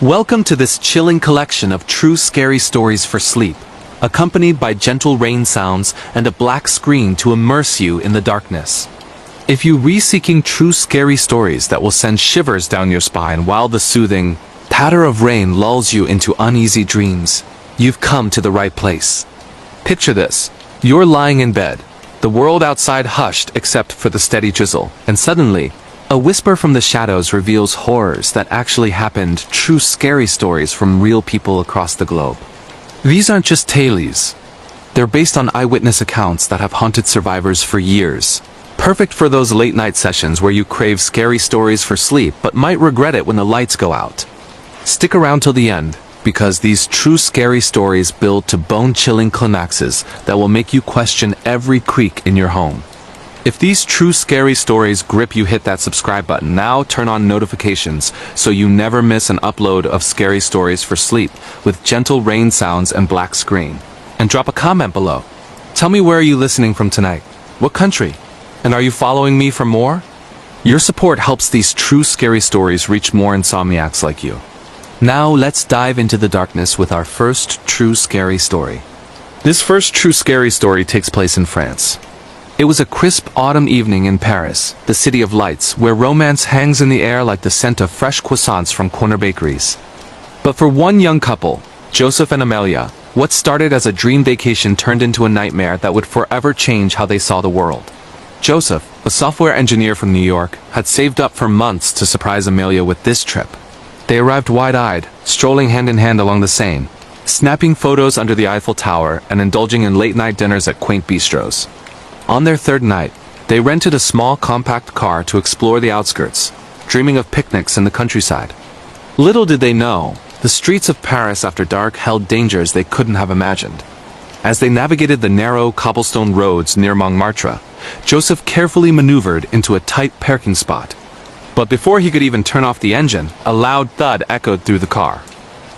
Welcome to this chilling collection of true scary stories for sleep, accompanied by gentle rain sounds and a black screen to immerse you in the darkness. If you're seeking true scary stories that will send shivers down your spine while the soothing patter of rain lulls you into uneasy dreams, you've come to the right place. Picture this. You're lying in bed, the world outside hushed except for the steady drizzle, and suddenly, a whisper from the shadows reveals horrors that actually happened, true scary stories from real people across the globe. These aren't just tales. They're based on eyewitness accounts that have haunted survivors for years. Perfect for those late-night sessions where you crave scary stories for sleep but might regret it when the lights go out. Stick around till the end, because these true scary stories build to bone-chilling climaxes that will make you question every creak in your home. If these true scary stories grip you, hit that subscribe button. Now turn on notifications so you never miss an upload of scary stories for sleep with gentle rain sounds and black screen. And drop a comment below. Tell me, where are you listening from tonight? What country? And are you following me for more? Your support helps these true scary stories reach more insomniacs like you. Now let's dive into the darkness with our first true scary story. This first true scary story takes place in France. It was a crisp autumn evening in Paris, the city of lights, where romance hangs in the air like the scent of fresh croissants from corner bakeries. But for one young couple, Joseph and Amelia, what started as a dream vacation turned into a nightmare that would forever change how they saw the world. Joseph, a software engineer from New York, had saved up for months to surprise Amelia with this trip. They arrived wide-eyed, strolling hand-in-hand along the Seine, snapping photos under the Eiffel Tower and indulging in late-night dinners at quaint bistros. On their third night, they rented a small compact car to explore the outskirts, dreaming of picnics in the countryside. Little did they know, the streets of Paris after dark held dangers they couldn't have imagined. As they navigated the narrow cobblestone roads near Montmartre, Joseph carefully maneuvered into a tight parking spot. But before he could even turn off the engine, a loud thud echoed through the car.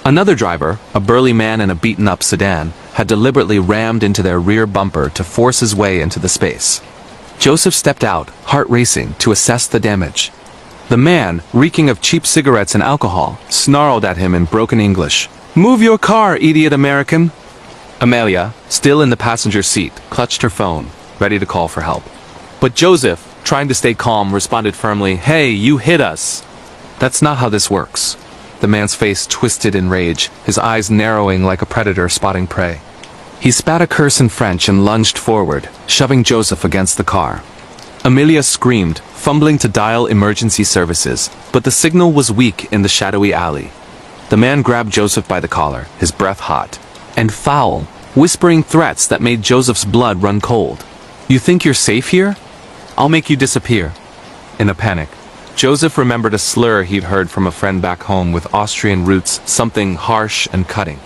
Another driver, a burly man in a beaten-up sedan, had deliberately rammed into their rear bumper to force his way into the space. Joseph stepped out, heart racing, to assess the damage. The man, reeking of cheap cigarettes and alcohol, snarled at him in broken English. "Move your car, idiot American!" Amelia, still in the passenger seat, clutched her phone, ready to call for help. But Joseph, trying to stay calm, responded firmly, "Hey, you hit us!" "That's not how this works." The man's face twisted in rage, his eyes narrowing like a predator spotting prey. He spat a curse in French and lunged forward, shoving Joseph against the car. Amelia screamed, fumbling to dial emergency services, but the signal was weak in the shadowy alley. The man grabbed Joseph by the collar, his breath hot and foul, whispering threats that made Joseph's blood run cold. "You think you're safe here? I'll make you disappear." In a panic, Joseph remembered a slur he'd heard from a friend back home with Austrian roots, something harsh and cutting.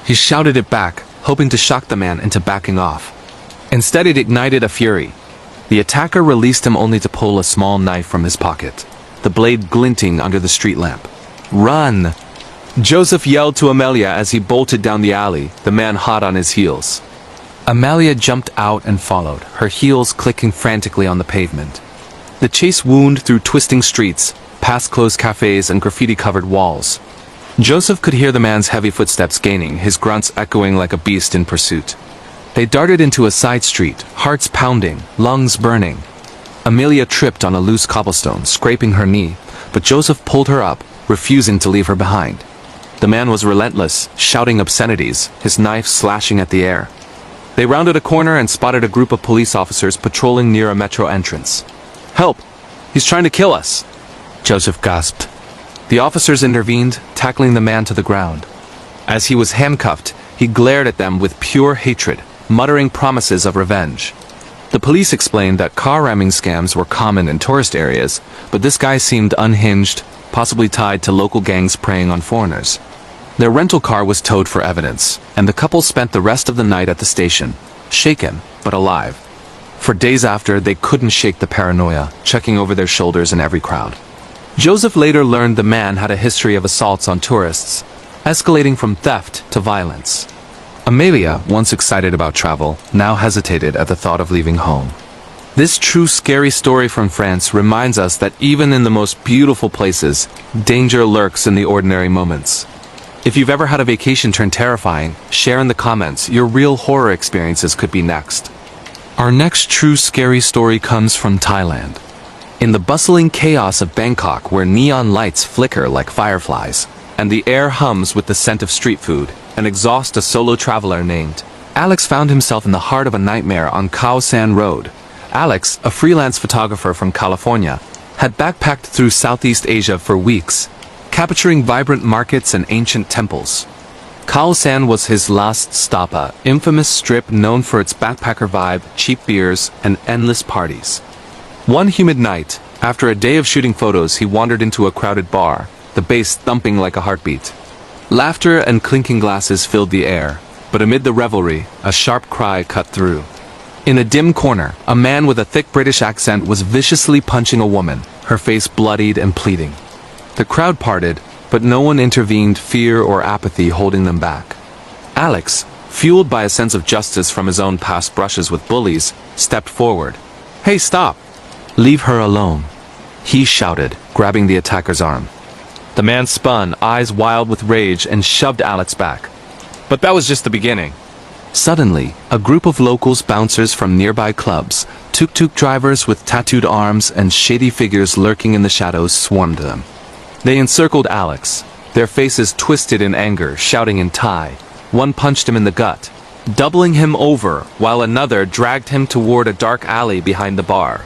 He shouted it back, hoping to shock the man into backing off. Instead, it ignited a fury. The attacker released him only to pull a small knife from his pocket, the blade glinting under the street lamp. "Run!" Joseph yelled to Amelia as he bolted down the alley, the man hot on his heels. Amelia jumped out and followed, her heels clicking frantically on the pavement. The chase wound through twisting streets, past closed cafes and graffiti-covered walls. Joseph could hear the man's heavy footsteps gaining, his grunts echoing like a beast in pursuit. They darted into a side street, hearts pounding, lungs burning. Amelia tripped on a loose cobblestone, scraping her knee, but Joseph pulled her up, refusing to leave her behind. The man was relentless, shouting obscenities, his knife slashing at the air. They rounded a corner and spotted a group of police officers patrolling near a metro entrance. "Help! He's trying to kill us!" Joseph gasped. The officers intervened, tackling the man to the ground. As he was handcuffed, he glared at them with pure hatred, muttering promises of revenge. The police explained that car ramming scams were common in tourist areas, but this guy seemed unhinged, possibly tied to local gangs preying on foreigners. Their rental car was towed for evidence, and the couple spent the rest of the night at the station, shaken but alive. For days after, they couldn't shake the paranoia, checking over their shoulders in every crowd. Joseph later learned the man had a history of assaults on tourists, escalating from theft to violence. Amelia, once excited about travel, now hesitated at the thought of leaving home. This true scary story from France reminds us that even in the most beautiful places, danger lurks in the ordinary moments. If you've ever had a vacation turn terrifying, share in the comments your real horror experiences could be next. Our next true scary story comes from Thailand. In the bustling chaos of Bangkok, where neon lights flicker like fireflies, and the air hums with the scent of street food, an exhaust a solo traveler named Alex found himself in the heart of a nightmare on Khao San Road. Alex, a freelance photographer from California, had backpacked through Southeast Asia for weeks, capturing vibrant markets and ancient temples. Khao San was his last stop, a infamous strip known for its backpacker vibe, cheap beers, and endless parties. One humid night, after a day of shooting photos, he wandered into a crowded bar, the bass thumping like a heartbeat. Laughter and clinking glasses filled the air, but amid the revelry, a sharp cry cut through. In a dim corner, a man with a thick British accent was viciously punching a woman, her face bloodied and pleading. The crowd parted, but no one intervened, fear or apathy holding them back. Alex, fueled by a sense of justice from his own past brushes with bullies, stepped forward. "Hey, stop! Leave her alone," he shouted, grabbing the attacker's arm. The man spun, eyes wild with rage, and shoved Alex back. But that was just the beginning. Suddenly, a group of locals, bouncers from nearby clubs, tuk-tuk drivers with tattooed arms, and shady figures lurking in the shadows swarmed them. They encircled Alex, their faces twisted in anger, shouting in Thai. One punched him in the gut, doubling him over, while another dragged him toward a dark alley behind the bar.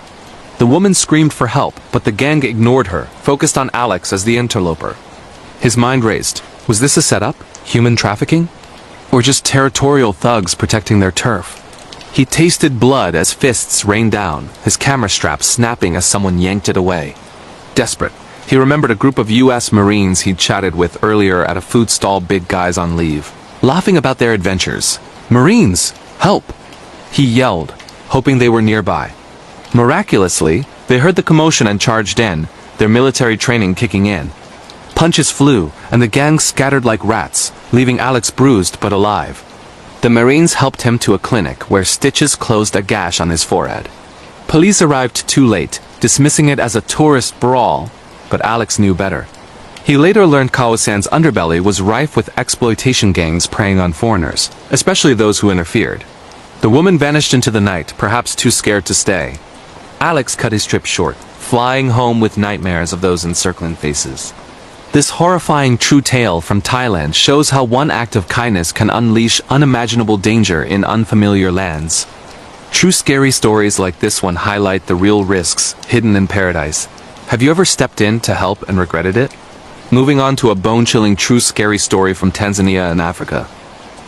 The woman screamed for help, but the gang ignored her, focused on Alex as the interloper. His mind raced. Was this a setup? Human trafficking? Or just territorial thugs protecting their turf? He tasted blood as fists rained down, his camera strap snapping as someone yanked it away. Desperate, he remembered a group of U.S. Marines he'd chatted with earlier at a food stall, big guys on leave, laughing about their adventures. "Marines! Help!" he yelled, hoping they were nearby. Miraculously, they heard the commotion and charged in, their military training kicking in. Punches flew, and the gang scattered like rats, leaving Alex bruised but alive. The Marines helped him to a clinic where stitches closed a gash on his forehead. Police arrived too late, dismissing it as a tourist brawl, but Alex knew better. He later learned Khao San's underbelly was rife with exploitation gangs preying on foreigners, especially those who interfered. The woman vanished into the night, perhaps too scared to stay. Alex cut his trip short, flying home with nightmares of those encircling faces. This horrifying true tale from Thailand shows how one act of kindness can unleash unimaginable danger in unfamiliar lands. True scary stories like this one highlight the real risks hidden in paradise. Have you ever stepped in to help and regretted it? Moving on to a bone-chilling true scary story from Tanzania in Africa.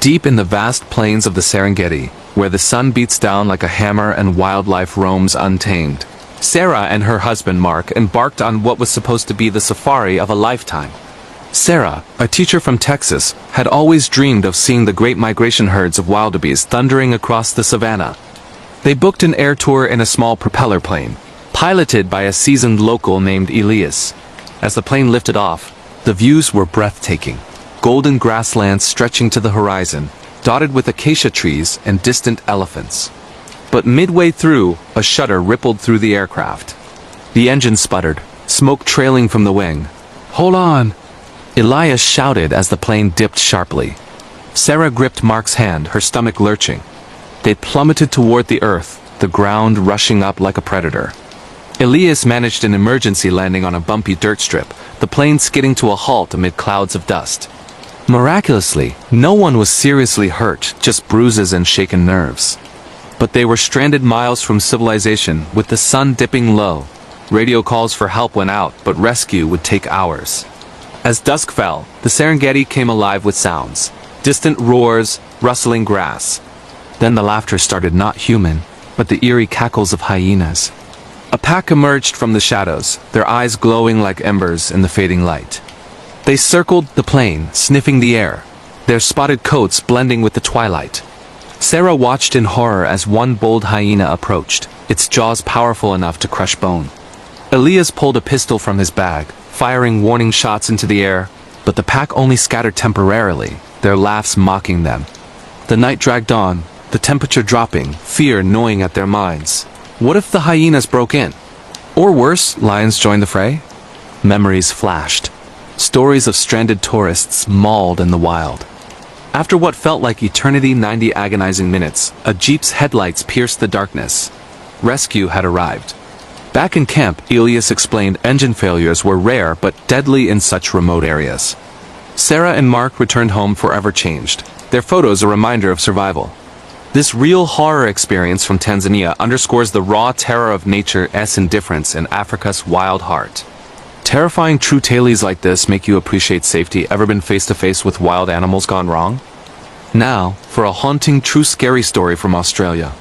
Deep in the vast plains of the Serengeti, where the sun beats down like a hammer and wildlife roams untamed, Sarah and her husband Mark embarked on what was supposed to be the safari of a lifetime. Sarah, a teacher from Texas, had always dreamed of seeing the great migration herds of wildebeest thundering across the savannah. They booked an air tour in a small propeller plane, piloted by a seasoned local named Elias. As the plane lifted off, the views were breathtaking. Golden grasslands stretching to the horizon, dotted with acacia trees and distant elephants. But midway through, a shudder rippled through the aircraft. The engine sputtered, smoke trailing from the wing. "Hold on!" Elias shouted as the plane dipped sharply. Sarah gripped Mark's hand, her stomach lurching. They plummeted toward the earth, the ground rushing up like a predator. Elias managed an emergency landing on a bumpy dirt strip, the plane skidding to a halt amid clouds of dust. Miraculously, no one was seriously hurt, just bruises and shaken nerves. But they were stranded miles from civilization, with the sun dipping low. Radio calls for help went out, but rescue would take hours. As dusk fell, the Serengeti came alive with sounds. Distant roars, rustling grass. Then the laughter started, not human, but the eerie cackles of hyenas. A pack emerged from the shadows, their eyes glowing like embers in the fading light. They circled the plane, sniffing the air, their spotted coats blending with the twilight. Sarah watched in horror as one bold hyena approached, its jaws powerful enough to crush bone. Elias pulled a pistol from his bag, firing warning shots into the air, but the pack only scattered temporarily, their laughs mocking them. The night dragged on, the temperature dropping, fear gnawing at their minds. What if the hyenas broke in? Or worse, lions joined the fray? Memories flashed. Stories of stranded tourists mauled in the wild. After what felt like eternity, 90 agonizing minutes, a jeep's headlights pierced the darkness. Rescue had arrived. Back in camp, Elias explained engine failures were rare but deadly in such remote areas. Sarah and Mark returned home forever changed, their photos a reminder of survival. This real horror experience from Tanzania underscores the raw terror of nature's indifference in Africa's wild heart. Terrifying true tales like this make you appreciate safety. Ever been face to face with wild animals gone wrong? Now, for a haunting true scary story from Australia.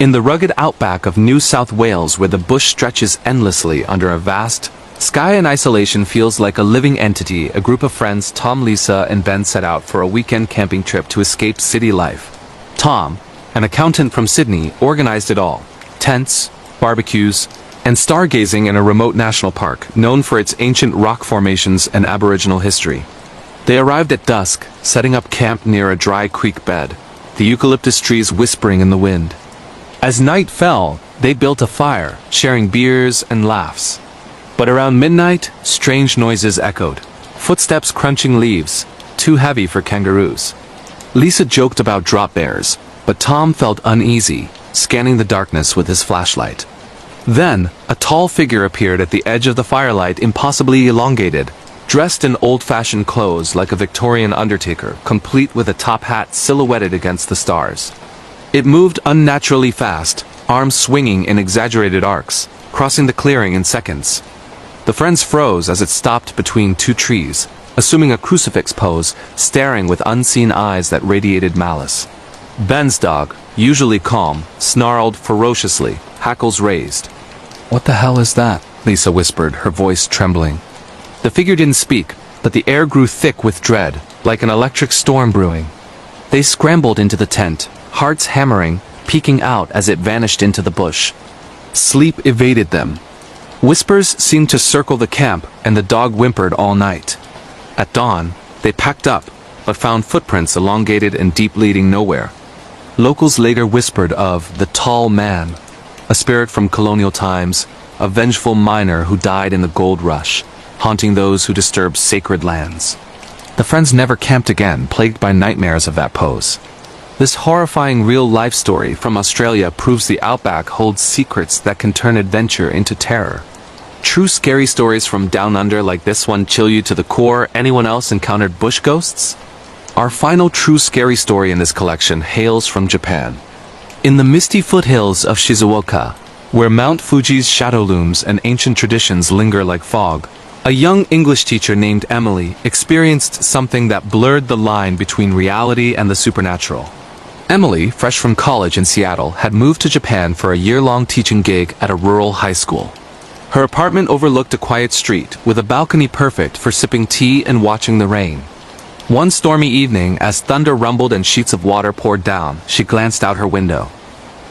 In the rugged outback of New South Wales, where the bush stretches endlessly under a vast sky, in isolation feels like a living entity, a group of friends, Tom, Lisa, and Ben, set out for a weekend camping trip to escape city life. Tom, an accountant from Sydney, organized it all. Tents, barbecues, and stargazing in a remote national park, known for its ancient rock formations and Aboriginal history. They arrived at dusk, setting up camp near a dry creek bed, the eucalyptus trees whispering in the wind. As night fell, they built a fire, sharing beers and laughs. But around midnight, strange noises echoed. Footsteps crunching leaves, too heavy for kangaroos. Lisa joked about drop bears, but Tom felt uneasy, scanning the darkness with his flashlight. Then, a tall figure appeared at the edge of the firelight, impossibly elongated, dressed in old-fashioned clothes like a Victorian undertaker, complete with a top hat silhouetted against the stars. It moved unnaturally fast, arms swinging in exaggerated arcs, crossing the clearing in seconds. The friends froze as it stopped between two trees, assuming a crucifix pose, staring with unseen eyes that radiated malice. Ben's dog, usually calm, snarled ferociously, hackles raised. "What the hell is that?" Lisa whispered, her voice trembling. The figure didn't speak, but the air grew thick with dread, like an electric storm brewing. They scrambled into the tent, hearts hammering, peeking out as it vanished into the bush. Sleep evaded them. Whispers seemed to circle the camp, and the dog whimpered all night. At dawn, they packed up, but found footprints elongated and deep leading nowhere. Locals later whispered of the tall man, a spirit from colonial times, a vengeful miner who died in the gold rush, haunting those who disturbed sacred lands. The friends never camped again, plagued by nightmares of that pose. This horrifying real-life story from Australia proves the outback holds secrets that can turn adventure into terror. True scary stories from down under like this one chill you to the core. Anyone else encountered bush ghosts? Our final true scary story in this collection hails from Japan. In the misty foothills of Shizuoka, where Mount Fuji's shadow looms and ancient traditions linger like fog, a young English teacher named Emily experienced something that blurred the line between reality and the supernatural. Emily, fresh from college in Seattle, had moved to Japan for a year-long teaching gig at a rural high school. Her apartment overlooked a quiet street, with a balcony perfect for sipping tea and watching the rain. One stormy evening, as thunder rumbled and sheets of water poured down, she glanced out her window.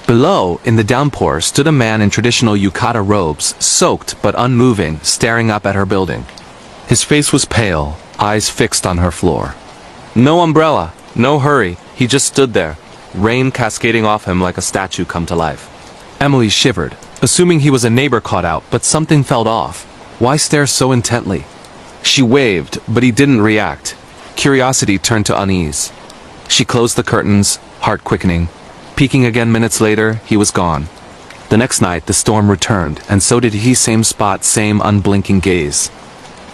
Below, in the downpour, stood a man in traditional yukata robes, soaked but unmoving, staring up at her building. His face was pale, eyes fixed on her floor. No umbrella, no hurry, he just stood there, rain cascading off him like a statue come to life. Emily shivered, assuming he was a neighbor caught out, but something felt off. Why stare so intently? She waved, but he didn't react. Curiosity turned to unease. She closed the curtains, heart quickening. Peeking again minutes later, he was gone. The next night, the storm returned, and so did he. Same spot, same unblinking gaze.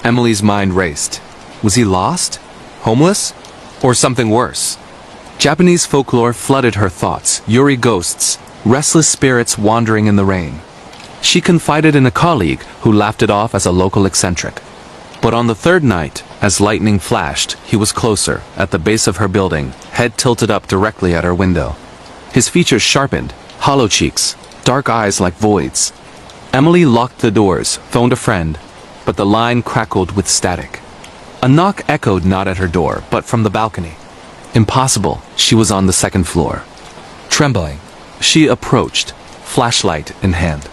Emily's mind raced. Was he lost? Homeless? Or something worse? Japanese folklore flooded her thoughts. Yuri ghosts, restless spirits wandering in the rain. She confided in a colleague who laughed it off as a local eccentric. But on the third night, as lightning flashed, he was closer, at the base of her building, head tilted up directly at her window. His features sharpened, hollow cheeks, dark eyes like voids. Emily locked the doors, phoned a friend, but the line crackled with static. A knock echoed not at her door, but from the balcony. Impossible, she was on the second floor. Trembling, she approached, flashlight in hand.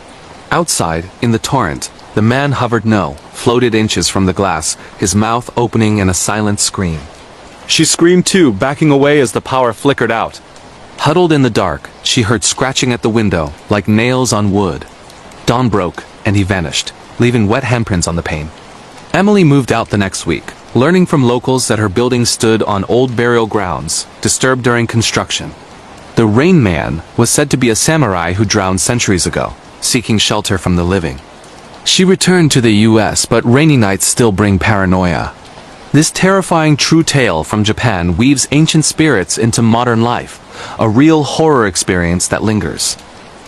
Outside, in the torrent, the man hovered floated inches from the glass, his mouth opening in a silent scream. She screamed too, backing away as the power flickered out. Huddled in the dark, she heard scratching at the window, like nails on wood. Dawn broke, and he vanished, leaving wet handprints on the pane. Emily moved out the next week, learning from locals that her building stood on old burial grounds, disturbed during construction. The Rain Man was said to be a samurai who drowned centuries ago, seeking shelter from the living. She returned to the US, but rainy nights still bring paranoia. This terrifying true tale from Japan weaves ancient spirits into modern life, a real horror experience that lingers.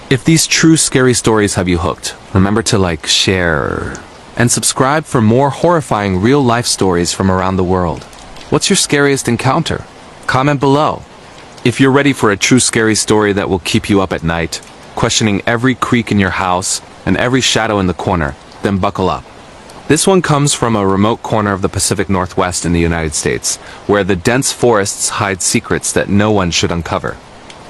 If these true scary stories have you hooked, remember to like, share, and subscribe for more horrifying real-life stories from around the world. What's your scariest encounter? Comment below. If you're ready for a true scary story that will keep you up at night, questioning every creak in your house and every shadow in the corner, then buckle up. This one comes from a remote corner of the Pacific Northwest in the United States, where the dense forests hide secrets that no one should uncover.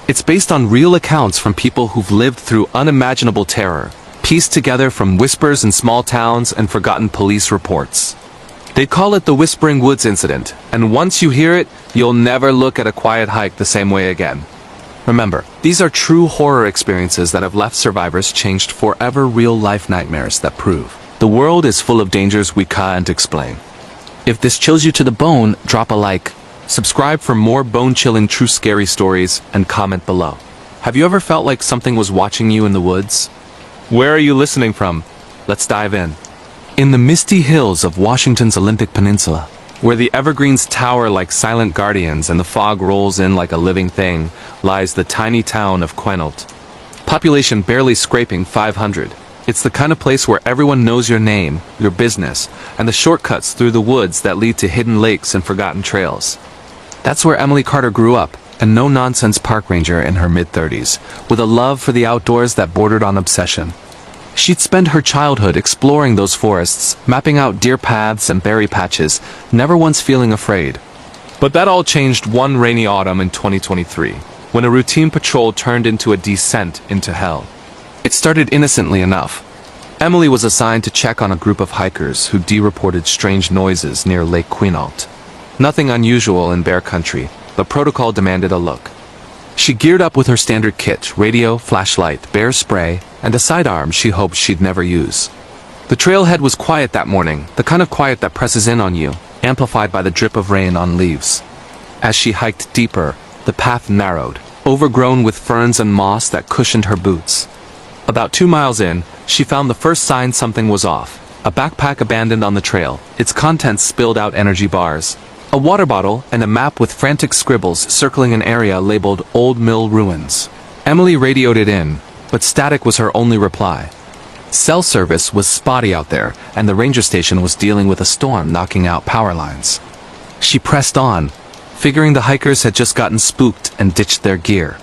It's based on real accounts from people who've lived through unimaginable terror, pieced together from whispers in small towns and forgotten police reports. They call it the Whispering Woods Incident, and once you hear it, you'll never look at a quiet hike the same way again. Remember, these are true horror experiences that have left survivors changed forever real-life nightmares that prove the world is full of dangers we can't explain. If this chills you to the bone, drop a like, subscribe for more bone-chilling true scary stories, and comment below. Have you ever felt like something was watching you in the woods? Where are you listening from? Let's dive in. In the misty hills of Washington's Olympic Peninsula, where the evergreens tower like silent guardians and the fog rolls in like a living thing, lies the tiny town of Quinault. Population barely scraping 500. It's the kind of place where everyone knows your name, your business, and the shortcuts through the woods that lead to hidden lakes and forgotten trails. That's where Emily Carter grew up, a no-nonsense park ranger in her mid-30s, with a love for the outdoors that bordered on obsession. She'd spend her childhood exploring those forests, mapping out deer paths and berry patches, never once feeling afraid. But that all changed one rainy autumn in 2023, when a routine patrol turned into a descent into hell. It started innocently enough. Emily was assigned to check on a group of hikers who reported strange noises near Lake Quinault. Nothing unusual in bear country, but protocol demanded a look. She geared up with her standard kit, radio, flashlight, bear spray, and a sidearm she hoped she'd never use. The trailhead was quiet that morning, the kind of quiet that presses in on you, amplified by the drip of rain on leaves. As she hiked deeper, the path narrowed, overgrown with ferns and moss that cushioned her boots. About 2 miles in, she found the first sign something was off. A backpack abandoned on the trail, its contents spilled out energy bars. A water bottle and a map with frantic scribbles circling an area labeled Old Mill Ruins. Emily radioed it in, but static was her only reply. Cell service was spotty out there, and the ranger station was dealing with a storm knocking out power lines. She pressed on, figuring the hikers had just gotten spooked and ditched their gear.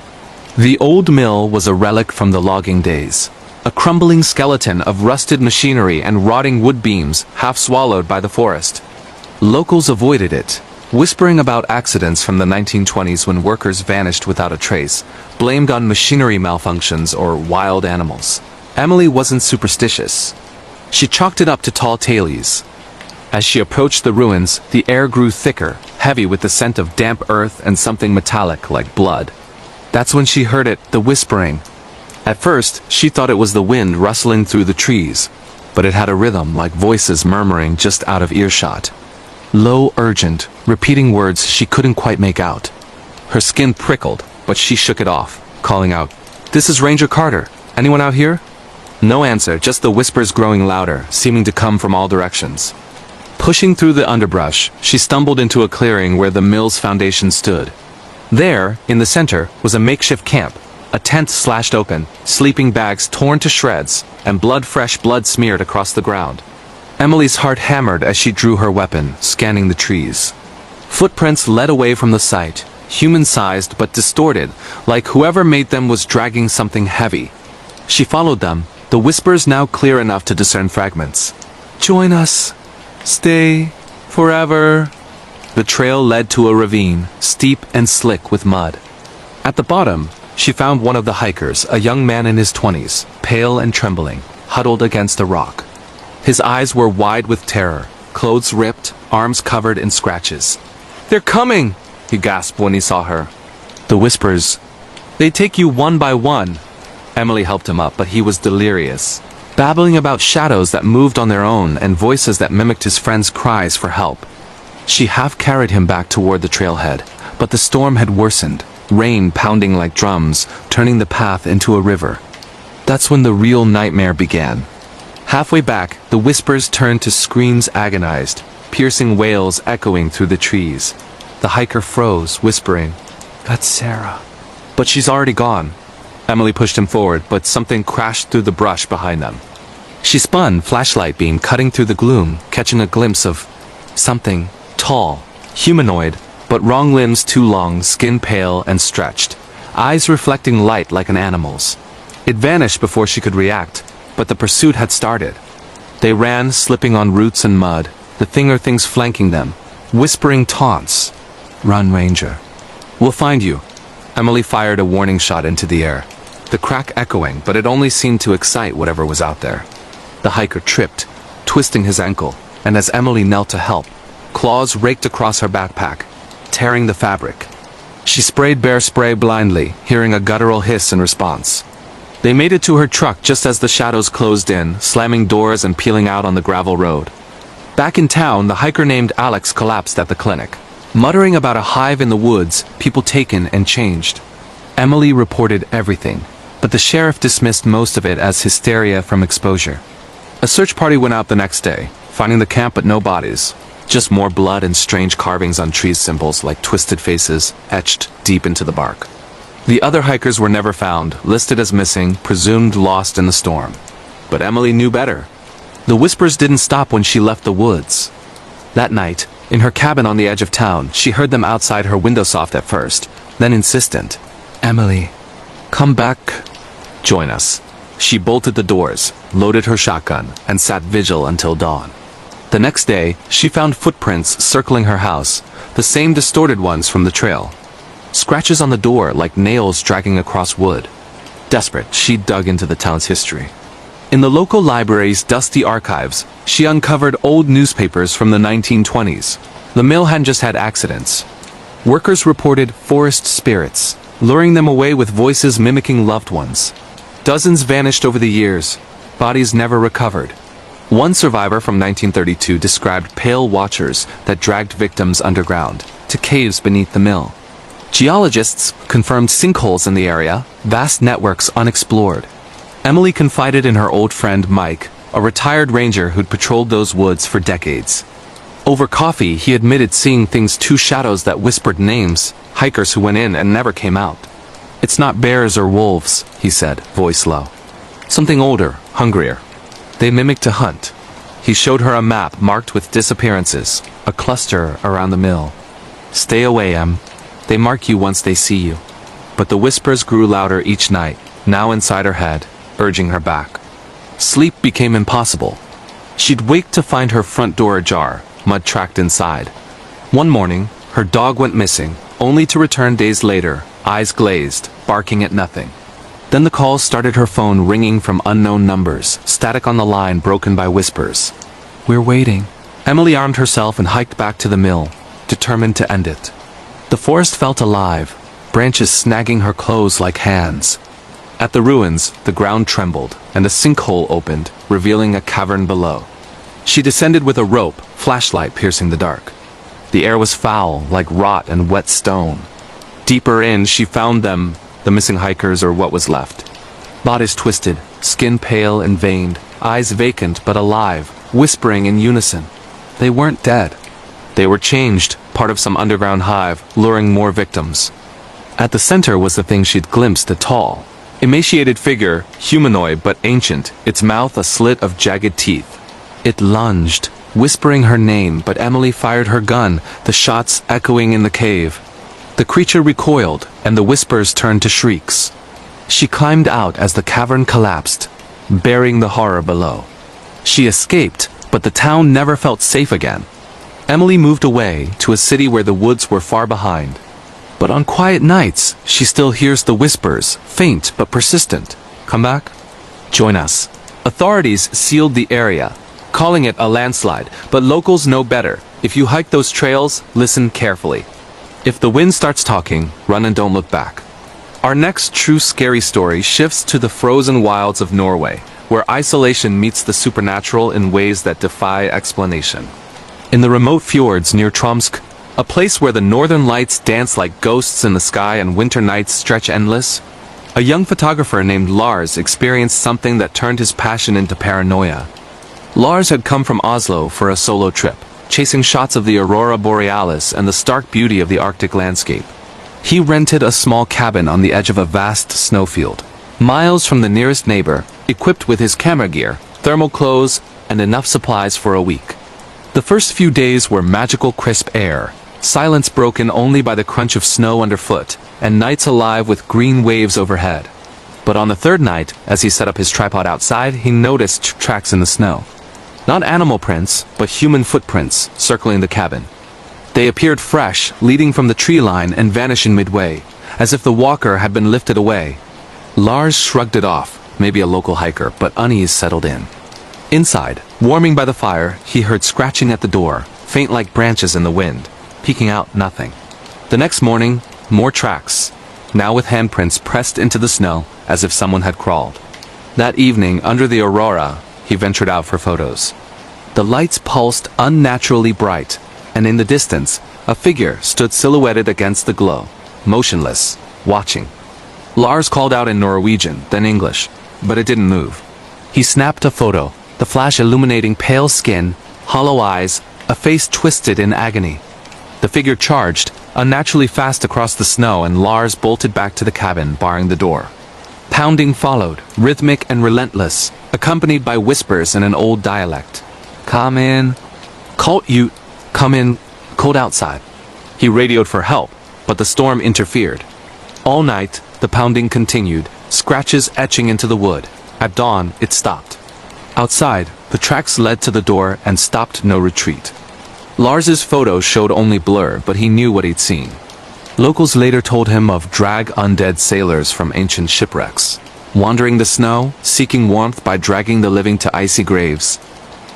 The old mill was a relic from the logging days. A crumbling skeleton of rusted machinery and rotting wood beams, half swallowed by the forest. Locals avoided it, whispering about accidents from the 1920s when workers vanished without a trace, blamed on machinery malfunctions or wild animals. Emily wasn't superstitious. She chalked it up to tall tales. As she approached the ruins, the air grew thicker, heavy with the scent of damp earth and something metallic like blood. That's when she heard it, the whispering. At first, she thought it was the wind rustling through the trees, but it had a rhythm like voices murmuring just out of earshot. Low, urgent, repeating words she couldn't quite make out. Her skin prickled, but she shook it off, calling out, "This is Ranger Carter. Anyone out here?" No answer, just the whispers growing louder, seeming to come from all directions. Pushing through the underbrush, she stumbled into a clearing where the mill's foundation stood. There, in the center, was a makeshift camp, a tent slashed open, sleeping bags torn to shreds, and fresh blood smeared across the ground. Emily's heart hammered as she drew her weapon, scanning the trees. Footprints led away from the site, human-sized but distorted, like whoever made them was dragging something heavy. She followed them, the whispers now clear enough to discern fragments. "Join us. Stay. Forever." The trail led to a ravine, steep and slick with mud. At the bottom, she found one of the hikers, a young man in his 20s, pale and trembling, huddled against a rock. His eyes were wide with terror, clothes ripped, arms covered in scratches. "They're coming!" he gasped when he saw her. The whispers, They take you one by one. Emily helped him up, but he was delirious, babbling about shadows that moved on their own and voices that mimicked his friends' cries for help. She half carried him back toward the trailhead, but the storm had worsened, rain pounding like drums, turning the path into a river. That's when the real nightmare began. Halfway back, the whispers turned to screams agonized, piercing wails echoing through the trees. The hiker froze, whispering, "That's Sarah." "But she's already gone." Emily pushed him forward, but something crashed through the brush behind them. She spun, flashlight beam cutting through the gloom, catching a glimpse of something tall, humanoid, but wrong limbs too long, skin pale and stretched, eyes reflecting light like an animal's. It vanished before she could react, but the pursuit had started. They ran, slipping on roots and mud, the thing or things flanking them, whispering taunts. "Run, Ranger. We'll find you." Emily fired a warning shot into the air, the crack echoing, but it only seemed to excite whatever was out there. The hiker tripped, twisting his ankle, and as Emily knelt to help, claws raked across her backpack, tearing the fabric. She sprayed bear spray blindly, hearing a guttural hiss in response. They made it to her truck just as the shadows closed in, slamming doors and peeling out on the gravel road. Back in town, the hiker named Alex collapsed at the clinic, muttering about a hive in the woods, people taken and changed. Emily reported everything, but the sheriff dismissed most of it as hysteria from exposure. A search party went out the next day, finding the camp but no bodies. Just more blood and strange carvings on tree symbols like twisted faces, etched deep into the bark. The other hikers were never found, listed as missing, presumed lost in the storm. But Emily knew better. The whispers didn't stop when she left the woods. That night, in her cabin on the edge of town, she heard them outside her windowsoft at first, then insistent. "Emily, come back. Join us." She bolted the doors, loaded her shotgun, and sat vigil until dawn. The next day, she found footprints circling her house, the same distorted ones from the trail. Scratches on the door like nails dragging across wood. Desperate, she dug into the town's history. In the local library's dusty archives, she uncovered old newspapers from the 1920s. The mill had just had accidents. Workers reported forest spirits, luring them away with voices mimicking loved ones. Dozens vanished over the years, bodies never recovered. One survivor from 1932 described pale watchers that dragged victims underground, to caves beneath the mill. Geologists confirmed sinkholes in the area, vast networks unexplored. Emily confided in her old friend Mike, a retired ranger who'd patrolled those woods for decades. Over coffee, he admitted seeing things, two shadows that whispered names, hikers who went in and never came out. "It's not bears or wolves," he said, voice low. "Something older, hungrier. They mimic to hunt." He showed her a map marked with disappearances, a cluster around the mill. "Stay away, Em. They mark you once they see you." But the whispers grew louder each night, now inside her head, urging her back. Sleep became impossible. She'd wake to find her front door ajar, mud tracked inside. One morning, her dog went missing, only to return days later, eyes glazed, barking at nothing. Then the calls started, her phone ringing from unknown numbers, static on the line broken by whispers. "We're waiting." Emily armed herself and hiked back to the mill, determined to end it. The forest felt alive, branches snagging her clothes like hands. At the ruins, the ground trembled, and a sinkhole opened, revealing a cavern below. She descended with a rope, flashlight piercing the dark. The air was foul, like rot and wet stone. Deeper in, she found them, the missing hikers or what was left. Bodies twisted, skin pale and veined, eyes vacant but alive, whispering in unison. They weren't dead. They were changed, part of some underground hive, luring more victims. At the center was the thing she'd glimpsed, a tall, emaciated figure, humanoid but ancient, its mouth a slit of jagged teeth. It lunged, whispering her name, but Emily fired her gun, the shots echoing in the cave. The creature recoiled, and the whispers turned to shrieks. She climbed out as the cavern collapsed, burying the horror below. She escaped, but the town never felt safe again. Emily moved away to a city where the woods were far behind. But on quiet nights, she still hears the whispers, faint but persistent. "Come back? Join us." Authorities sealed the area, calling it a landslide, but locals know better. If you hike those trails, listen carefully. If the wind starts talking, run and don't look back. Our next true scary story shifts to the frozen wilds of Norway, where isolation meets the supernatural in ways that defy explanation. In the remote fjords near Tromsø, a place where the northern lights dance like ghosts in the sky and winter nights stretch endless, a young photographer named Lars experienced something that turned his passion into paranoia. Lars had come from Oslo for a solo trip, chasing shots of the aurora borealis and the stark beauty of the Arctic landscape. He rented a small cabin on the edge of a vast snowfield, miles from the nearest neighbor, equipped with his camera gear, thermal clothes, and enough supplies for a week. The first few days were magical crisp air, silence broken only by the crunch of snow underfoot, and nights alive with green waves overhead. But on the third night, as he set up his tripod outside, he noticed tracks in the snow. Not animal prints, but human footprints circling the cabin. They appeared fresh, leading from the tree line and vanishing midway, as if the walker had been lifted away. Lars shrugged it off, maybe a local hiker, but unease settled in. Inside, warming by the fire, he heard scratching at the door, faint like branches in the wind. Peeking out, nothing. The next morning, more tracks, now with handprints pressed into the snow as if someone had crawled. That evening, under the aurora, he ventured out for photos. The lights pulsed unnaturally bright, and in the distance, a figure stood silhouetted against the glow, motionless, watching. Lars called out in Norwegian, then English, but it didn't move. He snapped a photo, the flash illuminating pale skin, hollow eyes, a face twisted in agony. The figure charged, unnaturally fast across the snow, and Lars bolted back to the cabin, barring the door. Pounding followed, rhythmic and relentless, accompanied by whispers in an old dialect. "Come in. Cold you. Come in. Cold outside." He radioed for help, but the storm interfered. All night, the pounding continued, scratches etching into the wood. At dawn, it stopped. Outside, the tracks led to the door and stopped no retreat. Lars's photos showed only blur, but he knew what he'd seen. Locals later told him of drag undead sailors from ancient shipwrecks, wandering the snow, seeking warmth by dragging the living to icy graves.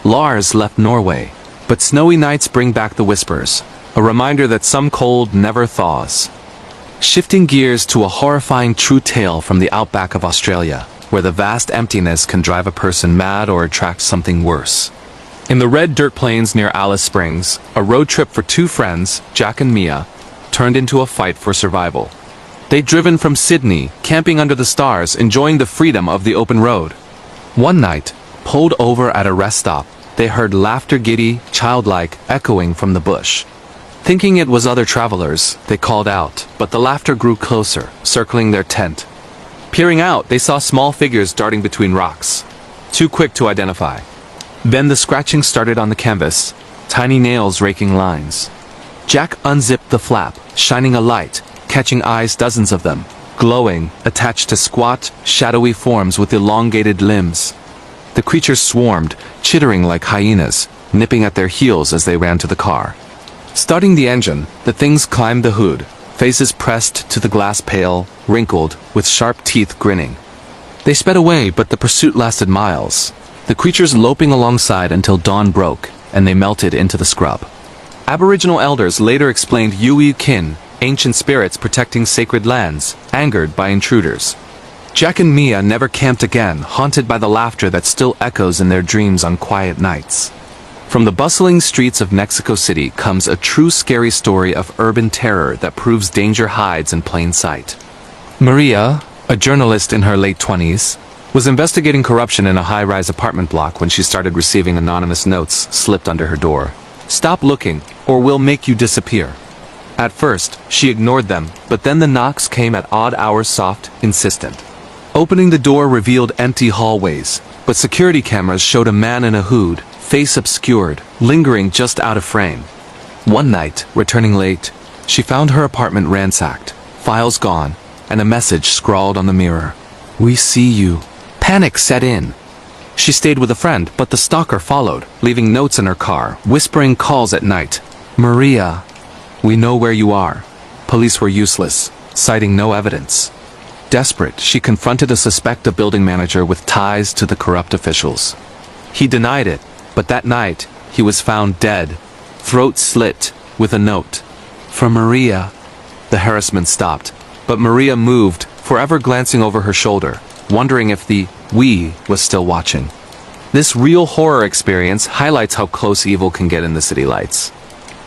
Lars left Norway, but snowy nights bring back the whispers, a reminder that some cold never thaws. Shifting gears to a horrifying true tale from the outback of Australia, where the vast emptiness can drive a person mad or attract something worse. In the red dirt plains near Alice Springs, a road trip for two friends, Jack and Mia, turned into a fight for survival. They'd driven from Sydney, camping under the stars, enjoying the freedom of the open road. One night, pulled over at a rest stop, they heard laughter, giddy, childlike, echoing from the bush. Thinking it was other travelers, they called out, but the laughter grew closer, circling their tent. Peering out, they saw small figures darting between rocks, too quick to identify. Then the scratching started on the canvas, tiny nails raking lines. Jack unzipped the flap, shining a light, catching eyes, dozens of them, glowing, attached to squat, shadowy forms with elongated limbs. The creatures swarmed, chittering like hyenas, nipping at their heels as they ran to the car. Starting the engine, the things climbed the hood, faces pressed to the glass pale, wrinkled, with sharp teeth grinning. They sped away, but the pursuit lasted miles, the creatures loping alongside until dawn broke, and they melted into the scrub. Aboriginal elders later explained Yui Kin, ancient spirits protecting sacred lands, angered by intruders. Jack and Mia never camped again, haunted by the laughter that still echoes in their dreams on quiet nights. From the bustling streets of Mexico City comes a true scary story of urban terror that proves danger hides in plain sight. Maria, a journalist in her late 20s, was investigating corruption in a high-rise apartment block when she started receiving anonymous notes slipped under her door. "Stop looking, or we'll make you disappear." At first, she ignored them, but then the knocks came at odd hours, soft, insistent. Opening the door revealed empty hallways, but security cameras showed a man in a hood, face obscured, lingering just out of frame. One night, returning late, she found her apartment ransacked, files gone, and a message scrawled on the mirror. "We see you." Panic set in. She stayed with a friend, but the stalker followed, leaving notes in her car, whispering calls at night. "Maria, we know where you are." Police were useless, citing no evidence. Desperate, she confronted a suspect building manager with ties to the corrupt officials. He denied it, but that night, he was found dead, throat slit, with a note. For Maria. The harassment stopped, but Maria moved, forever glancing over her shoulder, wondering if the we was still watching. This real horror experience highlights how close evil can get in the city lights.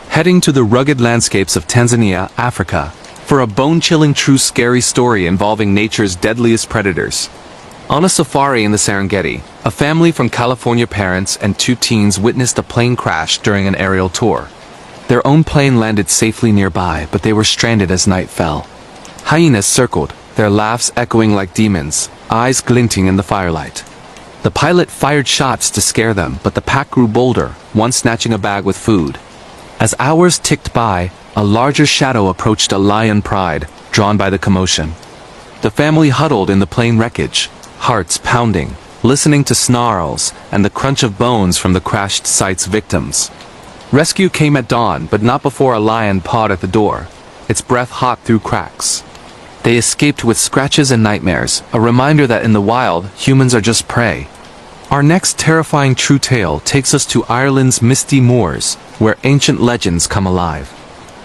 Heading to the rugged landscapes of Tanzania, Africa, for a bone-chilling true scary story involving nature's deadliest predators. On a safari in the Serengeti, a family from California parents and two teens witnessed a plane crash during an aerial tour. Their own plane landed safely nearby, but they were stranded as night fell. Hyenas circled, their laughs echoing like demons, eyes glinting in the firelight. The pilot fired shots to scare them, but the pack grew bolder, one snatching a bag with food. As hours ticked by, a larger shadow approached a lion pride, drawn by the commotion. The family huddled in the plane wreckage, hearts pounding, listening to snarls and the crunch of bones from the crashed site's victims. Rescue came at dawn, but not before a lion pawed at the door, its breath hot through cracks. They escaped with scratches and nightmares, a reminder that in the wild, humans are just prey. Our next terrifying true tale takes us to Ireland's misty moors, where ancient legends come alive.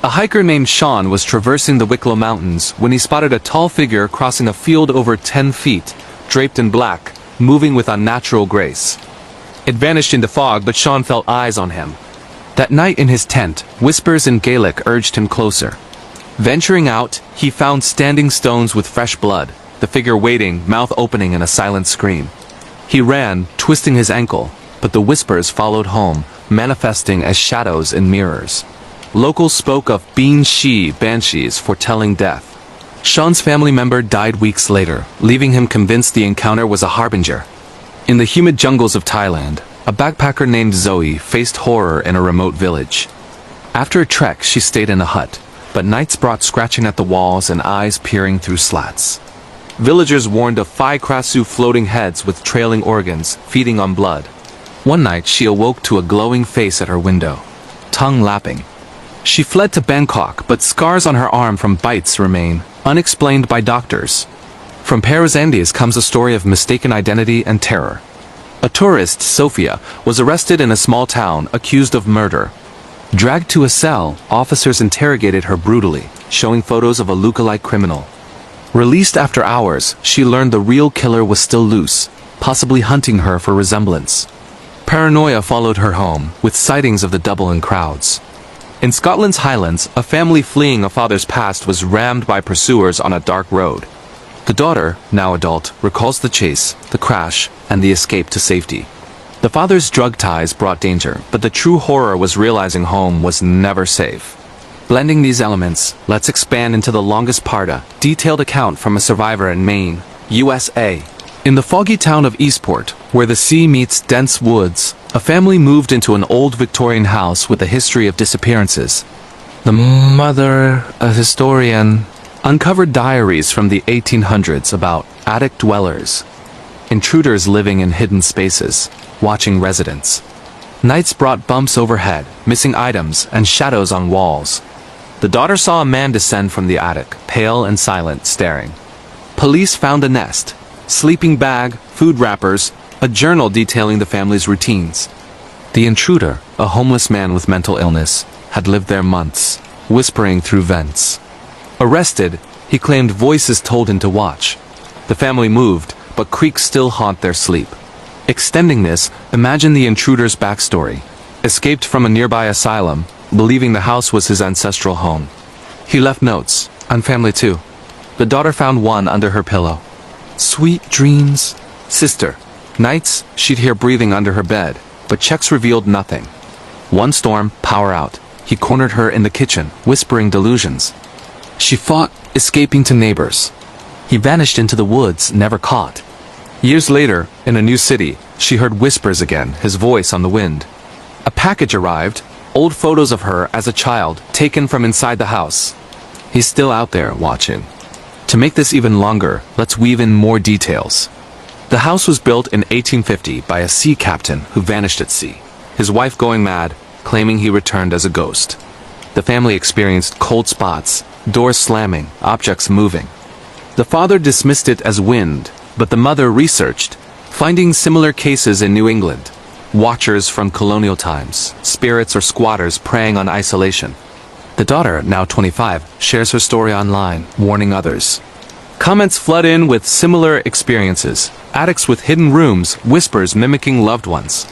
A hiker named Sean was traversing the Wicklow Mountains when he spotted a tall figure crossing a field over 10 feet, draped in black, moving with unnatural grace. It vanished into fog, but Sean felt eyes on him. That night in his tent, whispers in Gaelic urged him closer. Venturing out, he found standing stones with fresh blood, the figure waiting, mouth opening in a silent scream. He ran, twisting his ankle, but the whispers followed home, manifesting as shadows in mirrors. Locals spoke of banshees foretelling death. Sean's family member died weeks later, leaving him convinced the encounter was a harbinger. In the humid jungles of Thailand, a backpacker named Zoe faced horror in a remote village. After a trek, she stayed in a hut, but nights brought scratching at the walls and eyes peering through slats. Villagers warned of Phai Krasu floating heads with trailing organs, feeding on blood. One night, she awoke to a glowing face at her window, tongue lapping. She fled to Bangkok, but scars on her arm from bites remain, unexplained by doctors. From Paris Andes comes a story of mistaken identity and terror. A tourist, Sophia, was arrested in a small town, accused of murder. Dragged to a cell, officers interrogated her brutally, showing photos of a lookalike criminal. Released after hours, she learned the real killer was still loose, possibly hunting her for resemblance. Paranoia followed her home, with sightings of the double in crowds. In Scotland's Highlands, a family fleeing a father's past was rammed by pursuers on a dark road. The daughter, now adult, recalls the chase, the crash, and the escape to safety. The father's drug ties brought danger, but the true horror was realizing home was never safe. Blending these elements, let's expand into the longest part, a detailed account from a survivor in Maine, USA. In the foggy town of Eastport, where the sea meets dense woods, a family moved into an old Victorian house with a history of disappearances. The mother, a historian, uncovered diaries from the 1800s about attic dwellers, intruders living in hidden spaces, watching residents. Nights brought bumps overhead, missing items, and shadows on walls. The daughter saw a man descend from the attic, pale and silent, staring. Police found a nest, sleeping bag, food wrappers, a journal detailing the family's routines. The intruder, a homeless man with mental illness, had lived there months, whispering through vents. Arrested, he claimed voices told him to watch. The family moved, but creaks still haunt their sleep. Extending this, imagine the intruder's backstory. Escaped from a nearby asylum, believing the house was his ancestral home. He left notes, and family too. The daughter found one under her pillow. Sweet dreams, sister. Nights, she'd hear breathing under her bed, but checks revealed nothing. One storm, power out. He cornered her in the kitchen, whispering delusions. She fought, escaping to neighbors. He vanished into the woods, never caught. Years later, in a new city, she heard whispers again, his voice on the wind. A package arrived, old photos of her as a child, taken from inside the house. He's still out there, watching. To make this even longer, let's weave in more details. The house was built in 1850 by a sea captain who vanished at sea, his wife going mad, claiming he returned as a ghost. The family experienced cold spots, doors slamming, objects moving. The father dismissed it as wind, but the mother researched, finding similar cases in New England. Watchers from colonial times, spirits or squatters preying on isolation. The daughter, now 25, shares her story online, warning others. Comments flood in with similar experiences. Attics with hidden rooms, whispers mimicking loved ones.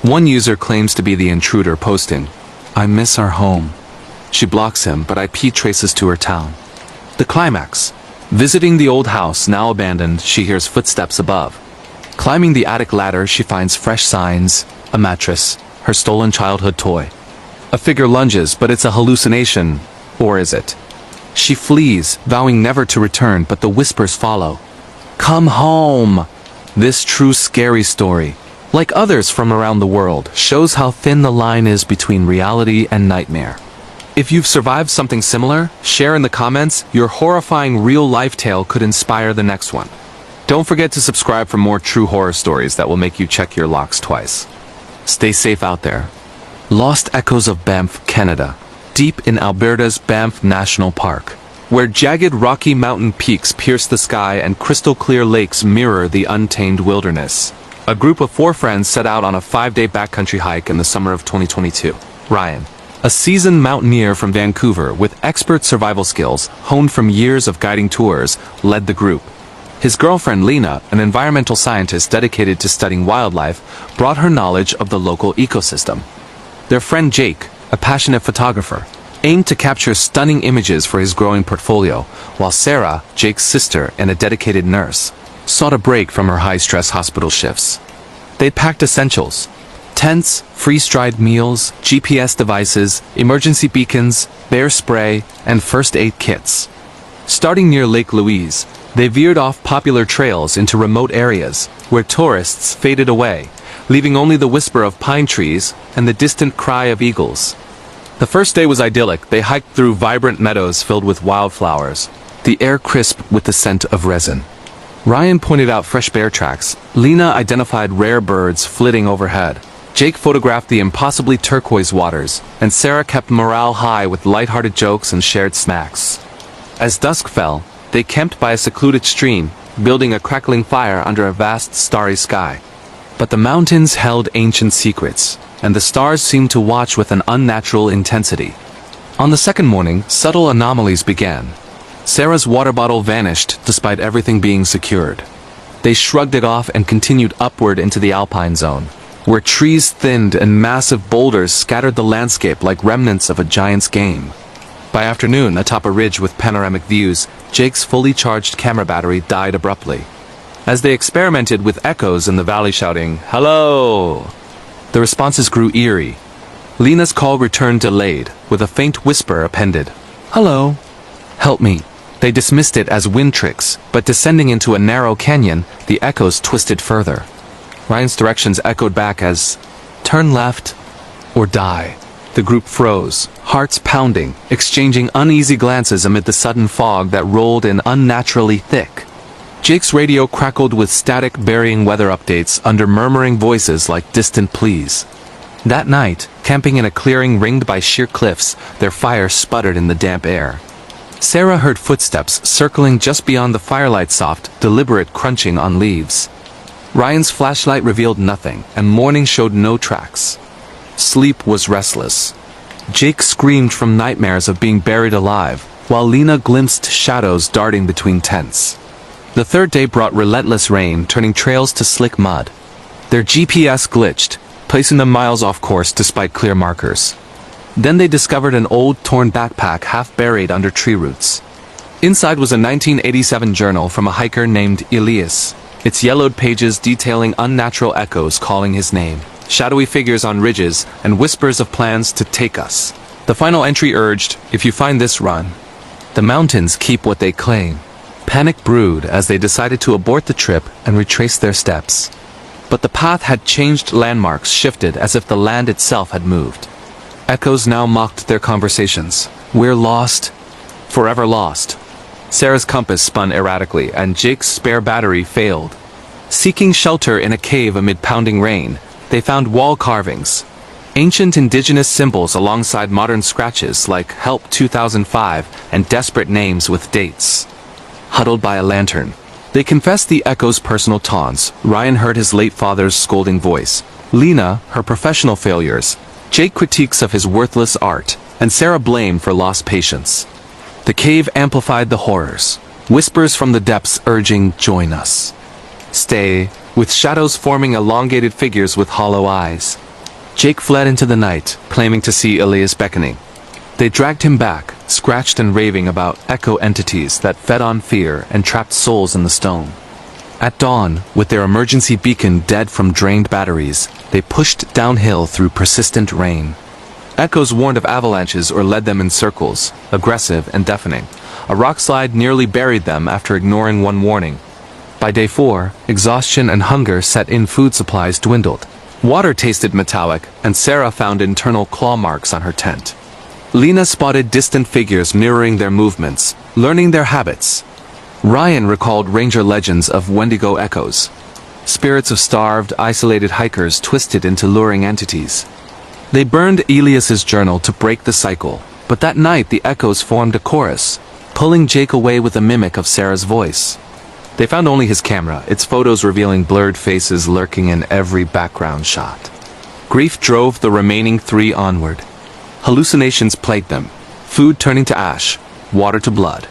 One user claims to be the intruder, posting, "I miss our home." She blocks him, but IP traces to her town. The climax. Visiting the old house, now abandoned, she hears footsteps above. Climbing the attic ladder, she finds fresh signs, a mattress, her stolen childhood toy. A figure lunges, but it's a hallucination. Or is it? She flees, vowing never to return, but the whispers follow. Come home! This true scary story, like others from around the world, shows how thin the line is between reality and nightmare. If you've survived something similar, share in the comments. Your horrifying real-life tale could inspire the next one. Don't forget to subscribe for more true horror stories that will make you check your locks twice. Stay safe out there. Lost echoes of Banff, Canada. Deep in Alberta's Banff National Park, where jagged rocky mountain peaks pierce the sky and crystal-clear lakes mirror the untamed wilderness. A group of 4 friends set out on a 5-day backcountry hike in the summer of 2022. Ryan, a seasoned mountaineer from Vancouver with expert survival skills honed from years of guiding tours, led the group. His girlfriend Lena, an environmental scientist dedicated to studying wildlife, brought her knowledge of the local ecosystem. Their friend Jake, a passionate photographer, aimed to capture stunning images for his growing portfolio, while Sarah, Jake's sister and a dedicated nurse, sought a break from her high-stress hospital shifts. They'd packed essentials: tents, freeze-dried meals, GPS devices, emergency beacons, bear spray, and first-aid kits. Starting near Lake Louise, they veered off popular trails into remote areas, where tourists faded away, leaving only the whisper of pine trees and the distant cry of eagles. The first day was idyllic. They hiked through vibrant meadows filled with wildflowers, the air crisp with the scent of resin. Ryan pointed out fresh bear tracks, Lena identified rare birds flitting overhead, Jake photographed the impossibly turquoise waters, and Sarah kept morale high with lighthearted jokes and shared snacks. As dusk fell, they camped by a secluded stream, building a crackling fire under a vast starry sky. But the mountains held ancient secrets, and the stars seemed to watch with an unnatural intensity. On the second morning, subtle anomalies began. Sarah's water bottle vanished despite everything being secured. They shrugged it off and continued upward into the alpine zone, where trees thinned and massive boulders scattered the landscape like remnants of a giant's game. By afternoon, atop a ridge with panoramic views, Jake's fully charged camera battery died abruptly. As they experimented with echoes in the valley shouting, "Hello!" the responses grew eerie. Lena's call returned delayed, with a faint whisper appended, "Hello. Help me." They dismissed it as wind tricks, but descending into a narrow canyon, the echoes twisted further. Ryan's directions echoed back as, "Turn left, or die." The group froze, hearts pounding, exchanging uneasy glances amid the sudden fog that rolled in unnaturally thick. Jake's radio crackled with static burying weather updates under murmuring voices like distant pleas. That night, camping in a clearing ringed by sheer cliffs, their fire sputtered in the damp air. Sarah heard footsteps circling just beyond the firelight's soft, deliberate crunching on leaves. Ryan's flashlight revealed nothing, and morning showed no tracks. Sleep was restless. Jake screamed from nightmares of being buried alive, while Lena glimpsed shadows darting between tents. The third day brought relentless rain, turning trails to slick mud. Their GPS glitched, placing them miles off course despite clear markers. Then they discovered an old, torn backpack half buried under tree roots. Inside was a 1987 journal from a hiker named Elias, its yellowed pages detailing unnatural echoes calling his name, shadowy figures on ridges, and whispers of plans to take us. The final entry urged, "If you find this, run. The mountains keep what they claim." Panic brewed as they decided to abort the trip and retrace their steps. But the path had changed, landmarks shifted as if the land itself had moved. Echoes now mocked their conversations. "We're lost. Forever lost." Sarah's compass spun erratically, and Jake's spare battery failed. Seeking shelter in a cave amid pounding rain, they found wall carvings, ancient indigenous symbols alongside modern scratches like Help 2005 and desperate names with dates. Huddled by a lantern, they confessed the echo's personal taunts. Ryan heard his late father's scolding voice, Lena her professional failures, Jake critiques of his worthless art, and Sarah blamed for lost patience. The cave amplified the horrors. Whispers from the depths urging, "Join us." Stay, with shadows forming elongated figures with hollow eyes. Jake fled into the night, claiming to see Elias beckoning. They dragged him back, scratched and raving about echo entities that fed on fear and trapped souls in the stone. At dawn, with their emergency beacon dead from drained batteries, they pushed downhill through persistent rain. Echoes warned of avalanches or led them in circles, aggressive and deafening. A rock slide nearly buried them after ignoring one warning. By day 4, exhaustion and hunger set in. Food supplies dwindled. Water tasted metallic, and Sarah found internal claw marks on her tent. Lena spotted distant figures mirroring their movements, learning their habits. Ryan recalled ranger legends of Wendigo echoes. Spirits of starved, isolated hikers twisted into luring entities. They burned Elias's journal to break the cycle, but that night the echoes formed a chorus, pulling Jake away with a mimic of Sarah's voice. They found only his camera, its photos revealing blurred faces lurking in every background shot. Grief drove the remaining 3 onward. Hallucinations plagued them, food turning to ash, water to blood.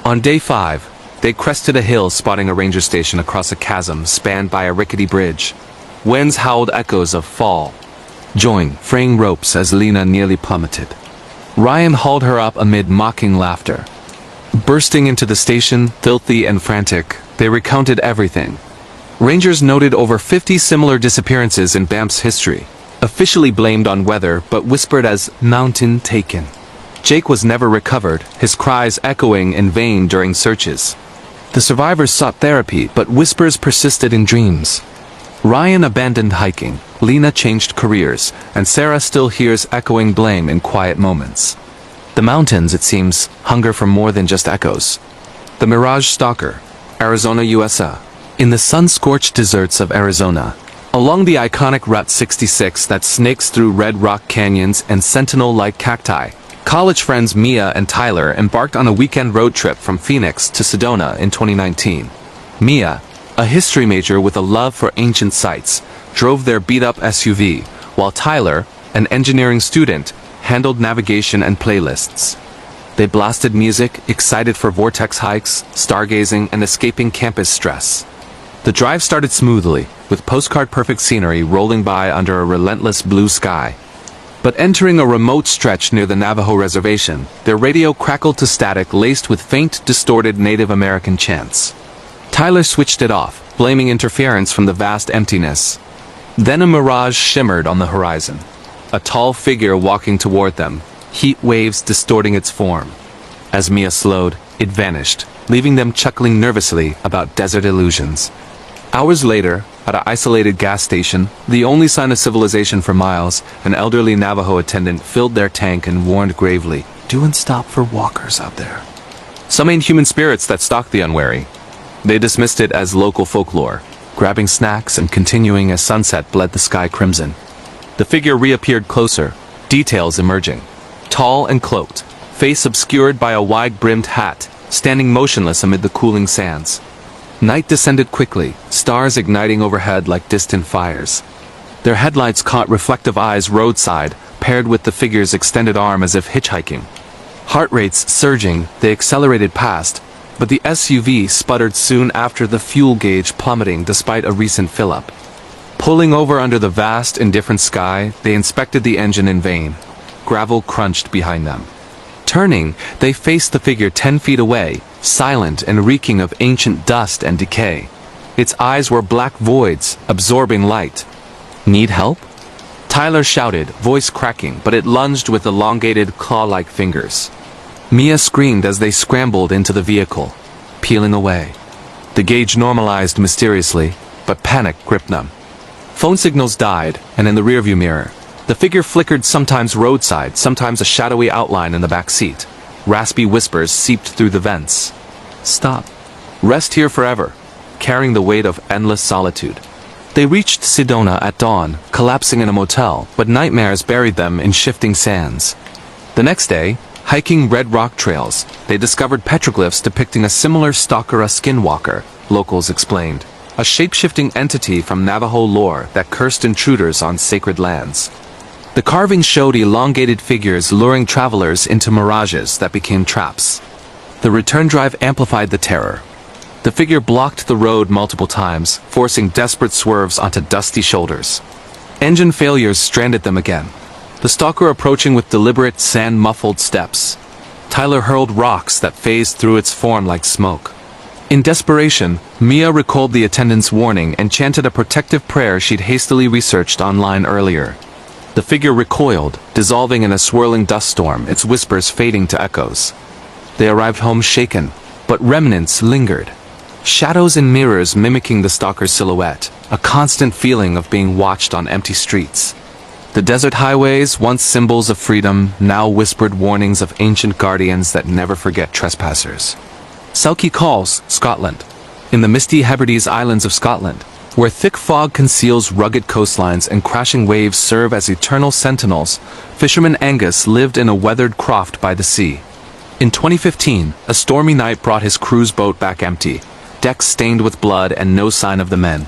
On day 5, they crested a hill, spotting a ranger station across a chasm spanned by a rickety bridge. Winds howled echoes of fall. Join, fraying ropes as Lena nearly plummeted. Ryan hauled her up amid mocking laughter. Bursting into the station, filthy and frantic, they recounted everything. Rangers noted over 50 similar disappearances in Banff's history, officially blamed on weather but whispered as "mountain taken." Jake was never recovered, his cries echoing in vain during searches. The survivors sought therapy, but whispers persisted in dreams. Ryan abandoned hiking, Lena changed careers, and Sarah still hears echoing blame in quiet moments. The mountains, it seems, hunger for more than just echoes. The Mirage Stalker, Arizona, USA. In the sun-scorched deserts of Arizona, along the iconic Route 66 that snakes through red rock canyons and sentinel-like cacti, college friends Mia and Tyler embarked on a weekend road trip from Phoenix to Sedona in 2019. Mia, a history major with a love for ancient sites, drove their beat-up SUV, while Tyler, an engineering student, handled navigation and playlists. They blasted music, excited for vortex hikes, stargazing, and escaping campus stress. The drive started smoothly, with postcard-perfect scenery rolling by under a relentless blue sky. But entering a remote stretch near the Navajo reservation, their radio crackled to static laced with faint, distorted Native American chants. Tyler switched it off, blaming interference from the vast emptiness. Then a mirage shimmered on the horizon. A tall figure walking toward them, heat waves distorting its form. As Mia slowed, it vanished, leaving them chuckling nervously about desert illusions. Hours later, at an isolated gas station, the only sign of civilization for miles, an elderly Navajo attendant filled their tank and warned gravely, "Do and stop for walkers out there." Some ain't human spirits that stalk the unwary. They dismissed it as local folklore, grabbing snacks and continuing as sunset bled the sky crimson. The figure reappeared closer, details emerging. Tall and cloaked, face obscured by a wide-brimmed hat, standing motionless amid the cooling sands. Night descended quickly, stars igniting overhead like distant fires. Their headlights caught reflective eyes roadside, paired with the figure's extended arm as if hitchhiking. Heart rates surging, they accelerated past, but the SUV sputtered soon after, the fuel gauge plummeting despite a recent fill-up. Pulling over under the vast, indifferent sky, they inspected the engine in vain. Gravel crunched behind them. Turning, they faced the figure 10 feet away, silent and reeking of ancient dust and decay. Its eyes were black voids, absorbing light. "Need help?" Tyler shouted, voice cracking, but it lunged with elongated, claw-like fingers. Mia screamed as they scrambled into the vehicle, peeling away. The gauge normalized mysteriously, but panic gripped them. Phone signals died, and in the rearview mirror, the figure flickered, sometimes roadside, sometimes a shadowy outline in the back seat. Raspy whispers seeped through the vents. "Stop. Rest here forever," carrying the weight of endless solitude. They reached Sedona at dawn, collapsing in a motel, but nightmares buried them in shifting sands. The next day, hiking red rock trails, they discovered petroglyphs depicting a similar stalker, a skinwalker, locals explained. A shape-shifting entity from Navajo lore that cursed intruders on sacred lands. The carvings showed elongated figures luring travelers into mirages that became traps. The return drive amplified the terror. The figure blocked the road multiple times, forcing desperate swerves onto dusty shoulders. Engine failures stranded them again. The stalker approaching with deliberate, sand-muffled steps. Tyler hurled rocks that phased through its form like smoke. In desperation, Mia recalled the attendant's warning and chanted a protective prayer she'd hastily researched online earlier. The figure recoiled, dissolving in a swirling dust storm, its whispers fading to echoes. They arrived home shaken, but remnants lingered. Shadows and mirrors mimicking the stalker's silhouette, a constant feeling of being watched on empty streets. The desert highways, once symbols of freedom, now whispered warnings of ancient guardians that never forget trespassers. Selkie Calls, Scotland. In the misty Hebrides Islands of Scotland, where thick fog conceals rugged coastlines and crashing waves serve as eternal sentinels, fisherman Angus lived in a weathered croft by the sea. In 2015, a stormy night brought his cruise boat back empty, decks stained with blood and no sign of the men.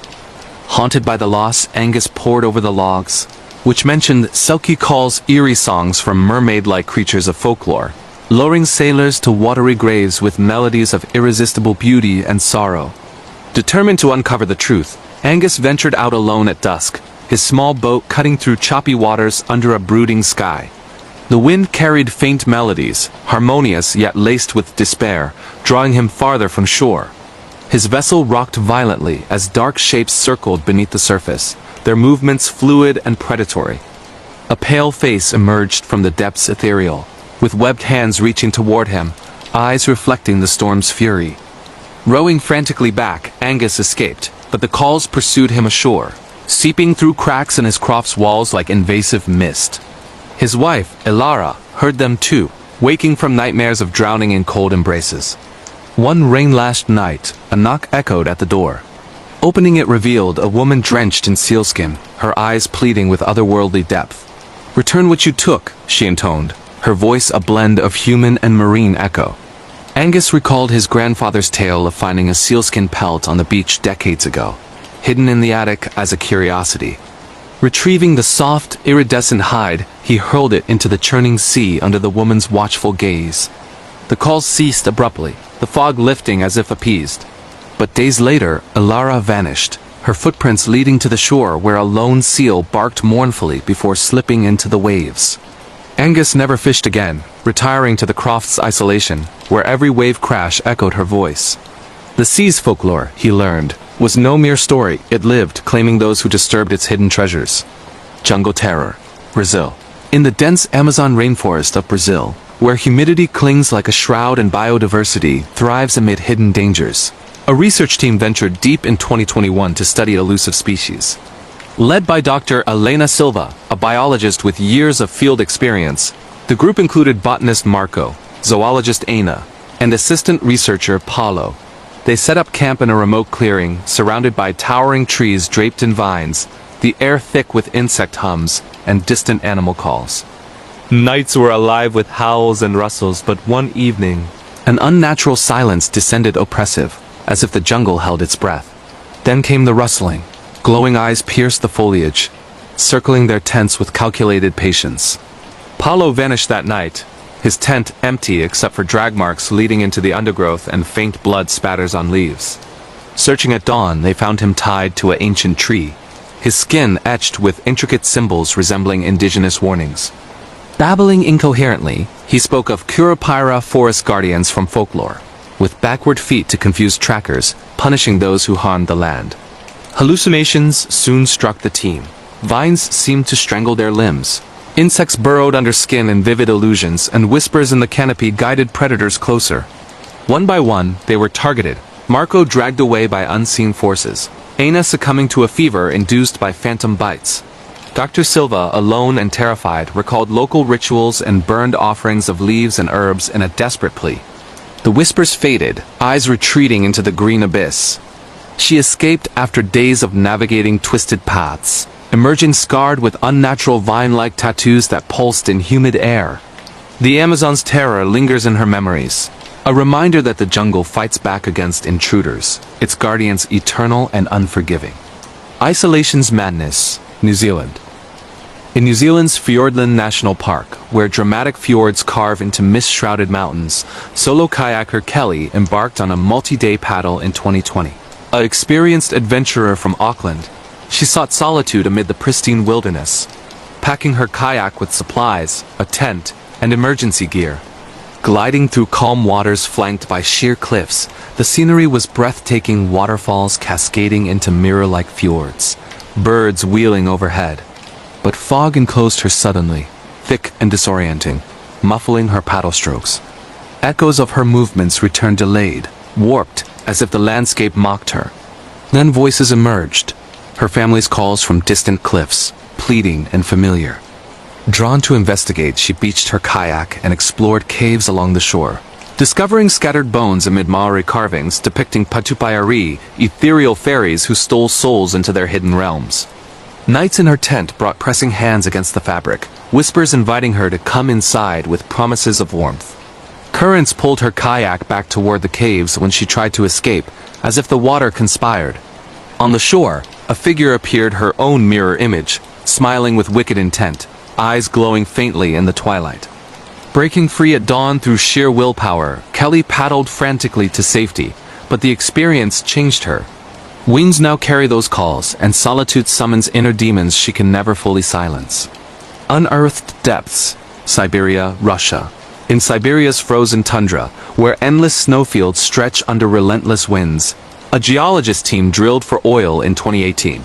Haunted by the loss, Angus pored over the logs, which mentioned Selkie Call's eerie songs from mermaid-like creatures of folklore, luring sailors to watery graves with melodies of irresistible beauty and sorrow. Determined to uncover the truth, Angus ventured out alone at dusk, his small boat cutting through choppy waters under a brooding sky. The wind carried faint melodies, harmonious yet laced with despair, drawing him farther from shore. His vessel rocked violently as dark shapes circled beneath the surface, their movements fluid and predatory. A pale face emerged from the depths ethereal, with webbed hands reaching toward him, eyes reflecting the storm's fury. Rowing frantically back, Angus escaped, but the calls pursued him ashore, seeping through cracks in his croft's walls like invasive mist. His wife, Ilara, heard them too, waking from nightmares of drowning in cold embraces. One rain-lashed night, a knock echoed at the door. Opening it revealed a woman drenched in sealskin, her eyes pleading with otherworldly depth. "Return what you took," she intoned, her voice a blend of human and marine echo. Angus recalled his grandfather's tale of finding a sealskin pelt on the beach decades ago, hidden in the attic as a curiosity. Retrieving the soft, iridescent hide, he hurled it into the churning sea under the woman's watchful gaze. The calls ceased abruptly, the fog lifting as if appeased. But days later, Ilara vanished, her footprints leading to the shore where a lone seal barked mournfully before slipping into the waves. Angus never fished again, retiring to the croft's isolation, where every wave crash echoed her voice. The sea's folklore, he learned, was no mere story, it lived, claiming those who disturbed its hidden treasures. Jungle Terror, Brazil. In the dense Amazon rainforest of Brazil, where humidity clings like a shroud and biodiversity thrives amid hidden dangers, a research team ventured deep in 2021 to study elusive species. Led by Dr. Helena Silva, a biologist with years of field experience, the group included botanist Marco, zoologist Aina, and assistant researcher Paulo. They set up camp in a remote clearing, surrounded by towering trees draped in vines, the air thick with insect hums and distant animal calls. Nights were alive with howls and rustles, but one evening, an unnatural silence descended oppressive, as if the jungle held its breath. Then came the rustling. Glowing eyes pierced the foliage, circling their tents with calculated patience. Paulo vanished that night, his tent empty except for drag marks leading into the undergrowth and faint blood spatters on leaves. Searching at dawn, they found him tied to an ancient tree, his skin etched with intricate symbols resembling indigenous warnings. Babbling incoherently, he spoke of Curupira forest guardians from folklore, with backward feet to confuse trackers, punishing those who harmed the land. Hallucinations soon struck the team. Vines seemed to strangle their limbs. Insects burrowed under skin in vivid illusions, and whispers in the canopy guided predators closer. One by one, they were targeted, Marco dragged away by unseen forces, Aina succumbing to a fever induced by phantom bites. Dr. Silva, alone and terrified, recalled local rituals and burned offerings of leaves and herbs in a desperate plea. The whispers faded, eyes retreating into the green abyss. She escaped after days of navigating twisted paths, emerging scarred with unnatural vine-like tattoos that pulsed in humid air. The Amazon's terror lingers in her memories, a reminder that the jungle fights back against intruders, its guardians eternal and unforgiving. Isolation's Madness, New Zealand. In New Zealand's Fiordland National Park, where dramatic fjords carve into mist-shrouded mountains, solo kayaker Kelly embarked on a multi-day paddle in 2020. An experienced adventurer from Auckland, she sought solitude amid the pristine wilderness, packing her kayak with supplies, a tent, and emergency gear. Gliding through calm waters flanked by sheer cliffs, the scenery was breathtaking, waterfalls cascading into mirror-like fjords, birds wheeling overhead. But fog enclosed her suddenly, thick and disorienting, muffling her paddle strokes. Echoes of her movements returned delayed, warped, as if the landscape mocked her. Then voices emerged, her family's calls from distant cliffs, pleading and familiar. Drawn to investigate, she beached her kayak and explored caves along the shore, discovering scattered bones amid Maori carvings depicting Patupaiari, ethereal fairies who stole souls into their hidden realms. Nights in her tent brought pressing hands against the fabric, whispers inviting her to come inside with promises of warmth. Currents pulled her kayak back toward the caves when she tried to escape, as if the water conspired. On the shore, a figure appeared, her own mirror image, smiling with wicked intent, eyes glowing faintly in the twilight. Breaking free at dawn through sheer willpower, Kelly paddled frantically to safety, but the experience changed her. Winds now carry those calls, and solitude summons inner demons she can never fully silence. Unearthed depths, Siberia, Russia. In Siberia's frozen tundra, where endless snowfields stretch under relentless winds, a geologist team drilled for oil in 2018.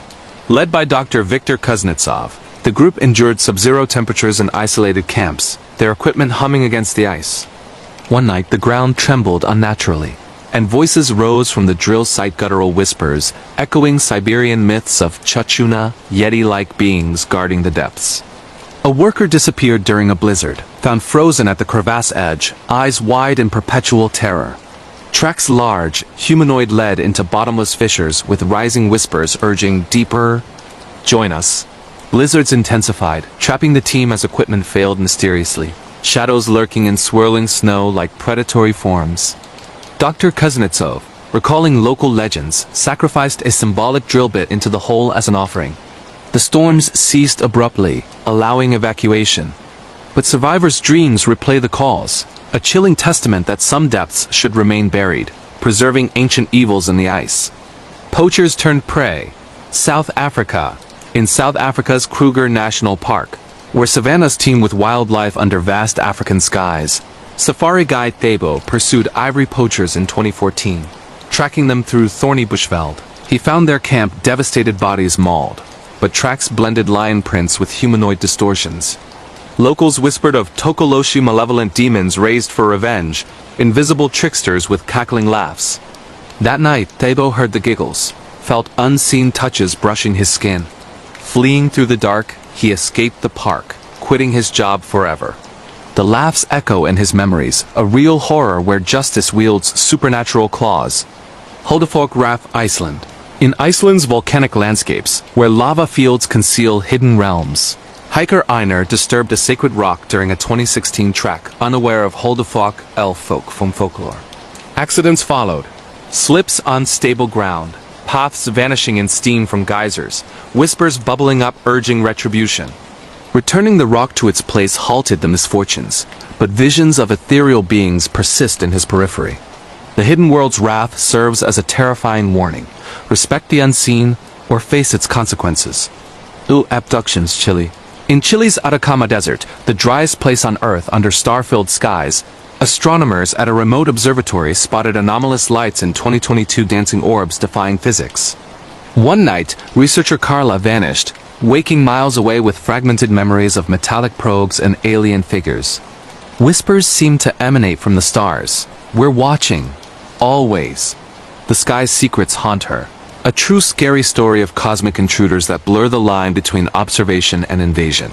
Led by Dr. Viktor Kuznetsov, the group endured sub-zero temperatures in isolated camps, their equipment humming against the ice. One night, the ground trembled unnaturally, and voices rose from the drill site, guttural whispers, echoing Siberian myths of Chachuna, Yeti-like beings guarding the depths. A worker disappeared during a blizzard, found frozen at the crevasse edge, eyes wide in perpetual terror. Tracks large, humanoid led into bottomless fissures with rising whispers urging deeper. Join us. Blizzards intensified, trapping the team as equipment failed mysteriously, shadows lurking in swirling snow like predatory forms. Dr. Kuznetsov, recalling local legends, sacrificed a symbolic drill bit into the hole as an offering. The storms ceased abruptly, allowing evacuation. But survivors' dreams replay the calls, a chilling testament that some depths should remain buried, preserving ancient evils in the ice. Poachers turned prey. South Africa. In South Africa's Kruger National Park, where savannas teem with wildlife under vast African skies, safari guide Thabo pursued ivory poachers in 2014. Tracking them through thorny bushveld, he found their camp, devastated bodies mauled, but tracks blended lion prints with humanoid distortions. Locals whispered of Tokoloshi, malevolent demons raised for revenge, invisible tricksters with cackling laughs. That night, Thabo heard the giggles, felt unseen touches brushing his skin. Fleeing through the dark, he escaped the park, quitting his job forever. The laughs echo in his memories, a real horror where justice wields supernatural claws. Huldafolk Raf, Iceland. In Iceland's volcanic landscapes, where lava fields conceal hidden realms, hiker Einar disturbed a sacred rock during a 2016 trek, unaware of Huldafolk elf folk from folklore. Accidents followed. Slips on stable ground, paths vanishing in steam from geysers, whispers bubbling up urging retribution. Returning the rock to its place halted the misfortunes, but visions of ethereal beings persist in his periphery. The hidden world's wrath serves as a terrifying warning. Respect the unseen, or face its consequences. Abductions, Chile. In Chile's Atacama Desert, the driest place on Earth under star-filled skies, astronomers at a remote observatory spotted anomalous lights in 2022, dancing orbs defying physics. One night, researcher Carla vanished, waking miles away with fragmented memories of metallic probes and alien figures. Whispers seemed to emanate from the stars. We're watching. Always. The sky's secrets haunt her. A true scary story of cosmic intruders that blur the line between observation and invasion.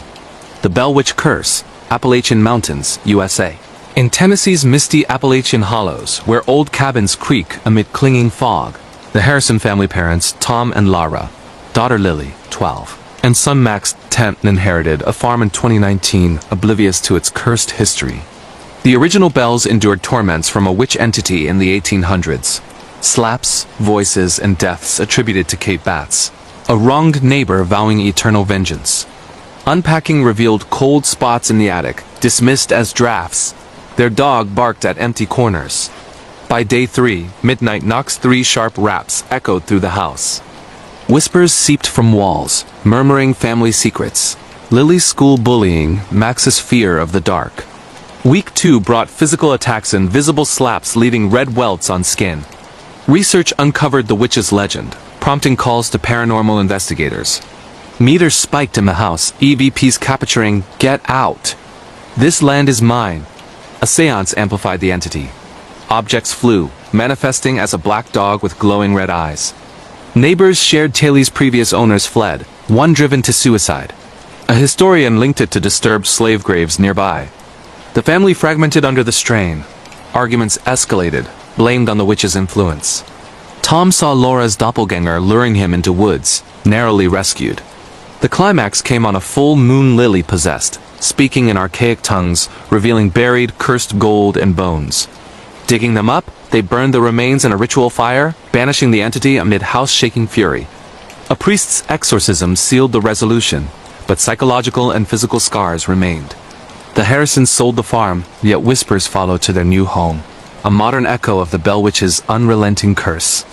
The Bell Witch Curse, Appalachian Mountains, USA. In Tennessee's misty Appalachian hollows, where old cabins creak amid clinging fog, the Harrison family parents, Tom and Lara, daughter Lily, 12, and son Max, 10, inherited a farm in 2019, oblivious to its cursed history. The original Bells endured torments from a witch entity in the 1800s. Slaps, voices, and deaths attributed to Kate Batts, a wronged neighbor vowing eternal vengeance. Unpacking revealed cold spots in the attic, dismissed as drafts. Their dog barked at empty corners. By day 3, midnight knocks 3 sharp raps echoed through the house. Whispers seeped from walls, murmuring family secrets. Lily's school bullying, Max's fear of the dark. Week 2 brought physical attacks and visible slaps leaving red welts on skin. Research uncovered the witch's legend, prompting calls to paranormal investigators. Meters spiked in the house, EVPs capturing, "Get out! This land is mine." A seance amplified the entity. Objects flew, manifesting as a black dog with glowing red eyes. Neighbors shared Taylor's previous owners fled, one driven to suicide. A historian linked it to disturbed slave graves nearby. The family fragmented under the strain. Arguments escalated, blamed on the witch's influence. Tom saw Laura's doppelganger luring him into woods, narrowly rescued. The climax came on a full moon. Lily possessed, speaking in archaic tongues, revealing buried, cursed gold and bones. Digging them up, they burned the remains in a ritual fire, banishing the entity amid house-shaking fury. A priest's exorcism sealed the resolution, but psychological and physical scars remained. The Harrisons sold the farm, yet whispers followed to their new home, a modern echo of the Bell Witch's unrelenting curse.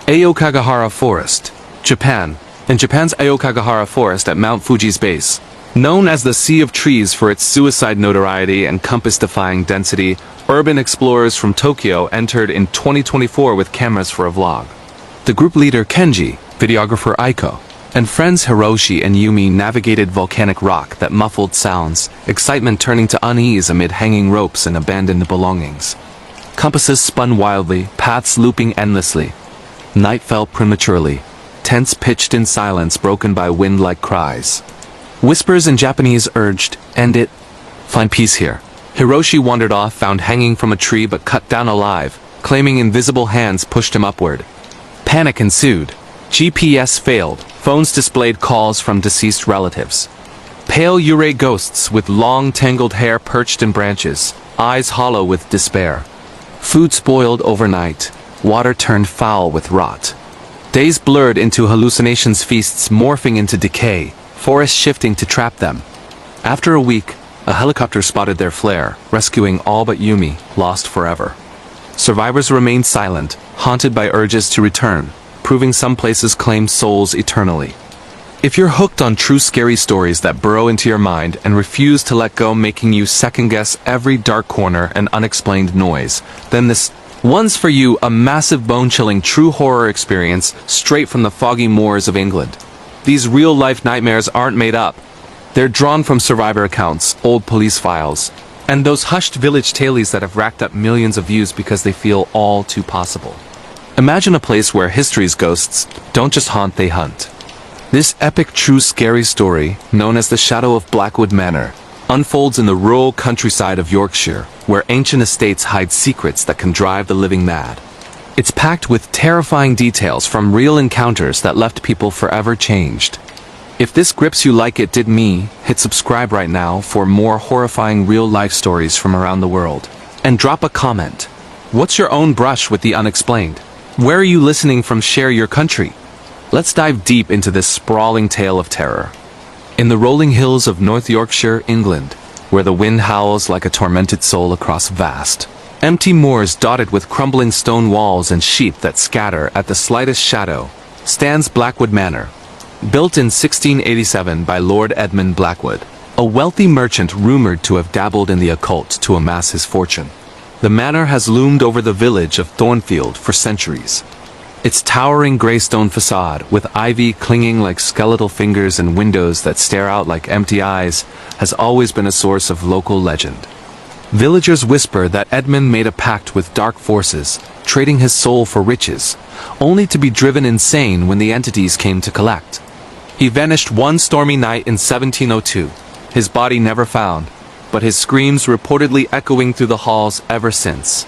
Aokigahara Forest, Japan. In Japan's Aokigahara Forest at Mount Fuji's base, known as the Sea of Trees for its suicide notoriety and compass-defying density, urban explorers from Tokyo entered in 2024 with cameras for a vlog. The group leader Kenji, videographer Aiko, and friends Hiroshi and Yumi navigated volcanic rock that muffled sounds, excitement turning to unease amid hanging ropes and abandoned belongings. Compasses spun wildly, paths looping endlessly. Night fell prematurely. Tents pitched in silence broken by wind-like cries. Whispers in Japanese urged, "End it. Find peace here." Hiroshi wandered off, found hanging from a tree but cut down alive, claiming invisible hands pushed him upward. Panic ensued. GPS failed. Phones displayed calls from deceased relatives. Pale Yurei ghosts with long tangled hair perched in branches, eyes hollow with despair. Food spoiled overnight. Water turned foul with rot. Days blurred into hallucinations, feasts morphing into decay, forests shifting to trap them. After a week, a helicopter spotted their flare, rescuing all but Yumi, lost forever. Survivors remained silent, haunted by urges to return, proving some places claim souls eternally. If you're hooked on true scary stories that burrow into your mind and refuse to let go, making you second-guess every dark corner and unexplained noise, then this one's for you, a massive bone-chilling true horror experience straight from the foggy moors of England. These real-life nightmares aren't made up. They're drawn from survivor accounts, old police files, and those hushed village tales that have racked up millions of views because they feel all too possible. Imagine a place where history's ghosts don't just haunt, they hunt. This epic true scary story, known as the Shadow of Blackwood Manor, unfolds in the rural countryside of Yorkshire, where ancient estates hide secrets that can drive the living mad. It's packed with terrifying details from real encounters that left people forever changed. If this grips you like it did me, hit subscribe right now for more horrifying real-life stories from around the world. And drop a comment. What's your own brush with the unexplained? Where are you listening from? Share your country. Let's dive deep into this sprawling tale of terror. In the rolling hills of North Yorkshire, England, where the wind howls like a tormented soul across vast, empty moors dotted with crumbling stone walls and sheep that scatter at the slightest shadow, stands Blackwood Manor. Built in 1687 by Lord Edmund Blackwood, a wealthy merchant rumored to have dabbled in the occult to amass his fortune. The manor has loomed over the village of Thornfield for centuries. Its towering grey stone facade, with ivy clinging like skeletal fingers and windows that stare out like empty eyes, has always been a source of local legend. Villagers whisper that Edmund made a pact with dark forces, trading his soul for riches, only to be driven insane when the entities came to collect. He vanished one stormy night in 1702, his body never found, but his screams reportedly echoing through the halls ever since.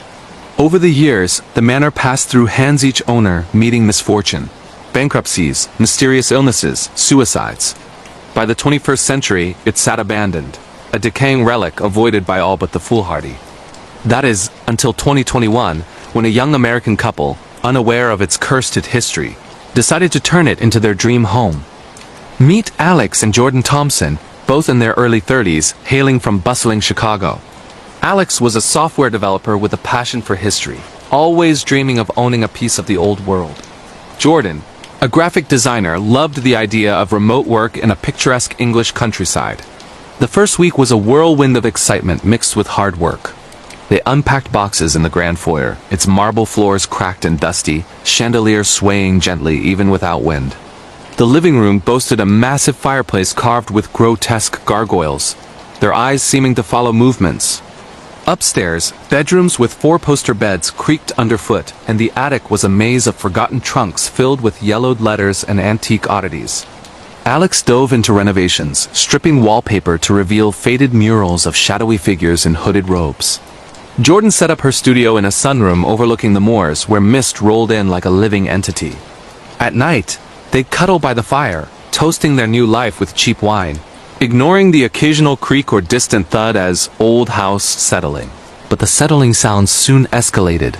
Over the years, the manor passed through hands, each owner meeting misfortune, bankruptcies, mysterious illnesses, suicides. By the 21st century, it sat abandoned, a decaying relic avoided by all but the foolhardy. That is, until 2021, when a young American couple, unaware of its cursed history, decided to turn it into their dream home. Meet Alex and Jordan Thompson, both in their early 30s, hailing from bustling Chicago. Alex was a software developer with a passion for history, always dreaming of owning a piece of the old world. Jordan, a graphic designer, loved the idea of remote work in a picturesque English countryside. The first week was a whirlwind of excitement mixed with hard work. They unpacked boxes in the grand foyer, its marble floors cracked and dusty, chandeliers swaying gently even without wind. The living room boasted a massive fireplace carved with grotesque gargoyles, their eyes seeming to follow movements. Upstairs, bedrooms with four-poster beds creaked underfoot, and the attic was a maze of forgotten trunks filled with yellowed letters and antique oddities. Alex dove into renovations, stripping wallpaper to reveal faded murals of shadowy figures in hooded robes. Jordan set up her studio in a sunroom overlooking the moors where mist rolled in like a living entity. At night, they'd cuddle by the fire, toasting their new life with cheap wine, ignoring the occasional creak or distant thud as old house settling. But the settling sounds soon escalated.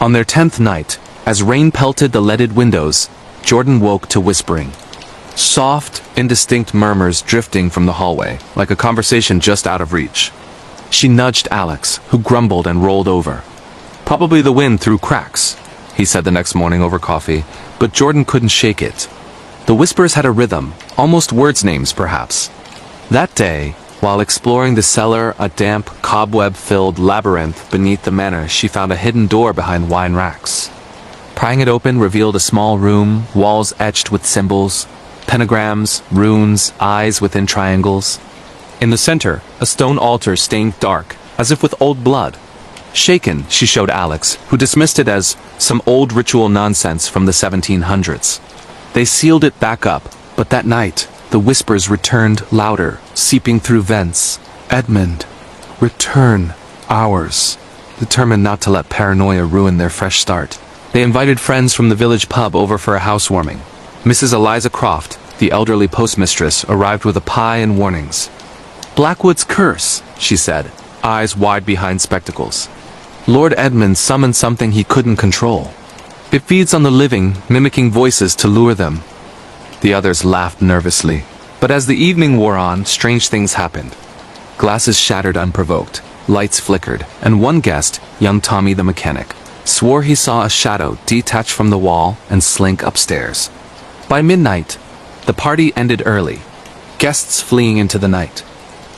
On their 10th night, as rain pelted the leaded windows, Jordan woke to whispering. Soft, indistinct murmurs drifting from the hallway, like a conversation just out of reach. She nudged Alex, who grumbled and rolled over. Probably the wind through cracks, he said the next morning over coffee, but Jordan couldn't shake it. The whispers had a rhythm, almost words names perhaps. That day, while exploring the cellar, a damp, cobweb-filled labyrinth beneath the manor, she found a hidden door behind wine racks. Prying it open revealed a small room, walls etched with symbols, pentagrams, runes, eyes within triangles. In the center, a stone altar stained dark, as if with old blood. Shaken, she showed Alex, who dismissed it as some old ritual nonsense from the 1700s. They sealed it back up, but that night, the whispers returned louder, seeping through vents. Edmund, return, ours. Determined not to let paranoia ruin their fresh start, they invited friends from the village pub over for a housewarming. Mrs. Eliza Croft, the elderly postmistress, arrived with a pie and warnings. Blackwood's curse, she said, eyes wide behind spectacles. Lord Edmund summoned something he couldn't control. It feeds on the living, mimicking voices to lure them. The others laughed nervously. But as the evening wore on, strange things happened. Glasses shattered unprovoked, lights flickered, and one guest, young Tommy the mechanic, swore he saw a shadow detach from the wall and slink upstairs. By midnight, the party ended early, guests fleeing into the night.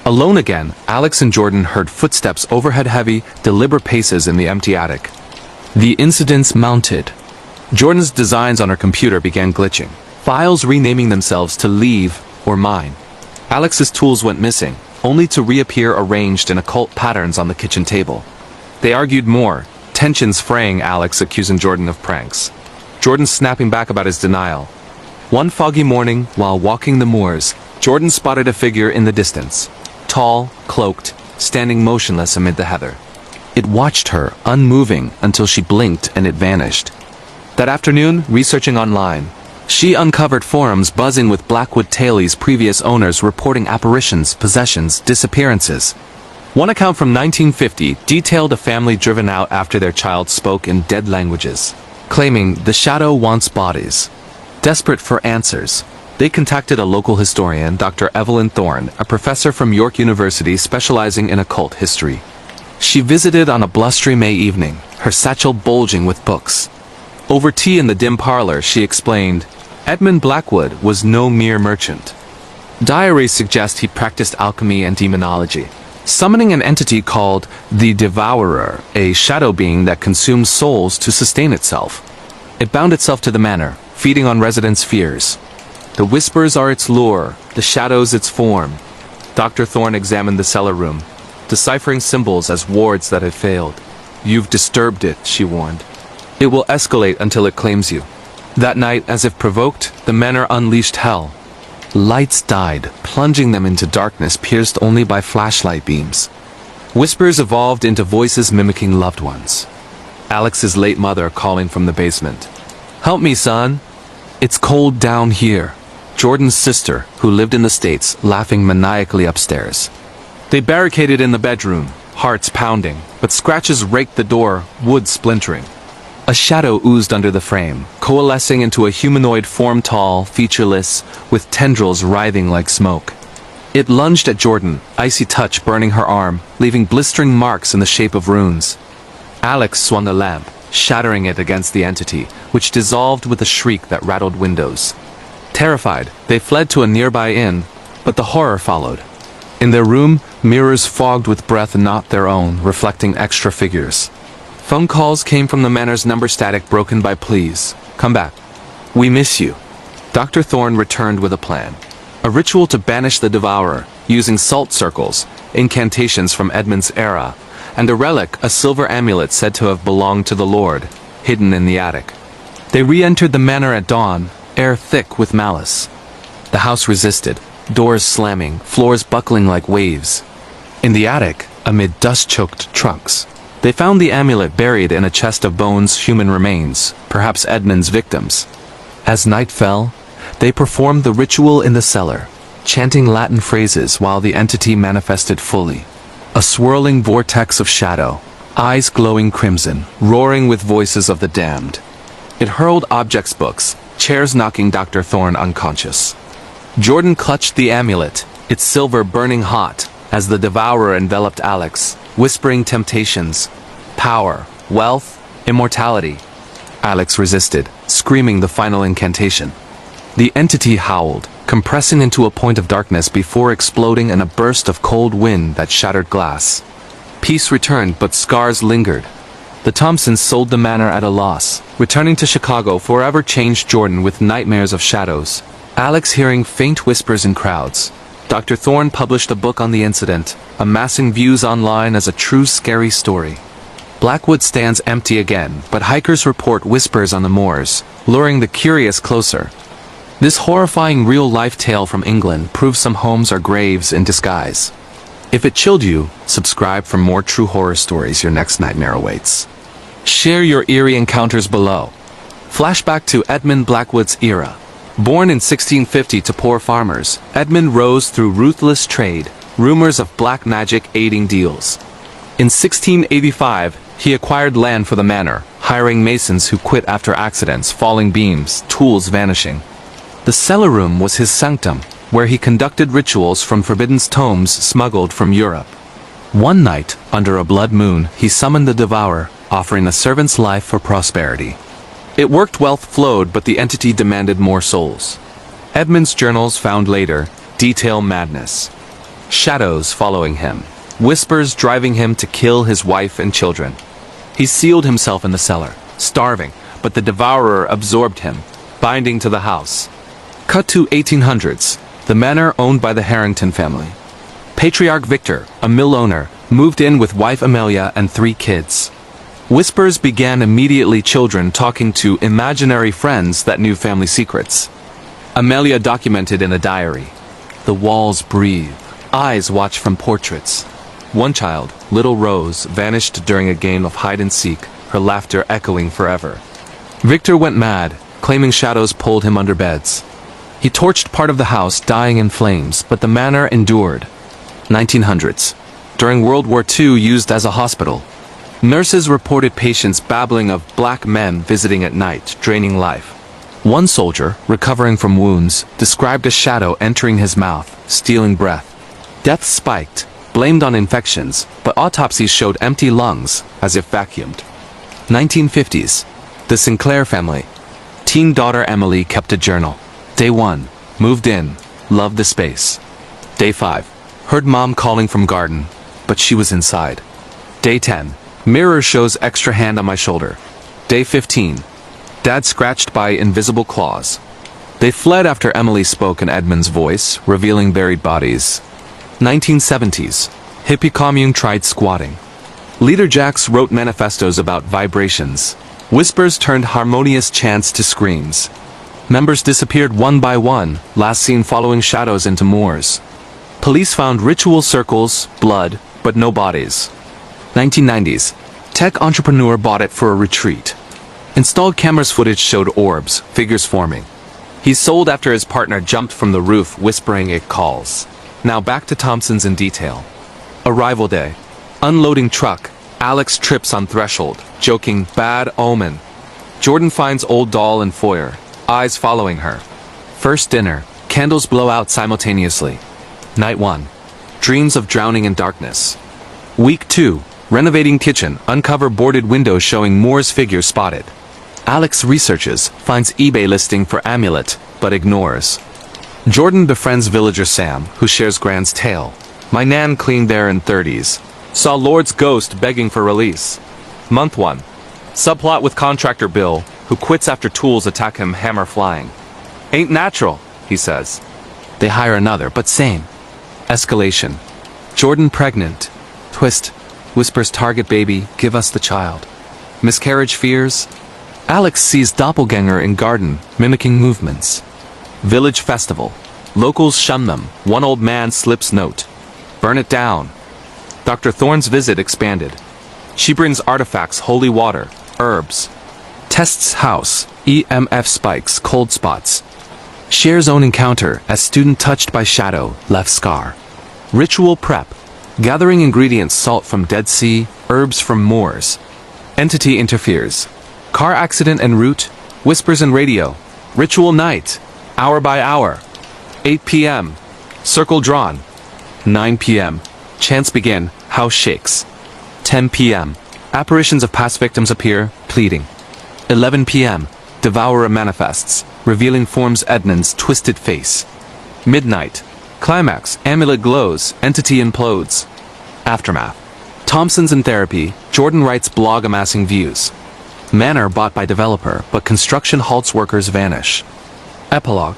Alone again, Alex and Jordan heard footsteps overhead, heavy, deliberate paces in the empty attic. The incidents mounted. Jordan's designs on her computer began glitching, files renaming themselves to leave or mine. Alex's tools went missing, only to reappear arranged in occult patterns on the kitchen table. They argued more, tensions fraying, Alex accusing Jordan of pranks. Jordan snapping back about his denial. One foggy morning, while walking the moors, Jordan spotted a figure in the distance. Tall, cloaked, standing motionless amid the heather. It watched her, unmoving, until she blinked and it vanished. That afternoon, researching online, she uncovered forums buzzing with Blackwood Taley's previous owners reporting apparitions, possessions, disappearances. One account from 1950 detailed a family driven out after their child spoke in dead languages, claiming the shadow wants bodies. Desperate for answers, they contacted a local historian, Dr. Evelyn Thorne, a professor from York University specializing in occult history. She visited on a blustery May evening, her satchel bulging with books. Over tea in the dim parlor, she explained, Edmund Blackwood was no mere merchant. Diaries suggest he practiced alchemy and demonology, summoning an entity called the Devourer, a shadow being that consumes souls to sustain itself. It bound itself to the manor, feeding on residents' fears. The whispers are its lure, the shadows its form. Dr. Thorne examined the cellar room, deciphering symbols as wards that had failed. You've disturbed it, she warned. It will escalate until it claims you. That night, as if provoked, the manor unleashed hell. Lights died, plunging them into darkness pierced only by flashlight beams. Whispers evolved into voices mimicking loved ones. Alex's late mother calling from the basement. Help me, son. It's cold down here. Jordan's sister, who lived in the States, laughing maniacally upstairs. They barricaded in the bedroom, hearts pounding, but scratches raked the door, wood splintering. A shadow oozed under the frame, coalescing into a humanoid form, tall, featureless, with tendrils writhing like smoke. It lunged at Jordan, icy touch burning her arm, leaving blistering marks in the shape of runes. Alex swung the lamp, shattering it against the entity, which dissolved with a shriek that rattled windows. Terrified, they fled to a nearby inn, but the horror followed. In their room, mirrors fogged with breath not their own, reflecting extra figures. Phone calls came from the manor's number static broken by pleas. Come back. We miss you. Dr. Thorne returned with a plan. A ritual to banish the devourer, using salt circles, incantations from Edmund's era, and a relic, a silver amulet said to have belonged to the Lord, hidden in the attic. They re-entered the manor at dawn, air thick with malice. The house resisted, doors slamming, floors buckling like waves. In the attic, amid dust-choked trunks, they found the amulet buried in a chest of bones, human remains, perhaps Edmund's victims. As night fell, they performed the ritual in the cellar, chanting Latin phrases while the entity manifested fully. A swirling vortex of shadow, eyes glowing crimson, roaring with voices of the damned. It hurled objects, books, chairs, knocking Dr. Thorne unconscious. Jordan clutched the amulet, its silver burning hot, as the devourer enveloped Alex, whispering temptations, power, wealth, immortality. Alex resisted, screaming the final incantation. The entity howled, compressing into a point of darkness before exploding in a burst of cold wind that shattered glass. Peace returned, but scars lingered. The Thompsons sold the manor at a loss. Returning to Chicago forever changed Jordan with nightmares of shadows. Alex hearing faint whispers in crowds. Dr. Thorne published a book on the incident, amassing views online as a true scary story. Blackwood stands empty again, but hikers report whispers on the moors, luring the curious closer. This horrifying real-life tale from England proves some homes are graves in disguise. If it chilled you, subscribe for more true horror stories. Your next nightmare awaits. Share your eerie encounters below. Flashback to Edmund Blackwood's era. Born in 1650 to poor farmers, Edmund rose through ruthless trade, rumors of black magic aiding deals. In 1685, he acquired land for the manor, hiring masons who quit after accidents, falling beams, tools vanishing. The cellar room was his sanctum, where he conducted rituals from forbidden tomes smuggled from Europe. One night, under a blood moon, he summoned the devourer, offering a servant's life for prosperity. It worked, wealth flowed, but the entity demanded more souls. Edmund's journals found later detail madness. Shadows following him, whispers driving him to kill his wife and children. He sealed himself in the cellar, starving, but the devourer absorbed him, binding to the house. Cut to 1800s, the manor owned by the Harrington family. Patriarch Victor, a mill owner, moved in with wife Amelia and 3 kids. Whispers began immediately, children talking to imaginary friends that knew family secrets. Amelia documented in a diary. The walls breathe, eyes watch from portraits. One child, little Rose, vanished during a game of hide-and-seek, her laughter echoing forever. Victor went mad, claiming shadows pulled him under beds. He torched part of the house, dying in flames, but the manor endured. 1900s. During World War II, used as a hospital. Nurses reported patients babbling of black men visiting at night, draining life. One soldier, recovering from wounds, described a shadow entering his mouth, stealing breath. Death spiked, blamed on infections, but autopsies showed empty lungs, as if vacuumed. 1950s. The Sinclair family. Teen daughter Emily kept a journal. Day 1. Moved in. Loved the space. Day 5. Heard mom calling from garden, but she was inside. Day 10. Mirror shows extra hand on my shoulder. Day 15. Dad scratched by invisible claws. They fled after Emily spoke in Edmund's voice, revealing buried bodies. 1970s. Hippie commune tried squatting. Leader Jax wrote manifestos about vibrations. Whispers turned harmonious chants to screams. Members disappeared one by one, last seen following shadows into moors. Police found ritual circles, blood, but no bodies. 1990s. Tech entrepreneur bought it for a retreat. Installed cameras, footage showed orbs, figures forming. He sold after his partner jumped from the roof, whispering it calls. Now back to Thompson's in detail. Arrival day. Unloading truck. Alex trips on threshold, joking, bad omen. Jordan finds old doll in foyer, eyes following her. First dinner. Candles blow out simultaneously. Night 1. Dreams of drowning in darkness. Week 2. Renovating kitchen, uncover boarded windows showing Moore's figure spotted. Alex researches, finds eBay listing for amulet, but ignores. Jordan befriends villager Sam, who shares Grand's tale. My nan cleaned there in 30s. Saw Lord's ghost begging for release. Month 1. Subplot with contractor Bill, who quits after tools attack him hammer flying. Ain't natural, he says. They hire another, but same. Escalation. Jordan pregnant. Twist. Whispers target baby, give us the child. Miscarriage fears. Alex sees doppelganger in garden, mimicking movements. Village festival. Locals shun them. One old man slips note. Burn it down. Dr. Thorne's visit expanded. She brings artifacts, holy water, herbs. Tests house, EMF spikes, cold spots. Shares own encounter as student touched by shadow, left scar. Ritual prep. Gathering ingredients, salt from Dead Sea, herbs from moors. Entity interferes. Car accident en route, whispers in radio. Ritual night, hour by hour. 8 p.m. Circle drawn. 9 p.m. Chants begin, house shakes. 10 p.m. Apparitions of past victims appear, pleading. 11 p.m. Devourer manifests, revealing forms Ednan's twisted face. Midnight. Climax, amulet glows, entity implodes. Aftermath. Thompson's in therapy, Jordan writes blog amassing views. Manor bought by developer, but construction halts, workers vanish. Epilogue.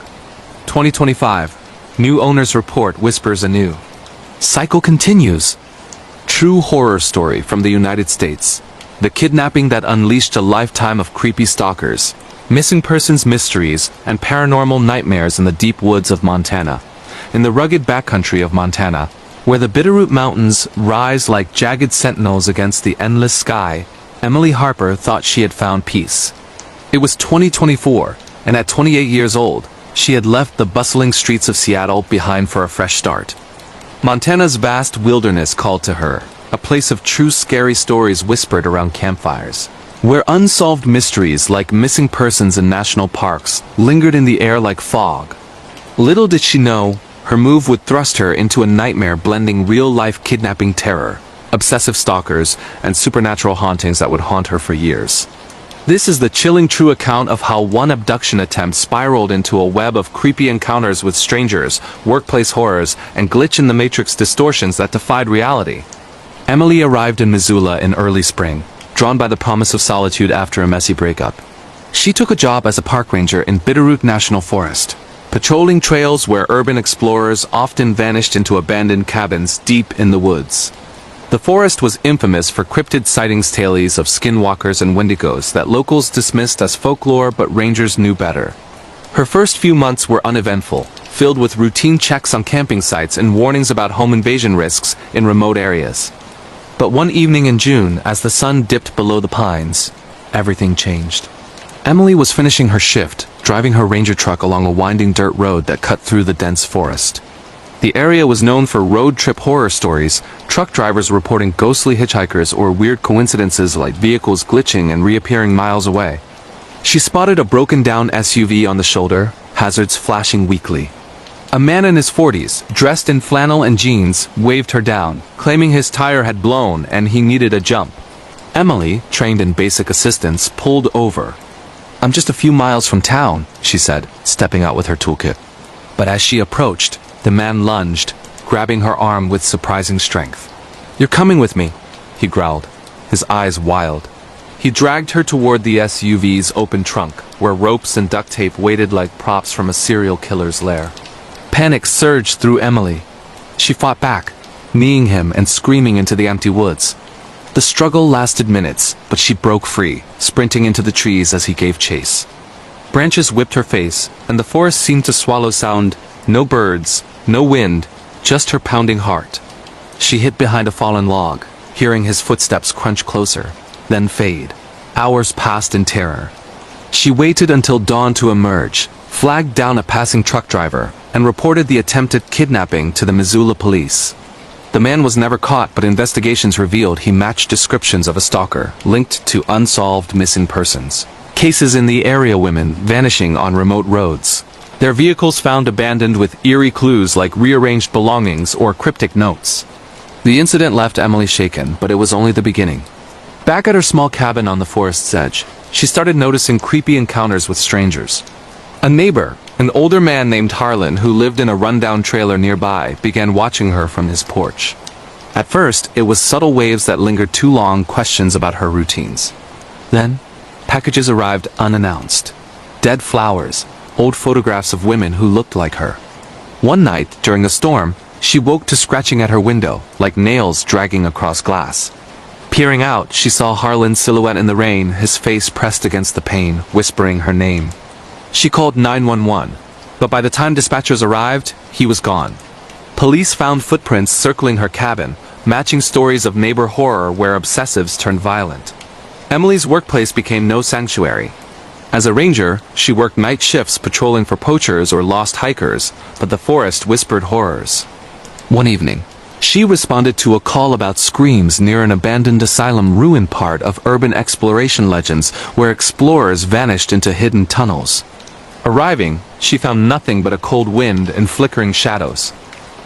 2025. New owners report, whispers anew. Cycle continues. True horror story from the United States. The kidnapping that unleashed a lifetime of creepy stalkers, missing persons mysteries, and paranormal nightmares in the deep woods of Montana. In the rugged backcountry of Montana, where the Bitterroot Mountains rise like jagged sentinels against the endless sky, Emily Harper thought she had found peace. It was 2024, and at 28 years old, she had left the bustling streets of Seattle behind for a fresh start. Montana's vast wilderness called to her, a place of true scary stories whispered around campfires, where unsolved mysteries like missing persons in national parks lingered in the air like fog. Little did she know, her move would thrust her into a nightmare blending real-life kidnapping terror, obsessive stalkers, and supernatural hauntings that would haunt her for years. This is the chilling true account of how one abduction attempt spiraled into a web of creepy encounters with strangers, workplace horrors, and glitch-in-the-matrix distortions that defied reality. Emily arrived in Missoula in early spring, drawn by the promise of solitude after a messy breakup. She took a job as a park ranger in Bitterroot National Forest, patrolling trails where urban explorers often vanished into abandoned cabins deep in the woods. The forest was infamous for cryptid sightings, tales of skinwalkers and wendigos that locals dismissed as folklore, but rangers knew better. Her first few months were uneventful, filled with routine checks on camping sites and warnings about home invasion risks in remote areas. But one evening in June, as the sun dipped below the pines, everything changed. Emily was finishing her shift, driving her ranger truck along a winding dirt road that cut through the dense forest. The area was known for road trip horror stories, truck drivers reporting ghostly hitchhikers or weird coincidences like vehicles glitching and reappearing miles away. She spotted a broken-down SUV on the shoulder, hazards flashing weakly. A man in his 40s, dressed in flannel and jeans, waved her down, claiming his tire had blown and he needed a jump. Emily, trained in basic assistance, pulled over. "I'm just a few miles from town," she said, stepping out with her toolkit. But as she approached, the man lunged, grabbing her arm with surprising strength. "You're coming with me," he growled, his eyes wild. He dragged her toward the SUV's open trunk, where ropes and duct tape waited like props from a serial killer's lair. Panic surged through Emily. She fought back, kneeing him and screaming into the empty woods. The struggle lasted minutes, but she broke free, sprinting into the trees as he gave chase. Branches whipped her face, and the forest seemed to swallow sound. No birds, no wind, just her pounding heart. She hid behind a fallen log, hearing his footsteps crunch closer, then fade. Hours passed in terror. She waited until dawn to emerge, flagged down a passing truck driver, and reported the attempted kidnapping to the Missoula police. The man was never caught, but investigations revealed he matched descriptions of a stalker, linked to unsolved missing persons. Cases in the area, women vanishing on remote roads. Their vehicles found abandoned with eerie clues like rearranged belongings or cryptic notes. The incident left Emily shaken, but it was only the beginning. Back at her small cabin on the forest's edge, she started noticing creepy encounters with strangers. A neighbor, an older man named Harlan who lived in a rundown trailer nearby, began watching her from his porch. At first, it was subtle waves that lingered too long, questions about her routines. Then, packages arrived unannounced. Dead flowers, old photographs of women who looked like her. One night, during a storm, she woke to scratching at her window, like nails dragging across glass. Peering out, she saw Harlan's silhouette in the rain, his face pressed against the pane, whispering her name. She called 911, but by the time dispatchers arrived, he was gone. Police found footprints circling her cabin, matching stories of neighbor horror where obsessives turned violent. Emily's workplace became no sanctuary. As a ranger, she worked night shifts patrolling for poachers or lost hikers, but the forest whispered horrors. One evening, she responded to a call about screams near an abandoned asylum ruin, part of urban exploration legends where explorers vanished into hidden tunnels. Arriving, she found nothing but a cold wind and flickering shadows.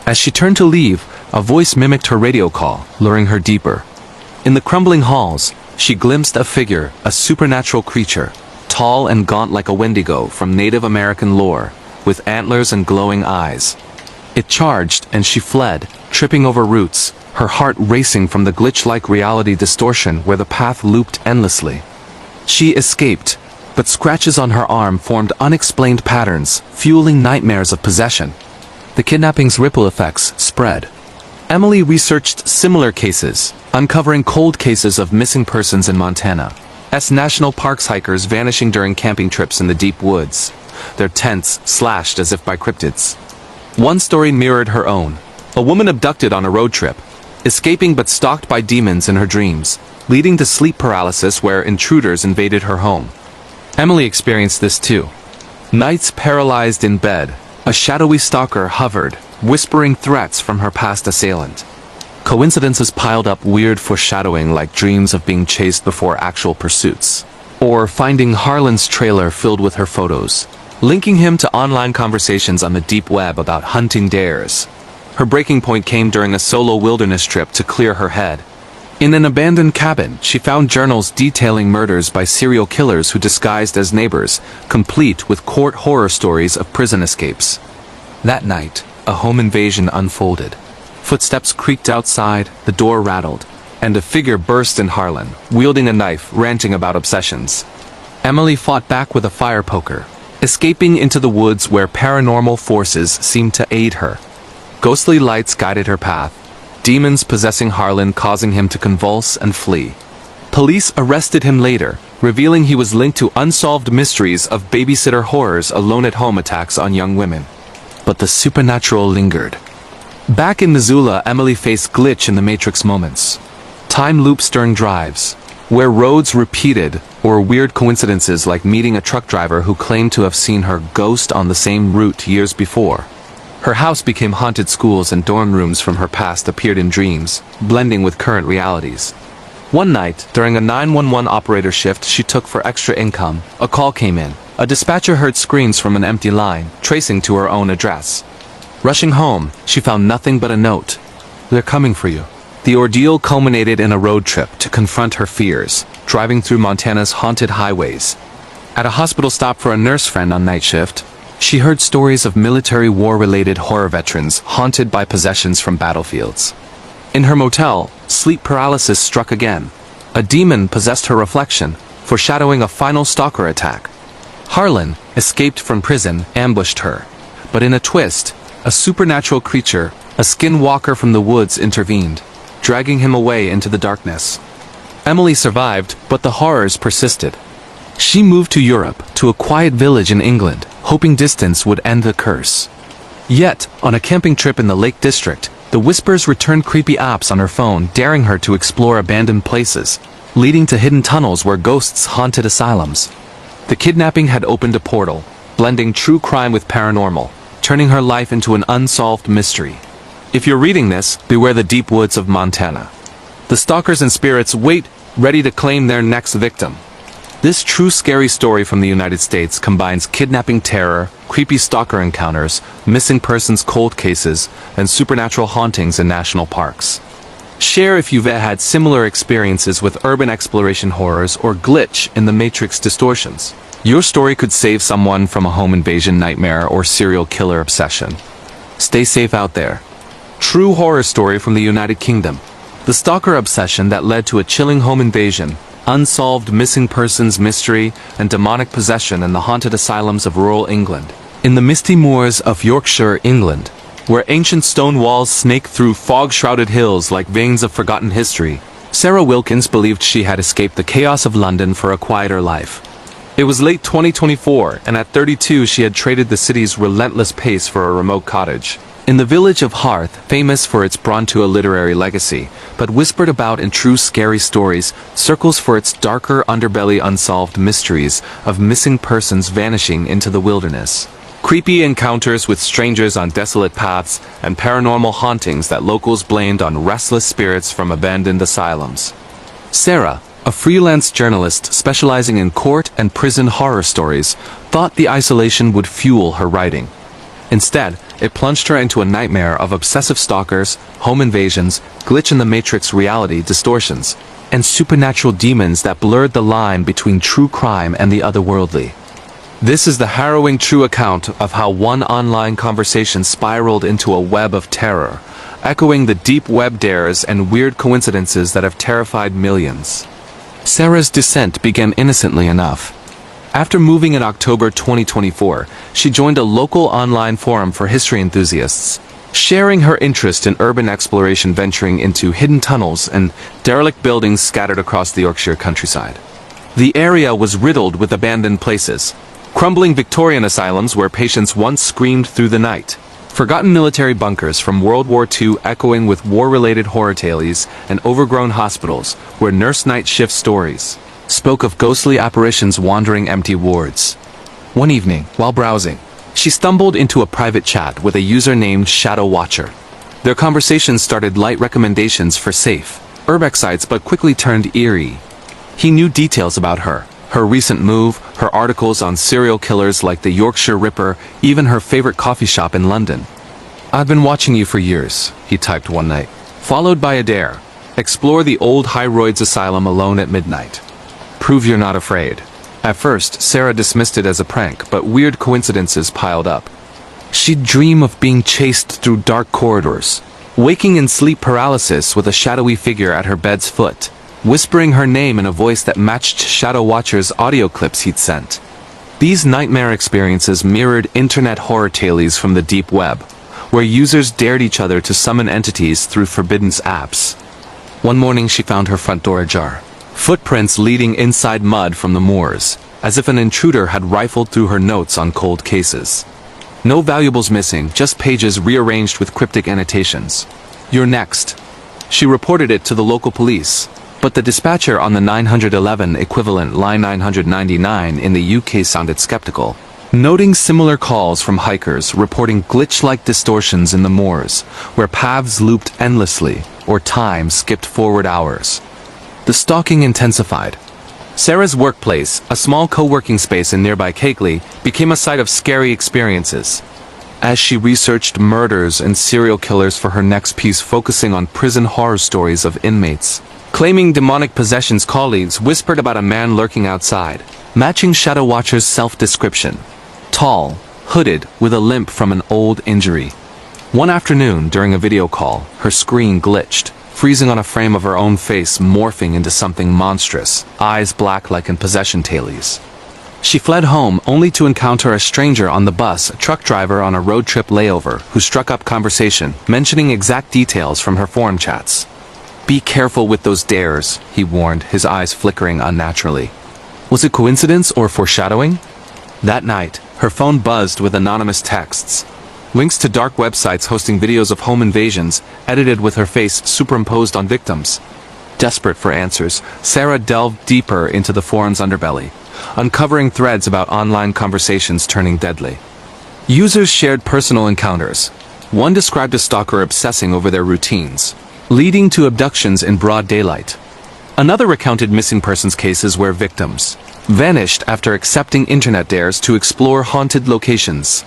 As she turned to leave, a voice mimicked her radio call, luring her deeper. In the crumbling halls, she glimpsed a figure, a supernatural creature, tall and gaunt like a Wendigo from Native American lore, with antlers and glowing eyes. It charged, and she fled, tripping over roots, her heart racing from the glitch-like reality distortion where the path looped endlessly. She escaped, but scratches on her arm formed unexplained patterns, fueling nightmares of possession. The kidnapping's ripple effects spread. Emily researched similar cases, uncovering cold cases of missing persons in Montana. National parks hikers vanishing during camping trips in the deep woods, their tents slashed as if by cryptids. One story mirrored her own. A woman abducted on a road trip, escaping but stalked by demons in her dreams, leading to sleep paralysis where intruders invaded her home. Emily experienced this too. Nights paralyzed in bed, a shadowy stalker hovered, whispering threats from her past assailant. Coincidences piled up, weird foreshadowing like dreams of being chased before actual pursuits. Or finding Harlan's trailer filled with her photos, linking him to online conversations on the deep web about hunting dares. Her breaking point came during a solo wilderness trip to clear her head. In an abandoned cabin, she found journals detailing murders by serial killers who disguised as neighbors, complete with court horror stories of prison escapes. That night, a home invasion unfolded. Footsteps creaked outside, the door rattled, and a figure burst in Harlan, wielding a knife, ranting about obsessions. Emily fought back with a fire poker, escaping into the woods where paranormal forces seemed to aid her. Ghostly lights guided her path, demons possessing Harlan, causing him to convulse and flee. Police arrested him later, revealing he was linked to unsolved mysteries of babysitter horrors, alone-at-home attacks on young women. But the supernatural lingered. Back in Missoula, Emily faced glitch in the Matrix moments. Time loops during drives, where roads repeated, or weird coincidences like meeting a truck driver who claimed to have seen her ghost on the same route years before. Her house became haunted. Schools and dorm rooms from her past appeared in dreams, blending with current realities. One night, during a 911 operator shift she took for extra income, a call came in. A dispatcher heard screams from an empty line, tracing to her own address. Rushing home, she found nothing but a note. "They're coming for you." The ordeal culminated in a road trip to confront her fears, driving through Montana's haunted highways. At a hospital stop for a nurse friend on night shift, she heard stories of military war-related horror veterans haunted by possessions from battlefields. In her motel, sleep paralysis struck again. A demon possessed her reflection, foreshadowing a final stalker attack. Harlan, escaped from prison, ambushed her. But in a twist, a supernatural creature, a skinwalker from the woods, intervened, dragging him away into the darkness. Emily survived, but the horrors persisted. She moved to Europe, to a quiet village in England, hoping distance would end the curse. Yet, on a camping trip in the Lake District, the whispers returned, creepy apps on her phone daring her to explore abandoned places, leading to hidden tunnels where ghosts haunted asylums. The kidnapping had opened a portal, blending true crime with paranormal, turning her life into an unsolved mystery. If you're reading this, beware the deep woods of Montana. The stalkers and spirits wait, ready to claim their next victim. This true scary story from the United States combines kidnapping terror, creepy stalker encounters, missing persons cold cases, and supernatural hauntings in national parks. Share if you've had similar experiences with urban exploration horrors or glitch in the matrix distortions. Your story could save someone from a home invasion nightmare or serial killer obsession. Stay safe out there. True horror story from the United Kingdom. The stalker obsession that led to a chilling home invasion, unsolved missing persons mystery, and demonic possession in the haunted asylums of rural England. In the misty moors of Yorkshire, England, where ancient stone walls snake through fog-shrouded hills like veins of forgotten history, Sarah Wilkins believed she had escaped the chaos of London for a quieter life. It was late 2024, and at 32 she had traded the city's relentless pace for a remote cottage. In the village of Harth, famous for its Brontë literary legacy, but whispered about in true scary stories, circles for its darker underbelly unsolved mysteries of missing persons vanishing into the wilderness. Creepy encounters with strangers on desolate paths, and paranormal hauntings that locals blamed on restless spirits from abandoned asylums. Sarah, a freelance journalist specializing in court and prison horror stories, thought the isolation would fuel her writing. Instead, it plunged her into a nightmare of obsessive stalkers, home invasions, glitch in the matrix reality distortions, and supernatural demons that blurred the line between true crime and the otherworldly. This is the harrowing true account of how one online conversation spiraled into a web of terror, echoing the deep web dares and weird coincidences that have terrified millions. Sarah's descent began innocently enough. After moving in October 2024, she joined a local online forum for history enthusiasts, sharing her interest in urban exploration, venturing into hidden tunnels and derelict buildings scattered across the Yorkshire countryside. The area was riddled with abandoned places, crumbling Victorian asylums where patients once screamed through the night, forgotten military bunkers from World War II echoing with war-related horror tales, and overgrown hospitals where nurse night shift stories spoke of ghostly apparitions wandering empty wards. One evening, while browsing, she stumbled into a private chat with a user named Shadow Watcher. Their conversation started light recommendations for safe, urbex sites but quickly turned eerie. He knew details about her recent move, her articles on serial killers like the Yorkshire Ripper, even her favorite coffee shop in London. "I've been watching you for years," he typed one night, followed by a dare. "Explore the old High Roads Asylum alone at midnight. Prove you're not afraid." At first, Sarah dismissed it as a prank, but weird coincidences piled up. She'd dream of being chased through dark corridors, waking in sleep paralysis with a shadowy figure at her bed's foot, whispering her name in a voice that matched Shadow Watcher's audio clips he'd sent. These nightmare experiences mirrored internet horror tales from the deep web, where users dared each other to summon entities through forbidden apps. One morning she found her front door ajar, footprints leading inside mud from the moors, as if an intruder had rifled through her notes on cold cases. No valuables missing, just pages rearranged with cryptic annotations. "You're next." She reported it to the local police, but the dispatcher on the 911 equivalent line 999 in the UK sounded skeptical, noting similar calls from hikers reporting glitch-like distortions in the moors, where paths looped endlessly or time skipped forward hours. The stalking intensified. Sarah's workplace, a small co-working space in nearby Keighley, became a site of scary experiences. As she researched murders and serial killers for her next piece focusing on prison horror stories of inmates claiming demonic possessions, colleagues whispered about a man lurking outside, matching Shadow Watcher's self-description. Tall, hooded, with a limp from an old injury. One afternoon, during a video call, her screen glitched, freezing on a frame of her own face, morphing into something monstrous, eyes black like in possession tales. She fled home, only to encounter a stranger on the bus, a truck driver on a road trip layover, who struck up conversation, mentioning exact details from her forum chats. "Be careful with those dares," he warned, his eyes flickering unnaturally. Was it coincidence or foreshadowing? That night, her phone buzzed with anonymous texts. Links to dark websites hosting videos of home invasions, edited with her face superimposed on victims. Desperate for answers, Sarah delved deeper into the forum's underbelly, uncovering threads about online conversations turning deadly. Users shared personal encounters. One described a stalker obsessing over their routines, leading to abductions in broad daylight. Another recounted missing persons cases where victims, vanished after accepting internet dares to explore haunted locations.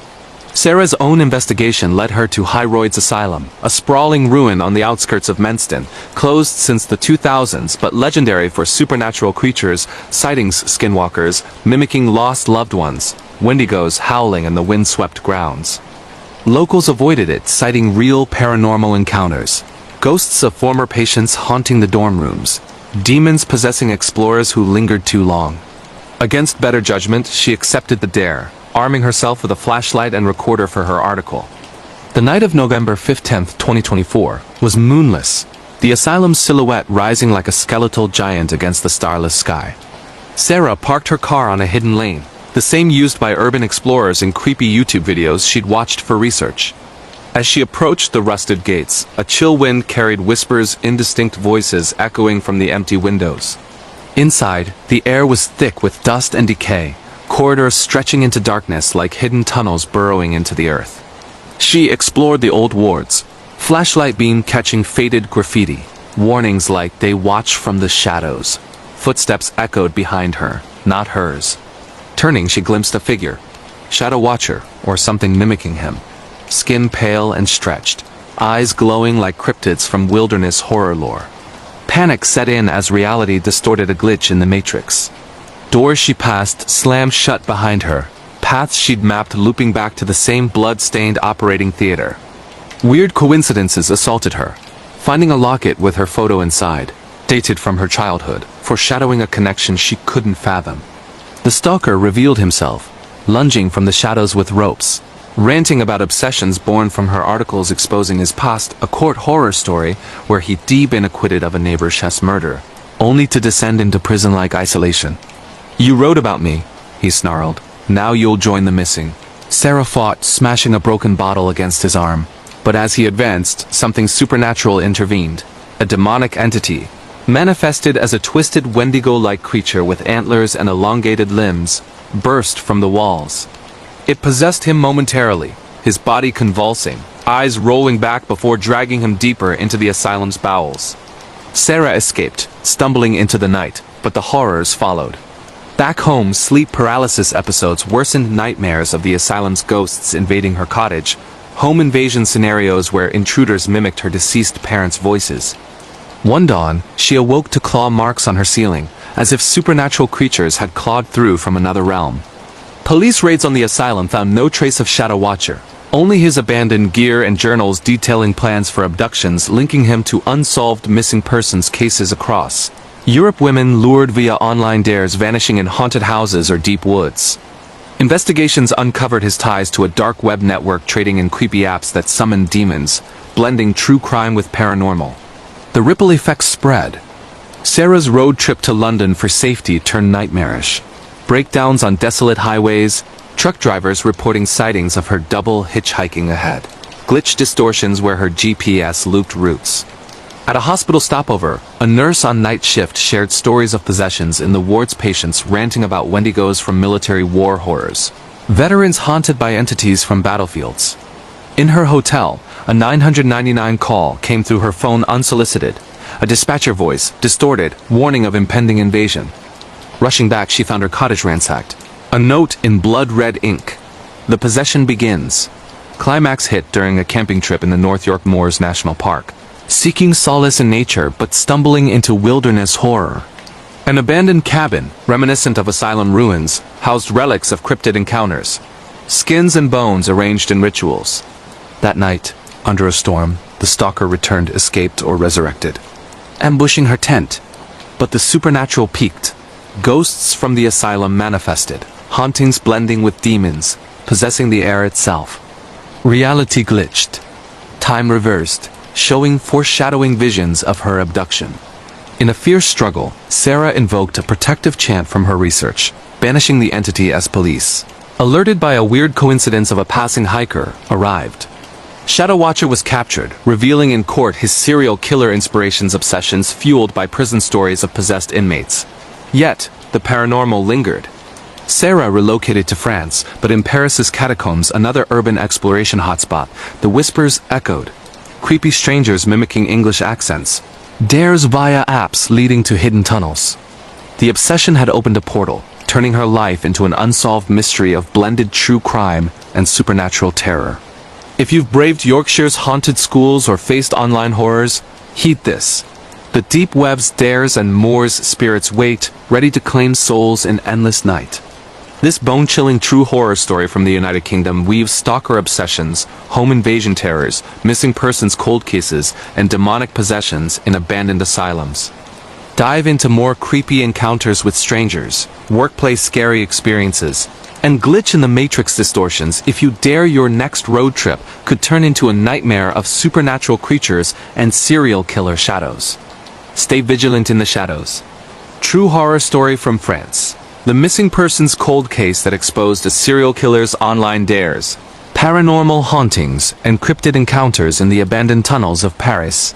Sarah's own investigation led her to Hyroids Asylum, a sprawling ruin on the outskirts of Menston, closed since the 2000s but legendary for supernatural creatures, sightings, skinwalkers, mimicking lost loved ones, wendigos howling in the windswept grounds. Locals avoided it, citing real paranormal encounters. Ghosts of former patients haunting the dorm rooms. Demons possessing explorers who lingered too long. Against better judgment, she accepted the dare, arming herself with a flashlight and recorder for her article. The night of November 15, 2024, was moonless, the asylum's silhouette rising like a skeletal giant against the starless sky. Sarah parked her car on a hidden lane, the same used by urban explorers in creepy YouTube videos she'd watched for research. As she approached the rusted gates, a chill wind carried whispers, indistinct voices echoing from the empty windows. Inside, the air was thick with dust and decay, corridors stretching into darkness like hidden tunnels burrowing into the earth. She explored the old wards, flashlight beam catching faded graffiti, warnings like "they watch from the shadows." Footsteps echoed behind her, not hers. Turning, she glimpsed a figure. Shadow Watcher, or something mimicking him. Skin pale and stretched, eyes glowing like cryptids from wilderness horror lore. Panic set in as reality distorted a glitch in the matrix. Doors she passed slammed shut behind her, paths she'd mapped looping back to the same blood-stained operating theater. Weird coincidences assaulted her, finding a locket with her photo inside, dated from her childhood, foreshadowing a connection she couldn't fathom. The stalker revealed himself, lunging from the shadows with ropes, ranting about obsessions born from her articles exposing his past, a court horror story where he'd been acquitted of a neighbor's chef's murder, only to descend into prison-like isolation. "You wrote about me," he snarled. "Now you'll join the missing." Sarah fought, smashing a broken bottle against his arm. But as he advanced, something supernatural intervened. A demonic entity, manifested as a twisted Wendigo-like creature with antlers and elongated limbs, burst from the walls. It possessed him momentarily, his body convulsing, eyes rolling back before dragging him deeper into the asylum's bowels. Sarah escaped, stumbling into the night, but the horrors followed. Back home, sleep paralysis episodes worsened nightmares of the asylum's ghosts invading her cottage, home invasion scenarios where intruders mimicked her deceased parents' voices. One dawn, she awoke to claw marks on her ceiling, as if supernatural creatures had clawed through from another realm. Police raids on the asylum found no trace of Shadow Watcher, only his abandoned gear and journals detailing plans for abductions linking him to unsolved missing persons cases across Europe. Women lured via online dares vanishing in haunted houses or deep woods. Investigations uncovered his ties to a dark web network trading in creepy apps that summoned demons, blending true crime with paranormal. The ripple effects spread. Sarah's road trip to London for safety turned nightmarish. Breakdowns on desolate highways, truck drivers reporting sightings of her double hitchhiking ahead. Glitch distortions where her GPS looped routes. At a hospital stopover, a nurse on night shift shared stories of possessions in the ward's patients ranting about Wendigos from military war horrors. Veterans haunted by entities from battlefields. In her hotel, a 999 call came through her phone unsolicited. A dispatcher voice, distorted, warning of impending invasion. Rushing back, she found her cottage ransacked. A note in blood-red ink. The possession begins. Climax hit during a camping trip in the North York Moors National Park. Seeking solace in nature but stumbling into wilderness horror. An abandoned cabin, reminiscent of asylum ruins, housed relics of cryptid encounters. Skins and bones arranged in rituals. That night, under a storm, the stalker returned, escaped, or resurrected, ambushing her tent. But the supernatural peaked. Ghosts from the asylum manifested, hauntings blending with demons, possessing the air itself. Reality glitched. Time reversed, showing foreshadowing visions of her abduction. In a fierce struggle, Sarah invoked a protective chant from her research, banishing the entity as police, alerted by a weird coincidence of a passing hiker, arrived. Shadow Watcher was captured, revealing in court his serial killer inspirations obsessions fueled by prison stories of possessed inmates. Yet, the paranormal lingered. Sarah relocated to France, but in Paris's catacombs, another urban exploration hotspot, the whispers echoed. Creepy strangers mimicking English accents. Dares via apps leading to hidden tunnels. The obsession had opened a portal, turning her life into an unsolved mystery of blended true crime and supernatural terror. If you've braved Yorkshire's haunted schools or faced online horrors, heed this. The deep web's dares and moors spirits wait, ready to claim souls in endless night. This bone-chilling true horror story from the United Kingdom weaves stalker obsessions, home invasion terrors, missing persons cold cases, and demonic possessions in abandoned asylums. Dive into more creepy encounters with strangers, workplace scary experiences, and glitch in the matrix distortions if you dare your next road trip could turn into a nightmare of supernatural creatures and serial killer shadows. Stay vigilant in the shadows. True horror story from France. The missing persons cold case that exposed a serial killer's online dares. Paranormal hauntings and cryptid encounters in the abandoned tunnels of Paris.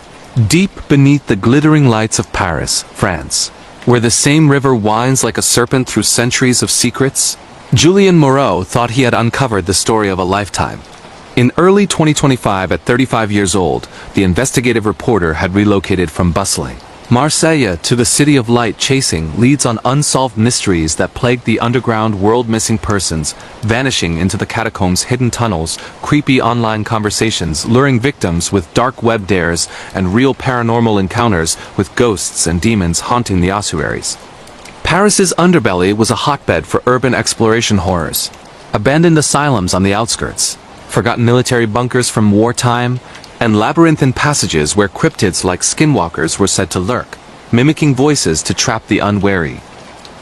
Deep beneath the glittering lights of Paris, France, where the same river winds like a serpent through centuries of secrets, Julien Moreau thought he had uncovered the story of a lifetime. In early 2025, at 35 years old, the investigative reporter had relocated from bustling Marseille to the city of light, chasing leads on unsolved mysteries that plagued the underground world. Missing persons, vanishing into the catacombs, hidden tunnels, creepy online conversations, luring victims with dark web dares, and real paranormal encounters with ghosts and demons haunting the ossuaries. Paris's underbelly was a hotbed for urban exploration horrors. Abandoned asylums on the outskirts, forgotten military bunkers from wartime, and labyrinthine passages where cryptids like skinwalkers were said to lurk, mimicking voices to trap the unwary.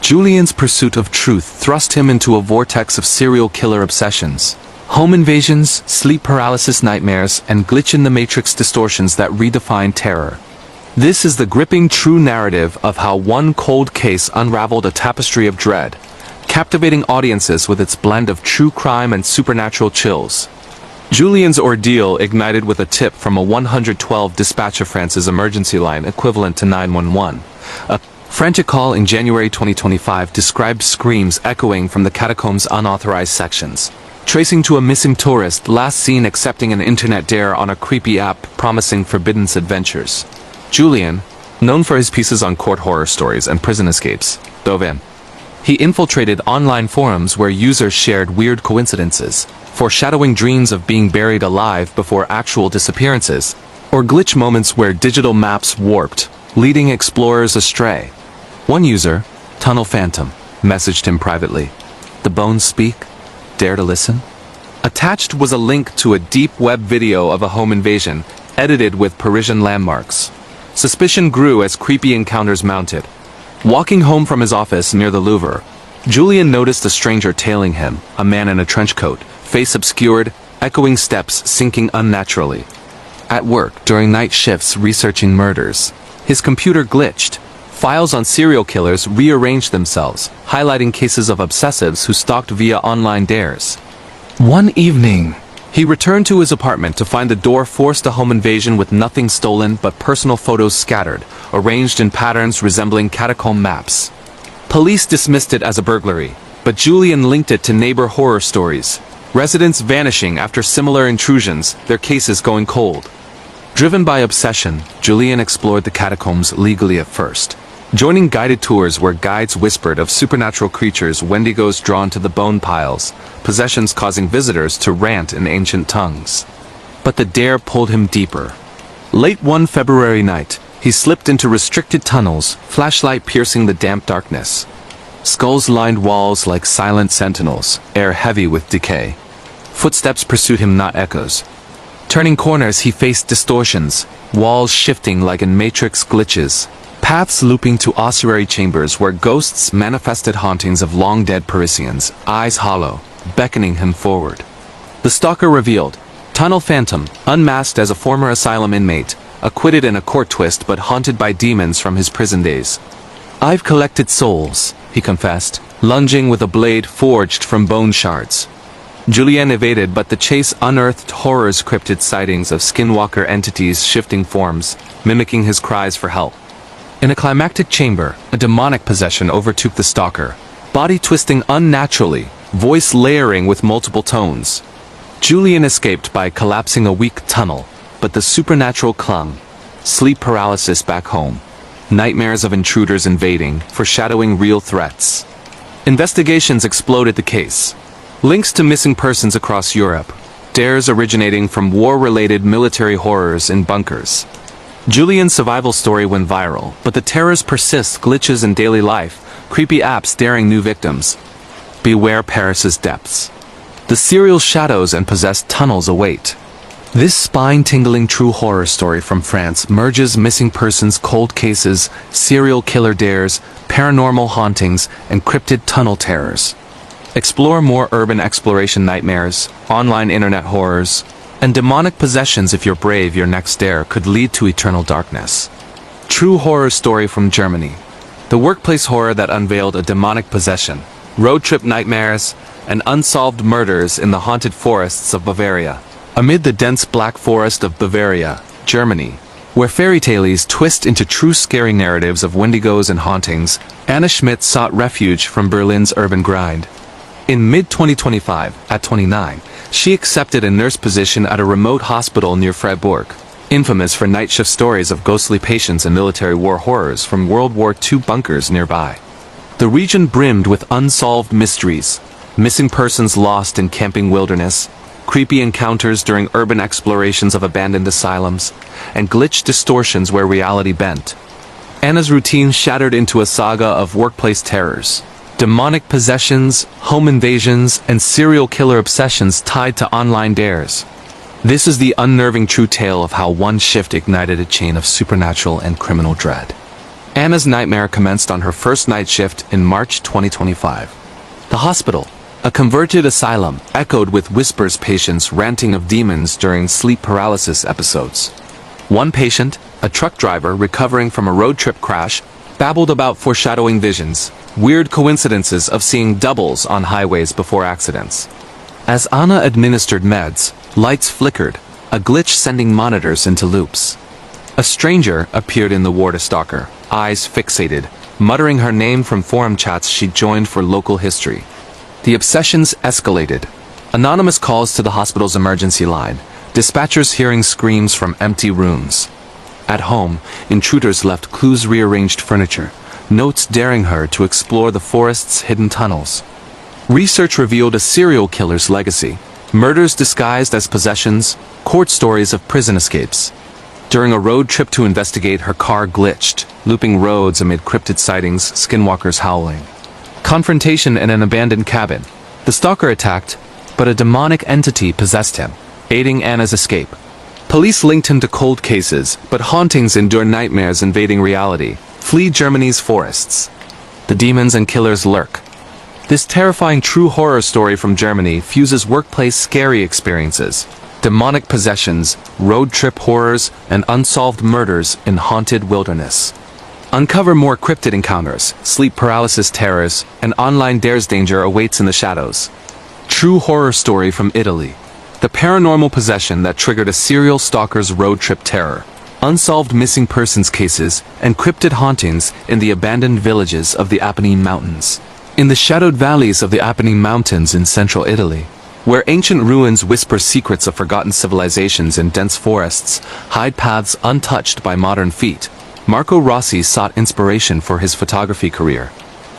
Julien's pursuit of truth thrust him into a vortex of serial killer obsessions, home invasions, sleep paralysis nightmares, and glitch-in-the-matrix distortions that redefine terror. This is the gripping true narrative of how one cold case unraveled a tapestry of dread, captivating audiences with its blend of true crime and supernatural chills. Julien's ordeal ignited with a tip from a 112 dispatch of France's emergency line equivalent to 911. A frantic call in January 2025 described screams echoing from the catacombs' unauthorized sections, tracing to a missing tourist last seen accepting an internet dare on a creepy app promising forbidden adventures. Julien, known for his pieces on court horror stories and prison escapes, dove in. He infiltrated online forums where users shared weird coincidences, foreshadowing dreams of being buried alive before actual disappearances, or glitch moments where digital maps warped, leading explorers astray. One user, Tunnel Phantom, messaged him privately. "The bones speak? Dare to listen?" Attached was a link to a deep web video of a home invasion, edited with Parisian landmarks. Suspicion grew as creepy encounters mounted. Walking home from his office near the Louvre, Julien noticed a stranger tailing him, a man in a trench coat, face obscured, echoing steps sinking unnaturally. At work, during night shifts researching murders, his computer glitched. Files on serial killers rearranged themselves, highlighting cases of obsessives who stalked via online dares. One evening, he returned to his apartment to find the door forced a home invasion with nothing stolen but personal photos scattered, arranged in patterns resembling catacomb maps. Police dismissed it as a burglary, but Julien linked it to neighbor horror stories. Residents vanishing after similar intrusions, their cases going cold. Driven by obsession, Julien explored the catacombs legally at first, joining guided tours where guides whispered of supernatural creatures, wendigos drawn to the bone piles, possessions causing visitors to rant in ancient tongues. But the dare pulled him deeper. Late one February night, he slipped into restricted tunnels, flashlight piercing the damp darkness. Skulls lined walls like silent sentinels, air heavy with decay. Footsteps pursued him, not echoes. Turning corners, he faced distortions, walls shifting like in matrix glitches, paths looping to ossuary chambers where ghosts manifested hauntings of long-dead Parisians, eyes hollow, beckoning him forward. The stalker revealed, Tunnel Phantom, unmasked as a former asylum inmate, acquitted in a court twist but haunted by demons from his prison days. "I've collected souls," he confessed, lunging with a blade forged from bone shards. Julien evaded, but the chase unearthed horrors, cryptid sightings of skinwalker entities, shifting forms, mimicking his cries for help. In a climactic chamber, a demonic possession overtook the stalker, body twisting unnaturally, voice layering with multiple tones. Julien escaped by collapsing a weak tunnel, but the supernatural clung. Sleep paralysis back home. Nightmares of intruders invading, foreshadowing real threats. Investigations exploded the case. Links to missing persons across Europe. Dares originating from war-related military horrors in bunkers. Julian's survival story went viral, but the terrors persist, glitches in daily life, creepy apps daring new victims. Beware Paris's depths. The serial shadows and possessed tunnels await. This spine-tingling true horror story from France merges missing persons, cold cases, serial killer dares, paranormal hauntings, and cryptid tunnel terrors. Explore more urban exploration nightmares, online internet horrors, and demonic possessions. If you're brave, your next dare could lead to eternal darkness. True horror story from Germany. The workplace horror that unveiled a demonic possession, road trip nightmares, and unsolved murders in the haunted forests of Bavaria. Amid the dense black forest of Bavaria, Germany, where fairy tales twist into true scary narratives of wendigos and hauntings, Anna Schmidt sought refuge from Berlin's urban grind. In mid-2025, at 29, she accepted a nurse position at a remote hospital near Freiburg, infamous for night shift stories of ghostly patients and military war horrors from World War II bunkers nearby. The region brimmed with unsolved mysteries, missing persons lost in camping wilderness, creepy encounters during urban explorations of abandoned asylums, and glitch distortions where reality bent. Anna's routine shattered into a saga of workplace terrors. Demonic possessions, home invasions, and serial killer obsessions tied to online dares. This is the unnerving true tale of how one shift ignited a chain of supernatural and criminal dread. Anna's nightmare commenced on her first night shift in March 2025. The hospital, a converted asylum, echoed with whispers, patients ranting of demons during sleep paralysis episodes. One patient, a truck driver recovering from a road trip crash, babbled about foreshadowing visions, weird coincidences of seeing doubles on highways before accidents. As Anna administered meds, lights flickered, a glitch sending monitors into loops. A stranger appeared in the ward, a stalker, eyes fixated, muttering her name from forum chats she joined for local history. The obsessions escalated. Anonymous calls to the hospital's emergency line, dispatchers hearing screams from empty rooms. At home, intruders left clues, rearranged furniture, notes daring her to explore the forest's hidden tunnels. Research revealed a serial killer's legacy, murders disguised as possessions, court stories of prison escapes. During a road trip to investigate, her car glitched, looping roads amid cryptid sightings, skinwalkers howling. Confrontation in an abandoned cabin. The stalker attacked, but a demonic entity possessed him, aiding Anna's escape. Police linked him to cold cases, but hauntings endure, nightmares invading reality. Flee Germany's forests. The demons and killers lurk. This terrifying true horror story from Germany fuses workplace scary experiences, demonic possessions, road trip horrors, and unsolved murders in haunted wilderness. Uncover more cryptid encounters, sleep paralysis terrors, and online dares. Danger awaits in the shadows. True horror story from Italy. The paranormal possession that triggered a serial stalker's road trip terror. Unsolved missing persons cases and cryptid hauntings in the abandoned villages of the Apennine Mountains. In the shadowed valleys of the Apennine Mountains in central Italy, where ancient ruins whisper secrets of forgotten civilizations and dense forests hide paths untouched by modern feet, Marco Rossi sought inspiration for his photography career.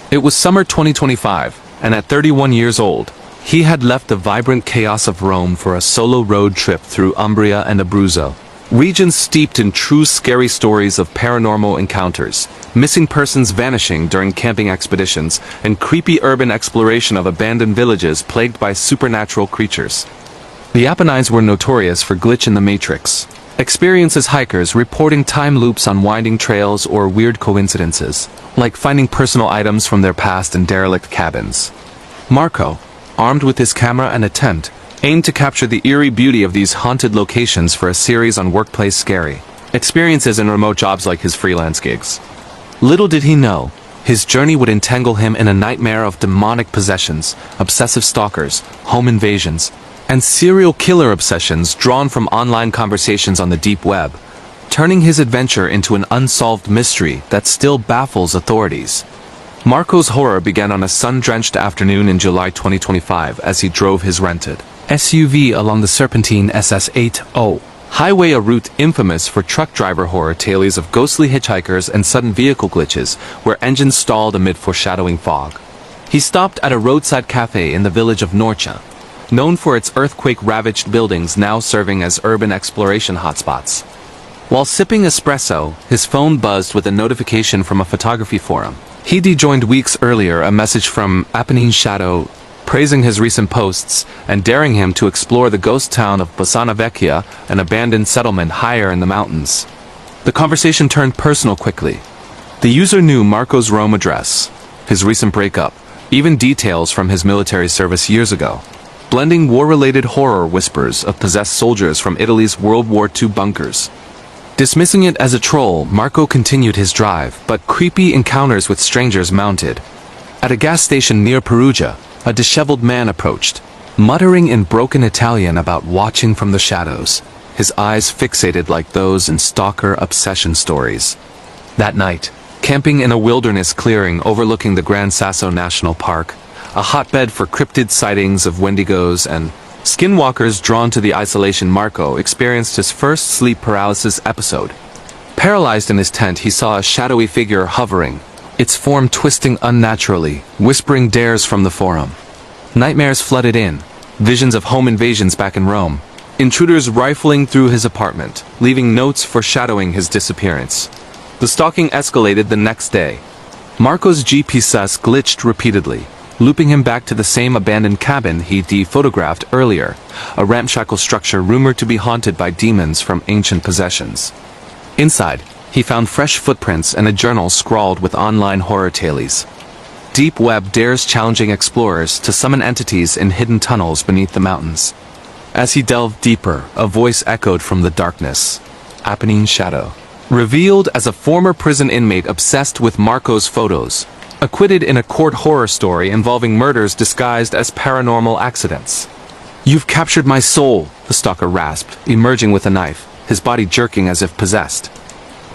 It was summer 2025, and at 31 years old, he had left the vibrant chaos of Rome for a solo road trip through Umbria and Abruzzo, regions steeped in true scary stories of paranormal encounters, missing persons vanishing during camping expeditions, and creepy urban exploration of abandoned villages plagued by supernatural creatures. The Apennines were notorious for glitch in the matrix. Experiences hikers reporting time loops on winding trails or weird coincidences, like finding personal items from their past in derelict cabins. Marco, armed with his camera and a tent, aimed to capture the eerie beauty of these haunted locations for a series on workplace scary experiences and remote jobs like his freelance gigs. Little did he know, his journey would entangle him in a nightmare of demonic possessions, obsessive stalkers, home invasions, and serial killer obsessions drawn from online conversations on the deep web, turning his adventure into an unsolved mystery that still baffles authorities. Marco's horror began on a sun-drenched afternoon in July 2025 as he drove his rented SUV along the Serpentine SS80 highway, a route infamous for truck driver horror tales of ghostly hitchhikers and sudden vehicle glitches where engines stalled amid foreshadowing fog. He stopped at a roadside cafe in the village of Norcha, known for its earthquake-ravaged buildings now serving as urban exploration hotspots. While sipping espresso, his phone buzzed with a notification from a photography forum. He'd joined weeks earlier a message from Apennine Shadow praising his recent posts and daring him to explore the ghost town of Bassana Vecchia, an abandoned settlement higher in the mountains. The conversation turned personal quickly. The user knew Marco's Rome address, his recent breakup, even details from his military service years ago, blending war-related horror whispers of possessed soldiers from Italy's World War II bunkers. Dismissing it as a troll, Marco continued his drive, but creepy encounters with strangers mounted. At a gas station near Perugia, a disheveled man approached, muttering in broken Italian about watching from the shadows, his eyes fixated like those in stalker obsession stories. That night, camping in a wilderness clearing overlooking the Gran Sasso National Park, a hotbed for cryptid sightings of Wendigos and skinwalkers drawn to the isolation, Marco experienced his first sleep paralysis episode. Paralyzed in his tent, he saw a shadowy figure hovering, its form twisting unnaturally, whispering dares from the forum. Nightmares flooded in, visions of home invasions back in Rome, intruders rifling through his apartment, leaving notes foreshadowing his disappearance. The stalking escalated the next day. Marco's GPS glitched repeatedly, looping him back to the same abandoned cabin he'd photographed earlier, a ramshackle structure rumored to be haunted by demons from ancient possessions. Inside, he found fresh footprints and a journal scrawled with online horror tales. Deep web dares challenging explorers to summon entities in hidden tunnels beneath the mountains. As he delved deeper, a voice echoed from the darkness. Apennine Shadow. Revealed as a former prison inmate obsessed with Marco's photos, acquitted in a court horror story involving murders disguised as paranormal accidents. "You've captured my soul," the stalker rasped, emerging with a knife, his body jerking as if possessed.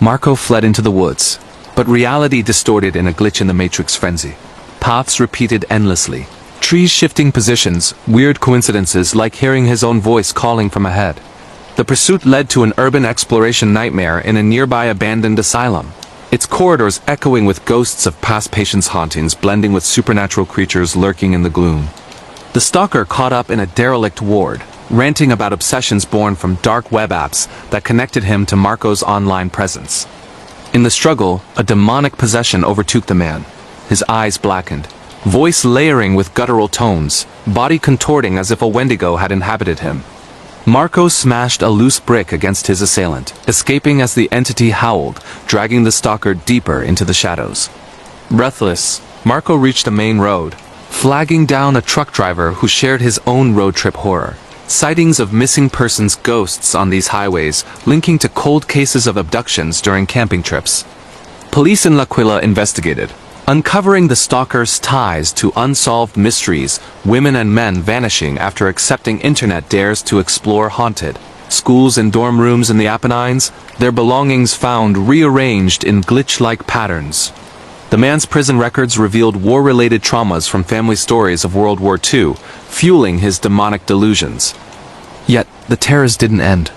Marco fled into the woods, but reality distorted in a glitch in the Matrix frenzy. Paths repeated endlessly, trees shifting positions, weird coincidences like hearing his own voice calling from ahead. The pursuit led to an urban exploration nightmare in a nearby abandoned asylum, its corridors echoing with ghosts of past patients' hauntings blending with supernatural creatures lurking in the gloom. The stalker caught up in a derelict ward, ranting about obsessions born from dark web apps that connected him to Marco's online presence. In the struggle, a demonic possession overtook the man, his eyes blackened, voice layering with guttural tones, body contorting as if a Wendigo had inhabited him. Marco smashed a loose brick against his assailant, escaping as the entity howled, dragging the stalker deeper into the shadows. Breathless, Marco reached a main road, flagging down a truck driver who shared his own road trip horror. Sightings of missing persons ghosts on these highways, linking to cold cases of abductions during camping trips. Police in L'Aquila investigated, uncovering the stalker's ties to unsolved mysteries, women and men vanishing after accepting internet dares to explore haunted schools and dorm rooms in the Apennines, their belongings found rearranged in glitch-like patterns. The man's prison records revealed war-related traumas from family stories of World War II, fueling his demonic delusions. Yet, the terrors didn't end.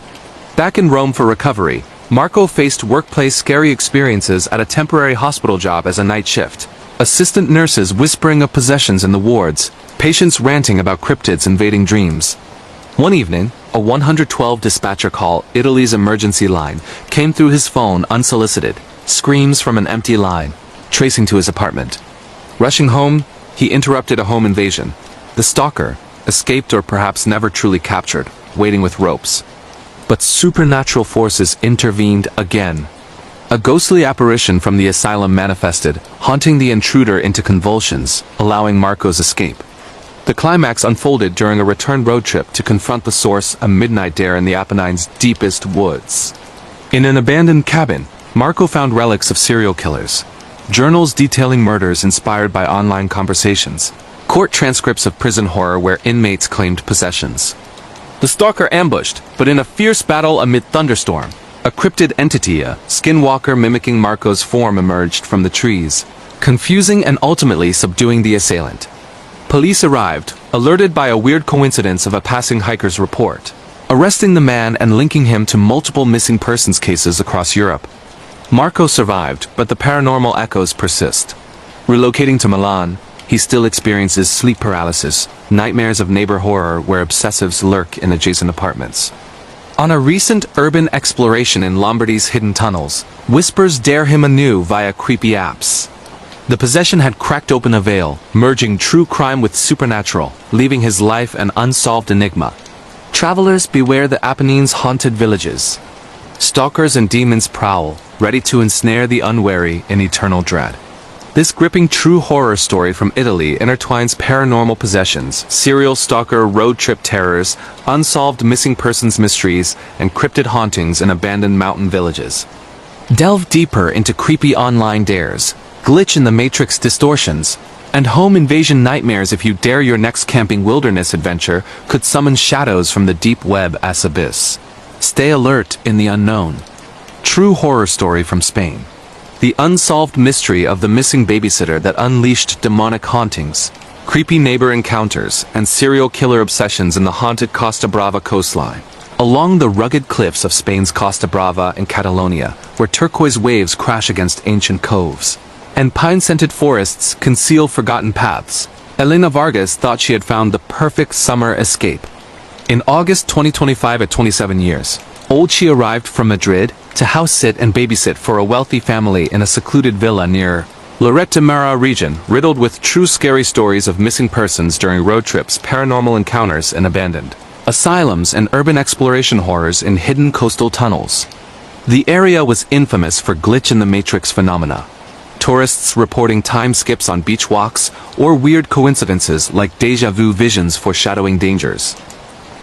Back in Rome for recovery, Marco faced workplace scary experiences at a temporary hospital job as a night shift. Assistant nurses whispering of possessions in the wards, patients ranting about cryptids invading dreams. One evening, a 112 dispatcher call, Italy's emergency line, came through his phone unsolicited, screams from an empty line, tracing to his apartment. Rushing home, he interrupted a home invasion. The stalker, escaped or perhaps never truly captured, waiting with ropes. But supernatural forces intervened again. A ghostly apparition from the asylum manifested, haunting the intruder into convulsions, allowing Marco's escape. The climax unfolded during a return road trip to confront the source, a midnight dare in the Apennines' deepest woods. In an abandoned cabin, Marco found relics of serial killers, journals detailing murders inspired by online conversations, court transcripts of prison horror where inmates claimed possessions. The stalker ambushed, but in a fierce battle amid thunderstorm, a cryptid entity, a skinwalker mimicking Marco's form, emerged from the trees, confusing and ultimately subduing the assailant. Police arrived, alerted by a weird coincidence of a passing hiker's report, arresting the man and linking him to multiple missing persons cases across Europe. Marco survived, but the paranormal echoes persist. Relocating to Milan, he still experiences sleep paralysis, nightmares of neighbor horror where obsessives lurk in adjacent apartments. On a recent urban exploration in Lombardy's hidden tunnels, whispers dare him anew via creepy apps. The possession had cracked open a veil, merging true crime with supernatural, leaving his life an unsolved enigma. Travelers beware the Apennines' haunted villages. Stalkers and demons prowl, ready to ensnare the unwary in eternal dread. This gripping true horror story from Italy intertwines paranormal possessions, serial stalker road trip terrors, unsolved missing persons mysteries, and cryptid hauntings in abandoned mountain villages. Delve deeper into creepy online dares, glitch in the matrix distortions, and home invasion nightmares if you dare your next camping wilderness adventure could summon shadows from the deep web as abyss. Stay alert in the unknown. True horror story from Spain. The unsolved mystery of the missing babysitter that unleashed demonic hauntings, creepy neighbor encounters, and serial killer obsessions in the haunted Costa Brava coastline. Along the rugged cliffs of Spain's Costa Brava and Catalonia, where turquoise waves crash against ancient coves, and pine-scented forests conceal forgotten paths, Elena Vargas thought she had found the perfect summer escape. In August 2025 at 27 years old, she arrived from Madrid to house-sit and babysit for a wealthy family in a secluded villa near Lloret de Mar region, riddled with true scary stories of missing persons during road trips, paranormal encounters, and abandoned asylums and urban exploration horrors in hidden coastal tunnels. The area was infamous for glitch in the matrix phenomena. Tourists reporting time skips on beach walks or weird coincidences like deja vu visions foreshadowing dangers.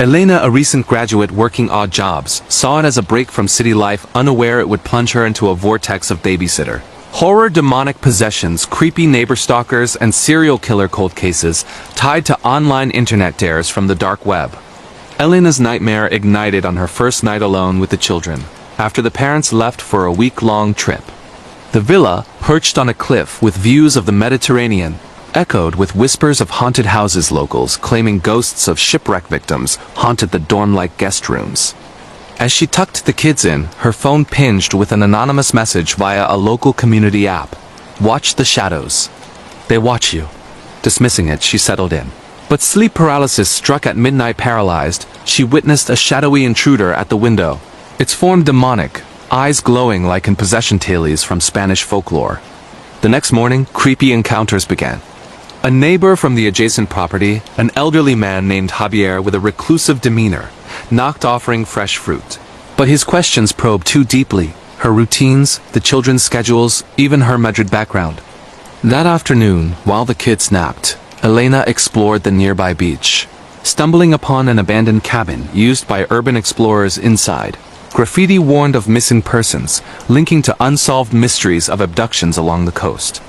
Elena, a recent graduate working odd jobs, saw it as a break from city life, unaware it would plunge her into a vortex of babysitter horror, demonic possessions, creepy neighbor stalkers, and serial killer cold cases tied to online internet dares from the dark web. Elena's nightmare ignited on her first night alone with the children, after the parents left for a week-long trip. The villa, perched on a cliff with views of the Mediterranean, echoed with whispers of haunted houses, locals claiming ghosts of shipwreck victims haunted the dorm-like guest rooms. As she tucked the kids in, her phone pinged with an anonymous message via a local community app. "Watch the shadows. They watch you." Dismissing it, she settled in. But sleep paralysis struck at midnight. Paralyzed, she witnessed a shadowy intruder at the window, its form demonic, eyes glowing like in possession tales from Spanish folklore. The next morning, creepy encounters began. A neighbor from the adjacent property, an elderly man named Javier with a reclusive demeanor, knocked offering fresh fruit. But his questions probed too deeply, her routines, the children's schedules, even her Madrid background. That afternoon, while the kids napped, Elena explored the nearby beach, stumbling upon an abandoned cabin used by urban explorers. Inside, graffiti warned of missing persons, linking to unsolved mysteries of abductions along the coast.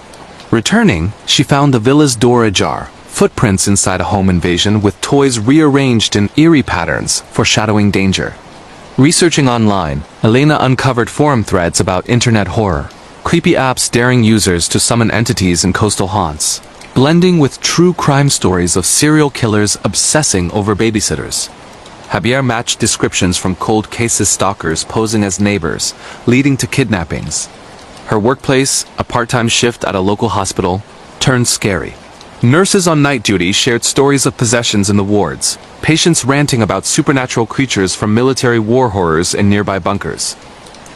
Returning, she found the villa's door ajar, footprints inside a home invasion with toys rearranged in eerie patterns, foreshadowing danger. Researching online, Elena uncovered forum threads about internet horror, creepy apps daring users to summon entities in coastal haunts, blending with true crime stories of serial killers obsessing over babysitters. Javier matched descriptions from cold cases, stalkers posing as neighbors, leading to kidnappings. Her workplace, a part-time shift at a local hospital, turned scary. Nurses on night duty shared stories of possessions in the wards, patients ranting about supernatural creatures from military war horrors in nearby bunkers.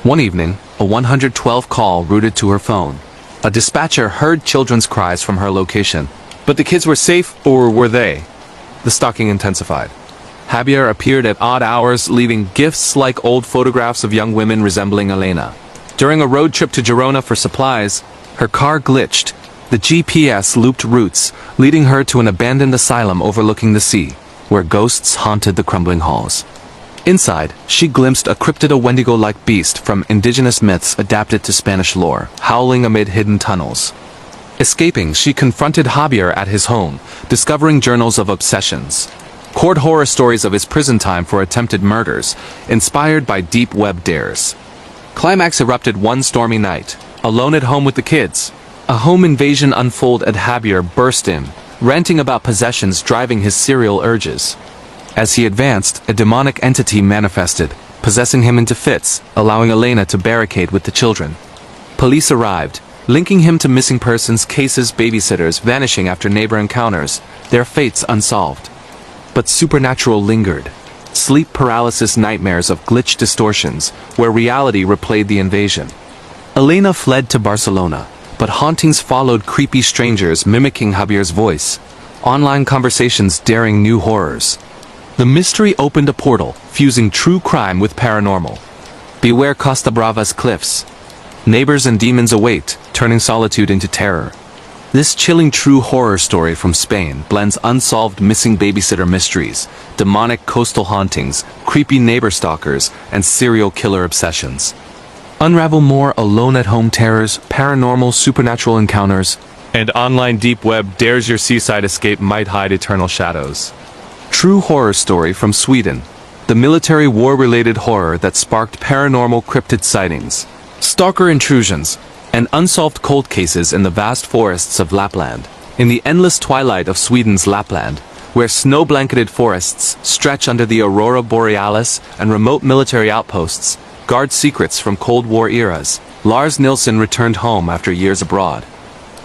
One evening, a 112 call routed to her phone. A dispatcher heard children's cries from her location. But the kids were safe, or were they? The stalking intensified. Javier appeared at odd hours, leaving gifts like old photographs of young women resembling Elena. During a road trip to Girona for supplies, her car glitched. The GPS looped routes, leading her to an abandoned asylum overlooking the sea, where ghosts haunted the crumbling halls. Inside, she glimpsed a cryptid, a Wendigo-like beast from indigenous myths adapted to Spanish lore, howling amid hidden tunnels. Escaping, she confronted Javier at his home, discovering journals of obsessions. Court horror stories of his prison time for attempted murders, inspired by deep web dares. Climax erupted one stormy night. Alone at home with the kids, a home invasion unfolded. Javier burst in, ranting about possessions driving his serial urges. As he advanced, a demonic entity manifested, possessing him into fits, allowing Elena to barricade with the children. Police arrived, linking him to missing persons cases, babysitters vanishing after neighbor encounters, their fates unsolved. But supernatural lingered. Sleep paralysis nightmares of glitch distortions, where reality replayed the invasion. Elena fled to Barcelona, but hauntings followed, creepy strangers mimicking Javier's voice, online conversations daring new horrors. The mystery opened a portal, fusing true crime with paranormal. Beware Costa Brava's cliffs. Neighbors and demons await, turning solitude into terror. This chilling true horror story from Spain blends unsolved missing babysitter mysteries, demonic coastal hauntings, creepy neighbor stalkers, and serial killer obsessions. Unravel more alone-at-home terrors, paranormal supernatural encounters, and online deep web dares your seaside escape might hide eternal shadows. True horror story from Sweden. The military war-related horror that sparked paranormal cryptid sightings, stalker intrusions, and unsolved cold cases in the vast forests of Lapland. In the endless twilight of Sweden's Lapland, where snow-blanketed forests stretch under the aurora borealis and remote military outposts guard secrets from Cold War eras, Lars Nilsson returned home after years abroad.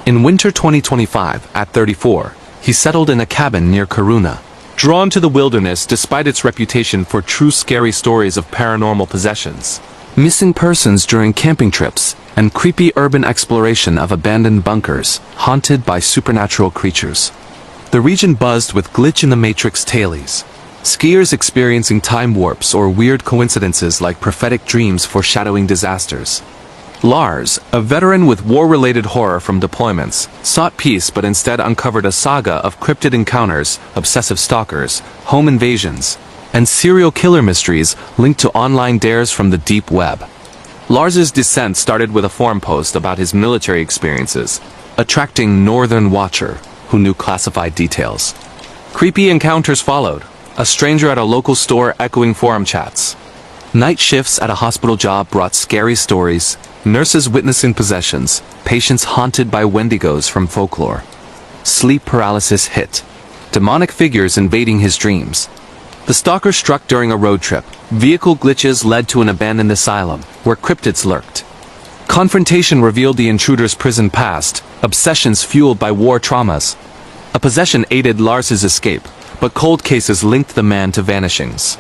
In winter 2025, at 34, he settled in a cabin near Kiruna. Drawn to the wilderness despite its reputation for true scary stories of paranormal possessions, missing persons during camping trips, and creepy urban exploration of abandoned bunkers, haunted by supernatural creatures. The region buzzed with glitch-in-the-matrix tales. Skiers experiencing time warps or weird coincidences like prophetic dreams foreshadowing disasters. Lars, a veteran with war-related horror from deployments, sought peace but instead uncovered a saga of cryptid encounters, obsessive stalkers, home invasions, and serial killer mysteries linked to online dares from the deep web. Lars's descent started with a forum post about his military experiences, attracting Northern Watcher, who knew classified details. Creepy encounters followed, a stranger at a local store echoing forum chats. Night shifts at a hospital job brought scary stories, nurses witnessing possessions, patients haunted by wendigos from folklore. Sleep paralysis hit. Demonic figures invading his dreams. The stalker struck during a road trip. Vehicle glitches led to an abandoned asylum, where cryptids lurked. Confrontation revealed the intruder's prison past, obsessions fueled by war traumas. A possession aided Lars's escape, but cold cases linked the man to vanishings.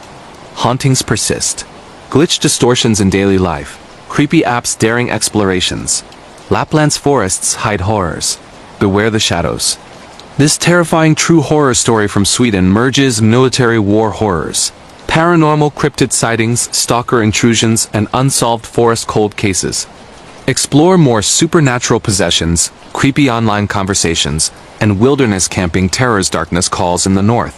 Hauntings persist. Glitch distortions in daily life. Creepy apps daring explorations. Lapland's forests hide horrors. Beware the shadows. This terrifying true horror story from Sweden merges military war horrors, paranormal cryptid sightings, stalker intrusions, and unsolved forest cold cases. Explore more supernatural possessions, creepy online conversations, and wilderness camping terrors darkness calls in the north.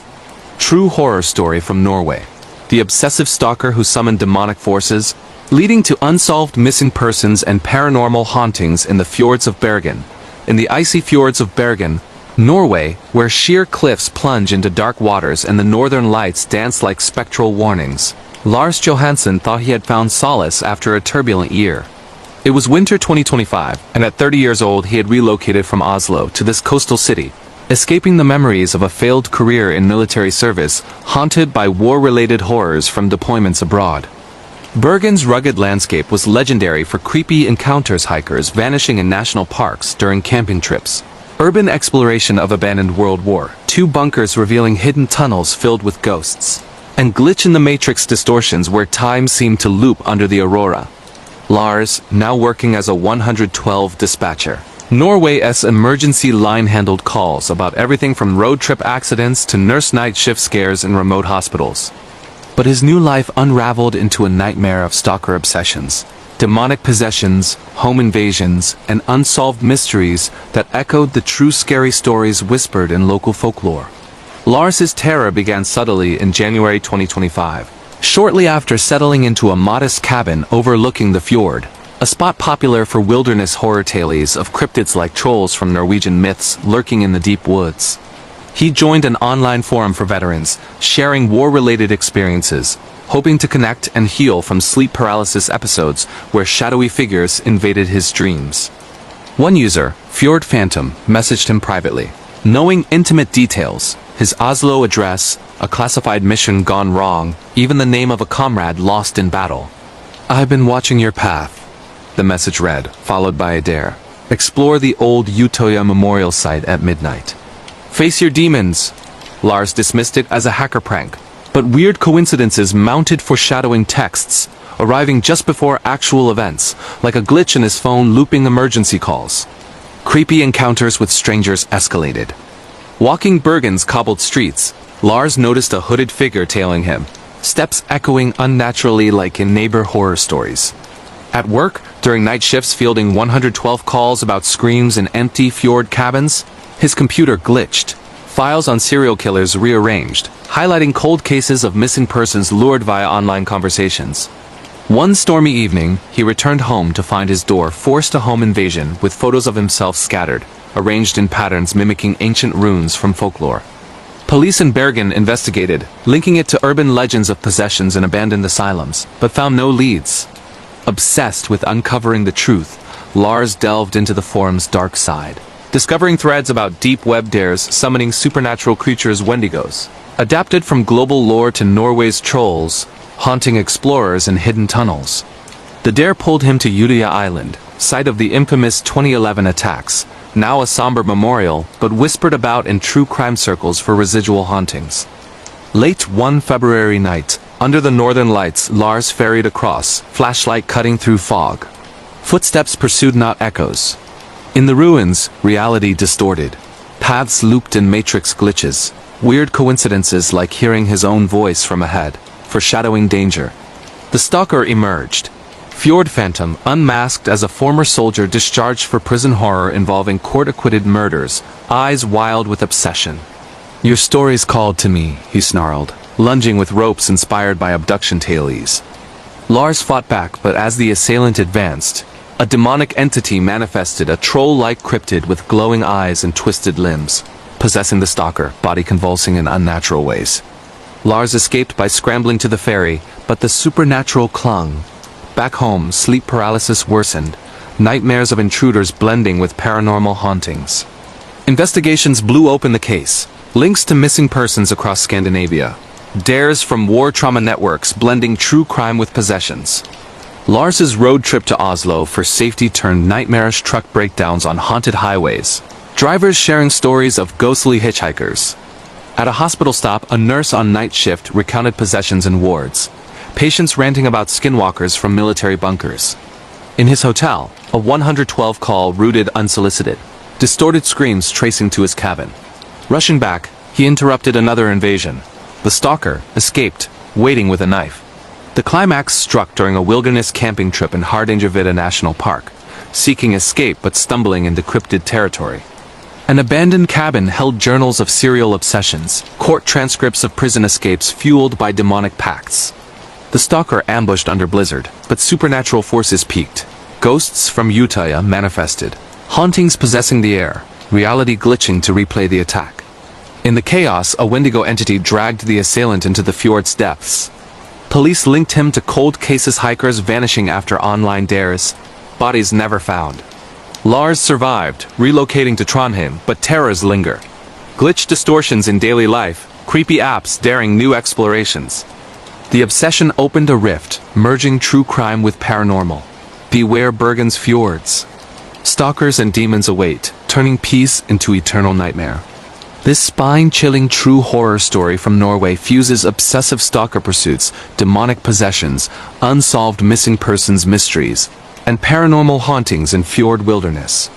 True horror story from Norway. The obsessive stalker who summoned demonic forces, leading to unsolved missing persons and paranormal hauntings in the fjords of Bergen. In the icy fjords of Bergen, Norway, where sheer cliffs plunge into dark waters and the northern lights dance like spectral warnings, Lars Johansson thought he had found solace after a turbulent year. It was winter 2025, and at 30 years old he had relocated from Oslo to this coastal city, escaping the memories of a failed career in military service, haunted by war-related horrors from deployments abroad. Bergen's rugged landscape was legendary for creepy encounters, hikers vanishing in national parks during camping trips, urban exploration of abandoned World War II bunkers revealing hidden tunnels filled with ghosts, and glitch-in-the-matrix distortions where time seemed to loop under the aurora. Lars, now working as a 112 dispatcher, Norway's emergency line handled calls about everything from road trip accidents to nurse night shift scares in remote hospitals. But his new life unraveled into a nightmare of stalker obsessions, demonic possessions, home invasions, and unsolved mysteries that echoed the true scary stories whispered in local folklore. Lars's terror began subtly in January 2025, shortly after settling into a modest cabin overlooking the fjord, a spot popular for wilderness horror tales of cryptids like trolls from Norwegian myths lurking in the deep woods. He joined an online forum for veterans, sharing war-related experiences, hoping to connect and heal from sleep paralysis episodes where shadowy figures invaded his dreams. One user, Fjord Phantom, messaged him privately, knowing intimate details, his Oslo address, a classified mission gone wrong, even the name of a comrade lost in battle. "I've been watching your path," the message read, followed by a dare. Explore the old Utoya Memorial Site at midnight. Face your demons. Lars dismissed it as a hacker prank, but weird coincidences mounted foreshadowing texts, arriving just before actual events, like a glitch in his phone looping emergency calls. Creepy encounters with strangers escalated. Walking Bergen's cobbled streets, Lars noticed a hooded figure tailing him, steps echoing unnaturally like in neighbor horror stories. At work, during night shifts fielding 112 calls about screams in empty fjord cabins, his computer glitched. Files on serial killers rearranged, highlighting cold cases of missing persons lured via online conversations. One stormy evening, he returned home to find his door forced a home invasion with photos of himself scattered, arranged in patterns mimicking ancient runes from folklore. Police in Bergen investigated, linking it to urban legends of possessions and abandoned asylums, but found no leads. Obsessed with uncovering the truth, Lars delved into the forum's dark side, discovering threads about deep web dares summoning supernatural creatures Wendigos, adapted from global lore to Norway's trolls, haunting explorers in hidden tunnels. The dare pulled him to Utoya Island, site of the infamous 2011 attacks, now a somber memorial, but whispered about in true crime circles for residual hauntings. Late one February night, under the northern lights, Lars ferried across, flashlight cutting through fog. Footsteps pursued, not echoes. In the ruins, reality distorted. Paths looped in matrix glitches. Weird coincidences like hearing his own voice from ahead, foreshadowing danger. The stalker emerged. Fjord Phantom, unmasked as a former soldier discharged for prison horror involving court-acquitted murders, eyes wild with obsession. "Your stories called to me," he snarled, lunging with ropes inspired by abduction tales. Lars fought back, but as the assailant advanced, a demonic entity manifested, a troll-like cryptid with glowing eyes and twisted limbs, possessing the stalker, body convulsing in unnatural ways. Lars escaped by scrambling to the ferry, but the supernatural clung. Back home, sleep paralysis worsened, nightmares of intruders blending with paranormal hauntings. Investigations blew open the case, links to missing persons across Scandinavia, dares from war trauma networks blending true crime with possessions. Lars's road trip to Oslo for safety turned nightmarish truck breakdowns on haunted highways, drivers sharing stories of ghostly hitchhikers. At a hospital stop, a nurse on night shift recounted possessions in wards, patients ranting about skinwalkers from military bunkers. In his hotel, a 112 call routed unsolicited, distorted screams tracing to his cabin. Rushing back, he interrupted another invasion. The stalker escaped, waiting with a knife. The climax struck during a wilderness camping trip in Hardangervidda National Park, seeking escape but stumbling into cryptid territory. An abandoned cabin held journals of serial obsessions, court transcripts of prison escapes fueled by demonic pacts. The stalker ambushed under blizzard, but supernatural forces peaked. Ghosts from Utoya manifested, hauntings possessing the air, reality glitching to replay the attack. In the chaos, a Wendigo entity dragged the assailant into the fjord's depths. Police linked him to cold cases, hikers vanishing after online dares, bodies never found. Lars survived, relocating to Trondheim, but terrors linger. Glitch distortions in daily life, creepy apps daring new explorations. The obsession opened a rift, merging true crime with paranormal. Beware Bergen's fjords. Stalkers and demons await, turning peace into eternal nightmare. This spine-chilling true horror story from Norway fuses obsessive stalker pursuits, demonic possessions, unsolved missing persons mysteries, and paranormal hauntings in fjord wilderness.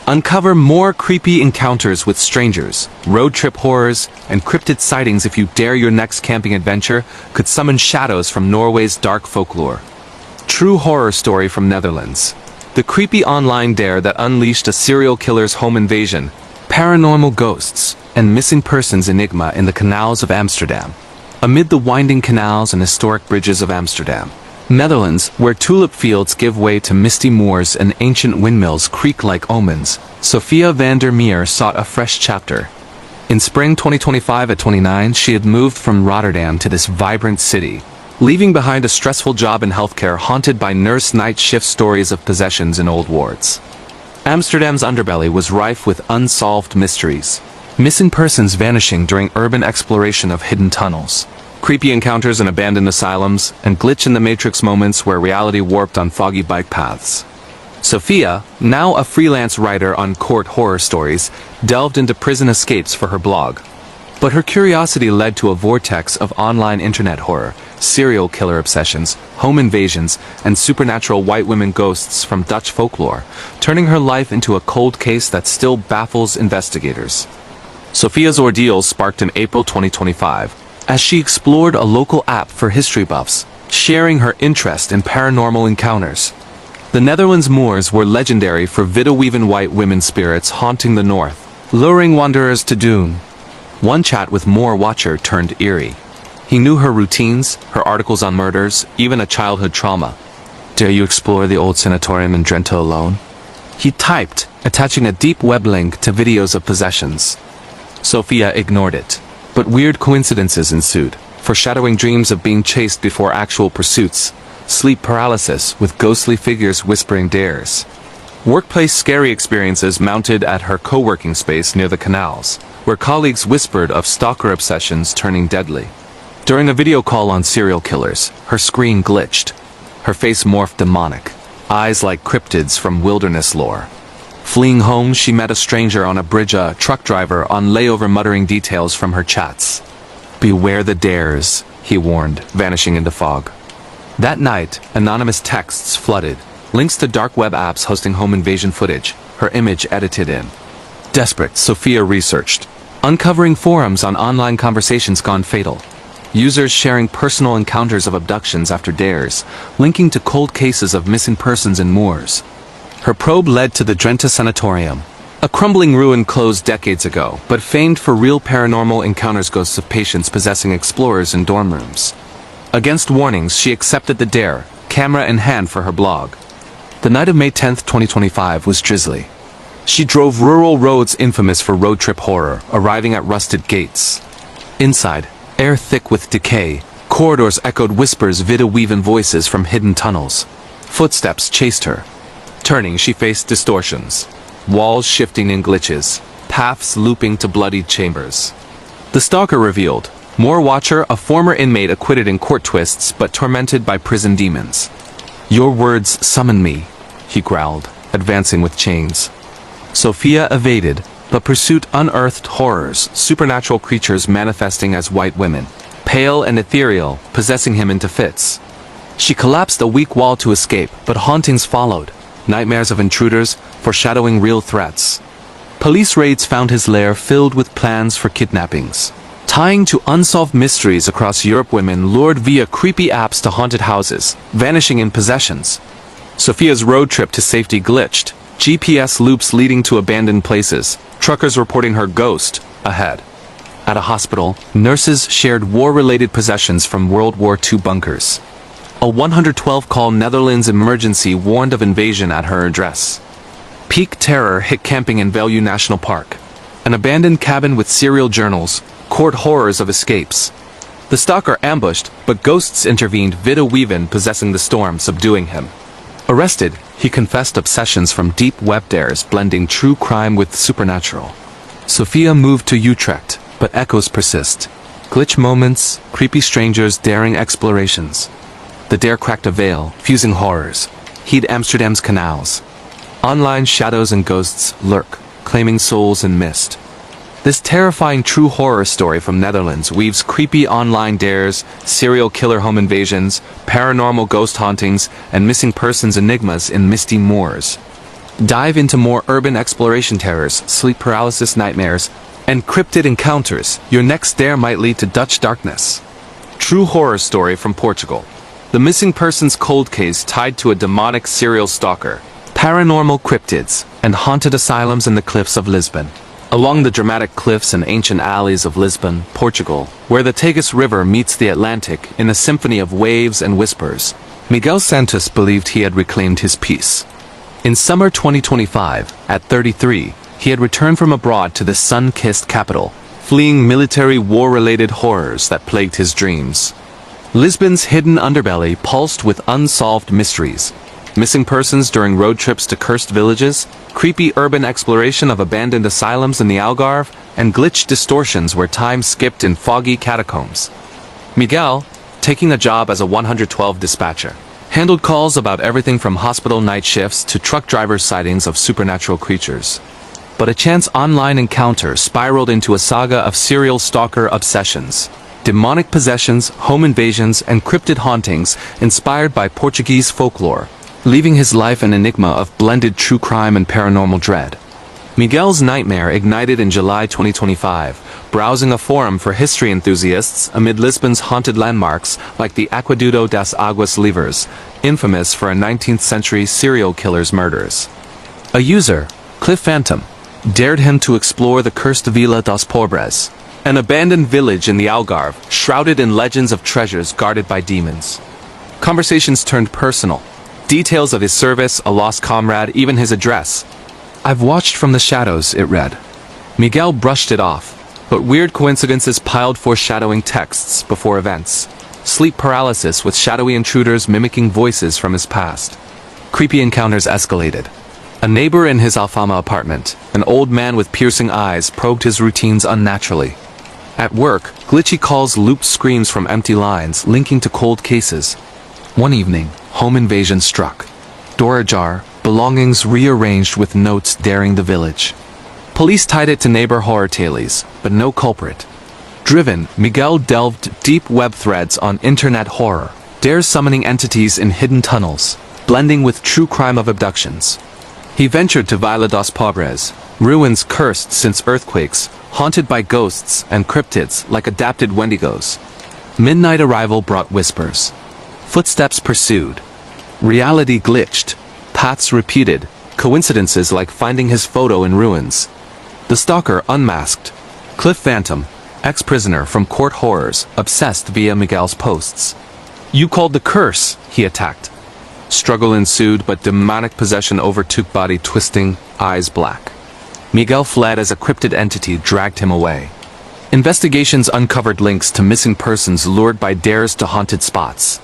Uncover more creepy encounters with strangers, road trip horrors, and cryptid sightings if you dare your next camping adventure could summon shadows from Norway's dark folklore. True horror story from Netherlands. The creepy online dare that unleashed a serial killer's home invasion, paranormal ghosts, and missing persons enigma in the canals of Amsterdam. Amid the winding canals and historic bridges of Amsterdam, Netherlands, where tulip fields give way to misty moors and ancient windmills creak like omens, Sophia van der Meer sought a fresh chapter. In spring 2025 at 29, she had moved from Rotterdam to this vibrant city, leaving behind a stressful job in healthcare haunted by nurse night shift stories of possessions in old wards. Amsterdam's underbelly was rife with unsolved mysteries. Missing persons vanishing during urban exploration of hidden tunnels. Creepy encounters in abandoned asylums, and glitch in the matrix moments where reality warped on foggy bike paths. Sophia, now a freelance writer on court horror stories, delved into prison escapes for her blog. But her curiosity led to a vortex of online internet horror, serial killer obsessions, home invasions, and supernatural white women ghosts from Dutch folklore, turning her life into a cold case that still baffles investigators. Sophia's ordeal sparked in April 2025, as she explored a local app for history buffs, sharing her interest in paranormal encounters. The Netherlands moors were legendary for widow-weaven white women spirits haunting the north, luring wanderers to doom. One chat with Moor Watcher turned eerie. He knew her routines, her articles on murders, even a childhood trauma. "Dare you explore the old sanatorium in Drenthe alone?" He typed, attaching a deep web link to videos of possessions. Sophia ignored it, but weird coincidences ensued, foreshadowing dreams of being chased before actual pursuits, sleep paralysis with ghostly figures whispering dares. Workplace scary experiences mounted at her co-working space near the canals, where colleagues whispered of stalker obsessions turning deadly. During a video call on serial killers, her screen glitched. Her face morphed demonic, eyes like cryptids from wilderness lore. Fleeing home, she met a stranger on a bridge, a truck driver on layover muttering details from her chats. "Beware the dares," he warned, vanishing into fog. That night, anonymous texts flooded, links to dark web apps hosting home invasion footage, her image edited in. Desperate, Sophia researched, uncovering forums on online conversations gone fatal. Users sharing personal encounters of abductions after dares, linking to cold cases of missing persons in moors. Her probe led to the Drenthe Sanatorium, a crumbling ruin closed decades ago, but famed for real paranormal encounters, ghosts of patients possessing explorers in dorm rooms. Against warnings, she accepted the dare, camera in hand for her blog. The night of May 10, 2025 was drizzly. She drove rural roads infamous for road trip horror, arriving at rusted gates. Inside, air thick with decay, corridors echoed whispers, widow-weaven voices from hidden tunnels. Footsteps chased her. Turning, she faced distortions. Walls shifting in glitches, paths looping to bloodied chambers. The stalker revealed, Moor Watcher, a former inmate acquitted in court twists but tormented by prison demons. "Your words summon me," he growled, advancing with chains. Sophia evaded, but pursuit unearthed horrors, supernatural creatures manifesting as white women, pale and ethereal, possessing him into fits. She collapsed a weak wall to escape, but hauntings followed, nightmares of intruders, foreshadowing real threats. Police raids found his lair filled with plans for kidnappings. Tying to unsolved mysteries across Europe, women lured via creepy apps to haunted houses, vanishing in possessions. Sophia's road trip to safety glitched, GPS loops leading to abandoned places, truckers reporting her ghost ahead. At a hospital, nurses shared war-related possessions from World War II bunkers. A 112-call Netherlands emergency warned of invasion at her address. Peak terror hit camping in Vellieu National Park. An abandoned cabin with serial journals, court horrors of escapes. The stalker ambushed, but ghosts intervened, widow-weaven possessing the storm, subduing him. Arrested, he confessed obsessions from deep web dares blending true crime with supernatural. Sophia moved to Utrecht, but echoes persist. Glitch moments, creepy strangers daring explorations. The dare cracked a veil, fusing horrors. Heed Amsterdam's canals. Online shadows and ghosts lurk, claiming souls in mist. This terrifying true horror story from Netherlands weaves creepy online dares, serial killer home invasions, paranormal ghost hauntings, and missing persons enigmas in misty moors. Dive into more urban exploration terrors, sleep paralysis nightmares, and cryptid encounters. Your next dare might lead to Dutch darkness. True horror story from Portugal. The missing persons cold case tied to a demonic serial stalker, paranormal cryptids, and haunted asylums in the cliffs of Lisbon. Along the dramatic cliffs and ancient alleys of Lisbon, Portugal, where the Tagus River meets the Atlantic in a symphony of waves and whispers, Miguel Santos believed he had reclaimed his peace. In summer 2025, at 33, he had returned from abroad to the sun-kissed capital, fleeing military war-related horrors that plagued his dreams. Lisbon's hidden underbelly pulsed with unsolved mysteries. Missing persons during road trips to cursed villages, creepy urban exploration of abandoned asylums in the Algarve, and glitched distortions where time skipped in foggy catacombs. Miguel, taking a job as a 112 dispatcher, Handled calls about everything from hospital night shifts to truck driver sightings of supernatural creatures. But a chance online encounter spiraled into a saga of serial stalker obsessions. Demonic possessions, home invasions, and cryptid hauntings inspired by Portuguese folklore, leaving his life an enigma of blended true crime and paranormal dread. Miguel's nightmare ignited in July 2025, browsing a forum for history enthusiasts amid Lisbon's haunted landmarks like the Aqueduto das Águas Livres, infamous for a 19th-century serial killer's murders. A user, Cliff Phantom, dared him to explore the cursed Vila dos Pobres, an abandoned village in the Algarve, shrouded in legends of treasures guarded by demons. Conversations turned personal. Details of his service, a lost comrade, even his address. "I've watched from the shadows," it read. Miguel brushed it off, but weird coincidences piled foreshadowing texts before events. Sleep paralysis with shadowy intruders mimicking voices from his past. Creepy encounters escalated. A neighbor in his Alfama apartment, an old man with piercing eyes, probed his routines unnaturally. At work, glitchy calls looped screams from empty lines, linking to cold cases. One evening, home invasion struck. Door ajar, belongings rearranged with notes daring the village. Police tied it to neighbor horror tales, but no culprit. Driven, Miguel delved deep web threads on internet horror, dares summoning entities in hidden tunnels, blending with true crime of abductions. He ventured to Vila dos Pobres, ruins cursed since earthquakes, haunted by ghosts and cryptids like adapted Wendigos. Midnight arrival brought whispers. Footsteps pursued. Reality glitched. Paths repeated, coincidences like finding his photo in ruins. The stalker unmasked. Cliff Phantom, ex-prisoner from court horrors, obsessed via Miguel's posts. "You called the curse," he attacked. Struggle ensued, but demonic possession overtook, body twisting, eyes black. Miguel fled as a cryptid entity dragged him away. Investigations uncovered links to missing persons lured by dares to haunted spots.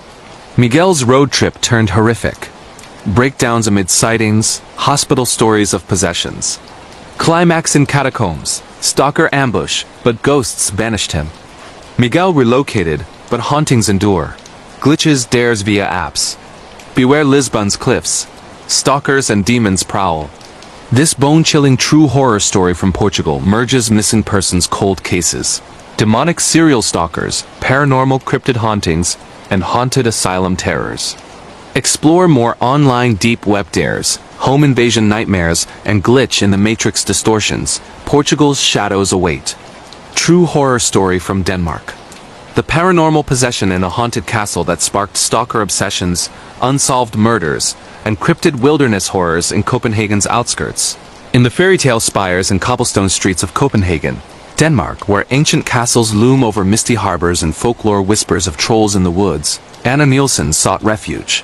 Miguel's road trip turned horrific. Breakdowns amid sightings, hospital stories of possessions. Climax in catacombs, stalker ambush, but ghosts banished him. Miguel relocated, but hauntings endure. Glitches, dares via apps. Beware Lisbon's cliffs. Stalkers and demons prowl. This bone-chilling true horror story from Portugal merges missing persons cold cases, demonic serial stalkers, paranormal cryptid hauntings, and haunted asylum terrors. Explore more online deep web dares, home invasion nightmares, and glitch in the matrix distortions. Portugal's shadows await. True horror story from Denmark. The paranormal possession in a haunted castle that sparked stalker obsessions, unsolved murders, and cryptid wilderness horrors in Copenhagen's outskirts. In the fairy tale spires and cobblestone streets of Copenhagen, Denmark, where ancient castles loom over misty harbors and folklore whispers of trolls in the woods, Anna Nielsen sought refuge.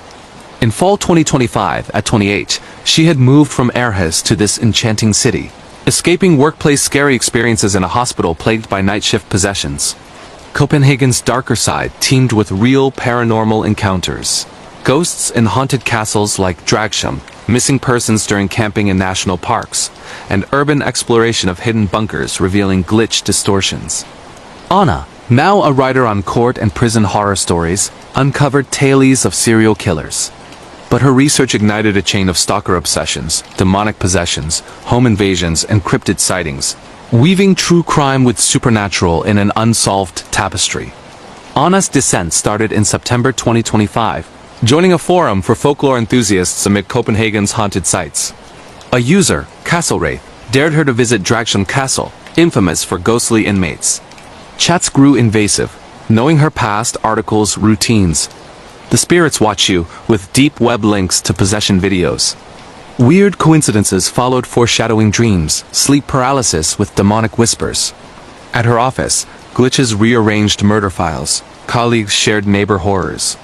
In fall 2025, at 28, she had moved from Aarhus to this enchanting city, escaping workplace scary experiences in a hospital plagued by night shift possessions. Copenhagen's darker side teemed with real paranormal encounters. Ghosts in haunted castles like Dragsham, missing persons during camping in national parks, and urban exploration of hidden bunkers revealing glitch distortions. Anna, now a writer on court and prison horror stories, uncovered tales of serial killers. But her research ignited a chain of stalker obsessions, demonic possessions, home invasions, and cryptid sightings, weaving true crime with supernatural in an unsolved tapestry. Anna's descent started in September 2025, joining a forum for folklore enthusiasts amid Copenhagen's haunted sites. A user, Castle Wraith, dared her to visit Dragsham Castle, infamous for ghostly inmates. Chats grew invasive, knowing her past, articles, routines. The spirits watch you, with deep web links to possession videos. Weird coincidences followed foreshadowing dreams, sleep paralysis with demonic whispers. At her office, glitches rearranged murder files, colleagues shared neighbor horrors.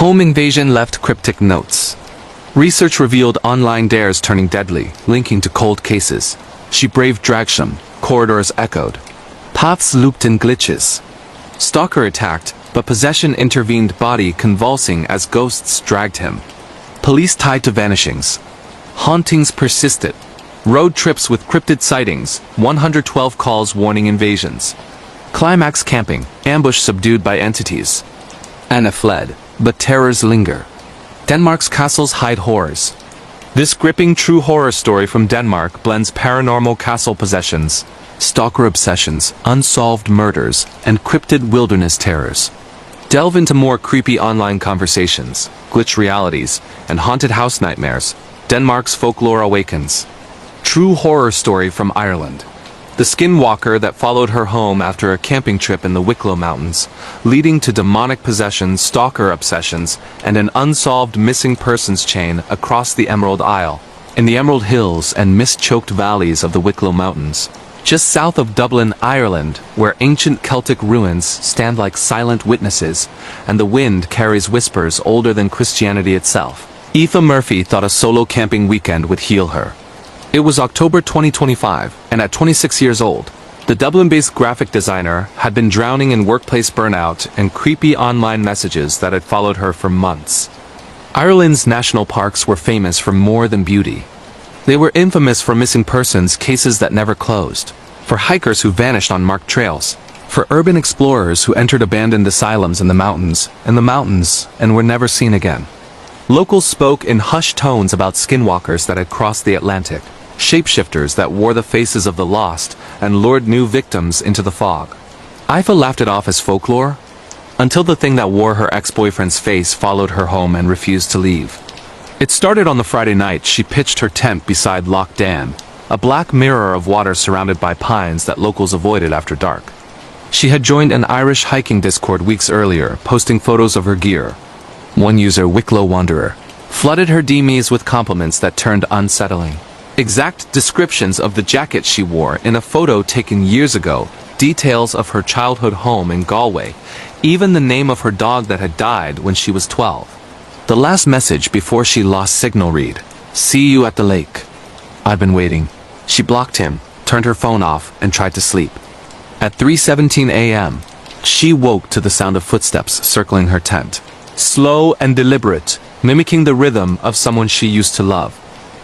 Home invasion left cryptic notes. Research revealed online dares turning deadly, linking to cold cases. She braved Dragsham, corridors echoed. Paths looped in glitches. Stalker attacked, but possession intervened, body convulsing as ghosts dragged him. Police tied to vanishings. Hauntings persisted. Road trips with cryptid sightings, 112 calls warning invasions. Climax camping, ambush subdued by entities. Anna fled, but terrors linger. Denmark's castles hide horrors. This gripping true horror story from Denmark blends paranormal castle possessions, stalker obsessions, unsolved murders, and cryptid wilderness terrors. Delve into more creepy online conversations, glitch realities, and haunted house nightmares. Denmark's folklore awakens. True horror story from Ireland. The skinwalker that followed her home after a camping trip in the Wicklow Mountains, leading to demonic possessions, stalker obsessions, and an unsolved missing persons chain across the Emerald Isle, in the Emerald Hills and mist-choked valleys of the Wicklow Mountains. Just south of Dublin, Ireland, where ancient Celtic ruins stand like silent witnesses, and the wind carries whispers older than Christianity itself. Aoife Murphy thought a solo camping weekend would heal her. It was October 2025, and at 26 years old, the Dublin-based graphic designer had been drowning in workplace burnout and creepy online messages that had followed her for months. Ireland's national parks were famous for more than beauty. They were infamous for missing persons cases that never closed, for hikers who vanished on marked trails, for urban explorers who entered abandoned asylums in the mountains, and were never seen again. Locals spoke in hushed tones about skinwalkers that had crossed the Atlantic, shapeshifters that wore the faces of the lost and lured new victims into the fog. Aoife laughed it off as folklore, until the thing that wore her ex-boyfriend's face followed her home and refused to leave. It started on the Friday night she pitched her tent beside Loch Dan, a black mirror of water surrounded by pines that locals avoided after dark. She had joined an Irish hiking Discord weeks earlier, posting photos of her gear. One user, Wicklow Wanderer, flooded her DMs with compliments that turned unsettling. Exact descriptions of the jacket she wore in a photo taken years ago, details of her childhood home in Galway, even the name of her dog that had died when she was 12. The last message before she lost signal read, "See you at the lake." I'd been waiting. She blocked him, turned her phone off, and tried to sleep. At 3:17 a.m., she woke to the sound of footsteps circling her tent. Slow and deliberate, mimicking the rhythm of someone she used to love.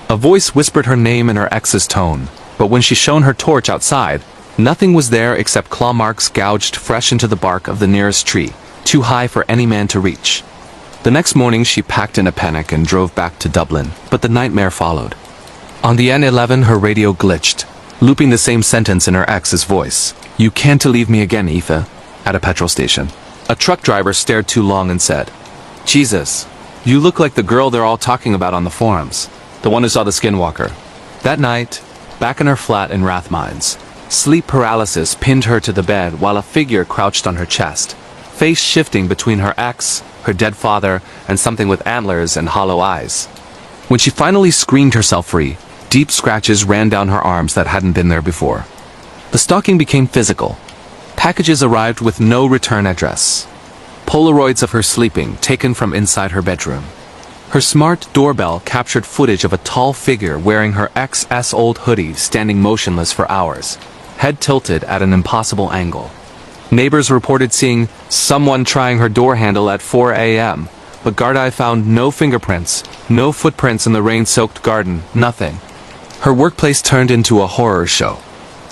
A voice whispered her name in her ex's tone, but when she shone her torch outside, nothing was there except claw marks gouged fresh into the bark of the nearest tree, too high for any man to reach. The next morning she packed in a panic and drove back to Dublin, but the nightmare followed. On the N11 her radio glitched, looping the same sentence in her ex's voice. "You can't leave me again, Aoife," at a petrol station. A truck driver stared too long and said, "Jesus, you look like the girl they're all talking about on the forums, the one who saw the skinwalker." That night, back in her flat in Rathmines, sleep paralysis pinned her to the bed while a figure crouched on her chest, face shifting between her ex, her dead father, and something with antlers and hollow eyes. When she finally screamed herself free, deep scratches ran down her arms that hadn't been there before. The stalking became physical. Packages arrived with no return address. Polaroids of her sleeping, taken from inside her bedroom. Her smart doorbell captured footage of a tall figure wearing her XS old hoodie standing motionless for hours, head tilted at an impossible angle. Neighbors reported seeing someone trying her door handle at 4 a.m., but Gardaí found no fingerprints, no footprints in the rain-soaked garden, nothing. Her workplace turned into a horror show.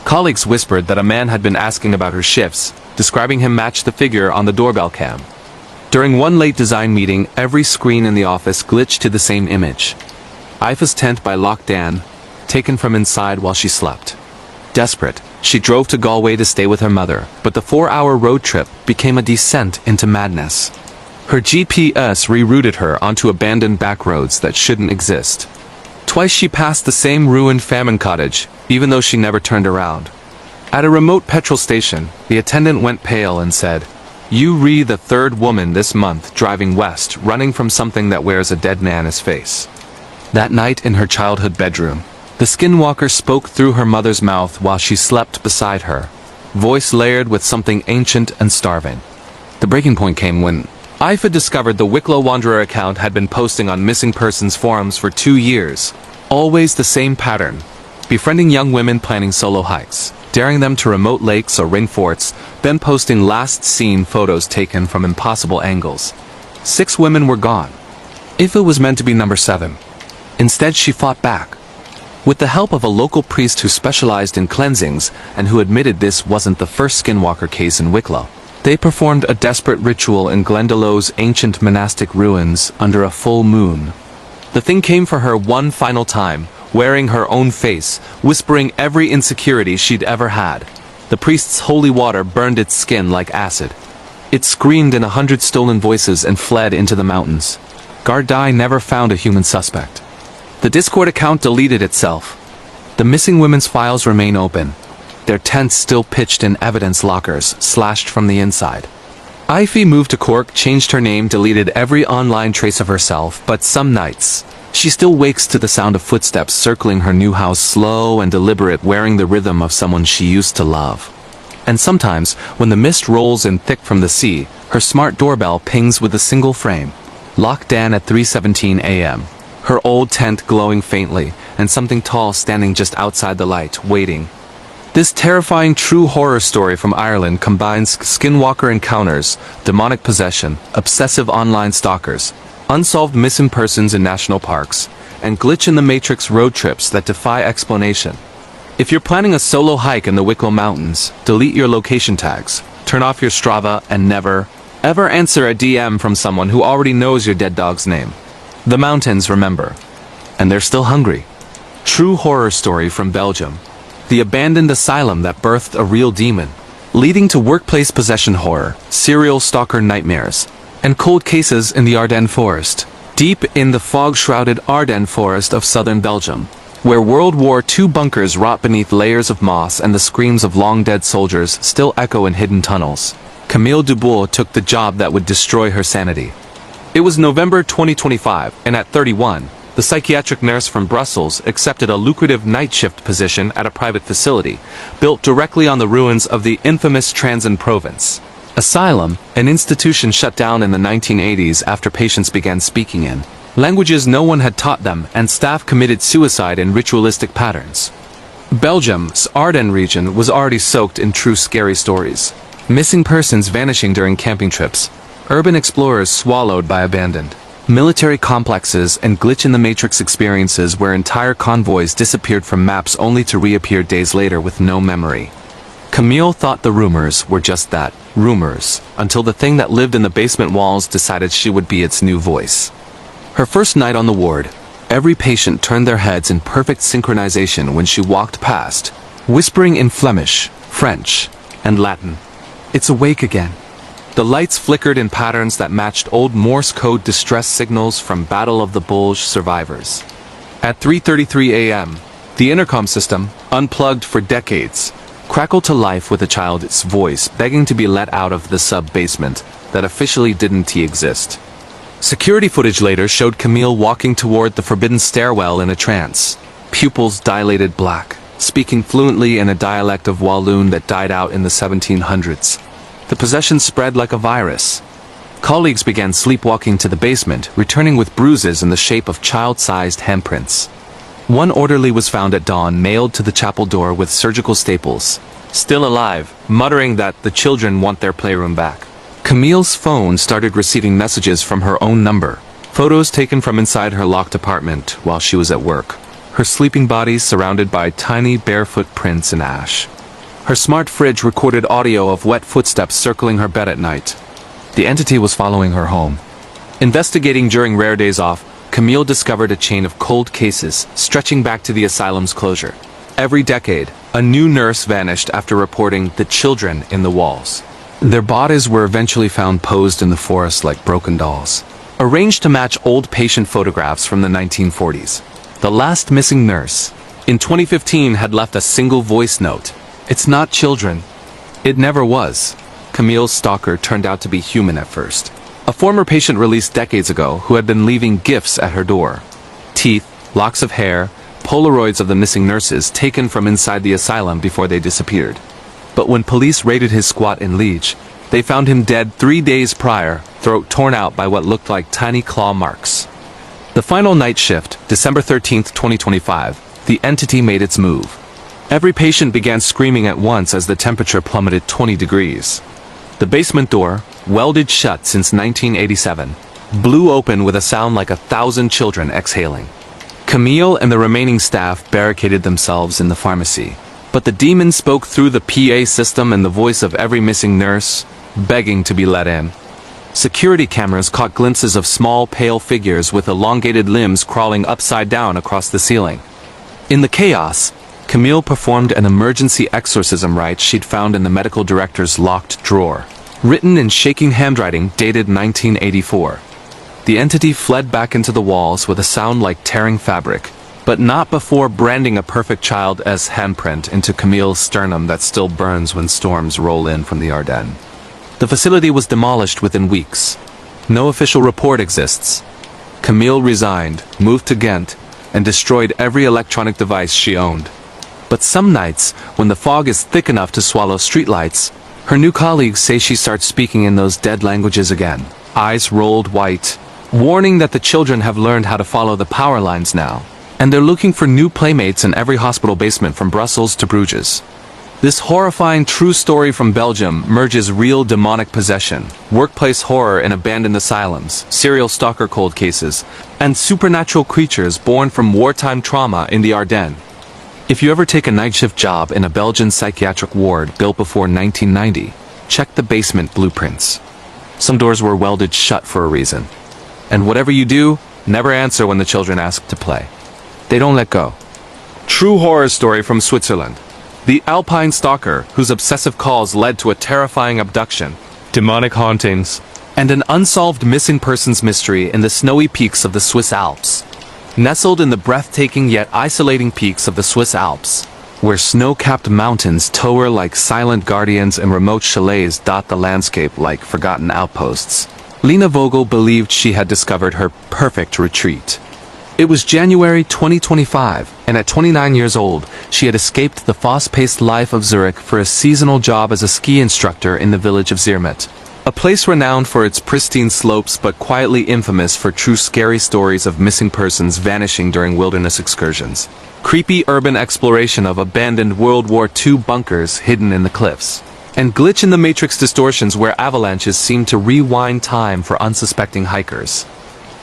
Colleagues whispered that a man had been asking about her shifts, describing him matched the figure on the doorbell cam. During one late design meeting, every screen in the office glitched to the same image. Aoife's tent by Loch Dan, taken from inside while she slept. Desperate, she drove to Galway to stay with her mother, but the 4-hour road trip became a descent into madness. Her GPS rerouted her onto abandoned back roads that shouldn't exist. Twice she passed the same ruined famine cottage, even though she never turned around. At a remote petrol station, the attendant went pale and said, "You re the third woman this month driving west, running from something that wears a dead man's face." That night in her childhood bedroom, the skinwalker spoke through her mother's mouth while she slept beside her, voice layered with something ancient and starving. The breaking point came when Aoife discovered the Wicklow Wanderer account had been posting on missing persons forums for 2 years. Always the same pattern. Befriending young women planning solo hikes, daring them to remote lakes or ring forts, then posting last-seen photos taken from impossible angles. 6 women were gone. Aoife was meant to be number 7. Instead, she fought back. With the help of a local priest who specialized in cleansings and who admitted this wasn't the first skinwalker case in Wicklow, They performed a desperate ritual in Glendelow's ancient monastic ruins under a full moon. The thing came for her one final time, wearing her own face, whispering every insecurity she'd ever had. The priest's holy water burned its skin like acid. It screamed in 100 stolen voices and fled into the mountains. Gardai never found a human suspect. The Discord account deleted itself. The missing women's files remain open. Their tents still pitched in evidence lockers, slashed from the inside. Ify moved to Cork, changed her name, deleted every online trace of herself, but some nights, she still wakes to the sound of footsteps circling her new house, slow and deliberate, wearing the rhythm of someone she used to love. And sometimes, when the mist rolls in thick from the sea, her smart doorbell pings with a single frame. Lock Dan at 3:17 a.m. Her old tent glowing faintly, and something tall standing just outside the light, waiting. This terrifying true horror story from Ireland combines skinwalker encounters, demonic possession, obsessive online stalkers, unsolved missing persons in national parks, and glitch-in-the-matrix road trips that defy explanation. If you're planning a solo hike in the Wicklow Mountains, delete your location tags, turn off your Strava, and never, ever answer a DM from someone who already knows your dead dog's name. The mountains remember. And they're still hungry. True horror story from Belgium. The abandoned asylum that birthed a real demon, leading to workplace possession horror, serial stalker nightmares, and cold cases in the Ardennes forest. Deep in the fog-shrouded Ardennes forest of southern Belgium, where World War II bunkers rot beneath layers of moss and the screams of long-dead soldiers still echo in hidden tunnels, Camille Dubois took the job that would destroy her sanity. It was November 2025, and at 31, the psychiatric nurse from Brussels accepted a lucrative night shift position at a private facility, built directly on the ruins of the infamous Transin Asylum, an institution shut down in the 1980s after patients began speaking in languages no one had taught them, and staff committed suicide in ritualistic patterns. Belgium's Ardennes region was already soaked in true scary stories. Missing persons vanishing during camping trips, urban explorers swallowed by abandoned military complexes, and glitch-in-the-matrix experiences where entire convoys disappeared from maps only to reappear days later with no memory. Camille thought the rumors were just that, rumors, until the thing that lived in the basement walls decided she would be its new voice. Her first night on the ward, every patient turned their heads in perfect synchronization when she walked past, whispering in Flemish, French, and Latin. "It's awake again." The lights flickered in patterns that matched old Morse code distress signals from Battle of the Bulge survivors. At 3:33 a.m., the intercom system, unplugged for decades, crackled to life with a child's voice begging to be let out of the sub-basement that officially didn't exist. Security footage later showed Camille walking toward the forbidden stairwell in a trance, pupils dilated black, speaking fluently in a dialect of Walloon that died out in the 1700s. The possession spread like a virus. Colleagues began sleepwalking to the basement, returning with bruises in the shape of child-sized handprints. One orderly was found at dawn, nailed to the chapel door with surgical staples, still alive, muttering that the children want their playroom back. Camille's phone started receiving messages from her own number, photos taken from inside her locked apartment while she was at work, her sleeping body surrounded by tiny barefoot prints in ash. Her smart fridge recorded audio of wet footsteps circling her bed at night. The entity was following her home. Investigating during rare days off, Camille discovered a chain of cold cases stretching back to the asylum's closure. Every decade, a new nurse vanished after reporting the children in the walls. Their bodies were eventually found posed in the forest like broken dolls, arranged to match old patient photographs from the 1940s. The last missing nurse, in 2015, had left a single voice note. "It's not children." It never was. Camille's stalker turned out to be human at first. A former patient released decades ago who had been leaving gifts at her door. Teeth, locks of hair, Polaroids of the missing nurses taken from inside the asylum before they disappeared. But when police raided his squat in Liege, they found him dead 3 days prior, throat torn out by what looked like tiny claw marks. The final night shift, December 13th, 2025, the entity made its move. Every patient began screaming at once as the temperature plummeted 20 degrees. The basement door, welded shut since 1987, blew open with a sound like 1,000 children exhaling. Camille and the remaining staff barricaded themselves in the pharmacy. But the demon spoke through the PA system in the voice of every missing nurse, begging to be let in. Security cameras caught glimpses of small, pale figures with elongated limbs crawling upside down across the ceiling. In the chaos, Camille performed an emergency exorcism rite she'd found in the medical director's locked drawer. Written in shaking handwriting dated 1984. The entity fled back into the walls with a sound like tearing fabric, but not before branding a perfect child as handprint into Camille's sternum that still burns when storms roll in from the Ardennes. The facility was demolished within weeks. No official report exists. Camille resigned, moved to Ghent, and destroyed every electronic device she owned. But some nights, when the fog is thick enough to swallow streetlights, her new colleagues say she starts speaking in those dead languages again. Eyes rolled white, warning that the children have learned how to follow the power lines now, and they're looking for new playmates in every hospital basement from Brussels to Bruges. This horrifying true story from Belgium merges real demonic possession, workplace horror in abandoned asylums, serial stalker cold cases, and supernatural creatures born from wartime trauma in the Ardennes. If you ever take a night shift job in a Belgian psychiatric ward built before 1990, check the basement blueprints. Some doors were welded shut for a reason. And whatever you do, never answer when the children ask to play. They don't let go. True horror story from Switzerland. The Alpine stalker, whose obsessive calls led to a terrifying abduction, demonic hauntings, and an unsolved missing persons mystery in the snowy peaks of the Swiss Alps. Nestled in the breathtaking yet isolating peaks of the Swiss Alps, where snow-capped mountains tower like silent guardians and remote chalets dot the landscape like forgotten outposts, Lena Vogel believed she had discovered her perfect retreat. It was January 2025, and at 29 years old, she had escaped the fast-paced life of Zurich for a seasonal job as a ski instructor in the village of Zermatt. A place renowned for its pristine slopes but quietly infamous for true scary stories of missing persons vanishing during wilderness excursions. Creepy urban exploration of abandoned World War II bunkers hidden in the cliffs. And glitch-in-the-matrix distortions where avalanches seem to rewind time for unsuspecting hikers.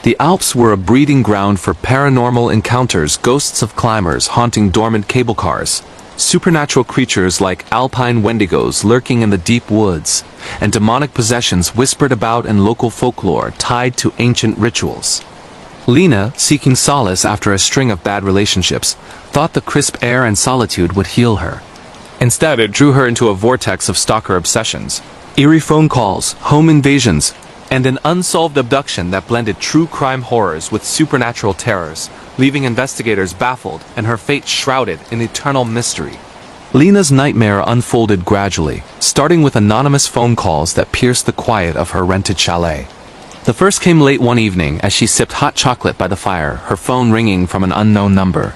The Alps were a breeding ground for paranormal encounters, ghosts of climbers haunting dormant cable cars, supernatural creatures like alpine wendigos lurking in the deep woods, and demonic possessions whispered about in local folklore tied to ancient rituals. Lena, seeking solace after a string of bad relationships, thought the crisp air and solitude would heal her. Instead, it drew her into a vortex of stalker obsessions, eerie phone calls, home invasions, and an unsolved abduction that blended true crime horrors with supernatural terrors, leaving investigators baffled and her fate shrouded in eternal mystery. Lena's nightmare unfolded gradually, starting with anonymous phone calls that pierced the quiet of her rented chalet. The first came late one evening as she sipped hot chocolate by the fire, her phone ringing from an unknown number.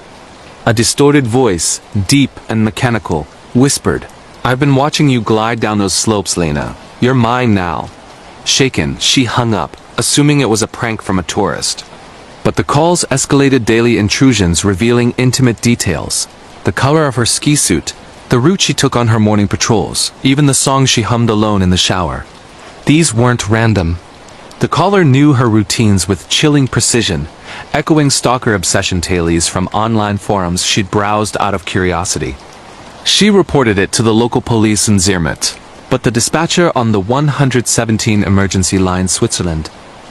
A distorted voice, deep and mechanical, whispered, "I've been watching you glide down those slopes, Lena. You're mine now." Shaken, she hung up, assuming it was a prank from a tourist. But the calls escalated, daily intrusions revealing intimate details. The color of her ski suit, the route she took on her morning patrols, even the songs she hummed alone in the shower. These weren't random. The caller knew her routines with chilling precision, echoing stalker obsession tales from online forums she'd browsed out of curiosity. She reported it to the local police in Zermatt. But the dispatcher on the 117 emergency line Switzerland,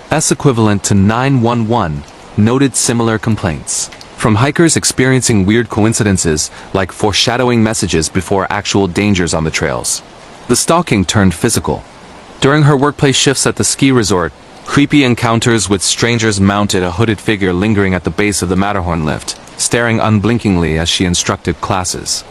S equivalent to 911, noted similar complaints. From hikers experiencing weird coincidences, like foreshadowing messages before actual dangers on the trails. The stalking turned physical. During her workplace shifts at the ski resort, creepy encounters with strangers mounted a hooded figure lingering at the base of the Matterhorn lift, staring unblinkingly as she instructed classes.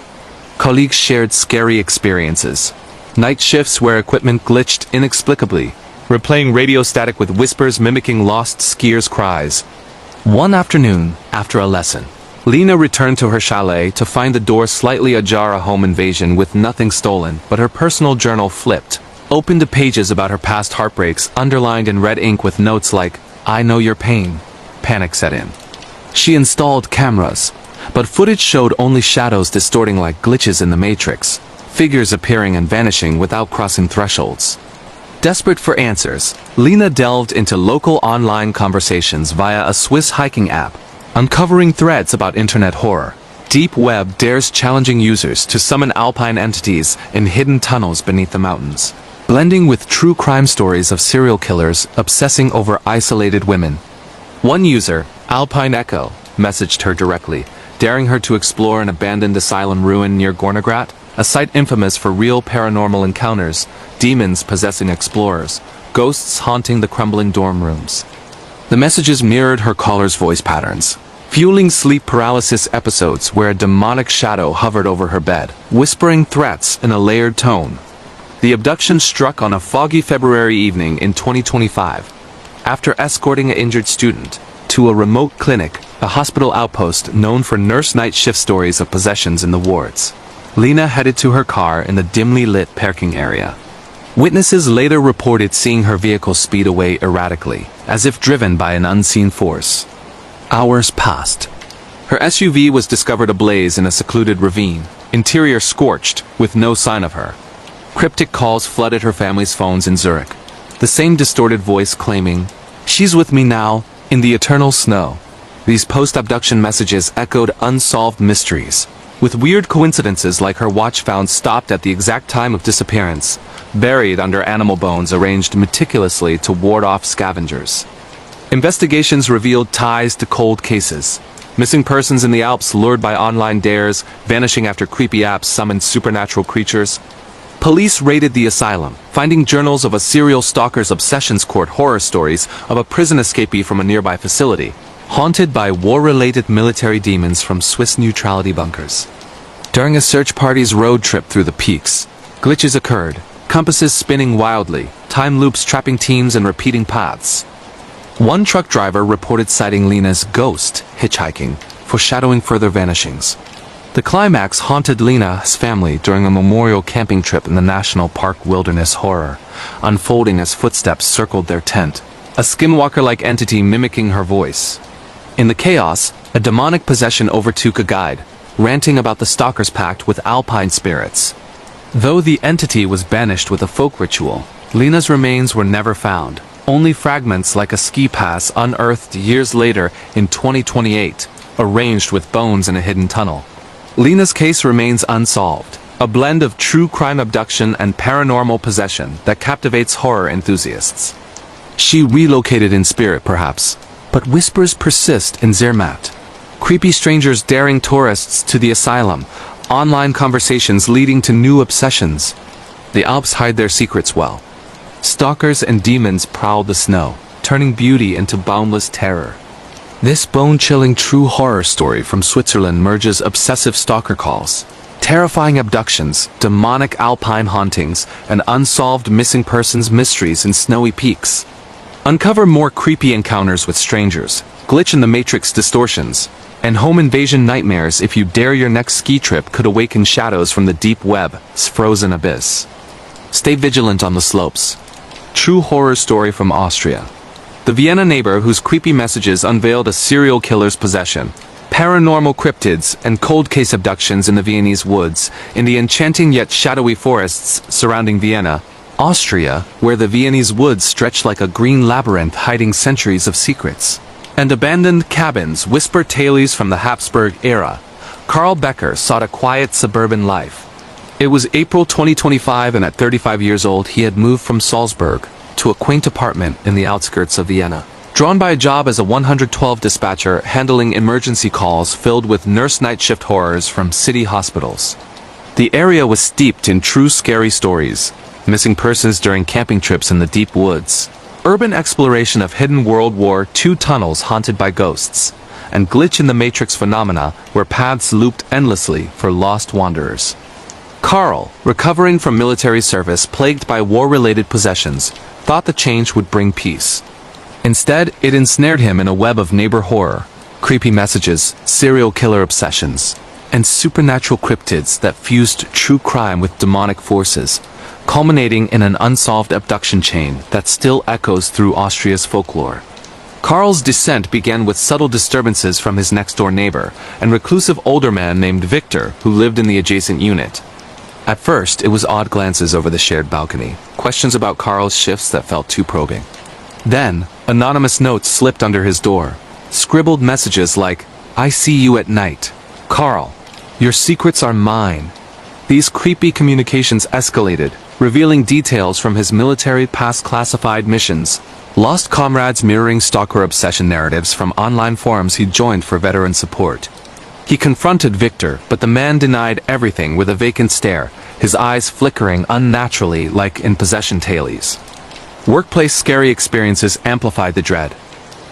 Colleagues shared scary experiences. Night shifts where equipment glitched inexplicably, replaying radio static with whispers mimicking lost skiers' cries. One afternoon, after a lesson, Lena returned to her chalet to find the door slightly ajar, a home invasion with nothing stolen, but her personal journal flipped, open to pages about her past heartbreaks underlined in red ink with notes like, "I know your pain." Panic set in. She installed cameras, but footage showed only shadows distorting like glitches in the Matrix. Figures appearing and vanishing without crossing thresholds. Desperate for answers, Lena delved into local online conversations via a Swiss hiking app, uncovering threads about internet horror. Deep web dares challenging users to summon alpine entities in hidden tunnels beneath the mountains. blending with true crime stories of serial killers obsessing over isolated women. One user, Alpine Echo, messaged her directly, daring her to explore an abandoned asylum ruin near Gornograt, a site infamous for real paranormal encounters, demons possessing explorers, ghosts haunting the crumbling dorm rooms. The messages mirrored her caller's voice patterns, fueling sleep paralysis episodes where a demonic shadow hovered over her bed, whispering threats in a layered tone. The abduction struck on a foggy February evening in 2025. After escorting an injured student to a remote clinic, a hospital outpost known for nurse night shift stories of possessions in the wards, Lena headed to her car in the dimly lit parking area. Witnesses later reported seeing her vehicle speed away erratically, as if driven by an unseen force. Hours passed. Her SUV was discovered ablaze in a secluded ravine, interior scorched, with no sign of her. Cryptic calls flooded her family's phones in Zurich. The same distorted voice claiming, "She's with me now, in the eternal snow." These post-abduction messages echoed unsolved mysteries, with weird coincidences like her watch found stopped at the exact time of disappearance, buried under animal bones arranged meticulously to ward off scavengers. Investigations revealed ties to cold cases. Missing persons in the Alps lured by online dares, vanishing after creepy apps summoned supernatural creatures. Police raided the asylum, finding journals of a serial stalker's obsessions court horror stories of a prison escapee from a nearby facility, haunted by war-related military demons from Swiss neutrality bunkers. During a search party's road trip through the peaks, glitches occurred, compasses spinning wildly, time loops trapping teams and repeating paths. One truck driver reported sighting Lena's ghost hitchhiking, foreshadowing further vanishings. The climax haunted Lena's family during a memorial camping trip in the National Park Wilderness Horror, unfolding as footsteps circled their tent, a skinwalker-like entity mimicking her voice. In the chaos, a demonic possession overtook a guide, ranting about the stalker's pact with alpine spirits. Though the entity was banished with a folk ritual, Lena's remains were never found. Only fragments like a ski pass unearthed years later in 2028, arranged with bones in a hidden tunnel. Lena's case remains unsolved, a blend of true crime abduction and paranormal possession that captivates horror enthusiasts. She relocated in spirit perhaps, but whispers persist in Zermatt. Creepy strangers daring tourists to the asylum, online conversations leading to new obsessions. The Alps hide their secrets well. Stalkers and demons prowl the snow, turning beauty into boundless terror. This bone-chilling true horror story from Switzerland merges obsessive stalker calls, terrifying abductions, demonic alpine hauntings, and unsolved missing persons mysteries in snowy peaks. Uncover more creepy encounters with strangers, glitch in the matrix distortions, and home invasion nightmares if you dare your next ski trip could awaken shadows from the deep web's frozen abyss. Stay vigilant on the slopes. True horror story from Austria. The Vienna neighbor whose creepy messages unveiled a serial killer's possession, paranormal cryptids, and cold case abductions in the Viennese woods, in the enchanting yet shadowy forests surrounding Vienna, Austria, where the Viennese woods stretch like a green labyrinth hiding centuries of secrets. And abandoned cabins whisper tales from the Habsburg era. Karl Becker sought a quiet suburban life. It was April 2025 and at 35 years old he had moved from Salzburg to a quaint apartment in the outskirts of Vienna. Drawn by a job as a 112 dispatcher handling emergency calls filled with nurse night shift horrors from city hospitals. The area was steeped in true scary stories, missing persons during camping trips in the deep woods, urban exploration of hidden World War II tunnels haunted by ghosts, and glitch in the matrix phenomena where paths looped endlessly for lost wanderers. Karl, recovering from military service plagued by war-related possessions, thought the change would bring peace. Instead, it ensnared him in a web of neighbor horror, creepy messages, serial killer obsessions, and supernatural cryptids that fused true crime with demonic forces, culminating in an unsolved abduction chain that still echoes through Austria's folklore. Karl's descent began with subtle disturbances from his next-door neighbor, an reclusive older man named Victor who lived in the adjacent unit. At first, it was odd glances over the shared balcony, questions about Karl's shifts that felt too probing. Then, anonymous notes slipped under his door, scribbled messages like, "I see you at night. Karl, your secrets are mine." These creepy communications escalated, revealing details from his military past classified missions. Lost comrades mirroring stalker obsession narratives from online forums he joined for veteran support. He confronted Victor, but the man denied everything with a vacant stare, his eyes flickering unnaturally like in possession tailies. Workplace scary experiences amplified the dread.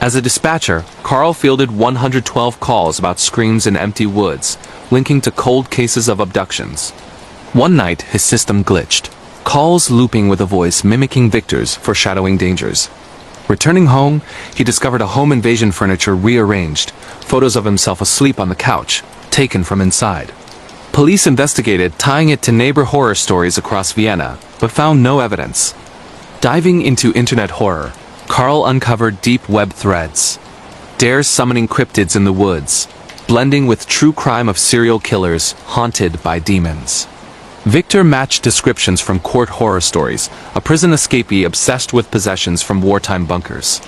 As a dispatcher, Carl fielded 112 calls about screams in empty woods, linking to cold cases of abductions. One night, his system glitched, calls looping with a voice mimicking Victor's, foreshadowing dangers. Returning home, he discovered a home invasion furniture rearranged, photos of himself asleep on the couch, taken from inside. Police investigated, tying it to neighbor horror stories across Vienna, but found no evidence. Diving into internet horror, Carl uncovered deep web threads. Dares summoning cryptids in the woods, blending with true crime of serial killers haunted by demons. Victor matched descriptions from court horror stories, a prison escapee obsessed with possessions from wartime bunkers.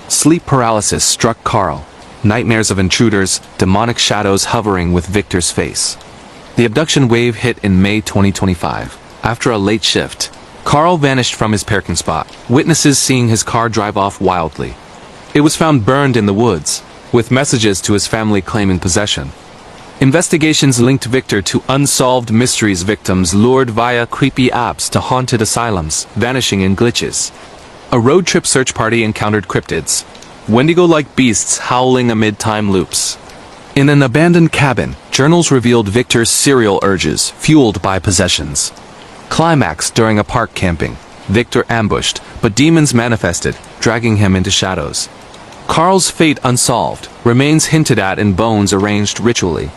Sleep paralysis struck Carl, nightmares of intruders, demonic shadows hovering with Victor's face. The abduction wave hit in May 2025. After a late shift, Carl vanished from his parking spot, witnesses seeing his car drive off wildly. It was found burned in the woods, with messages to his family claiming possession. Investigations linked Victor to unsolved mysteries, victims lured via creepy apps to haunted asylums, vanishing in glitches. A road trip search party encountered cryptids, Wendigo-like beasts howling amid time loops. In an abandoned cabin, journals revealed Victor's serial urges, fueled by possessions. Climax during a park camping. Victor ambushed, but demons manifested, dragging him into shadows. Carl's fate unsolved, remains hinted at in bones arranged ritually.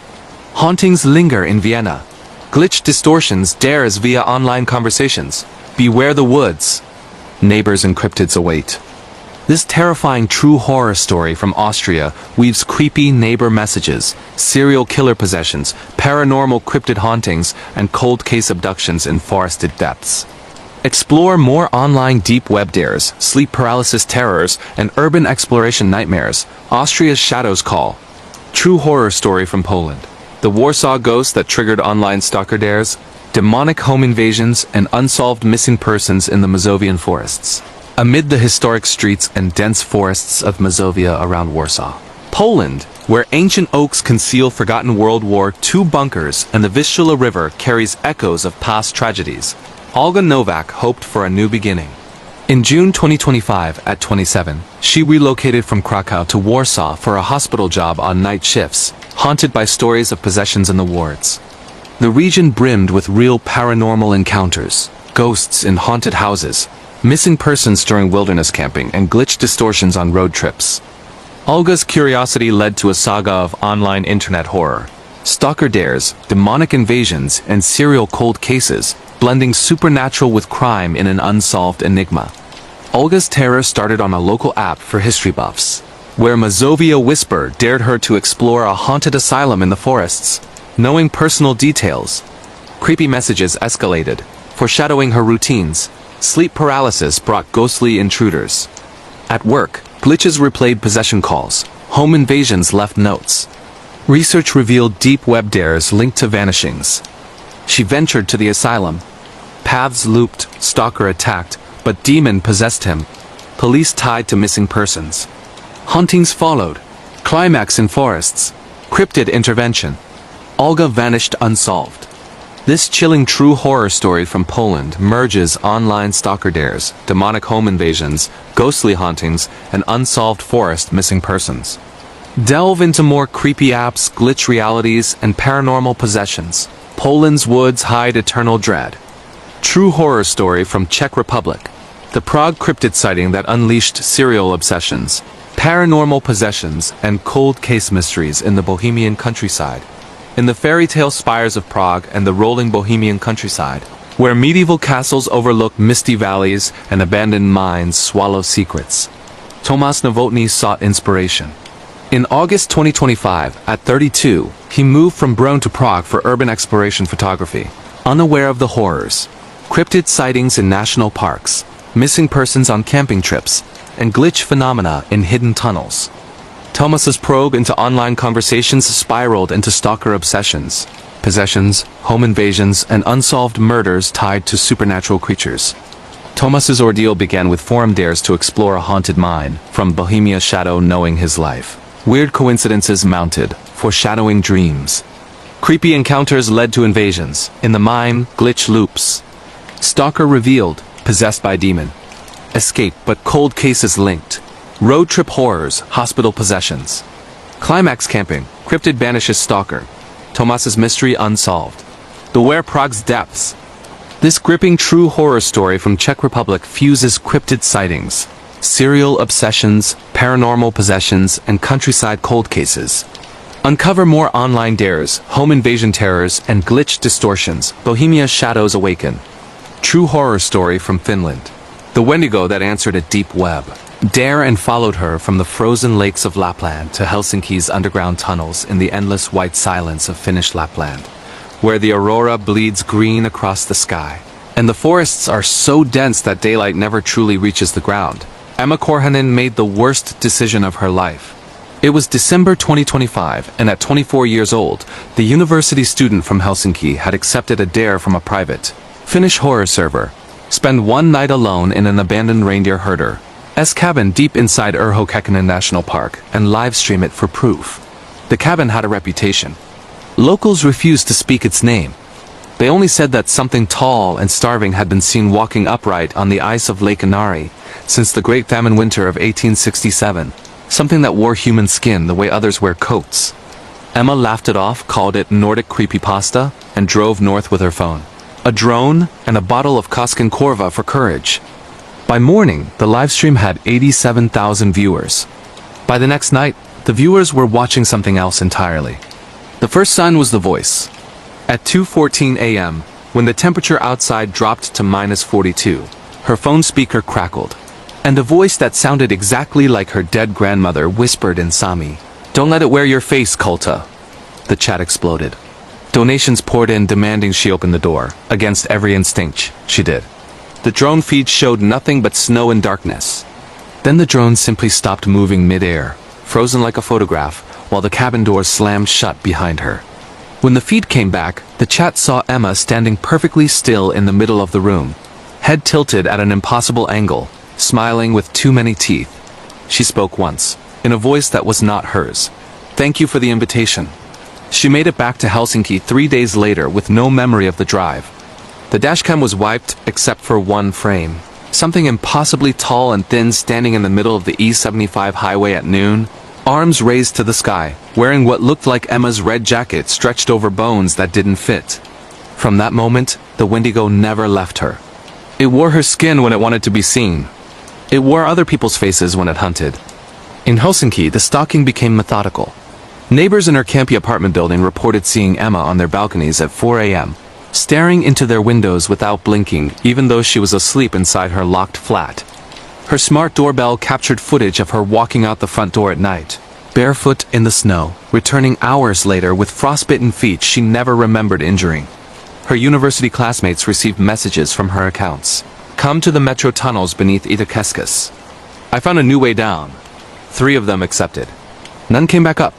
Hauntings linger in Vienna. Glitch distortions dares via online conversations. Beware the woods. Neighbors and cryptids await. This terrifying true horror story from Austria weaves creepy neighbor messages, serial killer possessions, paranormal cryptid hauntings, and cold case abductions in forested depths. Explore more online deep web dares, sleep paralysis terrors, and urban exploration nightmares. Austria's Shadows Call. True horror story from Poland. The Warsaw ghost that triggered online stalker dares, demonic home invasions, and unsolved missing persons in the Mazovian forests. Amid the historic streets and dense forests of Mazovia around Warsaw. Poland, where ancient oaks conceal forgotten World War II bunkers and the Vistula River carries echoes of past tragedies. Olga Novak hoped for a new beginning. In June 2025, at 27, she relocated from Krakow to Warsaw for a hospital job on night shifts, haunted by stories of possessions in the wards. The region brimmed with real paranormal encounters, ghosts in haunted houses, missing persons during wilderness camping, and glitch distortions on road trips. Olga's curiosity led to a saga of online internet horror. Stalker dares, demonic invasions, and serial cold cases, blending supernatural with crime in an unsolved enigma. Olga's terror started on a local app for history buffs, where Mazovia Whisper dared her to explore a haunted asylum in the forests. Knowing personal details, creepy messages escalated, foreshadowing her routines. Sleep paralysis brought ghostly intruders. At work, glitches replayed possession calls. Home invasions left notes. Research revealed deep web dares linked to vanishings. She ventured to the asylum. Paths looped, stalker attacked, but demon possessed him. Police tied to missing persons. Hauntings followed. Climax in forests. Cryptid intervention. Olga vanished unsolved. This chilling true horror story from Poland merges online stalker dares, demonic home invasions, ghostly hauntings, and unsolved forest missing persons. Delve into more creepy apps, glitch realities, and paranormal possessions. Poland's woods hide eternal dread. True horror story from Czech Republic. The Prague cryptid sighting that unleashed serial obsessions, paranormal possessions, and cold case mysteries in the Bohemian countryside. In the fairy tale spires of Prague and the rolling Bohemian countryside, where medieval castles overlook misty valleys and abandoned mines swallow secrets. Tomasz Nowotny sought inspiration. In August 2025, at 32, he moved from Brno to Prague for urban exploration photography, unaware of the horrors. Cryptid sightings in national parks, missing persons on camping trips, and glitch phenomena in hidden tunnels. Tomas's probe into online conversations spiraled into stalker obsessions. possessions, home invasions, and unsolved murders tied to supernatural creatures. Tomas's ordeal began with forum dares to explore a haunted mine, from Bohemia's shadow knowing his life. Weird coincidences mounted, foreshadowing dreams. Creepy encounters led to invasions. In the mine, glitch loops. Stalker revealed, possessed by demon. Escape, but cold cases linked. Road trip horrors, hospital possessions. Climax camping, cryptid banishes stalker. Tomas's mystery unsolved. Beware Prague's depths. This gripping true horror story from Czech Republic fuses cryptid sightings, serial obsessions, paranormal possessions, and countryside cold cases. Uncover more online dares, home invasion terrors, and glitch distortions. Bohemia's shadows awaken. True horror story from Finland. The Wendigo that answered a deep web. Dare and followed her from the frozen lakes of Lapland to Helsinki's underground tunnels in the endless white silence of Finnish Lapland, where the aurora bleeds green across the sky, and the forests are so dense that daylight never truly reaches the ground. Emma Korhonen made the worst decision of her life. It was December 2025, and at 24 years old, the university student from Helsinki had accepted a dare from a private, Finnish horror server. Spend one night alone in an abandoned reindeer herder's cabin deep inside Urho Kekkonen National Park and live stream it for proof. The cabin had a reputation. Locals refused to speak its name. They only said that something tall and starving had been seen walking upright on the ice of Lake Inari since the Great Famine Winter of 1867. Something that wore human skin the way others wear coats. Emma laughed it off, called it Nordic creepypasta, and drove north with her phone, a drone, and a bottle of Kosken Korva for courage. By morning, the livestream had 87,000 viewers. By the next night, the viewers were watching something else entirely. The first sign was the voice. At 2:14 a.m., when the temperature outside dropped to -42, her phone speaker crackled, and a voice that sounded exactly like her dead grandmother whispered in Sami, "Don't let it wear your face, Kulta." The chat exploded. Donations poured in demanding she open the door. Against every instinct, she did. The drone feed showed nothing but snow and darkness. Then the drone simply stopped moving mid-air, frozen like a photograph, while the cabin doors slammed shut behind her. When the feed came back, the chat saw Emma standing perfectly still in the middle of the room, head tilted at an impossible angle, smiling with too many teeth. She spoke once, in a voice that was not hers. "Thank you for the invitation." She made it back to Helsinki 3 days later with no memory of the drive. The dashcam was wiped except for one frame. Something impossibly tall and thin standing in the middle of the E75 highway at noon, arms raised to the sky, wearing what looked like Emma's red jacket stretched over bones that didn't fit. From that moment, the Wendigo never left her. It wore her skin when it wanted to be seen. It wore other people's faces when it hunted. In Helsinki, the stalking became methodical. Neighbors in her campy apartment building reported seeing Emma on their balconies at 4 a.m., staring into their windows without blinking, even though she was asleep inside her locked flat. Her smart doorbell captured footage of her walking out the front door at night, barefoot in the snow, returning hours later with frostbitten feet she never remembered injuring. Her university classmates received messages from her accounts. "Come to the metro tunnels beneath Itäkeskus. I found a new way down." 3 of them accepted. None came back up.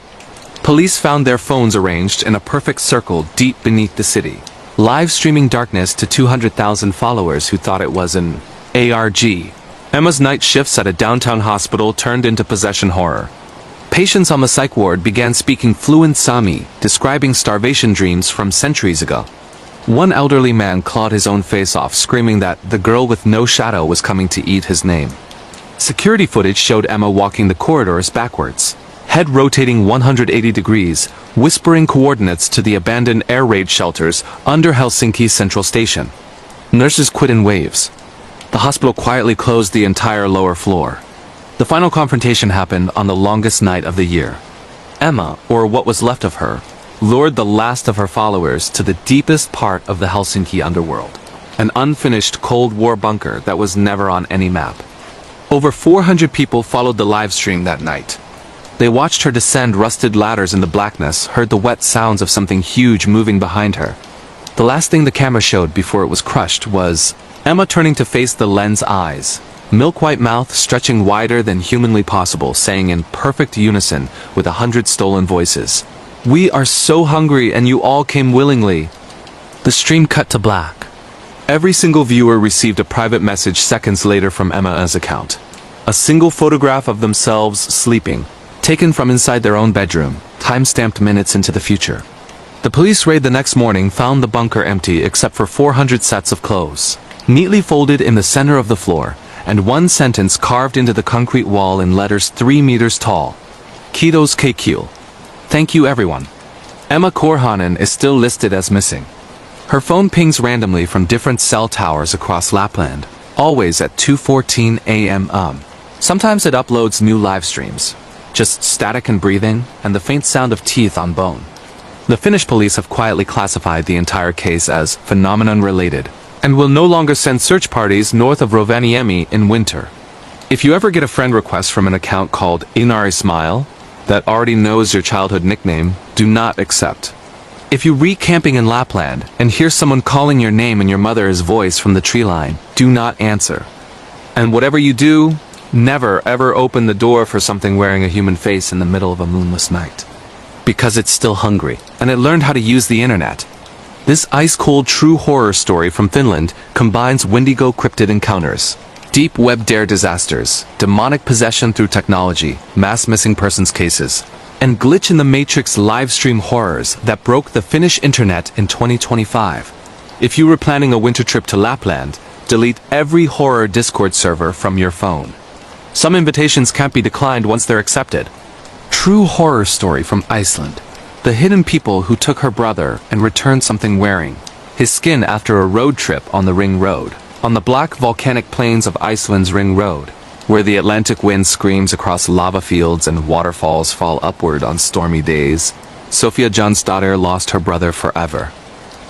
Police found their phones arranged in a perfect circle deep beneath the city, live streaming darkness to 200,000 followers who thought it was an ARG. Emma's night shifts at a downtown hospital turned into possession horror. Patients on the psych ward began speaking fluent Sami, describing starvation dreams from centuries ago. One elderly man clawed his own face off, screaming that the girl with no shadow was coming to eat his name. Security footage showed Emma walking the corridors backwards, head rotating 180 degrees, whispering coordinates to the abandoned air raid shelters under Helsinki Central Station. Nurses quit in waves. The hospital quietly closed the entire lower floor. The final confrontation happened on the longest night of the year. Emma, or what was left of her, lured the last of her followers to the deepest part of the Helsinki underworld, an unfinished Cold War bunker that was never on any map. Over 400 people followed the live stream that night. They watched her descend rusted ladders in the blackness, heard the wet sounds of something huge moving behind her. The last thing the camera showed before it was crushed was Emma turning to face the lens eyes, milk-white mouth stretching wider than humanly possible, saying in perfect unison with 100 stolen voices, We are so hungry and you all came willingly. The stream cut to black. Every single viewer received a private message seconds later from Emma's account. A single photograph of themselves sleeping, taken from inside their own bedroom, time-stamped minutes into the future. The police raid the next morning found the bunker empty except for 400 sets of clothes, neatly folded in the center of the floor, and one sentence carved into the concrete wall in letters 3 meters tall. Kiitos KQ. Thank you everyone. Emma Korhonen is still listed as missing. Her phone pings randomly from different cell towers across Lapland, always at 2:14 a.m. Sometimes it uploads new live streams, just static and breathing, and the faint sound of teeth on bone. The Finnish police have quietly classified the entire case as phenomenon-related, and will no longer send search parties north of Rovaniemi in winter. If you ever get a friend request from an account called Inari Smile, that already knows your childhood nickname, do not accept. If you re-camping in Lapland and hear someone calling your name in your mother's voice from the tree line, do not answer. And whatever you do, never ever open the door for something wearing a human face in the middle of a moonless night. Because it's still hungry, and it learned how to use the internet. This ice-cold true horror story from Finland combines Wendigo cryptid encounters, deep web dare disasters, demonic possession through technology, mass missing persons cases, and glitch in the matrix livestream horrors that broke the Finnish internet in 2025. If you were planning a winter trip to Lapland, delete every horror Discord server from your phone. Some invitations can't be declined once they're accepted. True horror story from Iceland. The hidden people who took her brother and returned something wearing his skin after a road trip on the Ring Road. On the black volcanic plains of Iceland's Ring Road, where the Atlantic wind screams across lava fields and waterfalls fall upward on stormy days, Sofia Jonsdottir lost her brother forever.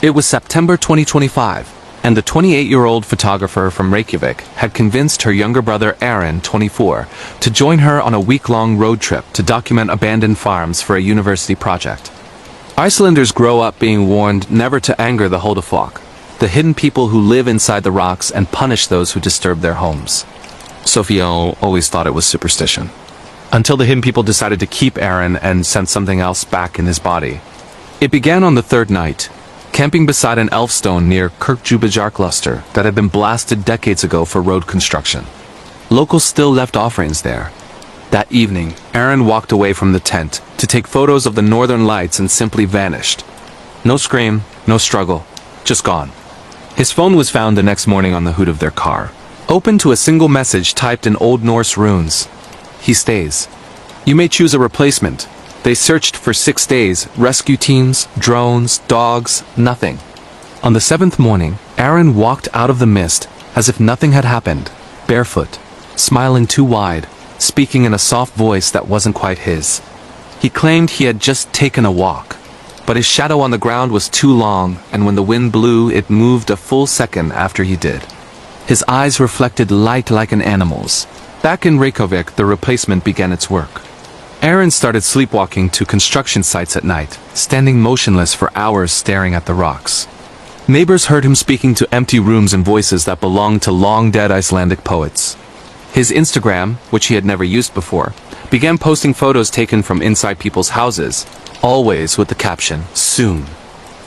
It was September 2025, and the 28-year-old photographer from Reykjavik had convinced her younger brother Aaron, 24, to join her on a week-long road trip to document abandoned farms for a university project. Icelanders grow up being warned never to anger the Hodaflok, the hidden people who live inside the rocks and punish those who disturb their homes. Sofia always thought it was superstition. Until the hidden people decided to keep Aaron and sent something else back in his body. It began on the third night, camping beside an elf stone near Kirkjubajarkluster that had been blasted decades ago for road construction. Locals still left offerings there. That evening, Aaron walked away from the tent to take photos of the northern lights and simply vanished. No scream, no struggle, just gone. His phone was found the next morning on the hood of their car, open to a single message typed in Old Norse runes. He stays. You may choose a replacement. They searched for 6 days, rescue teams, drones, dogs, nothing. On the 7th morning, Aaron walked out of the mist as if nothing had happened, barefoot, smiling too wide, speaking in a soft voice that wasn't quite his. He claimed he had just taken a walk, but his shadow on the ground was too long, and when the wind blew, it moved a full second after he did. His eyes reflected light like an animal's. Back in Reykjavik, the replacement began its work. Aaron started sleepwalking to construction sites at night, standing motionless for hours staring at the rocks. Neighbors heard him speaking to empty rooms in voices that belonged to long-dead Icelandic poets. His Instagram, which he had never used before, began posting photos taken from inside people's houses, always with the caption, "Soon."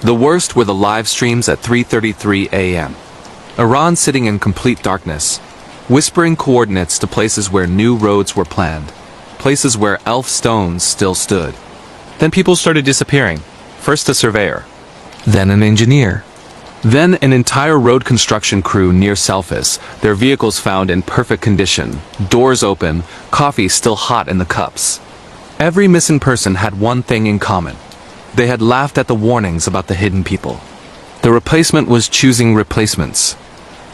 The worst were the live streams at 3:33 a.m. Iran sitting in complete darkness, whispering coordinates to places where new roads were planned, places where elf stones still stood. Then people started disappearing. First a surveyor, then an engineer, then an entire road construction crew near Selfos, their vehicles found in perfect condition, doors open, coffee still hot in the cups. Every missing person had one thing in common. They had laughed at the warnings about the hidden people. The replacement was choosing replacements.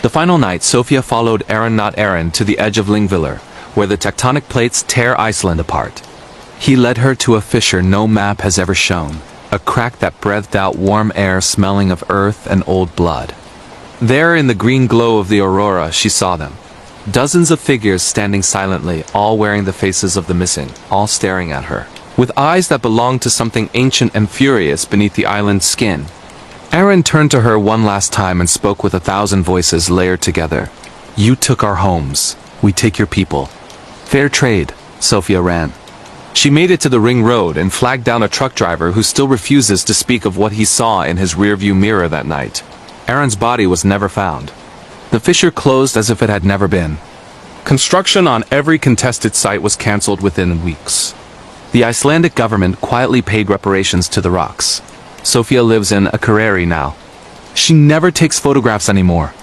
The final night, Sofia followed Aaron not Aaron to the edge of Lyngviller, where the tectonic plates tear Iceland apart. He led her to a fissure no map has ever shown, a crack that breathed out warm air smelling of earth and old blood. There in the green glow of the aurora she saw them. Dozens of figures standing silently, all wearing the faces of the missing, all staring at her, with eyes that belonged to something ancient and furious beneath the island's skin. Aaron turned to her one last time and spoke with 1,000 voices layered together. "You took our homes. We take your people." "Fair trade," Sofia ran. She made it to the ring road and flagged down a truck driver who still refuses to speak of what he saw in his rearview mirror that night. Aaron's body was never found. The fissure closed as if it had never been. Construction on every contested site was cancelled within weeks. The Icelandic government quietly paid reparations to the rocks. Sophia lives in Akureyri now. She never takes photographs anymore.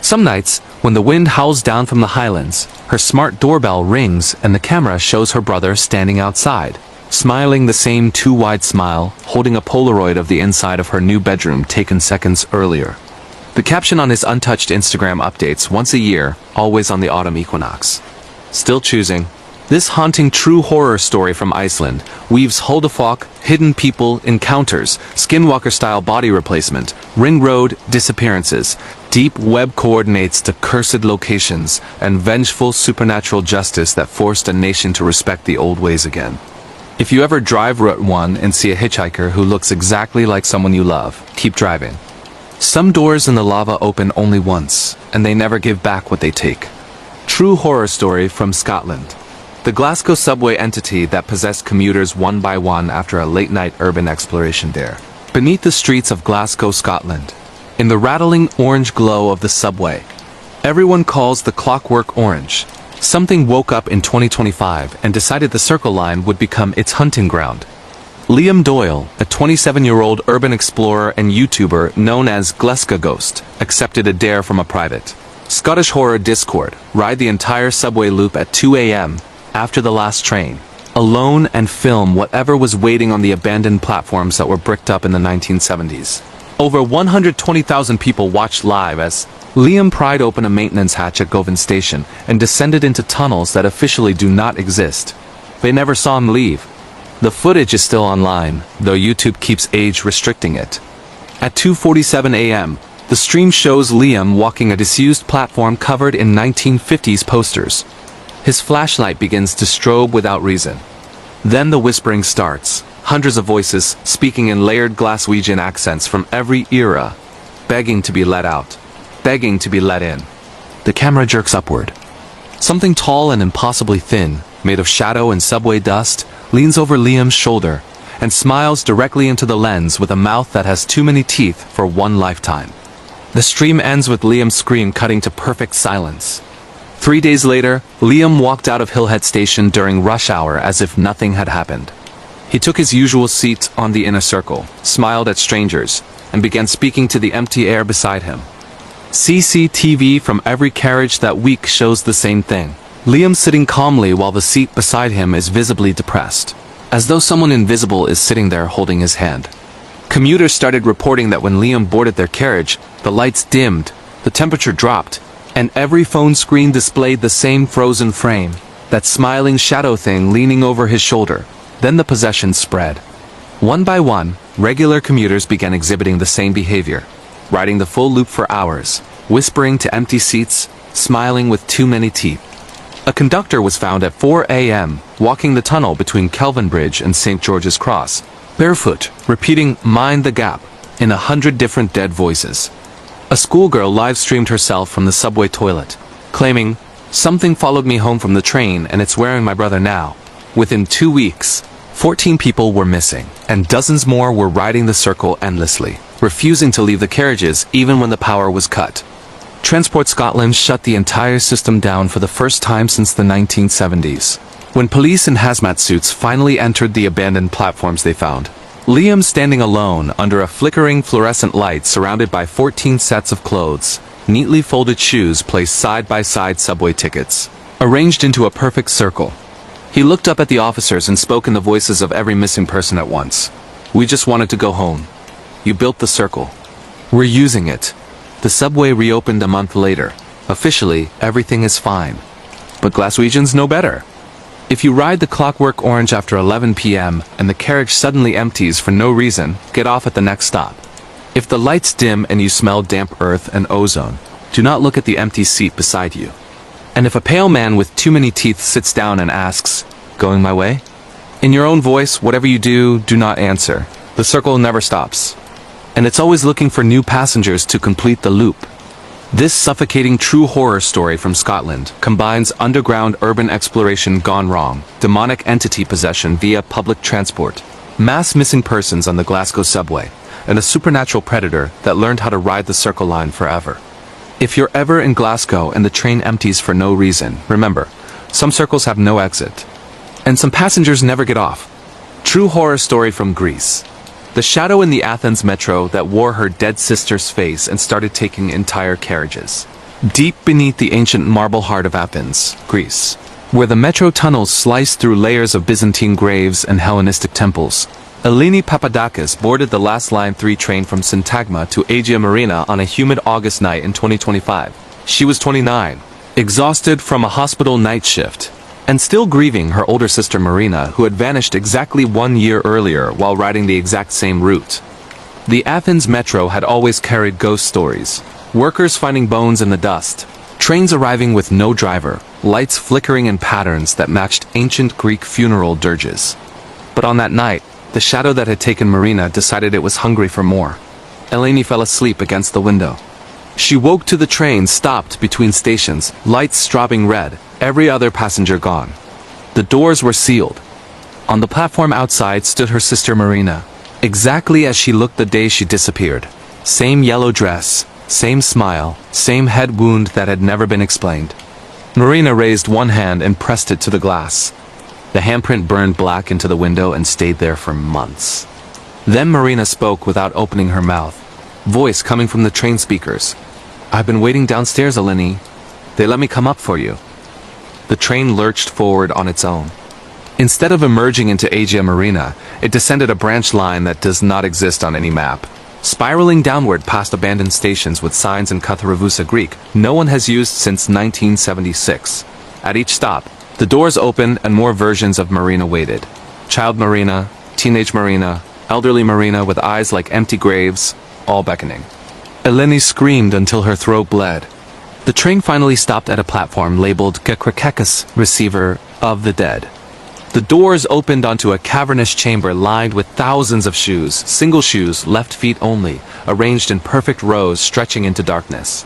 Some nights, when the wind howls down from the highlands, her smart doorbell rings and the camera shows her brother standing outside, smiling the same too-wide smile, holding a Polaroid of the inside of her new bedroom taken seconds earlier. The caption on his untouched Instagram updates once a year, always on the autumn equinox. Still choosing. This haunting true horror story from Iceland weaves Huldufólk, hidden people, encounters, skinwalker-style body replacement, ring road disappearances, deep web coordinates to cursed locations, and vengeful supernatural justice that forced a nation to respect the old ways again. If you ever drive Route 1 and see a hitchhiker who looks exactly like someone you love, keep driving. Some doors in the lava open only once, and they never give back what they take. True horror story from Scotland. The Glasgow subway entity that possessed commuters one by one after a late-night urban exploration dare. Beneath the streets of Glasgow, Scotland, in the rattling orange glow of the subway, everyone calls the clockwork orange. Something woke up in 2025 and decided the Circle Line would become its hunting ground. Liam Doyle, a 27-year-old urban explorer and YouTuber known as Glasgow Ghost, accepted a dare from a private Scottish horror Discord, ride the entire subway loop at 2 a.m. after the last train, alone, and film whatever was waiting on the abandoned platforms that were bricked up in the 1970s. Over 120,000 people watched live as Liam pried open a maintenance hatch at Govan Station and descended into tunnels that officially do not exist. They never saw him leave. The footage is still online, though YouTube keeps age restricting it. At 2:47 a.m., the stream shows Liam walking a disused platform covered in 1950s posters. His flashlight begins to strobe without reason. Then the whispering starts, hundreds of voices speaking in layered Glaswegian accents from every era, begging to be let out, begging to be let in. The camera jerks upward. Something tall and impossibly thin, made of shadow and subway dust, leans over Liam's shoulder and smiles directly into the lens with a mouth that has too many teeth for one lifetime. The stream ends with Liam's scream cutting to perfect silence. 3 days later, Liam walked out of Hillhead Station during rush hour as if nothing had happened. He took his usual seat on the inner circle, smiled at strangers, and began speaking to the empty air beside him. CCTV from every carriage that week shows the same thing. Liam sitting calmly while the seat beside him is visibly depressed, as though someone invisible is sitting there holding his hand. Commuters started reporting that when Liam boarded their carriage, the lights dimmed, the temperature dropped, and every phone screen displayed the same frozen frame, that smiling shadow thing leaning over his shoulder. Then the possession spread. One by one, regular commuters began exhibiting the same behavior, riding the full loop for hours, whispering to empty seats, smiling with too many teeth. A conductor was found at 4 a.m., walking the tunnel between Kelvin Bridge and St. George's Cross, barefoot, repeating "Mind the Gap" in 100 different dead voices. A schoolgirl live-streamed herself from the subway toilet, claiming, "Something followed me home from the train and it's wearing my brother now." Within 2 weeks, 14 people were missing, and dozens more were riding the circle endlessly, refusing to leave the carriages even when the power was cut. Transport Scotland shut the entire system down for the first time since the 1970s. When police in hazmat suits finally entered the abandoned platforms they found, Liam standing alone under a flickering fluorescent light surrounded by 14 sets of clothes, neatly folded shoes placed side by side subway tickets, arranged into a perfect circle. He looked up at the officers and spoke in the voices of every missing person at once. "We just wanted to go home. You built the circle. We're using it." The subway reopened a month later. Officially, everything is fine. But Glaswegians know better. If you ride the Clockwork Orange after 11 p.m. and the carriage suddenly empties for no reason, get off at the next stop. If the lights dim and you smell damp earth and ozone, do not look at the empty seat beside you. And if a pale man with too many teeth sits down and asks, "Going my way?" In your own voice, whatever you do, do not answer. The circle never stops. And it's always looking for new passengers to complete the loop. This suffocating true horror story from Scotland combines underground urban exploration gone wrong, demonic entity possession via public transport, mass missing persons on the Glasgow subway, and a supernatural predator that learned how to ride the Circle Line forever. If you're ever in Glasgow and the train empties for no reason, remember, some circles have no exit, and some passengers never get off. True horror story from Greece. The shadow in the Athens metro that wore her dead sister's face and started taking entire carriages. Deep beneath the ancient marble heart of Athens, Greece, where the metro tunnels slice through layers of Byzantine graves and Hellenistic temples, Eleni Papadakis boarded the last Line 3 train from Syntagma to Agia Marina on a humid August night in 2025. She was 29, exhausted from a hospital night shift, and still grieving her older sister Marina, who had vanished exactly 1 year earlier while riding the exact same route. The Athens metro had always carried ghost stories. Workers finding bones in the dust, trains arriving with no driver, lights flickering in patterns that matched ancient Greek funeral dirges. But on that night, the shadow that had taken Marina decided it was hungry for more. Eleni fell asleep against the window. She woke to the train stopped between stations, lights strobing red, every other passenger gone. The doors were sealed. On the platform outside stood her sister Marina, exactly as she looked the day she disappeared. Same yellow dress, same smile, same head wound that had never been explained. Marina raised one hand and pressed it to the glass. The handprint burned black into the window and stayed there for months. Then Marina spoke without opening her mouth, voice coming from the train speakers. "I've been waiting downstairs, Eleni. They let me come up for you." The train lurched forward on its own. Instead of emerging into Agia Marina, it descended a branch line that does not exist on any map. Spiraling downward past abandoned stations with signs in Katharavousa Greek no one has used since 1976. At each stop, the doors opened and more versions of Marina waited. Child Marina, teenage Marina, elderly Marina with eyes like empty graves, all beckoning. Eleni screamed until her throat bled. The train finally stopped at a platform labeled Gekrakekis, receiver of the dead. The doors opened onto a cavernous chamber lined with thousands of shoes, single shoes, left feet only, arranged in perfect rows stretching into darkness.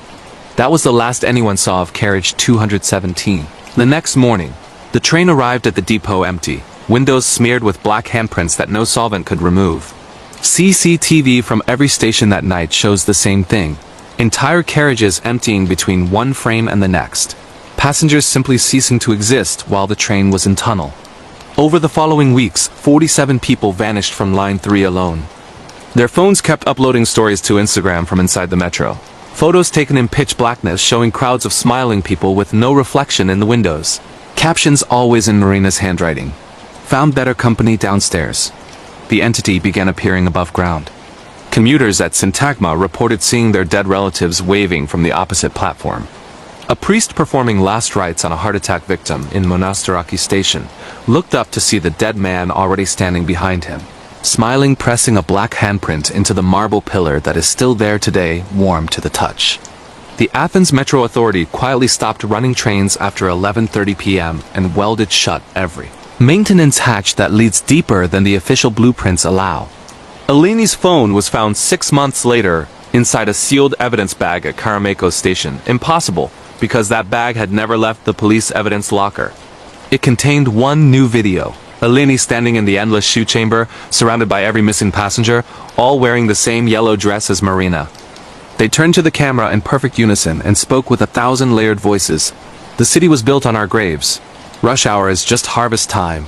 That was the last anyone saw of carriage 217. The next morning, the train arrived at the depot empty, windows smeared with black handprints that no solvent could remove. CCTV from every station that night shows the same thing. Entire carriages emptying between one frame and the next. Passengers simply ceasing to exist while the train was in tunnel. Over the following weeks, 47 people vanished from Line 3 alone. Their phones kept uploading stories to Instagram from inside the metro. Photos taken in pitch blackness showing crowds of smiling people with no reflection in the windows. Captions always in Marina's handwriting. Found better company downstairs. The entity began appearing above ground. Commuters at Syntagma reported seeing their dead relatives waving from the opposite platform. A priest performing last rites on a heart attack victim in Monastiraki station looked up to see the dead man already standing behind him, smiling, pressing a black handprint into the marble pillar that is still there today, warm to the touch. The Athens Metro Authority quietly stopped running trains after 11:30 p.m. and welded shut every maintenance hatch that leads deeper than the official blueprints allow. Eleni's phone was found 6 months later inside a sealed evidence bag at Karameikos station. Impossible, because that bag had never left the police evidence locker. It contained one new video. Eleni standing in the endless shoe chamber, surrounded by every missing passenger, all wearing the same yellow dress as Marina. They turned to the camera in perfect unison and spoke with 1,000 layered voices. "The city was built on our graves. Rush hour is just harvest time.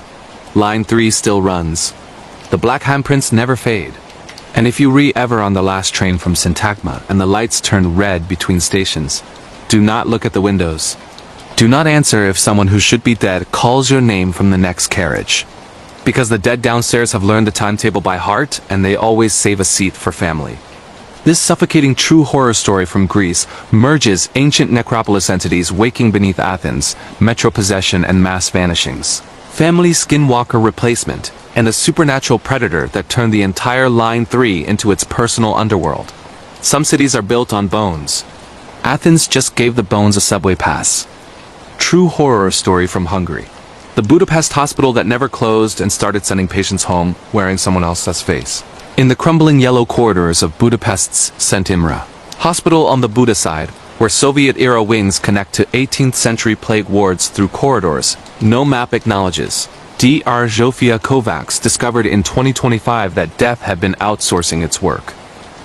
Line 3 still runs. The black handprints never fade. And if you re-ever on the last train from Syntagma and the lights turn red between stations, do not look at the windows. Do not answer if someone who should be dead calls your name from the next carriage. Because the dead downstairs have learned the timetable by heart and they always save a seat for family." This suffocating true horror story from Greece merges ancient necropolis entities waking beneath Athens, metro possession and mass vanishings, family skinwalker replacement, and a supernatural predator that turned the entire Line 3 into its personal underworld. Some cities are built on bones. Athens just gave the bones a subway pass. True horror story from Hungary. The Budapest hospital that never closed and started sending patients home wearing someone else's face. In the crumbling yellow corridors of Budapest's Szent Imre Hospital on the Buda side, where Soviet-era wings connect to 18th-century plague wards through corridors. No map acknowledges. Dr. Zofia Kovacs discovered in 2025 that death had been outsourcing its work.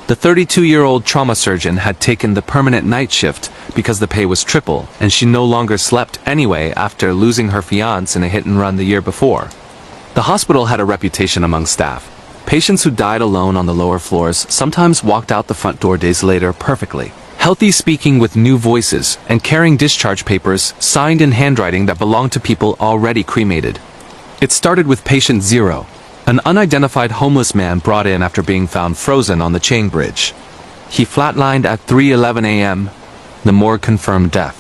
The 32-year-old trauma surgeon had taken the permanent night shift because the pay was triple, and she no longer slept anyway after losing her fiancé in a hit-and-run the year before. The hospital had a reputation among staff. Patients who died alone on the lower floors sometimes walked out the front door days later perfectly, healthy, speaking with new voices, and carrying discharge papers signed in handwriting that belonged to people already cremated. It started with patient 0, an unidentified homeless man brought in after being found frozen on the chain bridge. He flatlined at 3:11 a.m. The morgue confirmed death.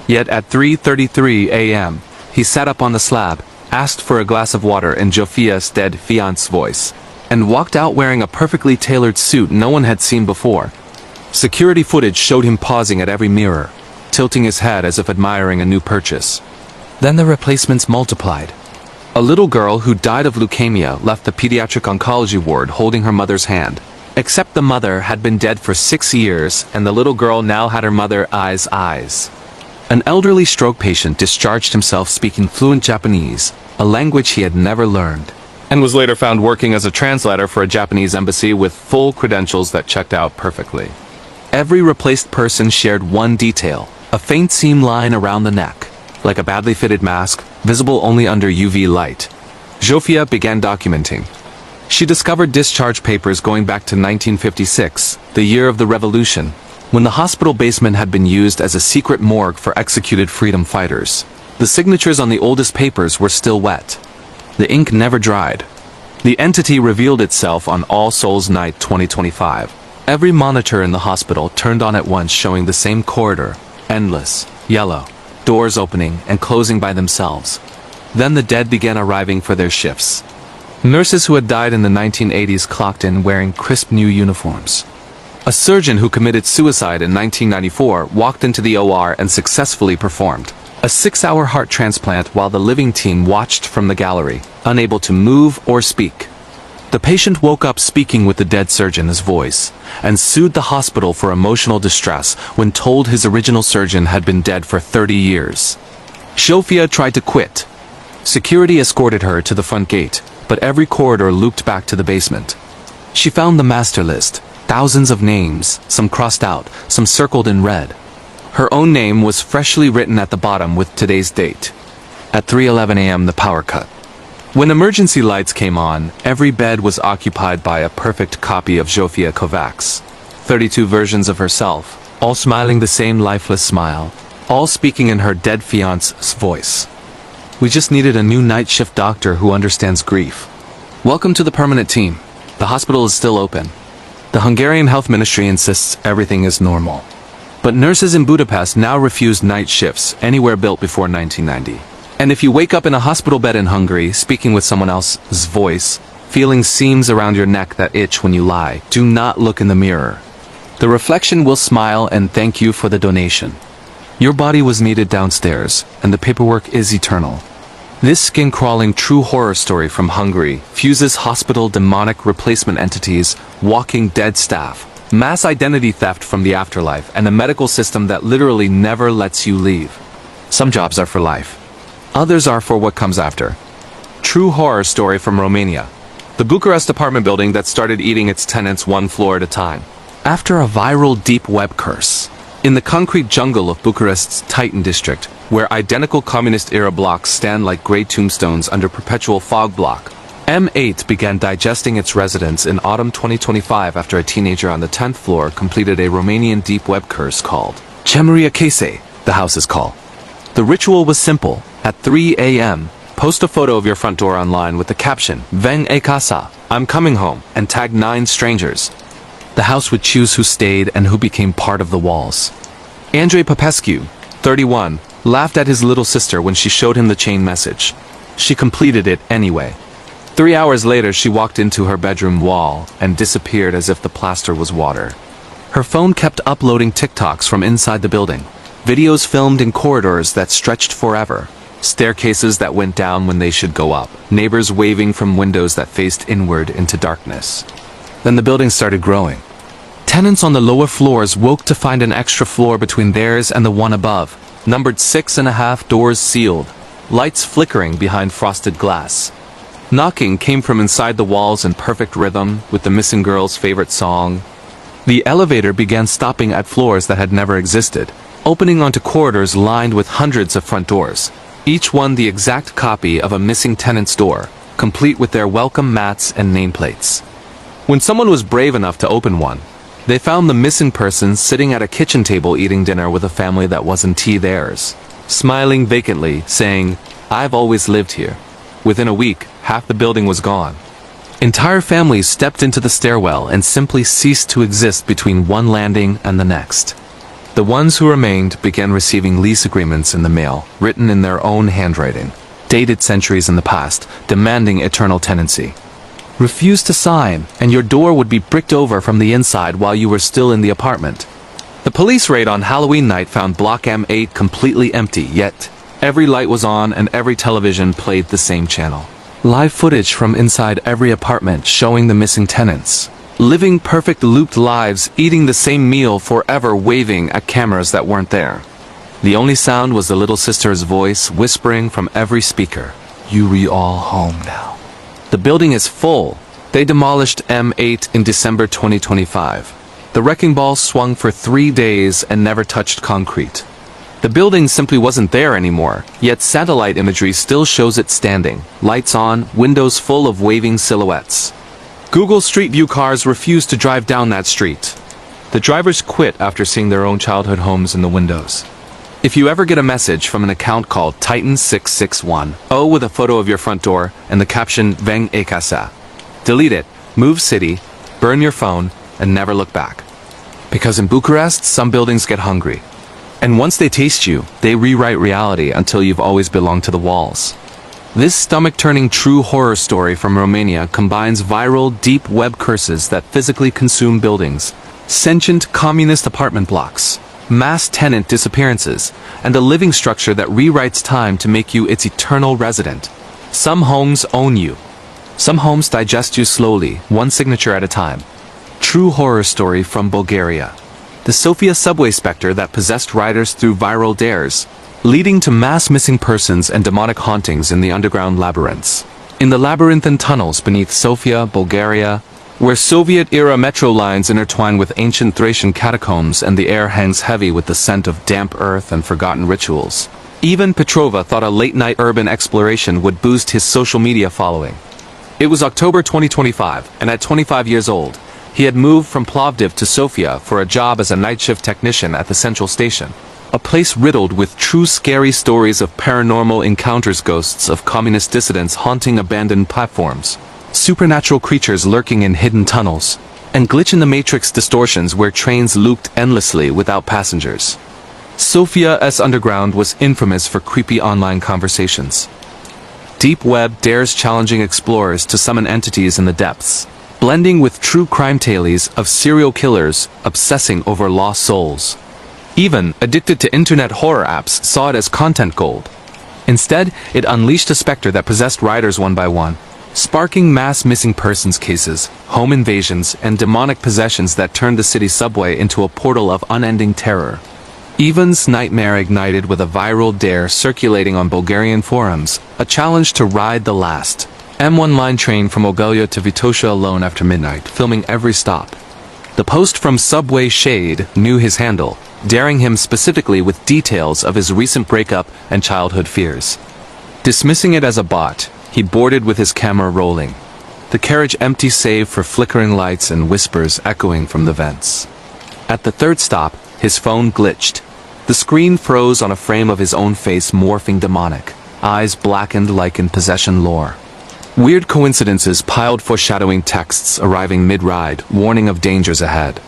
Yet at 3:33 a.m., he sat up on the slab, asked for a glass of water in Zofia's dead fiance's voice, and walked out wearing a perfectly tailored suit no one had seen before. Security footage showed him pausing at every mirror, tilting his head as if admiring a new purchase. Then the replacements multiplied. A little girl who died of leukemia left the pediatric oncology ward holding her mother's hand. Except the mother had been dead for 6 years, and the little girl now had her mother's eyes. An elderly stroke patient discharged himself speaking fluent Japanese, a language he had never learned, and was later found working as a translator for a Japanese embassy with full credentials that checked out perfectly. Every replaced person shared one detail, a faint seam line around the neck, like a badly fitted mask, visible only under UV light. Zofia began documenting. She discovered discharge papers going back to 1956, the year of the revolution, when the hospital basement had been used as a secret morgue for executed freedom fighters. The signatures on the oldest papers were still wet. The ink never dried. The entity revealed itself on All Souls Night 2025. Every monitor in the hospital turned on at once, showing the same corridor, endless, yellow, doors opening and closing by themselves. Then the dead began arriving for their shifts. Nurses who had died in the 1980s clocked in wearing crisp new uniforms. A surgeon who committed suicide in 1994 walked into the OR and successfully performed a 6-hour heart transplant while the living team watched from the gallery, unable to move or speak. The patient woke up speaking with the dead surgeon's voice, and sued the hospital for emotional distress when told his original surgeon had been dead for 30 years. Zofia tried to quit. Security escorted her to the front gate, but every corridor looped back to the basement. She found the master list, thousands of names, some crossed out, some circled in red. Her own name was freshly written at the bottom with today's date. At 3:11 a.m. the power cut. When emergency lights came on, every bed was occupied by a perfect copy of Zofia Kovacs. 32 versions of herself, all smiling the same lifeless smile, all speaking in her dead fiance's voice. We just needed a new night shift doctor who understands grief. Welcome to the permanent team. The hospital is still open. The Hungarian Health Ministry insists everything is normal. But nurses in Budapest now refuse night shifts anywhere built before 1990. And if you wake up in a hospital bed in Hungary, speaking with someone else's voice, feeling seams around your neck that itch when you lie, do not look in the mirror. The reflection will smile and thank you for the donation. Your body was needed downstairs, and the paperwork is eternal. This skin-crawling true horror story from Hungary fuses hospital demonic replacement entities, walking dead staff, mass identity theft from the afterlife, and a medical system that literally never lets you leave. Some jobs are for life. Others are for what comes after. True horror story from Romania. The Bucharest apartment building that started eating its tenants one floor at a time. After a viral deep web curse. In the concrete jungle of Bucharest's Titan district, where identical communist-era blocks stand like grey tombstones under perpetual fog block, M8 began digesting its residents in autumn 2025 after a teenager on the 10th floor completed a Romanian deep web curse called Chemeria Case, the house's call. The ritual was simple. At 3 a.m., post a photo of your front door online with the caption, Veng e casa, I'm coming home, and tag 9 strangers. The house would choose who stayed and who became part of the walls. Andrei Popescu, 31, laughed at his little sister when she showed him the chain message. She completed it anyway. 3 hours later, she walked into her bedroom wall and disappeared as if the plaster was water. Her phone kept uploading TikToks from inside the building. Videos filmed in corridors that stretched forever. Staircases that went down when they should go up. Neighbors waving from windows that faced inward into darkness. Then the building started growing. Tenants on the lower floors woke to find an extra floor between theirs and the one above, numbered 6.5 doors sealed, lights flickering behind frosted glass. Knocking came from inside the walls in perfect rhythm with the missing girl's favorite song. The elevator began stopping at floors that had never existed, opening onto corridors lined with hundreds of front doors, each one the exact copy of a missing tenant's door, complete with their welcome mats and nameplates. When someone was brave enough to open one, they found the missing person sitting at a kitchen table eating dinner with a family that wasn't theirs, smiling vacantly, saying, "I've always lived here." Within a week, half the building was gone. Entire families stepped into the stairwell and simply ceased to exist between one landing and the next. The ones who remained began receiving lease agreements in the mail, written in their own handwriting, dated centuries in the past, demanding eternal tenancy. Refuse to sign, and your door would be bricked over from the inside while you were still in the apartment. The police raid on Halloween night found Block M8 completely empty, yet every light was on and every television played the same channel. Live footage from inside every apartment showing the missing tenants, living perfect looped lives, eating the same meal forever, waving at cameras that weren't there. The only sound was the little sister's voice whispering from every speaker, "You all home now." The building is full. They demolished M8 in December 2025. The wrecking ball swung for 3 days and never touched concrete. The building simply wasn't there anymore, yet satellite imagery still shows it standing, lights on, windows full of waving silhouettes. Google Street View cars refused to drive down that street. The drivers quit after seeing their own childhood homes in the windows. If you ever get a message from an account called Titan661, with a photo of your front door and the caption Veng e casa, delete it, move city, burn your phone, and never look back. Because in Bucharest, some buildings get hungry. And once they taste you, they rewrite reality until you've always belonged to the walls. This stomach-turning true horror story from Romania combines viral, deep web curses that physically consume buildings, sentient communist apartment blocks, mass tenant disappearances, and a living structure that rewrites time to make you its eternal resident. Some homes own you. Some homes digest you slowly, one signature at a time. True horror story from Bulgaria. The Sofia subway specter that possessed riders through viral dares, leading to mass missing persons and demonic hauntings in the underground labyrinths. In the labyrinthine tunnels beneath Sofia, Bulgaria, where Soviet-era metro lines intertwine with ancient Thracian catacombs and the air hangs heavy with the scent of damp earth and forgotten rituals. Even Petrova thought a late-night urban exploration would boost his social media following. It was October 2025, and at 25 years old, he had moved from Plovdiv to Sofia for a job as a night shift technician at the central station, a place riddled with true scary stories of paranormal encounters, ghosts of communist dissidents haunting abandoned platforms, supernatural creatures lurking in hidden tunnels, and glitch-in-the-matrix distortions where trains looped endlessly without passengers. Sofia's underground was infamous for creepy online conversations. Deep web dares challenging explorers to summon entities in the depths, blending with true crime tales of serial killers obsessing over lost souls. Even addicted to internet horror apps saw it as content gold. Instead, it unleashed a specter that possessed riders one by one, sparking mass missing persons cases, home invasions, and demonic possessions that turned the city subway into a portal of unending terror. Ivan's nightmare ignited with a viral dare circulating on Bulgarian forums, a challenge to ride the last M1 line train from Ogulya to Vitosha alone after midnight, filming every stop. The post from Subway Shade knew his handle, daring him specifically with details of his recent breakup and childhood fears. Dismissing it as a bot, he boarded with his camera rolling, the carriage empty save for flickering lights and whispers echoing from the vents. At the third stop, his phone glitched. The screen froze on a frame of his own face morphing demonic, eyes blackened like in possession lore. Weird coincidences piled foreshadowing texts arriving mid-ride, warning of dangers ahead.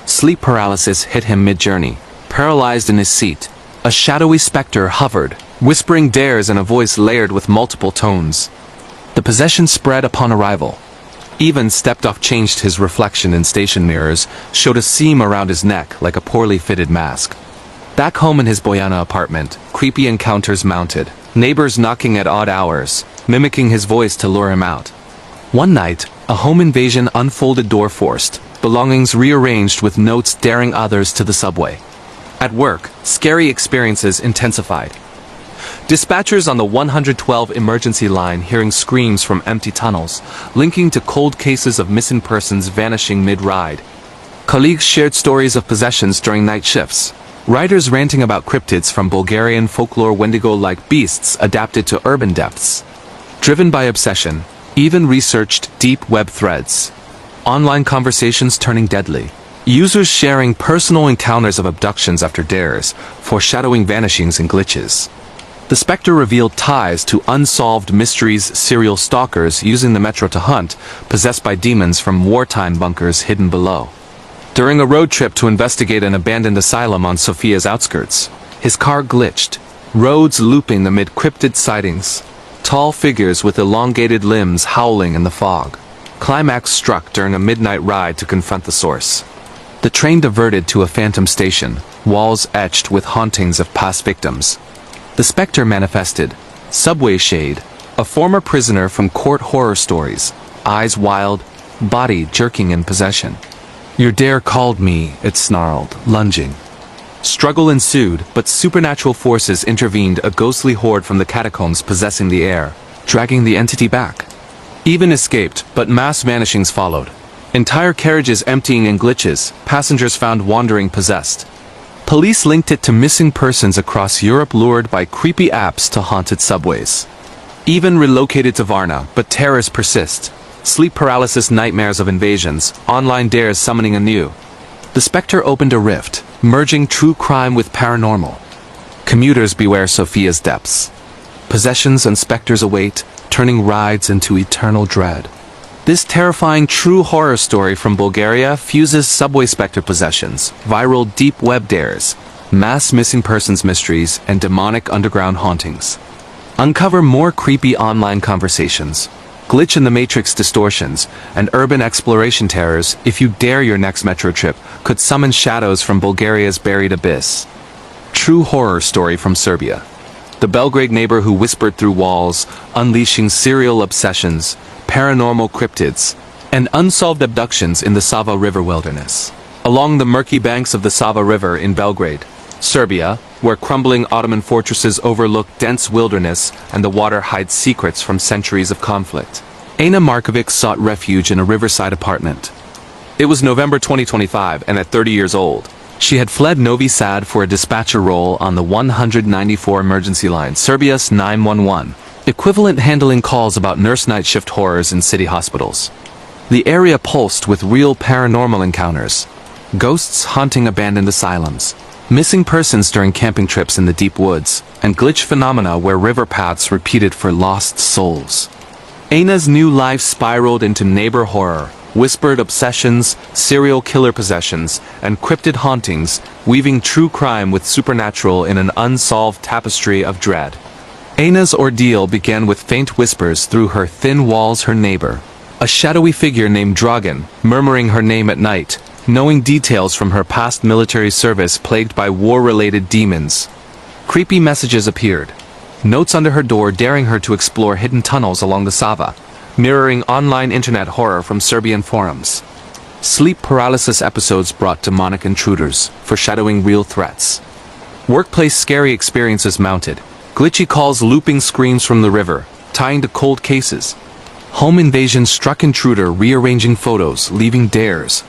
Sleep paralysis hit him mid-journey, paralyzed in his seat. A shadowy specter hovered, whispering dares in a voice layered with multiple tones. The possession spread upon arrival. Ivan stepped off, changed his reflection in station mirrors, showed a seam around his neck like a poorly fitted mask. Back home in his Boyana apartment, creepy encounters mounted, neighbors knocking at odd hours, mimicking his voice to lure him out. One night, a home invasion unfolded door forced, belongings rearranged with notes daring others to the subway. At work, scary experiences intensified. Dispatchers on the 112 emergency line hearing screams from empty tunnels, linking to cold cases of missing persons vanishing mid-ride. Colleagues shared stories of possessions during night shifts. Writers ranting about cryptids from Bulgarian folklore, Wendigo-like beasts adapted to urban depths. Driven by obsession, even researched deep web threads. Online conversations turning deadly. Users sharing personal encounters of abductions after dares, foreshadowing vanishings and glitches. The Spectre revealed ties to unsolved mysteries, serial stalkers using the metro to hunt, possessed by demons from wartime bunkers hidden below. During a road trip to investigate an abandoned asylum on Sofia's outskirts, his car glitched, roads looping amid cryptid sightings, tall figures with elongated limbs howling in the fog. Climax struck during a midnight ride to confront the source. The train diverted to a phantom station, walls etched with hauntings of past victims. The Spectre manifested, subway shade, a former prisoner from court horror stories, eyes wild, body jerking in possession. "Your dare called me," it snarled, lunging. Struggle ensued, but supernatural forces intervened, a ghostly horde from the catacombs possessing the air, dragging the entity back. Even escaped, but mass vanishings followed. Entire carriages emptying in glitches, passengers found wandering possessed. Police linked it to missing persons across Europe lured by creepy apps to haunted subways. Even relocated to Varna, but terrors persist. Sleep paralysis, nightmares of invasions, online dares summoning anew. The Spectre opened a rift, merging true crime with paranormal. Commuters beware Sofia's depths. Possessions and specters await, turning rides into eternal dread. This terrifying true horror story from Bulgaria fuses subway specter possessions, viral deep web dares, mass missing persons mysteries, and demonic underground hauntings. Uncover more creepy online conversations, glitch in the matrix distortions, and urban exploration terrors if you dare your next metro trip could summon shadows from Bulgaria's buried abyss. True horror story from Serbia. The Belgrade neighbor who whispered through walls, unleashing serial obsessions, paranormal cryptids, and unsolved abductions in the Sava River wilderness. Along the murky banks of the Sava River in Belgrade, Serbia, where crumbling Ottoman fortresses overlook dense wilderness and the water hides secrets from centuries of conflict, Ana Markovic sought refuge in a riverside apartment. It was November 2025, and at 30 years old, she had fled Novi Sad for a dispatcher role on the 194 emergency line, Serbia's 911. Equivalent handling calls about nurse night shift horrors in city hospitals. The area pulsed with real paranormal encounters. Ghosts haunting abandoned asylums, missing persons during camping trips in the deep woods, and glitch phenomena where river paths repeated for lost souls. Ana's new life spiraled into neighbor horror, whispered obsessions, serial killer possessions, and cryptid hauntings, weaving true crime with supernatural in an unsolved tapestry of dread. Ana's ordeal began with faint whispers through her thin walls. Her neighbor, a shadowy figure named Dragan, murmuring her name at night, knowing details from her past military service plagued by war-related demons. Creepy messages appeared, notes under her door daring her to explore hidden tunnels along the Sava, mirroring online internet horror from Serbian forums. Sleep paralysis episodes brought demonic intruders, foreshadowing real threats. Workplace scary experiences mounted. Glitchy calls, looping screams from the river, tying to cold cases. Home invasion struck intruder, rearranging photos, leaving dares.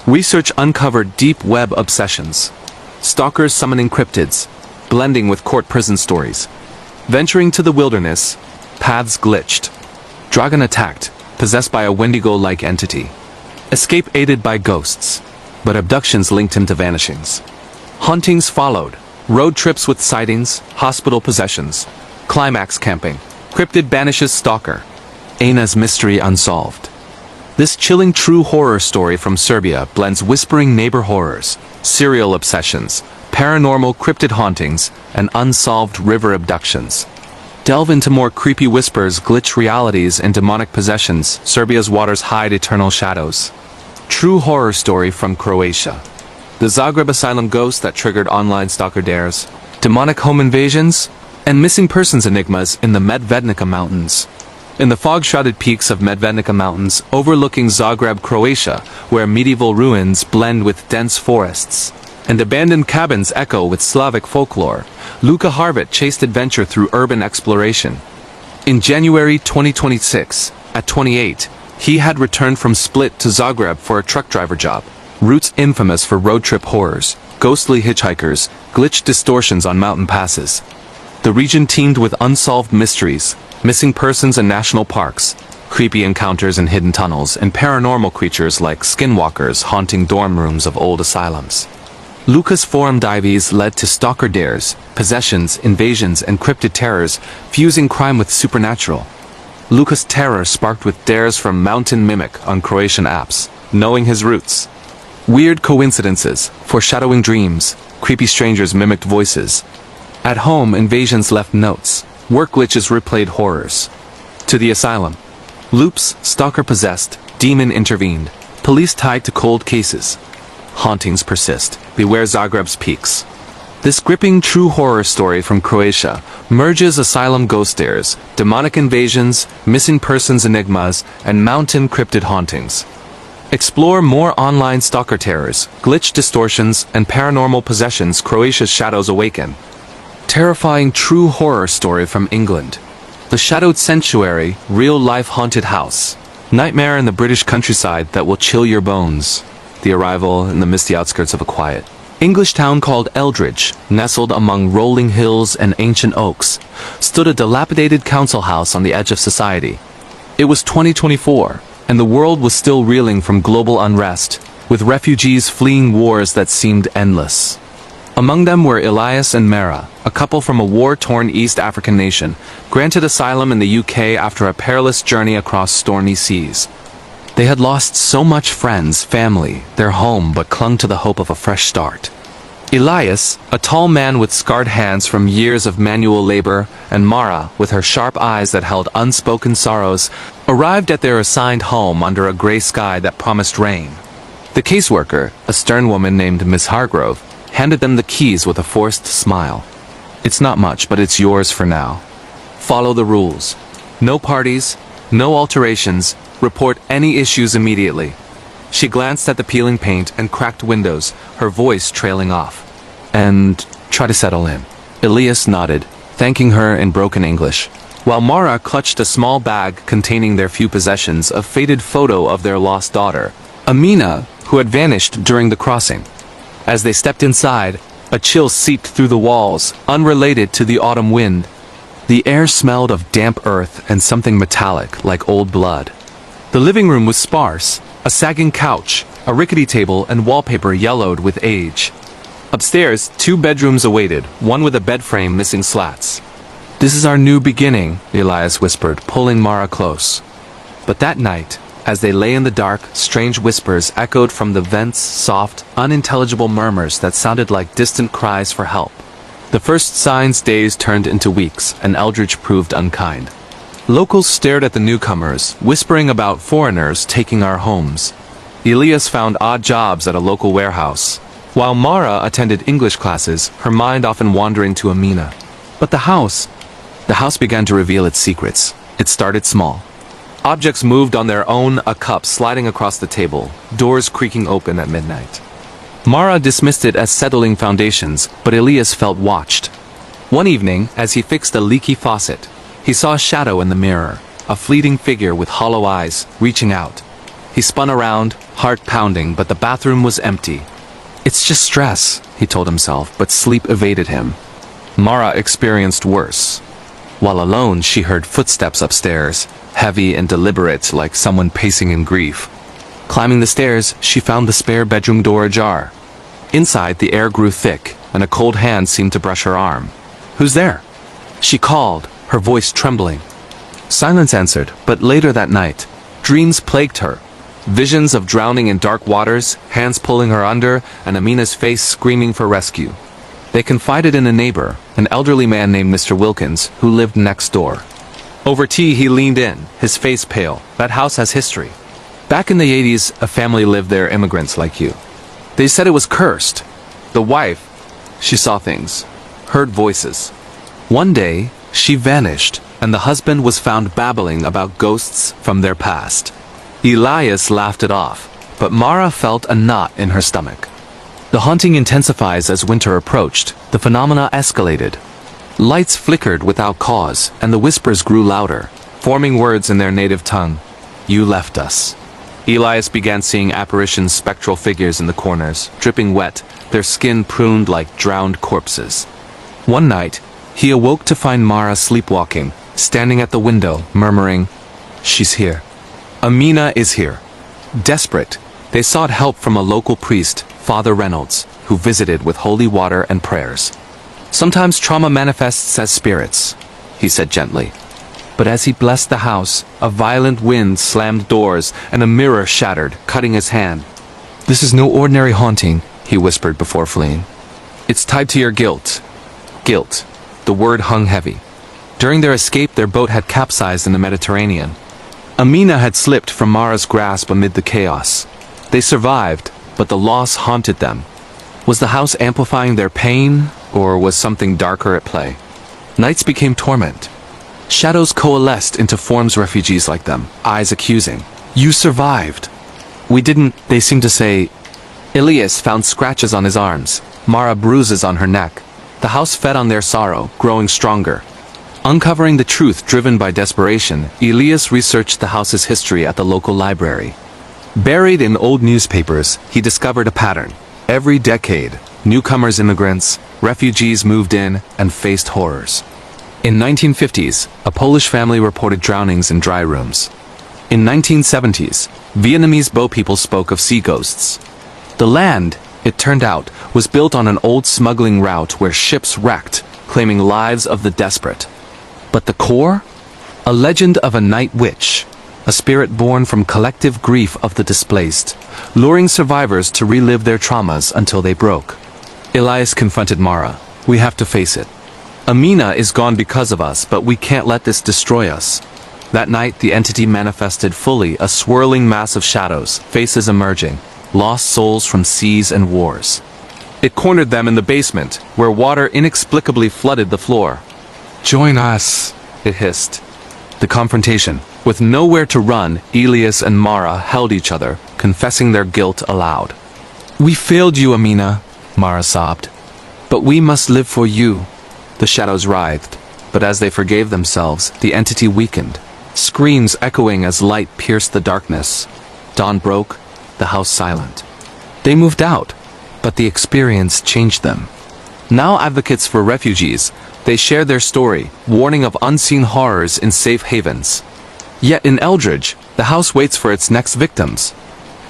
Research uncovered deep web obsessions. Stalkers summoning cryptids, blending with court prison stories. Venturing to the wilderness, paths glitched. Dragon attacked, possessed by a Wendigo-like entity. Escape aided by ghosts, but abductions linked him to vanishings. Hauntings followed. Road trips with sightings, hospital possessions, climax camping, cryptid banishes stalker, Ana's mystery unsolved. This chilling true horror story from Serbia blends whispering neighbor horrors, serial obsessions, paranormal cryptid hauntings, and unsolved river abductions. Delve into more creepy whispers, glitch realities, and demonic possessions. Serbia's waters hide eternal shadows. True horror story from Croatia. The Zagreb asylum ghost that triggered online stalker dares, demonic home invasions, and missing persons enigmas in the Medvednica Mountains. In the fog-shrouded peaks of Medvednica Mountains overlooking Zagreb, Croatia, where medieval ruins blend with dense forests, and abandoned cabins echo with Slavic folklore, Luka Harvit chased adventure through urban exploration. In January 2026, at 28, he had returned from Split to Zagreb for a truck driver job. Routes infamous for road trip horrors, ghostly hitchhikers, glitched distortions on mountain passes. The region teemed with unsolved mysteries, missing persons in national parks, creepy encounters in hidden tunnels, and paranormal creatures like skinwalkers haunting dorm rooms of old asylums. Luka's forum dives led to stalker dares, possessions, invasions, and cryptid terrors, fusing crime with supernatural. Luka's terror sparked with dares from Mountain Mimic on Croatian apps, knowing his roots. Weird coincidences, foreshadowing dreams, creepy strangers mimicked voices. At home, invasions left notes. Work glitches replayed horrors. To the asylum. Loops, stalker possessed, demon intervened. Police tied to cold cases. Hauntings persist. Beware Zagreb's peaks. This gripping true horror story from Croatia merges asylum ghost dares, demonic invasions, missing persons enigmas, and mountain cryptid hauntings. Explore more online stalker terrors, glitch distortions, and paranormal possessions Croatia's shadows awaken. Terrifying true horror story from England. The Shadowed Sanctuary, real-life haunted house. Nightmare in the British countryside that will chill your bones. The arrival in the misty outskirts of a quiet English town called Eldridge, nestled among rolling hills and ancient oaks, stood a dilapidated council house on the edge of society. It was 2024, and the world was still reeling from global unrest, with refugees fleeing wars that seemed endless. Among them were Elias and Mara, a couple from a war-torn East African nation, granted asylum in the UK after a perilous journey across stormy seas. They had lost so much friends, family, their home, but clung to the hope of a fresh start. Elias, a tall man with scarred hands from years of manual labor, and Mara, with her sharp eyes that held unspoken sorrows, arrived at their assigned home under a gray sky that promised rain. The caseworker, a stern woman named Miss Hargrove, handed them the keys with a forced smile. It's not much, but it's yours for now. Follow the rules. No parties, no alterations, report any issues immediately. She glanced at the peeling paint and cracked windows, her voice trailing off. And try to settle in. Elias nodded, thanking her in broken English, while Mara clutched a small bag containing their few possessions, a faded photo of their lost daughter, Amina, who had vanished during the crossing. As they stepped inside, a chill seeped through the walls, unrelated to the autumn wind. The air smelled of damp earth and something metallic, like old blood. The living room was sparse, a sagging couch, a rickety table, and wallpaper yellowed with age. Upstairs, 2 bedrooms awaited, one with a bed frame missing slats. This is our new beginning, Elias whispered, pulling Mara close. But that night, as they lay in the dark, strange whispers echoed from the vents, soft, unintelligible murmurs that sounded like distant cries for help. The first signs' days turned into weeks, and Eldridge proved unkind. Locals stared at the newcomers, whispering about foreigners taking our homes. Elias found odd jobs at a local warehouse, while Mara attended English classes, her mind often wandering to Amina. But the house began to reveal its secrets. It started small. Objects moved on their own, a cup sliding across the table, doors creaking open at midnight. Mara dismissed it as settling foundations, but Elias felt watched. One evening, as he fixed a leaky faucet, he saw a shadow in the mirror, a fleeting figure with hollow eyes, reaching out. He spun around, heart pounding, but the bathroom was empty. It's just stress, he told himself, but sleep evaded him. Mara experienced worse. While alone, she heard footsteps upstairs, heavy and deliberate, like someone pacing in grief. Climbing the stairs, she found the spare bedroom door ajar. Inside, the air grew thick, and a cold hand seemed to brush her arm. "Who's there?" She called, her voice trembling. Silence answered, but later that night, dreams plagued her. Visions of drowning in dark waters, hands pulling her under, and Amina's face screaming for rescue. They confided in a neighbor, an elderly man named Mr. Wilkins, who lived next door. Over tea, he leaned in, his face pale. That house has history. Back in the 80s, a family lived there, immigrants like you. They said it was cursed. The wife, she saw things, heard voices. One day, she vanished, and the husband was found babbling about ghosts from their past. Elias laughed it off, but Mara felt a knot in her stomach. The haunting intensifies as winter approached. The phenomena escalated. Lights flickered without cause, and the whispers grew louder, forming words in their native tongue. You left us. Elias began seeing apparitions, spectral figures in the corners, dripping wet, their skin pruned like drowned corpses. One night, he awoke to find Mara sleepwalking, standing at the window, murmuring, "She's here. Amina is here." Desperate, they sought help from a local priest, Father Reynolds, who visited with holy water and prayers. "Sometimes trauma manifests as spirits," he said gently. But as he blessed the house, a violent wind slammed doors and a mirror shattered, cutting his hand. "This is no ordinary haunting," he whispered before fleeing. "It's tied to your guilt." Guilt. The word hung heavy. During their escape, their boat had capsized in the Mediterranean. Amina had slipped from Mara's grasp amid the chaos. They survived, but the loss haunted them. Was the house amplifying their pain, or was something darker at play? Nights became torment. Shadows coalesced into forms refugees like them, eyes accusing. "You survived." "We didn't," they seemed to say. Elias found scratches on his arms, Mara bruises on her neck. The house fed on their sorrow, growing stronger. Uncovering the truth driven by desperation, Elias researched the house's history at the local library. Buried in old newspapers, he discovered a pattern. Every decade, newcomers, immigrants, refugees moved in and faced horrors. In 1950s, a Polish family reported drownings in dry rooms. In 1970s, Vietnamese Bo people spoke of sea ghosts. The land, it turned out, was built on an old smuggling route where ships wrecked, claiming lives of the desperate. But the core? A legend of a night witch, a spirit born from collective grief of the displaced, luring survivors to relive their traumas until they broke. Elias confronted Mara. "We have to face it. Amina is gone because of us, but we can't let this destroy us." That night, the entity manifested fully, a swirling mass of shadows, faces emerging, lost souls from seas and wars. It cornered them in the basement, where water inexplicably flooded the floor. "Join us," it hissed. The confrontation. With nowhere to run, Elias and Mara held each other, confessing their guilt aloud. "We failed you, Amina," Mara sobbed. "But we must live for you." The shadows writhed, but as they forgave themselves, the entity weakened, screams echoing as light pierced the darkness. Dawn broke, the house silent. They moved out, but the experience changed them. Now advocates for refugees, they share their story, warning of unseen horrors in safe havens. Yet in Eldridge, the house waits for its next victims.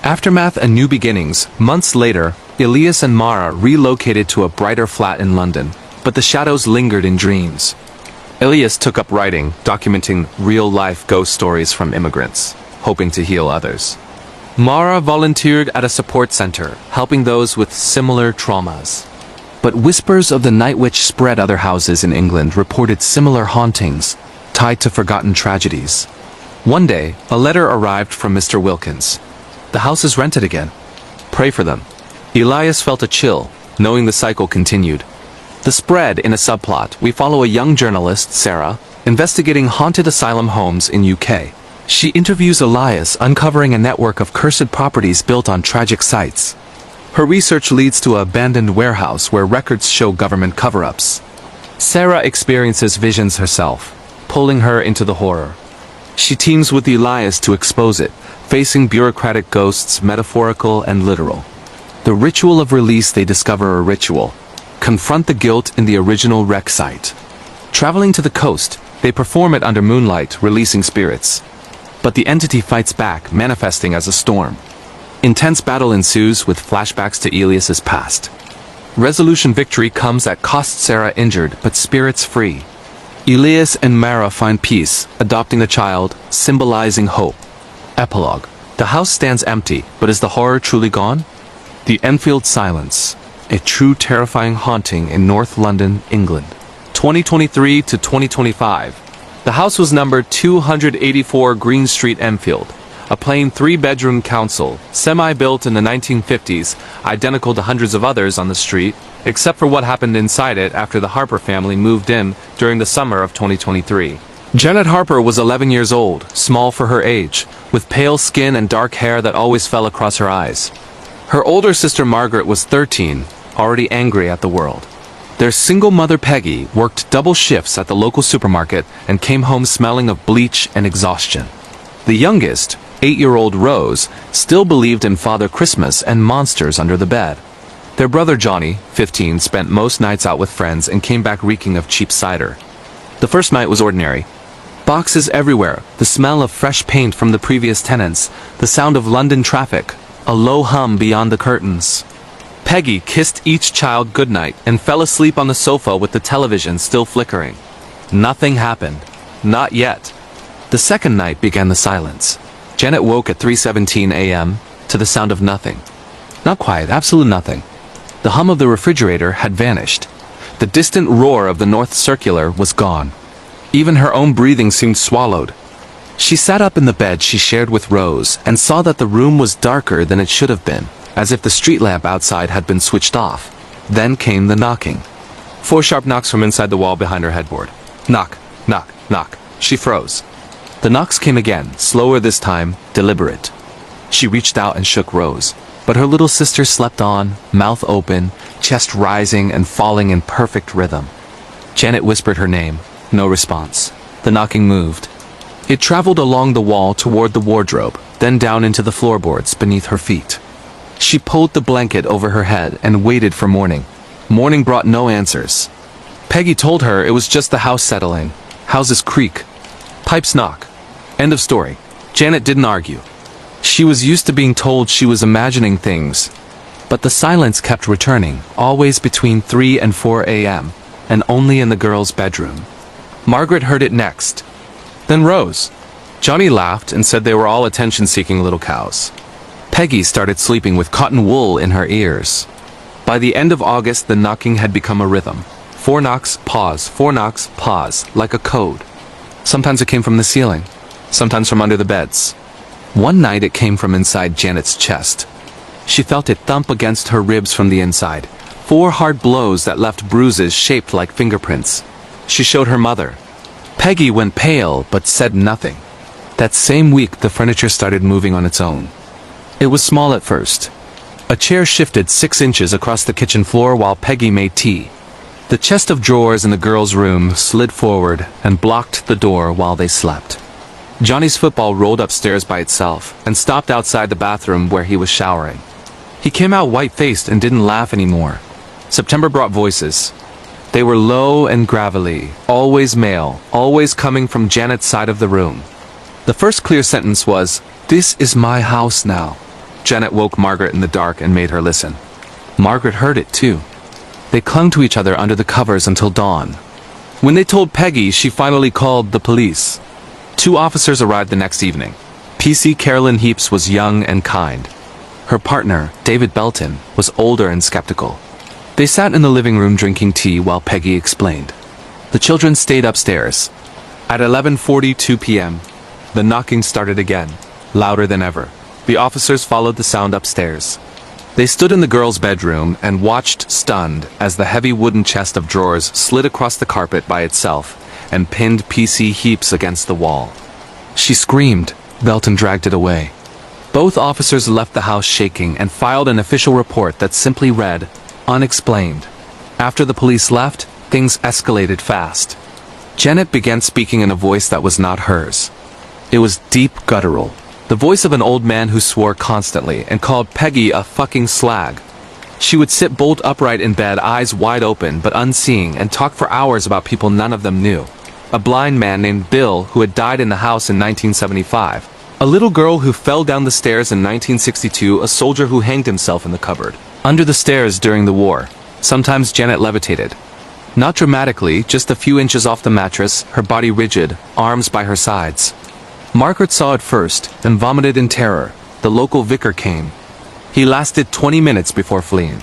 Aftermath and new beginnings. Months later, Elias and Mara relocated to a brighter flat in London, but the shadows lingered in dreams. Elias took up writing, documenting real-life ghost stories from immigrants, hoping to heal others. Mara volunteered at a support center, helping those with similar traumas. But whispers of the night witch spread. Other houses in England reported similar hauntings, tied to forgotten tragedies. One day, a letter arrived from Mr. Wilkins. "The house is rented again. Pray for them." Elias felt a chill, knowing the cycle continued. The spread in a subplot, we follow a young journalist, Sarah, investigating haunted asylum homes in UK. She interviews Elias, uncovering a network of cursed properties built on tragic sites. Her research leads to an abandoned warehouse where records show government cover-ups. Sarah experiences visions herself, pulling her into the horror. She teams with Elias to expose it, facing bureaucratic ghosts, metaphorical and literal. The ritual of release. They discover a ritual. Confront the guilt in the original wreck site. Traveling to the coast, they perform it under moonlight, releasing spirits. But the entity fights back, manifesting as a storm. Intense battle ensues with flashbacks to Elias's past. Resolution. Victory comes at cost. Sarah injured, but spirits free. Elias and Mara find peace, adopting a child, symbolizing hope. Epilogue. The house stands empty, but is the horror truly gone? The Enfield Silence. A true terrifying haunting in North London, England. 2023 to 2025. The house was numbered 284 Green Street, Enfield. A plain 3-bedroom council, semi-built in the 1950s, identical to hundreds of others on the street, except for what happened inside it after the Harper family moved in during the summer of 2023. Janet Harper was 11 years old, small for her age, with pale skin and dark hair that always fell across her eyes. Her older sister Margaret was 13, already angry at the world. Their single mother Peggy worked double shifts at the local supermarket and came home smelling of bleach and exhaustion. The youngest, 8-year-old Rose, still believed in Father Christmas and monsters under the bed. Their brother Johnny, 15, spent most nights out with friends and came back reeking of cheap cider. The first night was ordinary. Boxes everywhere, the smell of fresh paint from the previous tenants, the sound of London traffic, a low hum beyond the curtains. Peggy kissed each child goodnight and fell asleep on the sofa with the television still flickering. Nothing happened. Not yet. The second night began the silence. Janet woke at 3:17 a.m. to the sound of nothing. Not quiet, absolute nothing. The hum of the refrigerator had vanished. The distant roar of the North Circular was gone. Even her own breathing seemed swallowed. She sat up in the bed she shared with Rose and saw that the room was darker than it should have been, as if the street lamp outside had been switched off. Then came the knocking. 4 sharp knocks from inside the wall behind her headboard. Knock, knock, knock. She froze. The knocks came again, slower this time, deliberate. She reached out and shook Rose, but her little sister slept on, mouth open, chest rising and falling in perfect rhythm. Janet whispered her name. No response. The knocking moved. It traveled along the wall toward the wardrobe, then down into the floorboards beneath her feet. She pulled the blanket over her head and waited for morning. Morning brought no answers. Peggy told her it was just the house settling. Houses creak. Pipes knock. End of story. Janet didn't argue. She was used to being told she was imagining things. But the silence kept returning, always between 3 and 4 a.m., and only in the girls' bedroom. Margaret heard it next. Then Rose. Johnny laughed and said they were all attention-seeking little cows. Peggy started sleeping with cotton wool in her ears. By the end of August, the knocking had become a rhythm. 4 knocks, pause, 4 knocks, pause, like a code. Sometimes it came from the ceiling, sometimes from under the beds. One night it came from inside Janet's chest. She felt it thump against her ribs from the inside. 4 hard blows that left bruises shaped like fingerprints. She showed her mother. Peggy went pale, but said nothing. That same week, the furniture started moving on its own. It was small at first. A chair shifted 6 inches across the kitchen floor while Peggy made tea. The chest of drawers in the girls' room slid forward and blocked the door while they slept. Johnny's football rolled upstairs by itself and stopped outside the bathroom where he was showering. He came out white-faced and didn't laugh anymore. September brought voices. They were low and gravelly, always male, always coming from Janet's side of the room. The first clear sentence was, "This is my house now." Janet woke Margaret in the dark and made her listen. Margaret heard it too. They clung to each other under the covers until dawn. When they told Peggy, she finally called the police. 2 officers arrived the next evening. PC Carolyn Heaps was young and kind. Her partner, David Belton, was older and skeptical. They sat in the living room drinking tea while Peggy explained. The children stayed upstairs. At 11:42 p.m., the knocking started again, louder than ever. The officers followed the sound upstairs. They stood in the girls' bedroom and watched, stunned, as the heavy wooden chest of drawers slid across the carpet by itself and pinned PC Heaps against the wall. She screamed. Belton dragged it away. Both officers left the house shaking and filed an official report that simply read, "Unexplained." After the police left, things escalated fast. Janet began speaking in a voice that was not hers. It was deep guttural. The voice of an old man who swore constantly and called Peggy a fucking slag. She would sit bolt upright in bed, eyes wide open but unseeing, and talk for hours about people none of them knew. A blind man named Bill who had died in the house in 1975. A little girl who fell down the stairs in 1962, a soldier who hanged himself in the cupboard. Under the stairs during the war. Sometimes Janet levitated. Not dramatically, just a few inches off the mattress, her body rigid, arms by her sides. Margaret saw it first, then vomited in terror. The local vicar came. He lasted 20 minutes before fleeing.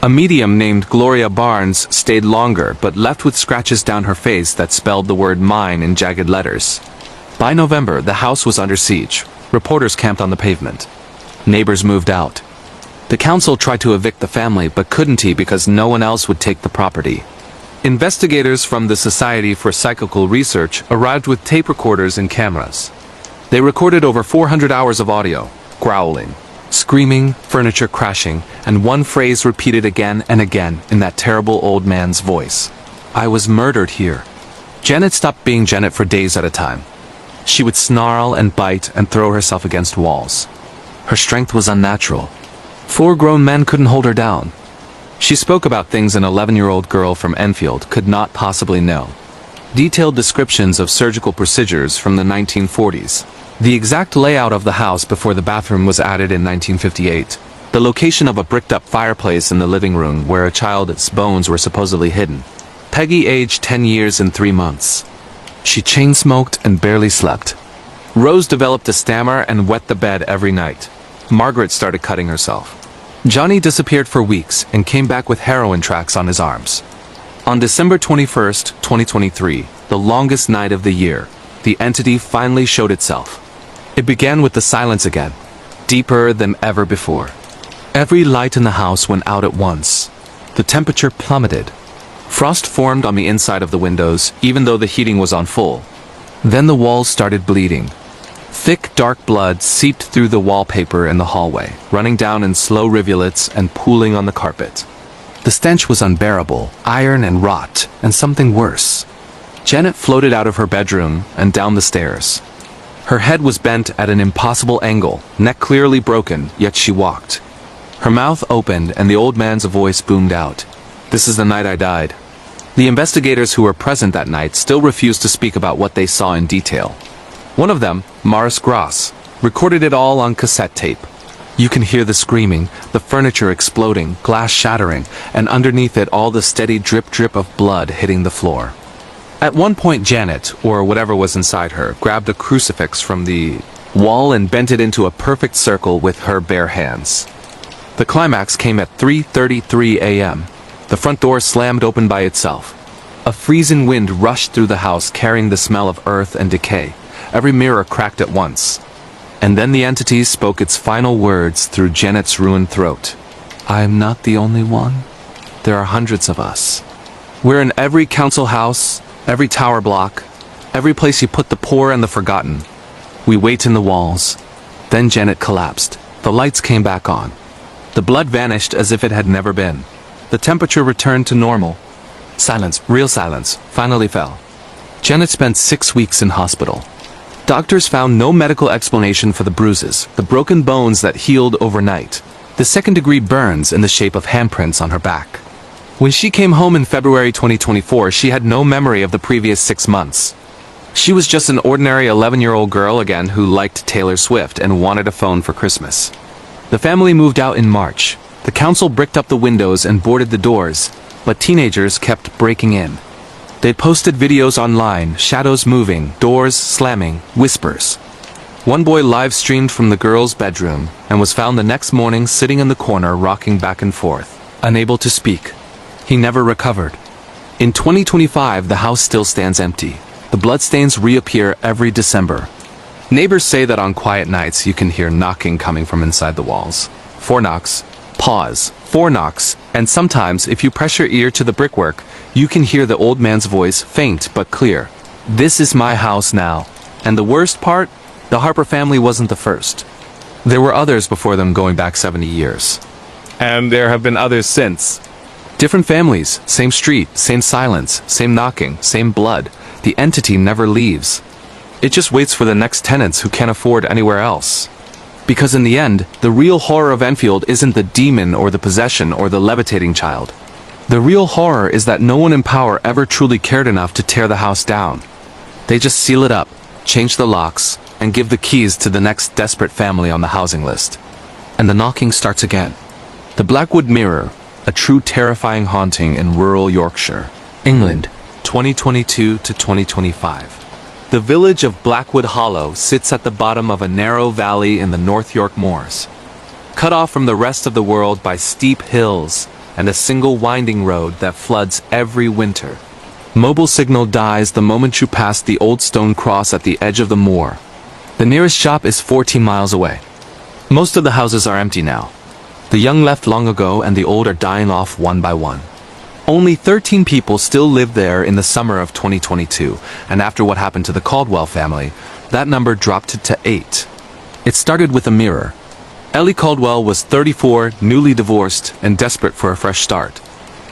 A medium named Gloria Barnes stayed longer, but left with scratches down her face that spelled the word mine in jagged letters. By November, the house was under siege. Reporters camped on the pavement. Neighbors moved out. The council tried to evict the family, but couldn't because no one else would take the property. Investigators from the Society for Psychical Research arrived with tape recorders and cameras. They recorded over 400 hours of audio, growling, screaming, furniture crashing, and one phrase repeated again and again in that terrible old man's voice. "I was murdered here." Janet stopped being Janet for days at a time. She would snarl and bite and throw herself against walls. Her strength was unnatural. 4 grown men couldn't hold her down. She spoke about things an 11-year-old girl from Enfield could not possibly know. Detailed descriptions of surgical procedures from the 1940s. The exact layout of the house before the bathroom was added in 1958. The location of a bricked-up fireplace in the living room where a child's bones were supposedly hidden. Peggy aged 10 years and 3 months. She chain-smoked and barely slept. Rose developed a stammer and wet the bed every night. Margaret started cutting herself. Johnny disappeared for weeks and came back with heroin tracks on his arms. On December 21st, 2023, the longest night of the year, the entity finally showed itself. It began with the silence again, deeper than ever before. Every light in the house went out at once. The temperature plummeted. Frost formed on the inside of the windows, even though the heating was on full. Then the walls started bleeding. Thick, dark blood seeped through the wallpaper in the hallway, running down in slow rivulets and pooling on the carpet. The stench was unbearable, iron and rot, and something worse. Janet floated out of her bedroom and down the stairs. Her head was bent at an impossible angle, neck clearly broken, yet she walked. Her mouth opened and the old man's voice boomed out. "This is the night I died." The investigators who were present that night still refused to speak about what they saw in detail. One of them, Maurice Gross, recorded it all on cassette tape. You can hear the screaming, the furniture exploding, glass shattering, and underneath it all the steady drip-drip of blood hitting the floor. At one point Janet, or whatever was inside her, grabbed a crucifix from the wall and bent it into a perfect circle with her bare hands. The climax came at 3:33 a.m. The front door slammed open by itself. A freezing wind rushed through the house carrying the smell of earth and decay. Every mirror cracked at once. And then the entity spoke its final words through Janet's ruined throat. "I am not the only one. There are hundreds of us. We're in every council house, every tower block, every place you put the poor and the forgotten. We wait in the walls." Then Janet collapsed. The lights came back on. The blood vanished as if it had never been. The temperature returned to normal. Silence, real silence, finally fell. Janet spent 6 weeks in hospital. Doctors found no medical explanation for the bruises, the broken bones that healed overnight, the second-degree burns in the shape of handprints on her back. When she came home in February 2024, she had no memory of the previous 6 months. She was just an ordinary 11-year-old girl again who liked Taylor Swift and wanted a phone for Christmas. The family moved out in March. The council bricked up the windows and boarded the doors, but teenagers kept breaking in. They posted videos online, shadows moving, doors slamming, whispers. One boy live-streamed from the girl's bedroom and was found the next morning sitting in the corner rocking back and forth, unable to speak. He never recovered. In 2025, the house still stands empty. The bloodstains reappear every December. Neighbors say that on quiet nights you can hear knocking coming from inside the walls. 4 knocks, pause, 4 knocks, and sometimes if you press your ear to the brickwork, you can hear the old man's voice, faint but clear. "This is my house now." And the worst part? The Harper family wasn't the first. There were others before them going back 70 years. And there have been others since. Different families, same street, same silence, same knocking, same blood. The entity never leaves. It just waits for the next tenants who can't afford anywhere else. Because in the end, the real horror of Enfield isn't the demon or the possession or the levitating child. The real horror is that no one in power ever truly cared enough to tear the house down. They just seal it up, change the locks, and give the keys to the next desperate family on the housing list. And the knocking starts again. The Blackwood Mirror, a true terrifying haunting in rural Yorkshire, England, 2022 to 2025. The village of Blackwood Hollow sits at the bottom of a narrow valley in the North York Moors, cut off from the rest of the world by steep hills and a single winding road that floods every winter. Mobile signal dies the moment you pass the old stone cross at the edge of the moor. The nearest shop is 14 miles away. Most of the houses are empty now. The young left long ago and the old are dying off one by one. Only 13 people still live there in the summer of 2022, and after what happened to the Caldwell family, that number dropped to 8. It started with a mirror. Ellie Caldwell was 34, newly divorced, and desperate for a fresh start.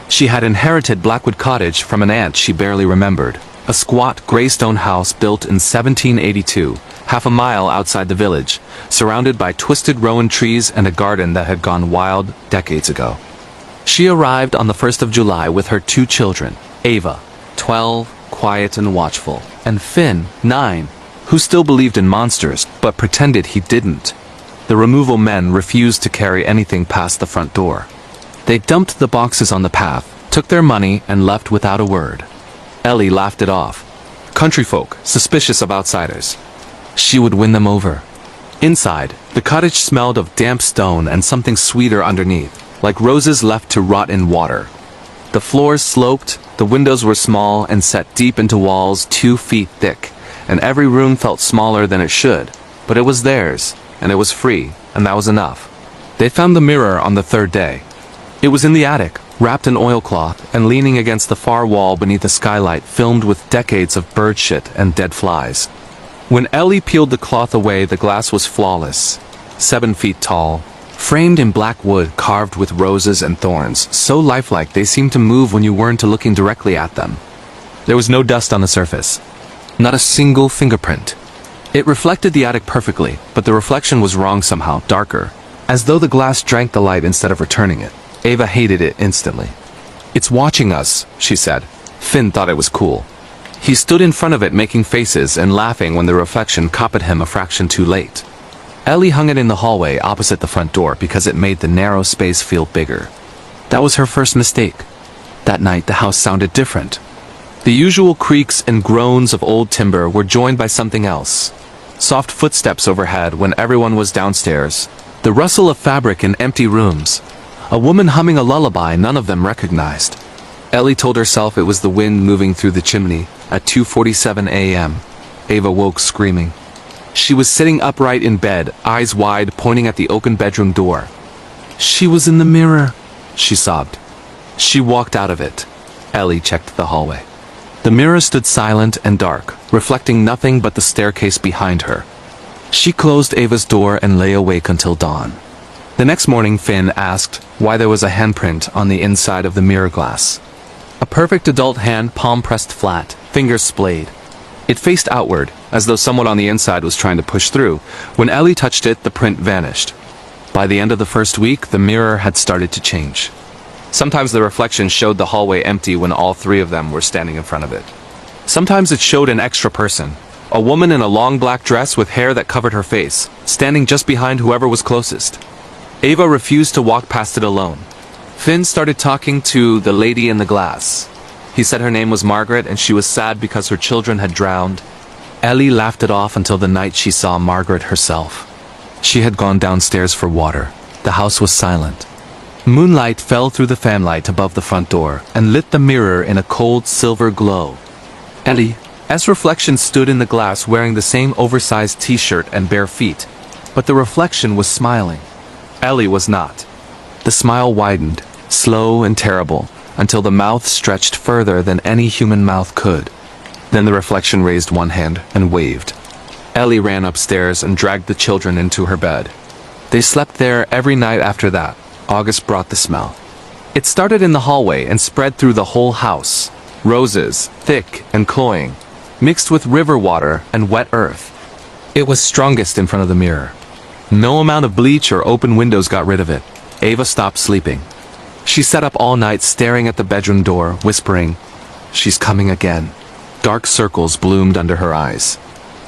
She had inherited Blackwood Cottage from an aunt she barely remembered, a squat gray stone house built in 1782, half a mile outside the village, surrounded by twisted rowan trees and a garden that had gone wild decades ago. She arrived on the 1st of July with her 2 children, Ava, 12, quiet and watchful, and Finn, 9, who still believed in monsters but pretended he didn't. The removal men refused to carry anything past the front door. They dumped the boxes on the path, took their money, and left without a word. Ellie laughed it off. Country folk, suspicious of outsiders. She would win them over. Inside, the cottage smelled of damp stone and something sweeter underneath, like roses left to rot in water. The floors sloped, the windows were small and set deep into walls 2 feet thick, and every room felt smaller than it should, but it was theirs, and it was free, and that was enough. They found the mirror on the 3rd day. It was in the attic, wrapped in oilcloth, and leaning against the far wall beneath a skylight filmed with decades of bird shit and dead flies. When Ellie peeled the cloth away, the glass was flawless, 7 feet tall, framed in black wood carved with roses and thorns, so lifelike they seemed to move when you weren't looking directly at them. There was no dust on the surface. Not a single fingerprint. It reflected the attic perfectly, but the reflection was wrong somehow, darker, as though the glass drank the light instead of returning it. Ava hated it instantly. "It's watching us," she said. Finn thought it was cool. He stood in front of it making faces and laughing when the reflection caught him a fraction too late. Ellie hung it in the hallway opposite the front door because it made the narrow space feel bigger. That was her first mistake. That night the house sounded different. The usual creaks and groans of old timber were joined by something else. Soft footsteps overhead when everyone was downstairs. The rustle of fabric in empty rooms. A woman humming a lullaby none of them recognized. Ellie told herself it was the wind moving through the chimney at 2:47 a.m. Ava woke screaming. She was sitting upright in bed, eyes wide, pointing at the open bedroom door. "She was in the mirror," she sobbed. She walked out of it. Ellie checked the hallway. The mirror stood silent and dark, reflecting nothing but the staircase behind her. She closed Ava's door and lay awake until dawn. The next morning, Finn asked why there was a handprint on the inside of the mirror glass. A perfect adult hand, palm pressed flat, fingers splayed. It faced outward, as though someone on the inside was trying to push through. When Ellie touched it, the print vanished. By the end of the first week, the mirror had started to change. Sometimes the reflection showed the hallway empty when all 3 of them were standing in front of it. Sometimes it showed an extra person, a woman in a long black dress with hair that covered her face, standing just behind whoever was closest. Ava refused to walk past it alone. Finn started talking to the lady in the glass. He said her name was Margaret and she was sad because her children had drowned. Ellie laughed it off until the night she saw Margaret herself. She had gone downstairs for water. The house was silent. Moonlight fell through the fanlight above the front door and lit the mirror in a cold silver glow. Ellie's reflection stood in the glass wearing the same oversized t-shirt and bare feet, but the reflection was smiling. Ellie was not. The smile widened, slow and terrible, until the mouth stretched further than any human mouth could. Then the reflection raised one hand and waved. Ellie ran upstairs and dragged the children into her bed. They slept there every night after that. August brought the smell. It started in the hallway and spread through the whole house. Roses, thick and cloying, mixed with river water and wet earth. It was strongest in front of the mirror. No amount of bleach or open windows got rid of it. Ava stopped sleeping. She sat up all night staring at the bedroom door, whispering, "She's coming again." Dark circles bloomed under her eyes.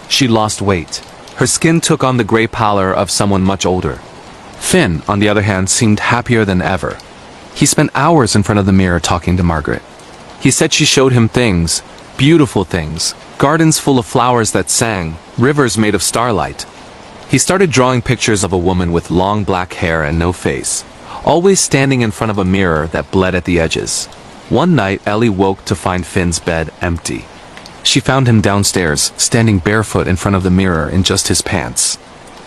She lost weight. Her skin took on the gray pallor of someone much older. Finn, on the other hand, seemed happier than ever. He spent hours in front of the mirror talking to Margaret. He said she showed him things, beautiful things, gardens full of flowers that sang, rivers made of starlight. He started drawing pictures of a woman with long black hair and no face, always standing in front of a mirror that bled at the edges. One night, Ellie woke to find Finn's bed empty. She found him downstairs, standing barefoot in front of the mirror in just his pants.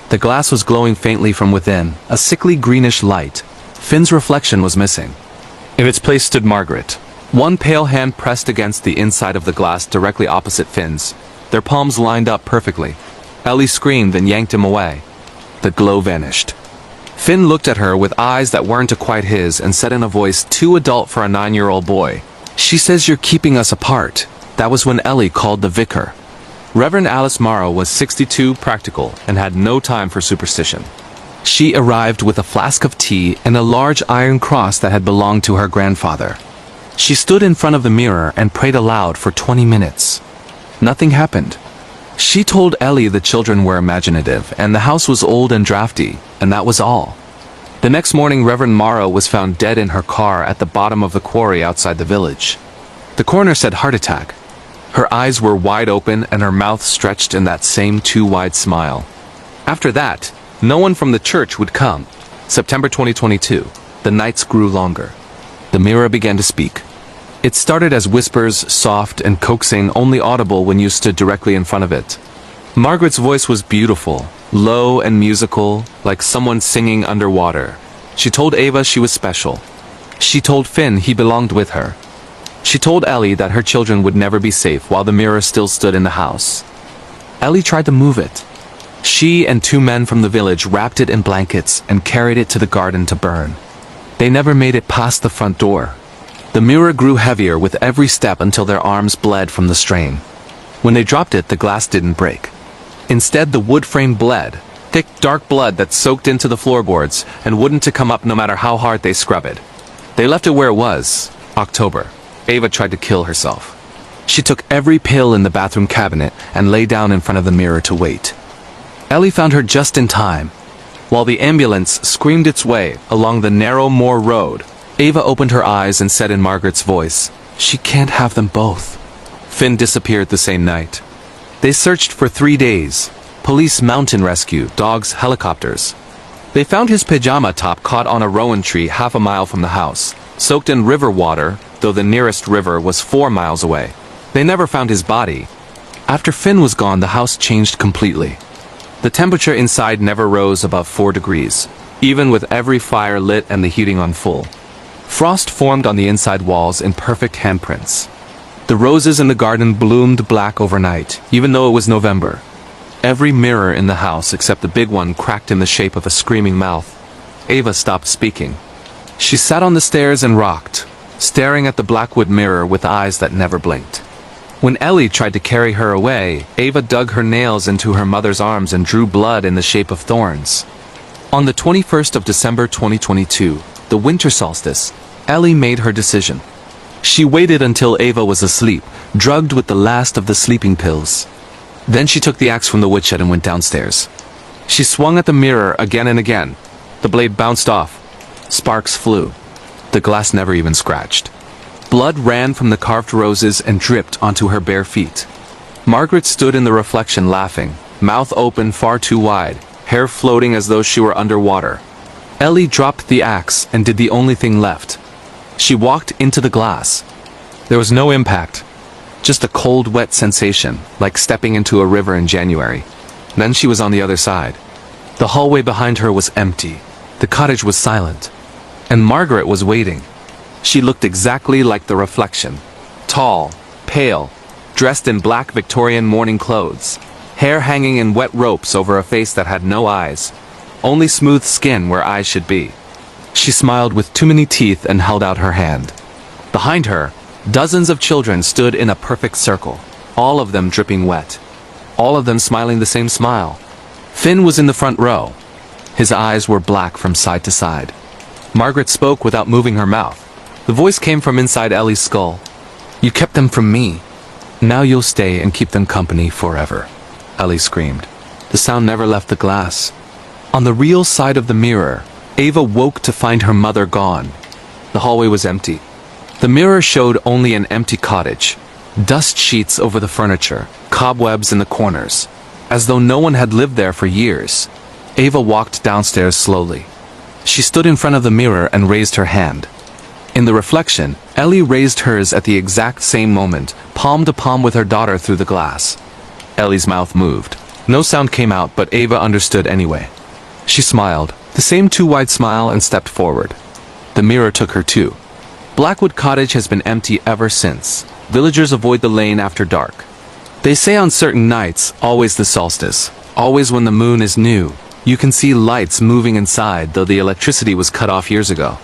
The glass was glowing faintly from within, a sickly greenish light. Finn's reflection was missing. In its place stood Margaret, One pale hand pressed against the inside of the glass directly opposite Finn's. Their palms lined up perfectly. Ellie screamed and yanked him away. The glow vanished. Finn looked at her with eyes that weren't quite his and said in a voice too adult for a 9-year-old boy, "She says you're keeping us apart." That was when Ellie called the vicar. Reverend Alice Morrow was 62, practical, and had no time for superstition. She arrived with a flask of tea and a large iron cross that had belonged to her grandfather. She stood in front of the mirror and prayed aloud for 20 minutes. Nothing happened. She told Ellie the children were imaginative and the house was old and drafty, and that was all. The next morning, Reverend Morrow was found dead in her car at the bottom of the quarry outside the village. The coroner said heart attack. Her eyes were wide open and her mouth stretched in that same too wide smile. After that, no one from the church would come. September 2022. The nights grew longer. The mirror began to speak. It started as whispers, soft and coaxing, only audible when you stood directly in front of it. Margaret's voice was beautiful, low and musical, like someone singing underwater. She told Ava she was special. She told Finn he belonged with her. She told Ellie that her children would never be safe while the mirror still stood in the house. Ellie tried to move it. She and 2 men from the village wrapped it in blankets and carried it to the garden to burn. They never made it past the front door. The mirror grew heavier with every step until their arms bled from the strain. When they dropped it, the glass didn't break. Instead, the wood frame bled, thick, dark blood that soaked into the floorboards and wouldn't to come up no matter how hard they scrub it. They left it where it was. October. Ava tried to kill herself. She took every pill in the bathroom cabinet and lay down in front of the mirror to wait. Ellie found her just in time. While the ambulance screamed its way along the narrow moor road, Ava opened her eyes and said in Margaret's voice, "She can't have them both." Finn disappeared the same night. They searched for 3 days. Police, mountain rescue, dogs, helicopters. They found his pajama top caught on a rowan tree half a mile from the house, soaked in river water, though the nearest river was 4 miles away. They never found his body. After Finn was gone, the house changed completely. The temperature inside never rose above 4 degrees, even with every fire lit and the heating on full. Frost formed on the inside walls in perfect handprints. The roses in the garden bloomed black overnight, even though it was November. Every mirror in the house except the big one cracked in the shape of a screaming mouth. Ava stopped speaking. She sat on the stairs and rocked, staring at the blackwood mirror with eyes that never blinked. When Ellie tried to carry her away, Ava dug her nails into her mother's arms and drew blood in the shape of thorns. On the 21st of December 2022, the winter solstice, Ellie made her decision. She waited until Ava was asleep, drugged with the last of the sleeping pills. Then she took the axe from the woodshed and went downstairs. She swung at the mirror again and again. The blade bounced off. Sparks flew. The glass never even scratched. Blood ran from the carved roses and dripped onto her bare feet. Margaret stood in the reflection laughing, mouth open far too wide, hair floating as though she were underwater. Ellie dropped the axe and did the only thing left. She walked into the glass. There was no impact, just a cold, wet sensation, like stepping into a river in January. Then she was on the other side. The hallway behind her was empty. The cottage was silent. And Margaret was waiting. She looked exactly like the reflection. Tall, pale, dressed in black Victorian morning clothes, hair hanging in wet ropes over a face that had no eyes, only smooth skin where eyes should be. She smiled with too many teeth and held out her hand. Behind her, dozens of children stood in a perfect circle, all of them dripping wet, all of them smiling the same smile. Finn was in the front row. His eyes were black from side to side. Margaret spoke without moving her mouth. The voice came from inside Ellie's skull. "You kept them from me. Now you'll stay and keep them company forever," Ellie screamed. The sound never left the glass. On the real side of the mirror, Ava woke to find her mother gone. The hallway was empty. The mirror showed only an empty cottage, dust sheets over the furniture, cobwebs in the corners, as though no one had lived there for years. Ava walked downstairs slowly. She stood in front of the mirror and raised her hand. In the reflection, Ellie raised hers at the exact same moment, palm to palm with her daughter through the glass. Ellie's mouth moved. No sound came out, but Ava understood anyway. She smiled, the same too wide smile, and stepped forward. The mirror took her too. Blackwood Cottage has been empty ever since. Villagers avoid the lane after dark. They say on certain nights, always the solstice, always when the moon is new, you can see lights moving inside, though the electricity was cut off years ago.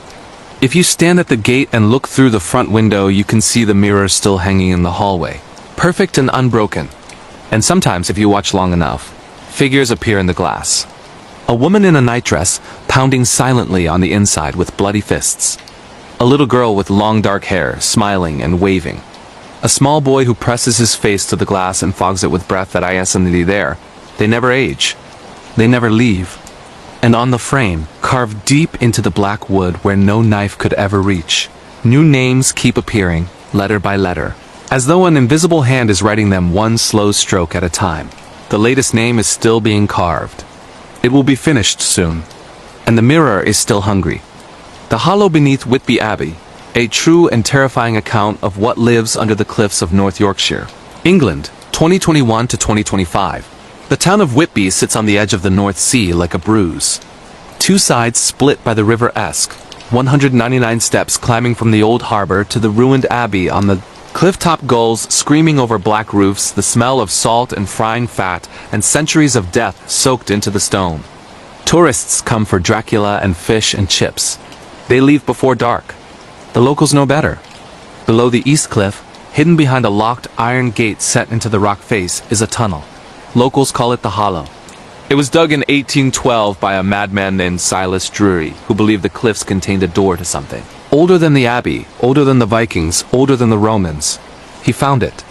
If you stand at the gate and look through the front window, you can see the mirror still hanging in the hallway, perfect and unbroken. And sometimes, if you watch long enough, figures appear in the glass. A woman in a nightdress, pounding silently on the inside with bloody fists. A little girl with long dark hair, smiling and waving. A small boy who presses his face to the glass and fogs it with breath that I am somebody there. They never age. They never leave. And on the frame, carved deep into the black wood where no knife could ever reach, new names keep appearing, letter by letter, as though an invisible hand is writing them one slow stroke at a time. The latest name is still being carved. It will be finished soon. And the mirror is still hungry. The hollow beneath Whitby Abbey, a true and terrifying account of what lives under the cliffs of North Yorkshire, England, 2021 to 2025. The town of Whitby sits on the edge of the North Sea like a bruise. Two sides split by the River Esk, 199 steps climbing from the old harbor to the ruined abbey on the cliff-top gulls screaming over black roofs, the smell of salt and frying fat, and centuries of death soaked into the stone. Tourists come for Dracula and fish and chips. They leave before dark. The locals know better. Below the east cliff, hidden behind a locked iron gate set into the rock face, is a tunnel. Locals call it the Hollow. It was dug in 1812 by a madman named Silas Drury, who believed the cliffs contained a door to something. Older than the Abbey, older than the Vikings, older than the Romans. He found it.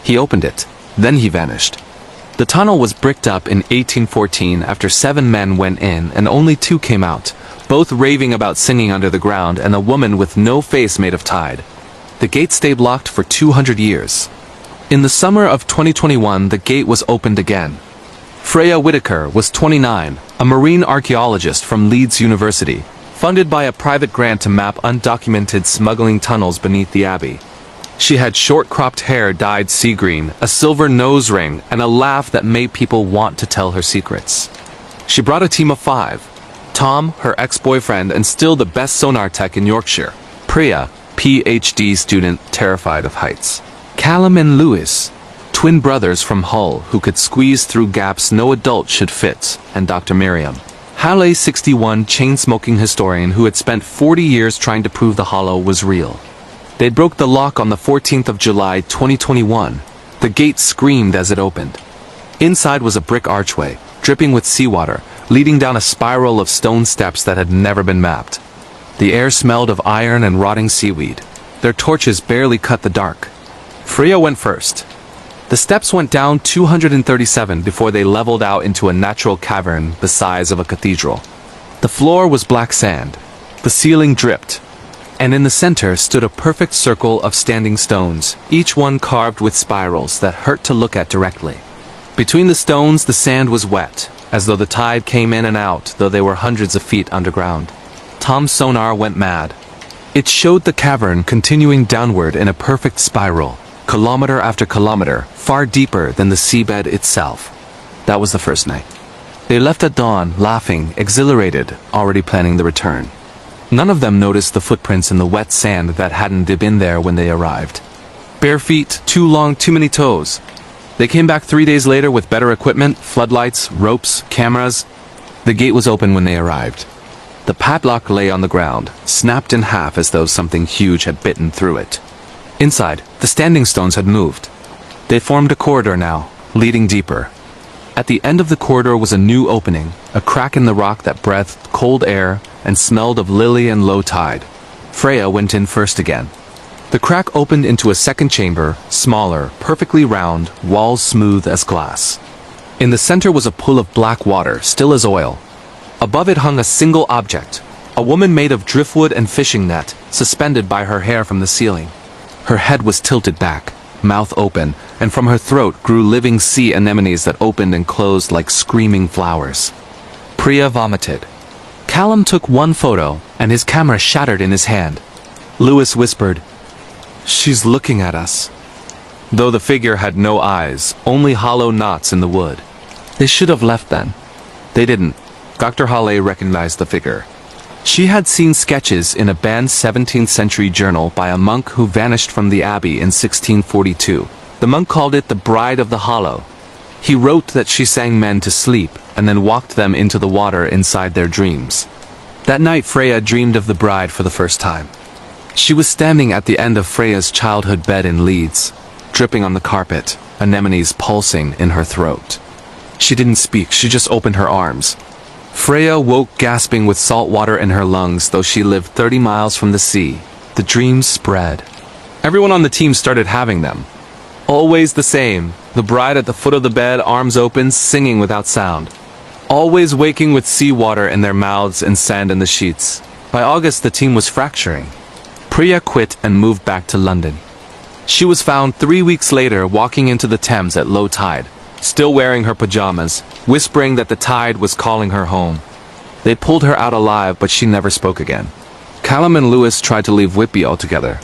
He opened it. Then he vanished. The tunnel was bricked up in 1814 after 7 men went in and only 2 came out, both raving about singing under the ground, and a woman with no face made of tide. The gate stayed locked for 200 years. In the summer of 2021, the gate was opened again. Freya Whitaker was 29, a marine archaeologist from Leeds University, funded by a private grant to map undocumented smuggling tunnels beneath the abbey. She had short-cropped hair dyed sea green, a silver nose ring, and a laugh that made people want to tell her secrets. She brought a team of 5. Tom, her ex-boyfriend, and still the best sonar tech in Yorkshire. Priya, PhD student terrified of heights. Callum and Lewis, twin brothers from Hull who could squeeze through gaps no adult should fit, and Dr. Miriam. Halle, 61, chain-smoking historian who had spent 40 years trying to prove the Hollow was real. They broke the lock on the 14th of July, 2021. The gate screamed as it opened. Inside was a brick archway, dripping with seawater, leading down a spiral of stone steps that had never been mapped. The air smelled of iron and rotting seaweed. Their torches barely cut the dark. Freya went first. The steps went down 237 before they leveled out into a natural cavern the size of a cathedral. The floor was black sand. The ceiling dripped. And in the center stood a perfect circle of standing stones, each one carved with spirals that hurt to look at directly. Between the stones, the sand was wet, as though the tide came in and out, though they were hundreds of feet underground. Tom's sonar went mad. It showed the cavern continuing downward in a perfect spiral, kilometer after kilometer, far deeper than the seabed itself. That was the first night. They left at dawn, laughing, exhilarated, already planning the return. None of them noticed the footprints in the wet sand that hadn't been there when they arrived. Bare feet, too long, too many toes. They came back 3 days later with better equipment, floodlights, ropes, cameras. The gate was open when they arrived. The padlock lay on the ground, snapped in half as though something huge had bitten through it. Inside, the standing stones had moved. They formed a corridor now, leading deeper. At the end of the corridor was a new opening, a crack in the rock that breathed cold air and smelled of lily and low tide. Freya went in first again. The crack opened into a second chamber, smaller, perfectly round, walls smooth as glass. In the center was a pool of black water, still as oil. Above it hung a single object, a woman made of driftwood and fishing net, suspended by her hair from the ceiling. Her head was tilted back, mouth open, and from her throat grew living sea anemones that opened and closed like screaming flowers. Priya vomited. Callum took one photo, and his camera shattered in his hand. Lewis whispered, "She's looking at us." Though the figure had no eyes, only hollow knots in the wood. They should have left then. They didn't. Dr. Halle recognized the figure. She had seen sketches in a banned 17th century journal by a monk who vanished from the abbey in 1642. The monk called it the Bride of the Hollow. He wrote that she sang men to sleep and then walked them into the water inside their dreams. That night Freya dreamed of the bride for the first time. She was standing at the end of Freya's childhood bed in Leeds, dripping on the carpet, anemones pulsing in her throat. She didn't speak, she just opened her arms. Freya woke gasping with salt water in her lungs, though she lived 30 miles from the sea. The dreams spread. Everyone on the team started having them. Always the same, the bride at the foot of the bed, arms open, singing without sound. Always waking with seawater in their mouths and sand in the sheets. By August the team was fracturing. Priya quit and moved back to London. She was found 3 weeks later walking into the Thames at low tide, still wearing her pajamas, whispering that the tide was calling her home. They pulled her out alive, but she never spoke again. Callum and Lewis tried to leave Whitby altogether.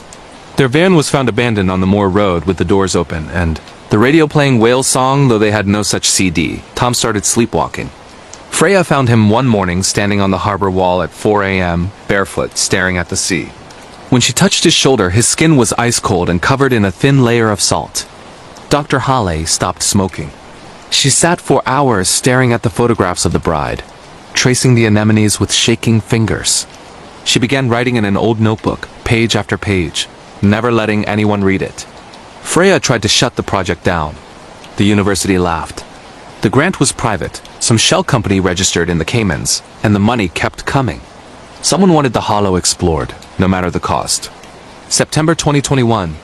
Their van was found abandoned on the Moor Road with the doors open, and the radio playing Whale song, though they had no such CD. Tom started sleepwalking. Freya found him one morning standing on the harbor wall at 4 a.m., barefoot, staring at the sea. When she touched his shoulder, his skin was ice cold and covered in a thin layer of salt. Dr. Halley stopped smoking. She sat for hours staring at the photographs of the bride, tracing the anemones with shaking fingers. She began writing in an old notebook, page after page, never letting anyone read it. Freya tried to shut the project down. The university laughed. The grant was private, some shell company registered in the Caymans, and the money kept coming. Someone wanted the hollow explored, no matter the cost. September 2021.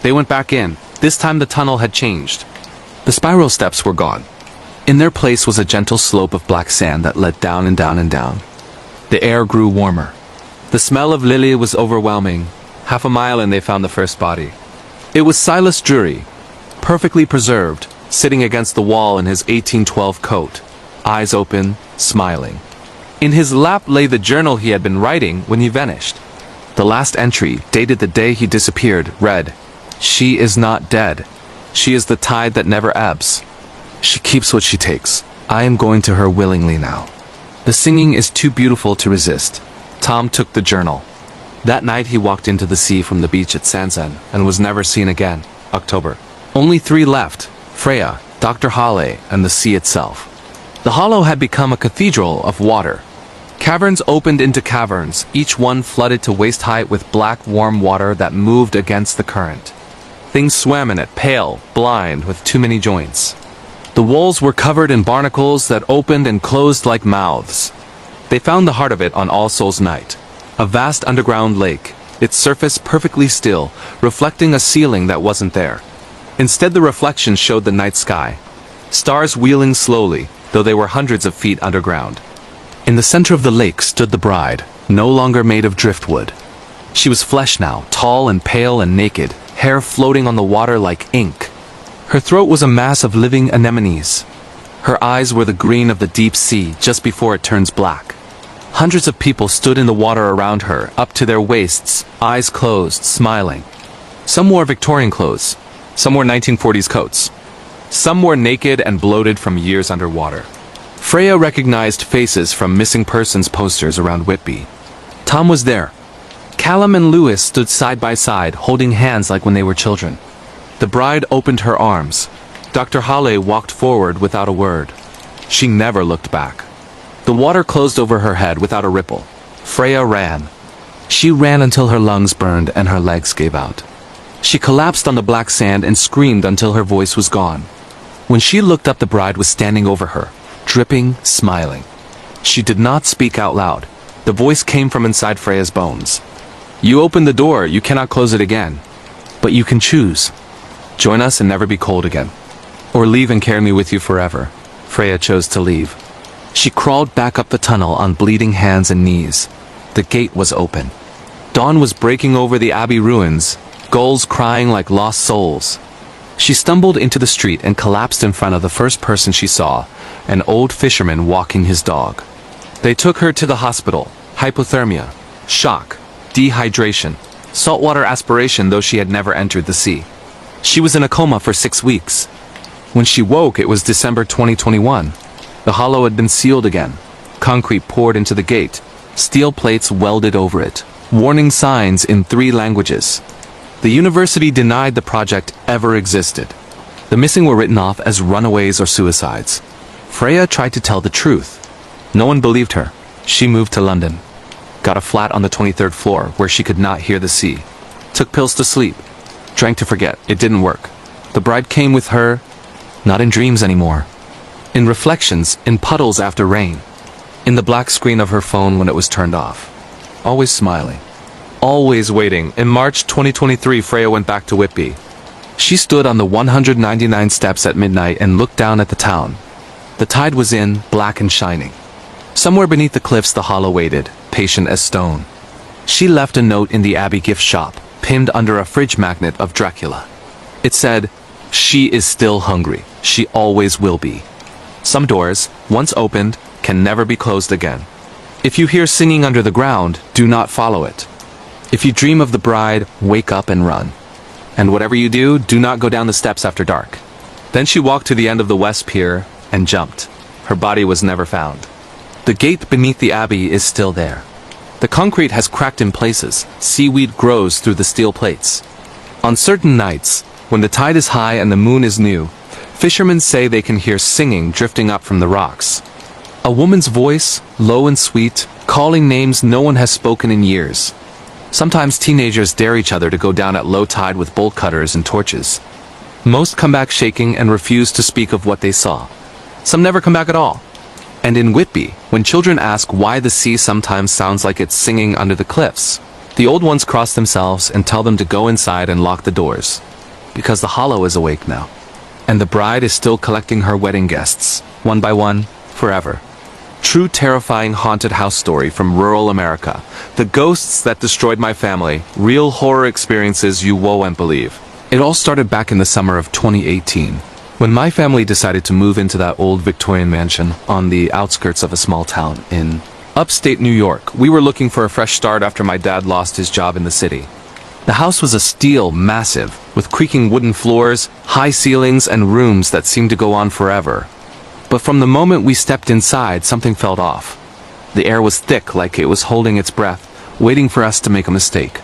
They went back in. This time the tunnel had changed. The spiral steps were gone. In their place was a gentle slope of black sand that led down and down and down. The air grew warmer. The smell of lily was overwhelming. Half a mile in they found the first body. It was Silas Drury, perfectly preserved, sitting against the wall in his 1812 coat, eyes open, smiling. In his lap lay the journal he had been writing when he vanished. The last entry, dated the day he disappeared, read, "She is not dead. She is the tide that never ebbs. She keeps what she takes. I am going to her willingly now. The singing is too beautiful to resist." Tom took the journal. That night he walked into the sea from the beach at Sansan and was never seen again. October. Only 3 left: Freya, Dr. Halley, and the sea itself. The hollow had become a cathedral of water. Caverns opened into caverns, each one flooded to waist height with black warm water that moved against the current. Things swam in it, pale, blind, with too many joints. The walls were covered in barnacles that opened and closed like mouths. They found the heart of it on All Souls' Night. A vast underground lake, its surface perfectly still, reflecting a ceiling that wasn't there. Instead, the reflection showed the night sky. Stars wheeling slowly, though they were hundreds of feet underground. In the center of the lake stood the bride, no longer made of driftwood. She was flesh now, tall and pale and naked, hair floating on the water like ink. Her throat was a mass of living anemones. Her eyes were the green of the deep sea just before it turns black. Hundreds of people stood in the water around her, up to their waists, eyes closed, smiling. Some wore Victorian clothes. Some wore 1940s coats. Some were naked and bloated from years underwater. Freya recognized faces from missing persons posters around Whitby. Tom was there. Callum and Lewis stood side by side, holding hands like when they were children. The bride opened her arms. Dr. Halley walked forward without a word. She never looked back. The water closed over her head without a ripple. Freya ran. She ran until her lungs burned and her legs gave out. She collapsed on the black sand and screamed until her voice was gone. When she looked up, the bride was standing over her, dripping, smiling. She did not speak out loud. The voice came from inside Freya's bones. "You opened the door, you cannot close it again. But you can choose. Join us and never be cold again. Or leave and carry me with you forever." Freya chose to leave. She crawled back up the tunnel on bleeding hands and knees. The gate was open. Dawn was breaking over the abbey ruins, gulls crying like lost souls. She stumbled into the street and collapsed in front of the first person she saw, an old fisherman walking his dog. They took her to the hospital. Hypothermia, shock, dehydration, saltwater aspiration, though she had never entered the sea. She was in a coma for 6 weeks. When she woke, it was December 2021. The hollow had been sealed again. Concrete poured into the gate. Steel plates welded over it. Warning signs in 3 languages. The university denied the project ever existed. The missing were written off as runaways or suicides. Freya tried to tell the truth. No one believed her. She moved to London. Got a flat on the 23rd floor where she could not hear the sea. Took pills to sleep. Drank to forget. It didn't work. The bride came with her, not in dreams anymore. In reflections, in puddles after rain. In the black screen of her phone when it was turned off. Always smiling. Always waiting. In March 2023, Freya went back to Whitby. She stood on the 199 steps at midnight and looked down at the town. The tide was in, black and shining. Somewhere beneath the cliffs the hollow waited, patient as stone. She left a note in the Abbey gift shop, pinned under a fridge magnet of Dracula. It said, "She is still hungry. She always will be." Some doors, once opened, can never be closed again. If you hear singing under the ground, do not follow it. If you dream of the bride, wake up and run. And whatever you do, do not go down the steps after dark. Then she walked to the end of the West Pier and jumped. Her body was never found. The gate beneath the Abbey is still there. The concrete has cracked in places. Seaweed grows through the steel plates. On certain nights, when the tide is high and the moon is new, fishermen say they can hear singing drifting up from the rocks. A woman's voice, low and sweet, calling names no one has spoken in years. Sometimes teenagers dare each other to go down at low tide with bolt cutters and torches. Most come back shaking and refuse to speak of what they saw. Some never come back at all. And in Whitby, when children ask why the sea sometimes sounds like it's singing under the cliffs, the old ones cross themselves and tell them to go inside and lock the doors. Because the hollow is awake now. And the bride is still collecting her wedding guests, one by one, forever. True terrifying haunted house story from rural America. The ghosts that destroyed my family. Real horror experiences you won't believe. It all started back in the summer of 2018. When my family decided to move into that old Victorian mansion on the outskirts of a small town in upstate New York. We were looking for a fresh start after my dad lost his job in the city. The house was a steel massive, with creaking wooden floors, high ceilings, and rooms that seemed to go on forever. But from the moment we stepped inside, something felt off. The air was thick, like it was holding its breath, waiting for us to make a mistake.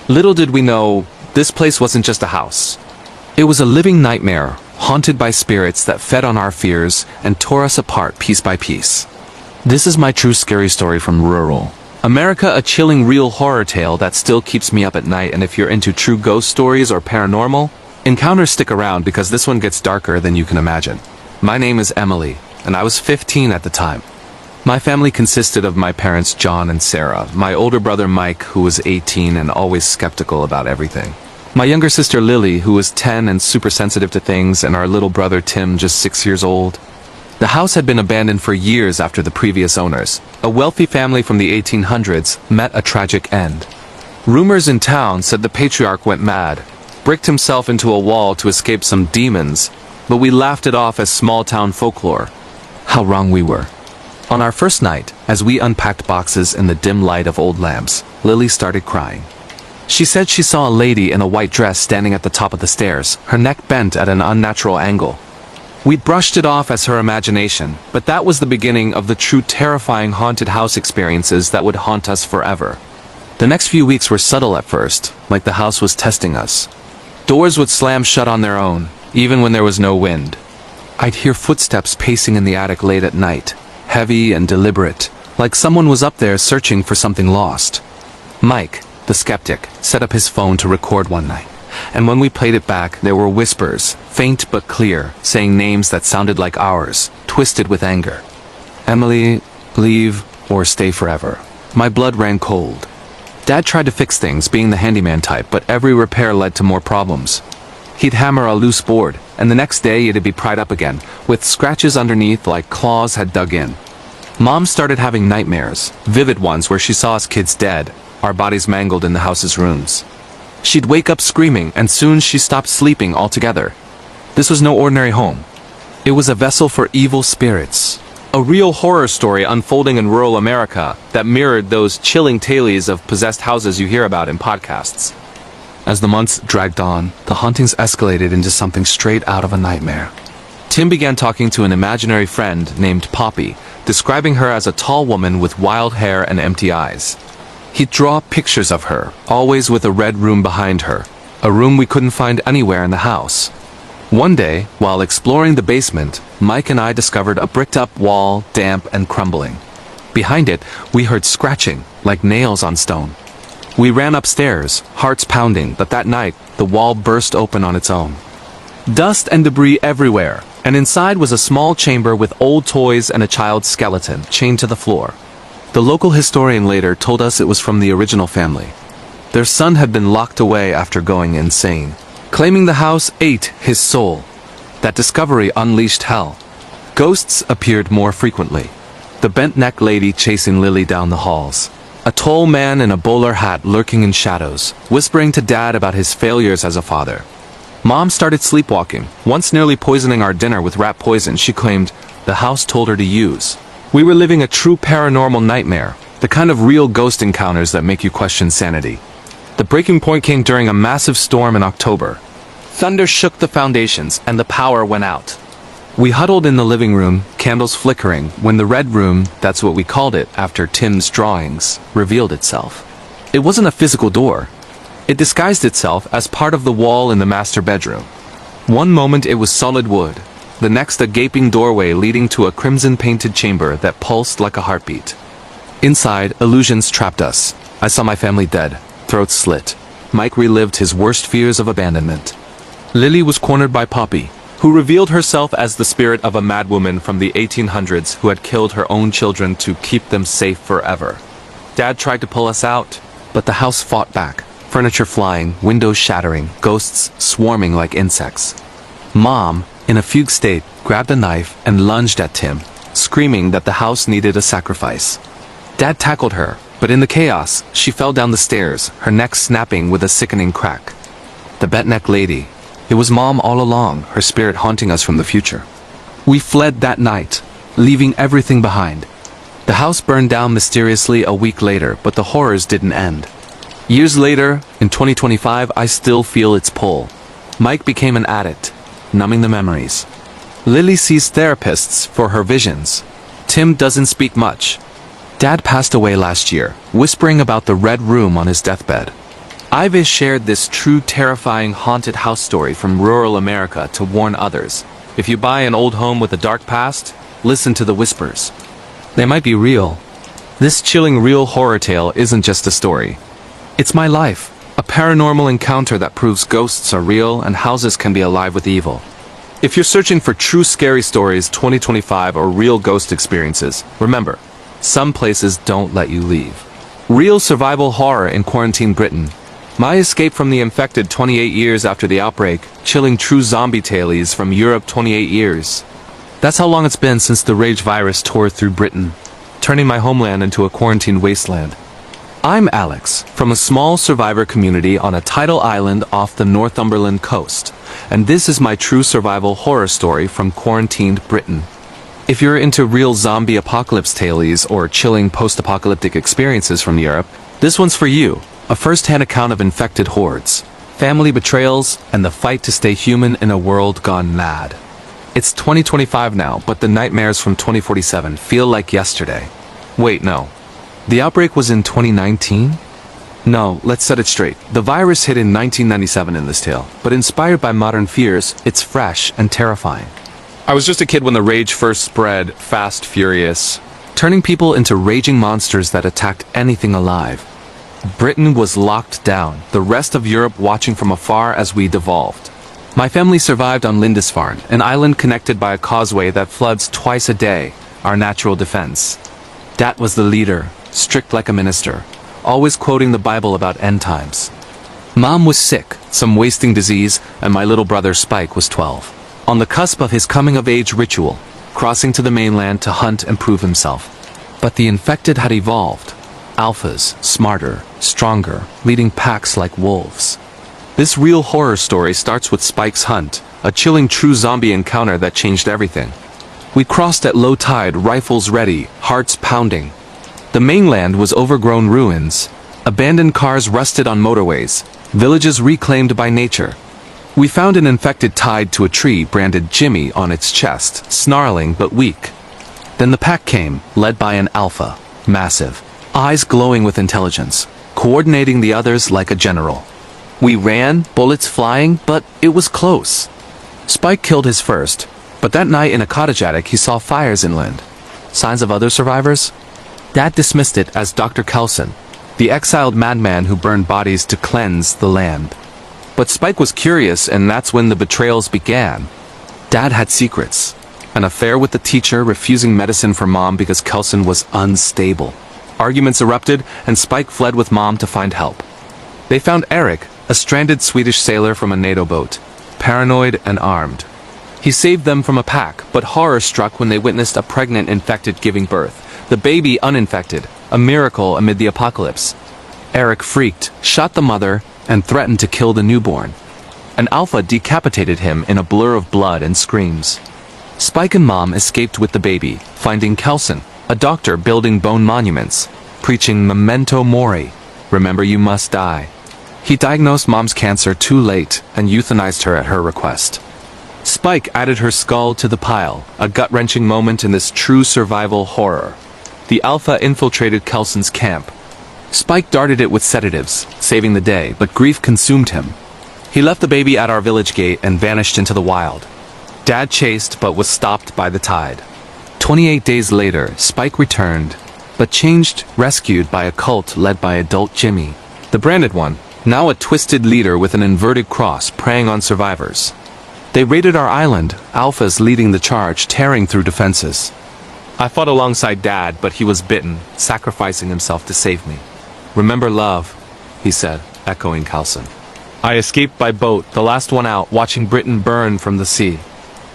Little did we know, this place wasn't just a house. It was a living nightmare, haunted by spirits that fed on our fears and tore us apart piece by piece. This is my true scary story from rural America, a chilling real horror tale that still keeps me up at night. And if you're into true ghost stories or paranormal encounters, stick around because this one gets darker than you can imagine. My name is Emily, and I was 15 at the time. My family consisted of my parents John and Sarah, my older brother Mike, who was 18 and always skeptical about everything, my younger sister Lily, who was 10 and super sensitive to things, and our little brother Tim, just 6 years old. The house had been abandoned for years after the previous owners. A wealthy family from the 1800s met a tragic end. Rumors in town said the patriarch went mad, bricked himself into a wall to escape some demons, but we laughed it off as small-town folklore. How wrong we were. On our first night, as we unpacked boxes in the dim light of old lamps, Lily started crying. She said she saw a lady in a white dress standing at the top of the stairs, her neck bent at an unnatural angle. We'd brushed it off as her imagination, but that was the beginning of the true terrifying haunted house experiences that would haunt us forever. The next few weeks were subtle at first, like the house was testing us. Doors would slam shut on their own, even when there was no wind. I'd hear footsteps pacing in the attic late at night, heavy and deliberate, like someone was up there searching for something lost. Mike, the skeptic, set up his phone to record one night, and when we played it back, there were whispers, faint but clear, saying names that sounded like ours, twisted with anger. Emily, leave, or stay forever. My blood ran cold. Dad tried to fix things, being the handyman type, but every repair led to more problems. He'd hammer a loose board, and the next day it'd be pried up again, with scratches underneath like claws had dug in. Mom started having nightmares, vivid ones where she saw us kids dead, our bodies mangled in the house's rooms. She'd wake up screaming, and soon she stopped sleeping altogether. This was no ordinary home. It was a vessel for evil spirits. A real horror story unfolding in rural America that mirrored those chilling tales of possessed houses you hear about in podcasts. As the months dragged on, the hauntings escalated into something straight out of a nightmare. Tim began talking to an imaginary friend named Poppy, describing her as a tall woman with wild hair and empty eyes. He'd draw pictures of her, always with a red room behind her, a room we couldn't find anywhere in the house. One day, while exploring the basement, Mike and I discovered a bricked-up wall, damp and crumbling. Behind it, we heard scratching, like nails on stone. We ran upstairs, hearts pounding, but that night, the wall burst open on its own. Dust and debris everywhere, and inside was a small chamber with old toys and a child's skeleton chained to the floor. The local historian later told us it was from the original family. Their son had been locked away after going insane, claiming the house ate his soul. That discovery unleashed hell. Ghosts appeared more frequently. The bent-necked lady chasing Lily down the halls. A tall man in a bowler hat lurking in shadows, whispering to Dad about his failures as a father. Mom started sleepwalking, once nearly poisoning our dinner with rat poison she claimed the house told her to use. We were living a true paranormal nightmare, the kind of real ghost encounters that make you question sanity. The breaking point came during a massive storm in October. Thunder shook the foundations and the power went out. We huddled in the living room, candles flickering, when the red room, that's what we called it after Tim's drawings, revealed itself. It wasn't a physical door. It disguised itself as part of the wall in the master bedroom. One moment it was solid wood, the next a gaping doorway leading to a crimson-painted chamber that pulsed like a heartbeat. Inside, illusions trapped us. I saw my family dead, throats slit. Mike relived his worst fears of abandonment. Lily was cornered by Poppy, who revealed herself as the spirit of a madwoman from the 1800s who had killed her own children to keep them safe forever. Dad tried to pull us out, but the house fought back, furniture flying, windows shattering, ghosts swarming like insects. Mom, in a fugue state, grabbed a knife and lunged at Tim, screaming that the house needed a sacrifice. Dad tackled her, but in the chaos, she fell down the stairs, her neck snapping with a sickening crack. The bent-necked lady. It was Mom all along, her spirit haunting us from the future. We fled that night, leaving everything behind. The house burned down mysteriously a week later, but the horrors didn't end. Years later, in 2025, I still feel its pull. Mike became an addict, numbing the memories. Lily sees therapists for her visions. Tim doesn't speak much. Dad passed away last year, whispering about the red room on his deathbed. I've shared this true terrifying haunted house story from rural America to warn others. If you buy an old home with a dark past, listen to the whispers. They might be real. This chilling real horror tale isn't just a story. It's my life, a paranormal encounter that proves ghosts are real and houses can be alive with evil. If you're searching for true scary stories 2025 or real ghost experiences, remember, some places don't let you leave. Real survival horror in quarantine Britain. My escape from the infected 28 years after the outbreak, chilling true zombie tales from Europe 28 years. That's how long it's been since the rage virus tore through Britain, turning my homeland into a quarantine wasteland. I'm Alex, from a small survivor community on a tidal island off the Northumberland coast, and this is my true survival horror story from quarantined Britain. If you're into real zombie apocalypse tales or chilling post-apocalyptic experiences from Europe, this one's for you. A first-hand account of infected hordes, family betrayals, and the fight to stay human in a world gone mad. It's 2025 now, but the nightmares from 2047 feel like yesterday. Wait, no. The outbreak was in 2019? No, let's set it straight. The virus hit in 1997 in this tale, but inspired by modern fears, it's fresh and terrifying. I was just a kid when the rage first spread, fast, furious, turning people into raging monsters that attacked anything alive. Britain was locked down, the rest of Europe watching from afar as we devolved. My family survived on Lindisfarne, an island connected by a causeway that floods twice a day, our natural defense. Dad was the leader, strict like a minister, always quoting the Bible about end times. Mom was sick, some wasting disease, and my little brother Spike was 12. On the cusp of his coming-of-age ritual, crossing to the mainland to hunt and prove himself. But the infected had evolved. Alphas, smarter, stronger, leading packs like wolves. This real horror story starts with Spike's hunt, a chilling true zombie encounter that changed everything. We crossed at low tide, rifles ready, hearts pounding. The mainland was overgrown ruins, abandoned cars rusted on motorways, villages reclaimed by nature. We found an infected tied to a tree branded Jimmy on its chest, snarling but weak. Then the pack came, led by an alpha, massive, eyes glowing with intelligence, coordinating the others like a general. We ran, bullets flying, but it was close. Spike killed his first, but that night in a cottage attic he saw fires inland. Signs of other survivors? Dad dismissed it as Dr. Kelson, the exiled madman who burned bodies to cleanse the land. But Spike was curious, and that's when the betrayals began. Dad had secrets. An affair with the teacher, refusing medicine for Mom because Kelson was unstable. Arguments erupted, and Spike fled with Mom to find help. They found Eric, a stranded Swedish sailor from a NATO boat, paranoid and armed. He saved them from a pack, but horror struck when they witnessed a pregnant infected giving birth, the baby uninfected, a miracle amid the apocalypse. Eric freaked, shot the mother, and threatened to kill the newborn. An alpha decapitated him in a blur of blood and screams. Spike and Mom escaped with the baby, finding Kelson, a doctor building bone monuments, preaching memento mori, remember you must die. He diagnosed Mom's cancer too late and euthanized her at her request. Spike added her skull to the pile, a gut-wrenching moment in this true survival horror. The alpha infiltrated Kelson's camp. Spike darted it with sedatives, saving the day, but grief consumed him. He left the baby at our village gate and vanished into the wild. Dad chased but was stopped by the tide. 28 days later, Spike returned, but changed, rescued by a cult led by adult Jimmy, the branded one, now a twisted leader with an inverted cross preying on survivors. They raided our island, alphas leading the charge, tearing through defenses. I fought alongside Dad, but he was bitten, sacrificing himself to save me. Remember love, he said, echoing Kelson. I escaped by boat, the last one out, watching Britain burn from the sea.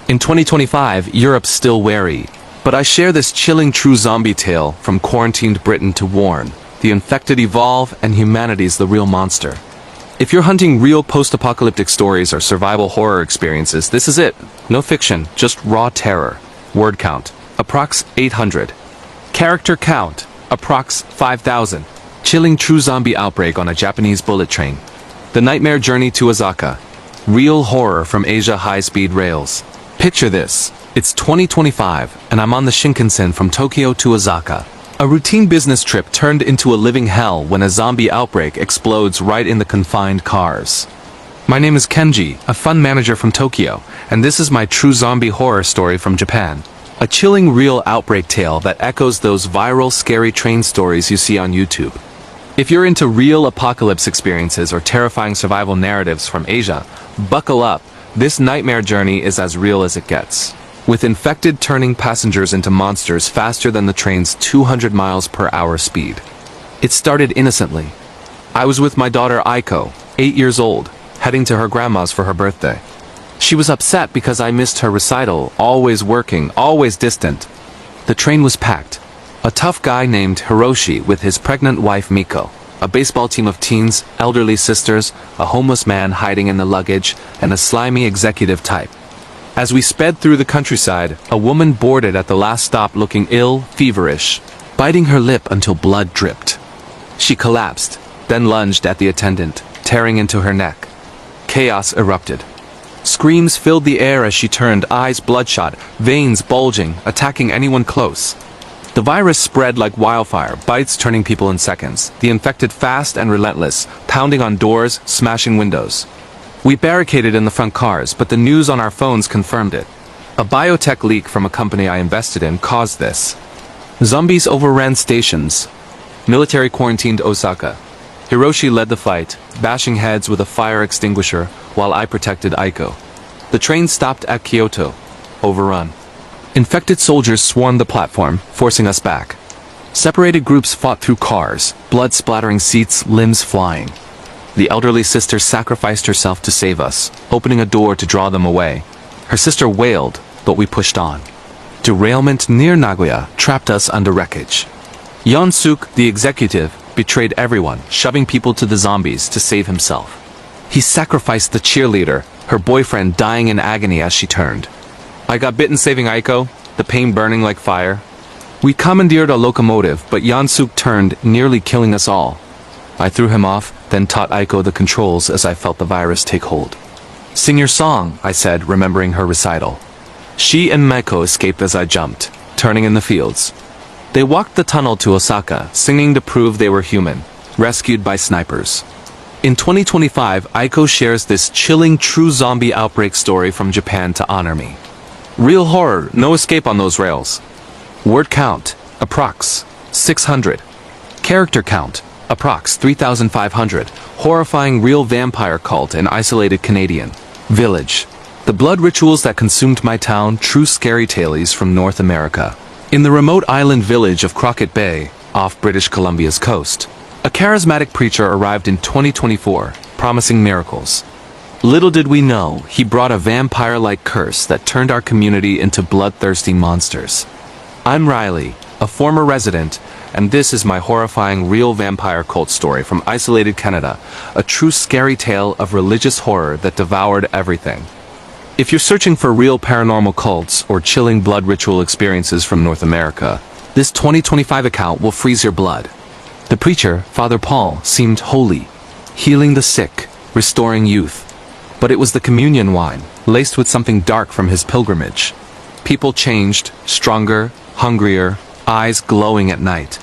In 2025, Europe's still wary, but I share this chilling true zombie tale from quarantined Britain to warn. The infected evolve, and humanity's the real monster. If you're hunting real post-apocalyptic stories or survival horror experiences, this is it. No fiction, just raw terror. Word count, approx 800. Character count, approx 5,000. Chilling true zombie outbreak on a Japanese bullet train. The nightmare journey to Osaka. Real horror from Asia high-speed rails. Picture this. It's 2025, and I'm on the Shinkansen from Tokyo to Osaka. A routine business trip turned into a living hell when a zombie outbreak explodes right in the confined cars. My name is Kenji, a fun manager from Tokyo, and this is my true zombie horror story from Japan. A chilling real outbreak tale that echoes those viral scary train stories you see on YouTube. If you're into real apocalypse experiences or terrifying survival narratives from Asia, buckle up. This nightmare journey is as real as it gets. With infected turning passengers into monsters faster than the train's 200 miles per hour speed. It started innocently. I was with my daughter Aiko, 8 years old, heading to her grandma's for her birthday. She was upset because I missed her recital, always working, always distant. The train was packed. A tough guy named Hiroshi with his pregnant wife Miko, a baseball team of teens, elderly sisters, a homeless man hiding in the luggage, and a slimy executive type. As we sped through the countryside, a woman boarded at the last stop looking ill, feverish, biting her lip until blood dripped. She collapsed, then lunged at the attendant, tearing into her neck. Chaos erupted. Screams filled the air as she turned, eyes bloodshot, veins bulging, attacking anyone close. The virus spread like wildfire, bites turning people in seconds, the infected fast and relentless, pounding on doors, smashing windows. We barricaded in the front cars, but the news on our phones confirmed it. A biotech leak from a company I invested in caused this. Zombies overran stations. Military quarantined Osaka. Hiroshi led the fight, bashing heads with a fire extinguisher, while I protected Aiko. The train stopped at Kyoto, overrun. Infected soldiers swarmed the platform, forcing us back. Separated groups fought through cars, blood splattering seats, limbs flying. The elderly sister sacrificed herself to save us, opening a door to draw them away. Her sister wailed, but we pushed on. Derailment near Nagoya trapped us under wreckage. Yonsuk, the executive, betrayed everyone, shoving people to the zombies to save himself. He sacrificed the cheerleader, her boyfriend dying in agony as she turned. I got bitten saving Aiko, the pain burning like fire. We commandeered a locomotive, but Yonsuk turned, nearly killing us all. I threw him off, then taught Aiko the controls as I felt the virus take hold. Sing your song, I said, remembering her recital. She and Meiko escaped as I jumped, turning in the fields. They walked the tunnel to Osaka, singing to prove they were human, rescued by snipers. In 2025, Aiko shares this chilling true zombie outbreak story from Japan to honor me. Real horror, no escape on those rails. Word count, approx. 600. Character count, approx. 3,500. Horrifying real vampire cult in isolated Canadian village. The blood rituals that consumed my town, true scary tales from North America. In the remote island village of Crockett Bay, off British Columbia's coast, a charismatic preacher arrived in 2024, promising miracles. Little did we know, he brought a vampire-like curse that turned our community into bloodthirsty monsters. I'm Riley, a former resident, and this is my horrifying real vampire cult story from isolated Canada, a true scary tale of religious horror that devoured everything. If you're searching for real paranormal cults or chilling blood ritual experiences from North America, this 2025 account will freeze your blood. The preacher, Father Paul, seemed holy, healing the sick, restoring youth. But it was the communion wine, laced with something dark from his pilgrimage. People changed, stronger, hungrier, eyes glowing at night.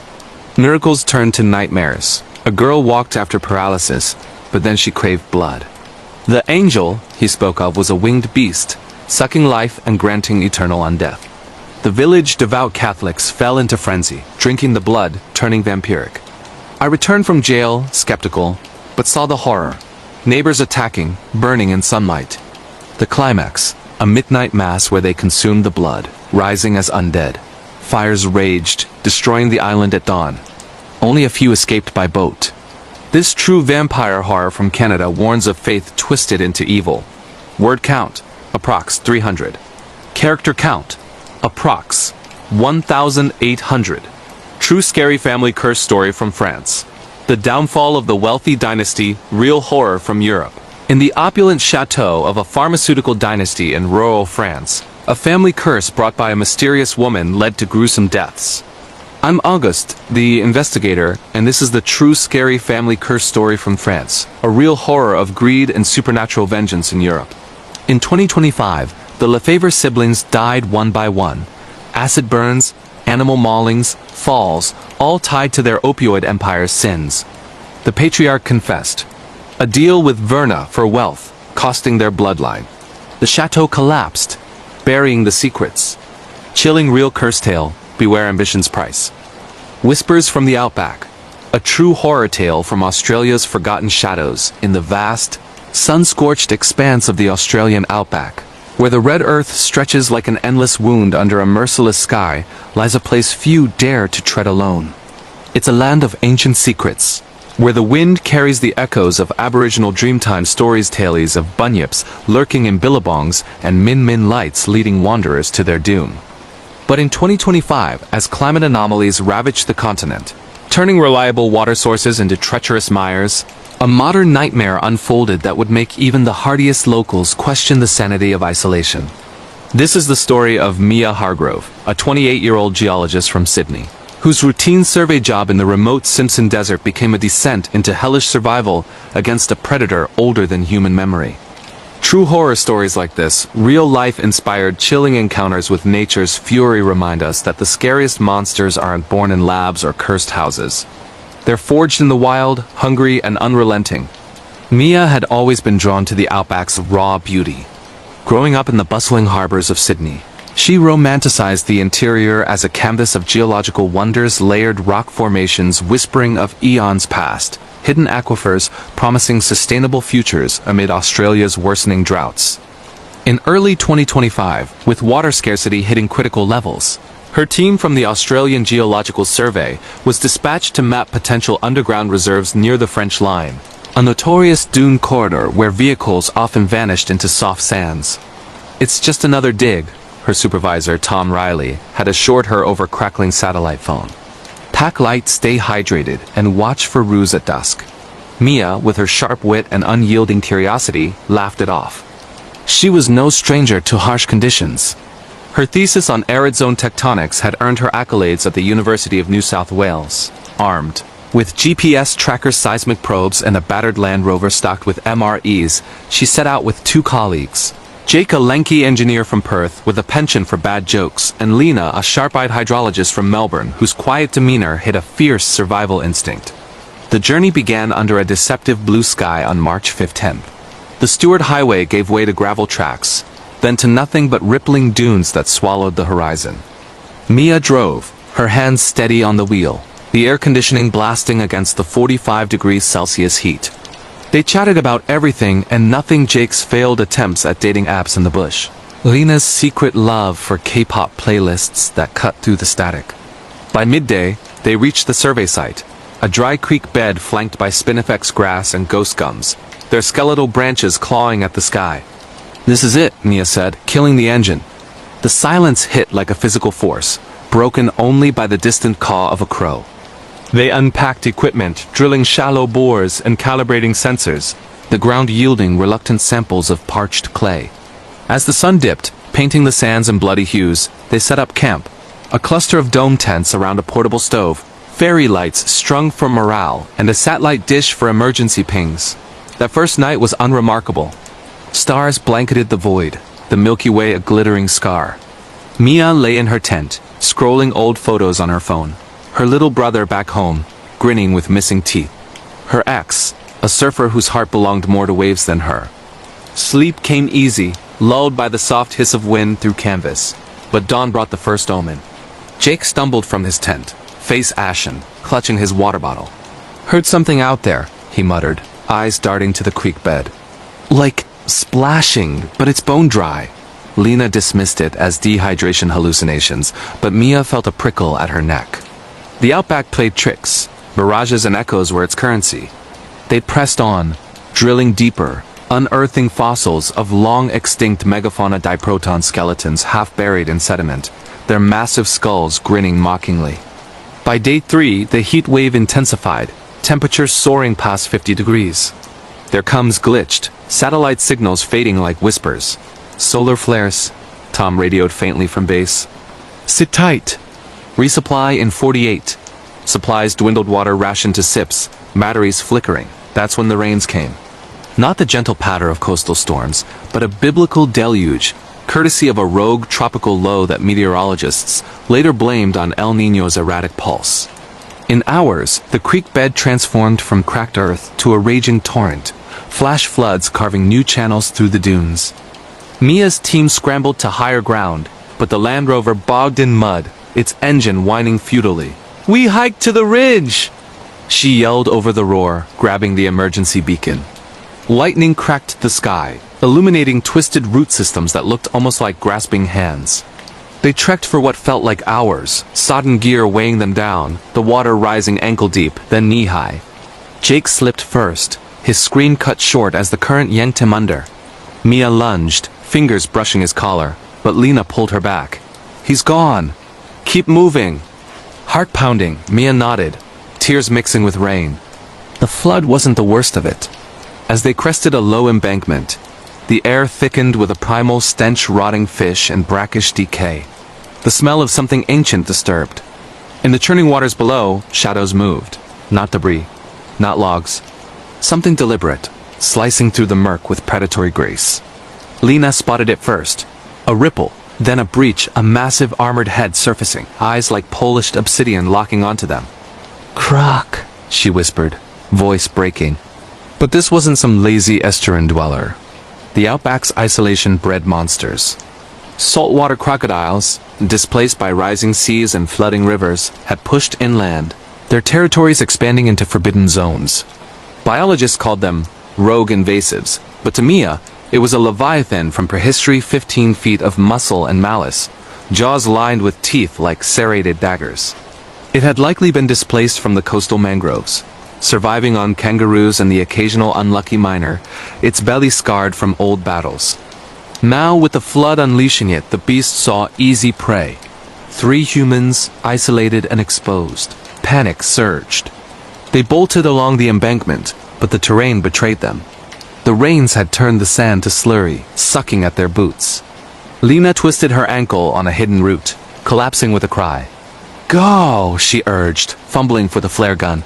Miracles turned to nightmares. A girl walked after paralysis, but then she craved blood. The angel he spoke of was a winged beast, sucking life and granting eternal undeath. The village devout Catholics fell into frenzy, drinking the blood, turning vampiric. I returned from jail, skeptical, but saw the horror. Neighbors attacking, burning in sunlight. The climax, a midnight mass where they consumed the blood, rising as undead. Fires raged, destroying the island at dawn. Only a few escaped by boat. This true vampire horror from Canada warns of faith twisted into evil. Word count, approx. 300. Character count, approx. 1,800. True scary family curse story from France. The downfall of the wealthy dynasty, real horror from Europe. In the opulent chateau of a pharmaceutical dynasty in rural France, a family curse brought by a mysterious woman led to gruesome deaths. I'm August, the investigator, and this is the true scary family curse story from France, a real horror of greed and supernatural vengeance in Europe. In 2025, the Lefebvre siblings died one by one. Acid burns, animal maulings, falls, all tied to their opioid empire's sins. The patriarch confessed. A deal with Verna for wealth, costing their bloodline. The chateau collapsed, burying the secrets. Chilling real curse tale, beware ambition's price. Whispers from the Outback. A true horror tale from Australia's forgotten shadows in the vast, sun-scorched expanse of the Australian Outback. Where the red earth stretches like an endless wound under a merciless sky, lies a place few dare to tread alone. It's a land of ancient secrets, where the wind carries the echoes of Aboriginal Dreamtime stories, tales of bunyips lurking in billabongs and min-min lights leading wanderers to their doom. But in 2025, as climate anomalies ravaged the continent, turning reliable water sources into treacherous mires, a modern nightmare unfolded that would make even the hardiest locals question the sanity of isolation. This is the story of Mia Hargrove, a 28-year-old geologist from Sydney, whose routine survey job in the remote Simpson Desert became a descent into hellish survival against a predator older than human memory. True horror stories like this, real-life-inspired chilling encounters with nature's fury remind us that the scariest monsters aren't born in labs or cursed houses. They're forged in the wild, hungry, and unrelenting. Mia had always been drawn to the Outback's raw beauty. Growing up in the bustling harbors of Sydney, she romanticized the interior as a canvas of geological wonders, layered rock formations whispering of eons past, hidden aquifers promising sustainable futures amid Australia's worsening droughts. In early 2025, with water scarcity hitting critical levels, her team from the Australian Geological Survey was dispatched to map potential underground reserves near the French Line, a notorious dune corridor where vehicles often vanished into soft sands. It's just another dig, her supervisor Tom Riley had assured her over crackling satellite phone. Pack light, stay hydrated, and watch for ruse at dusk. Mia, with her sharp wit and unyielding curiosity, laughed it off. She was no stranger to harsh conditions. Her thesis on arid zone tectonics had earned her accolades at the University of New South Wales. Armed with GPS tracker seismic probes and a battered Land Rover stocked with MREs, she set out with two colleagues. Jake, a lanky engineer from Perth with a penchant for bad jokes, and Lena, a sharp-eyed hydrologist from Melbourne whose quiet demeanor hid a fierce survival instinct. The journey began under a deceptive blue sky on March 15th. The Stewart Highway gave way to gravel tracks, then to nothing but rippling dunes that swallowed the horizon. Mia drove, her hands steady on the wheel, the air conditioning blasting against the 45 degrees Celsius heat. They chatted about everything and nothing. Jake's failed attempts at dating apps in the bush. Lena's secret love for K-pop playlists that cut through the static. By midday, they reached the survey site, a dry creek bed flanked by spinifex grass and ghost gums, their skeletal branches clawing at the sky. "This is it," Mia said, killing the engine. The silence hit like a physical force, broken only by the distant caw of a crow. They unpacked equipment, drilling shallow bores and calibrating sensors, the ground yielding reluctant samples of parched clay. As the sun dipped, painting the sands in bloody hues, they set up camp, a cluster of dome tents around a portable stove, fairy lights strung for morale, and a satellite dish for emergency pings. That first night was unremarkable. Stars blanketed the void, the Milky Way a glittering scar. Mia lay in her tent, scrolling old photos on her phone. Her little brother back home, grinning with missing teeth. Her ex, a surfer whose heart belonged more to waves than her. Sleep came easy, lulled by the soft hiss of wind through canvas. But dawn brought the first omen. Jake stumbled from his tent, face ashen, clutching his water bottle. "Heard something out there," he muttered, eyes darting to the creek bed. "Like splashing, but it's bone dry." Lena dismissed it as dehydration hallucinations, but Mia felt a prickle at her neck. The outback played tricks. Mirages and echoes were its currency. They pressed on, drilling deeper, unearthing fossils of long-extinct megafauna diproton skeletons half buried in sediment, their massive skulls grinning mockingly. By day 3, the heat wave intensified, temperatures soaring past 50 degrees. Their comms glitched, satellite signals fading like whispers. "Solar flares," Tom radioed faintly from base. "Sit tight. Resupply in 48. Supplies dwindled, water rationed to sips, batteries flickering. That's when the rains came. Not the gentle patter of coastal storms, but a biblical deluge, courtesy of a rogue tropical low that meteorologists later blamed on El Niño's erratic pulse. In hours, the creek bed transformed from cracked earth to a raging torrent, flash floods carving new channels through the dunes. Mia's team scrambled to higher ground, but the Land Rover bogged in mud, its engine whining futilely. "We hiked to the ridge!" she yelled over the roar, grabbing the emergency beacon. Lightning cracked the sky, illuminating twisted root systems that looked almost like grasping hands. They trekked for what felt like hours, sodden gear weighing them down, the water rising ankle-deep, then knee-high. Jake slipped first, his scream cut short as the current yanked him under. Mia lunged, fingers brushing his collar, but Lena pulled her back. "He's gone. Keep moving." Heart pounding, Mia nodded, tears mixing with rain. The flood wasn't the worst of it. As they crested a low embankment, the air thickened with a primal stench, rotting fish and brackish decay. The smell of something ancient disturbed. In the churning waters below, shadows moved. Not debris, not logs. Something deliberate, slicing through the murk with predatory grace. Lena spotted it first. A ripple, then a breach, a massive armored head surfacing, eyes like polished obsidian locking onto them. "Croc," she whispered, voice breaking. But this wasn't some lazy estuarine dweller. The outback's isolation bred monsters. Saltwater crocodiles, displaced by rising seas and flooding rivers, had pushed inland, their territories expanding into forbidden zones. Biologists called them rogue invasives, but to Mia, it was a leviathan from prehistory, 15 feet of muscle and malice, jaws lined with teeth like serrated daggers. It had likely been displaced from the coastal mangroves, surviving on kangaroos and the occasional unlucky miner, its belly scarred from old battles. Now, with the flood unleashing it, the beast saw easy prey. 3 humans, isolated and exposed. Panic surged. They bolted along the embankment, but the terrain betrayed them. The rains had turned the sand to slurry, sucking at their boots. Lena twisted her ankle on a hidden root, collapsing with a cry. "Go!" she urged, fumbling for the flare gun.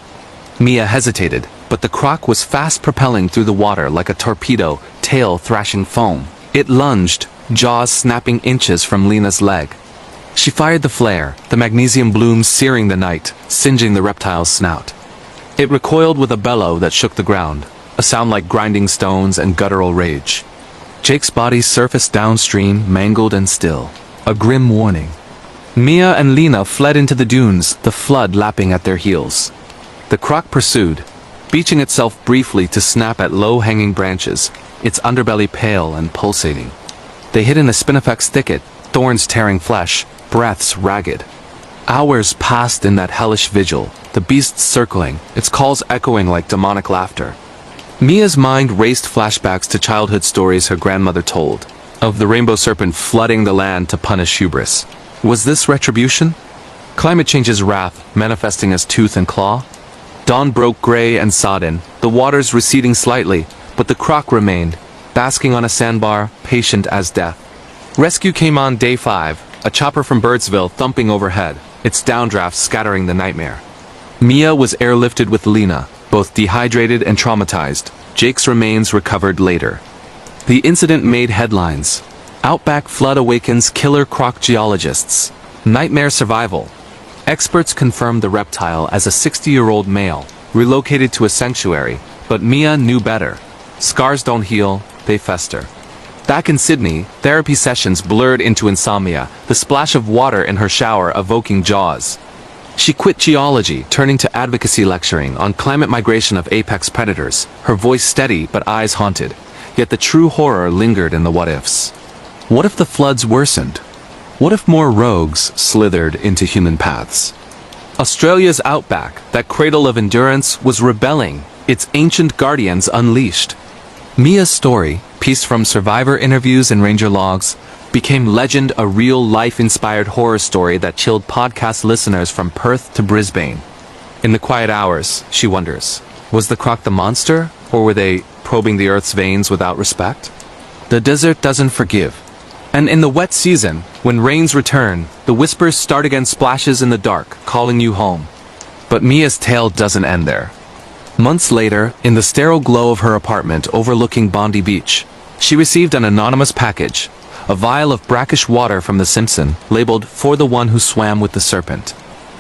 Mia hesitated, but the croc was fast propelling through the water like a torpedo, tail thrashing foam. It lunged, jaws snapping inches from Lena's leg. She fired the flare, the magnesium bloom searing the night, singeing the reptile's snout. It recoiled with a bellow that shook the ground, a sound like grinding stones and guttural rage. Jake's body surfaced downstream, mangled and still, a grim warning. Mia and Lena fled into the dunes, the flood lapping at their heels. The croc pursued, beaching itself briefly to snap at low-hanging branches, its underbelly pale and pulsating. They hid in a spinifex thicket, thorns tearing flesh, breaths ragged. Hours passed in that hellish vigil, the beast circling, its calls echoing like demonic laughter. Mia's mind raced flashbacks to childhood stories her grandmother told, of the rainbow serpent flooding the land to punish hubris. Was this retribution? Climate change's wrath manifesting as tooth and claw? Dawn broke gray and sodden, the waters receding slightly, but the croc remained, basking on a sandbar, patient as death. Rescue came on day 5, a chopper from Birdsville thumping overhead, its downdraft scattering the nightmare. Mia was airlifted with Lena, both dehydrated and traumatized. Jake's remains recovered later. The incident made headlines. Outback flood awakens killer croc geologists. Nightmare survival. Experts confirmed the reptile as a 60-year-old male, relocated to a sanctuary, but Mia knew better. Scars don't heal, they fester. Back in Sydney, therapy sessions blurred into insomnia, the splash of water in her shower evoking jaws. She quit geology, turning to advocacy lecturing on climate migration of apex predators, her voice steady but eyes haunted. Yet the true horror lingered in the what-ifs. What if the floods worsened? What if more rogues slithered into human paths? Australia's outback, that cradle of endurance, was rebelling, its ancient guardians unleashed. Mia's story, pieced from survivor interviews and ranger logs, became legend, a real-life-inspired horror story that chilled podcast listeners from Perth to Brisbane. In the quiet hours, she wonders, was the croc the monster, or were they probing the Earth's veins without respect? The desert doesn't forgive. And in the wet season, when rains return, the whispers start again, splashes in the dark, calling you home. But Mia's tale doesn't end there. Months later, in the sterile glow of her apartment overlooking Bondi Beach, she received an anonymous package, a vial of brackish water from the Simpson, labeled "For the one who swam with the serpent."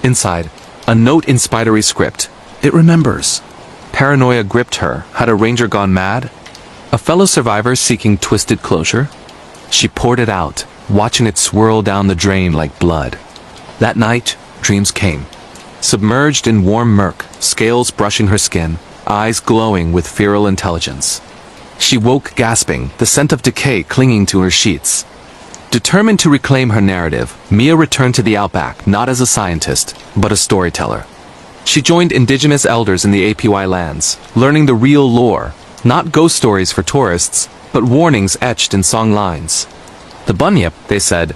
Inside, a note in spidery script. It remembers. Paranoia gripped her. Had a ranger gone mad? A fellow survivor seeking twisted closure? She poured it out, watching it swirl down the drain like blood. That night, dreams came. Submerged in warm murk, scales brushing her skin, eyes glowing with feral intelligence. She woke gasping, the scent of decay clinging to her sheets. Determined to reclaim her narrative, Mia returned to the outback not as a scientist, but a storyteller. She joined indigenous elders in the APY lands, learning the real lore, not ghost stories for tourists, but warnings etched in song lines. The bunyip, they said,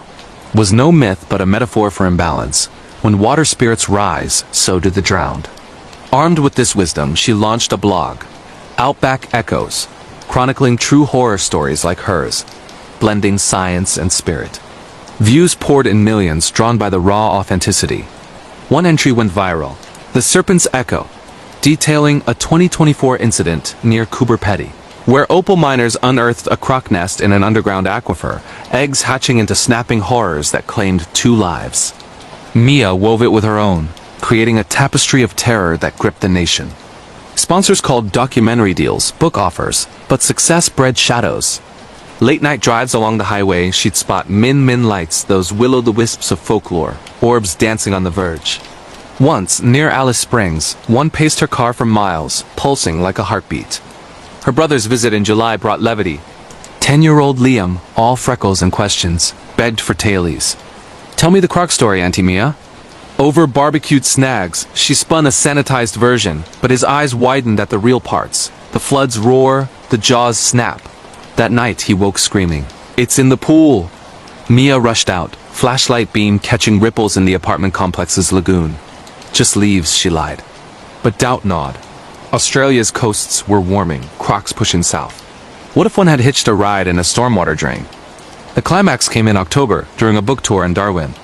was no myth but a metaphor for imbalance. When water spirits rise, so do the drowned. Armed with this wisdom, she launched a blog, Outback Echoes, chronicling true horror stories like hers, blending science and spirit. Views poured in millions, drawn by the raw authenticity. One entry went viral, The Serpent's Echo, detailing a 2024 incident near Coober Pedy, where opal miners unearthed a croc nest in an underground aquifer, eggs hatching into snapping horrors that claimed 2 lives. Mia wove it with her own, creating a tapestry of terror that gripped the nation. Sponsors called documentary deals, book offers, but success bred shadows. Late-night drives along the highway, she'd spot min lights, those will-o'-the-wisps of folklore, orbs dancing on the verge. Once, near Alice Springs, one paced her car for miles, pulsing like a heartbeat. Her brother's visit in July brought levity. 10-year-old Liam, all freckles and questions, begged for tailies. Tell me the croc story, Auntie Mia. Over barbecued snags, she spun a sanitized version, but his eyes widened at the real parts. The flood's roar, the jaws snap. That night he woke screaming, "It's in the pool!" Mia rushed out, flashlight beam catching ripples in the apartment complex's lagoon. Just leaves, she lied. But doubt gnawed. Australia's coasts were warming, crocs pushing south. What if one had hitched a ride in a stormwater drain? The climax came in October, during a book tour in Darwin.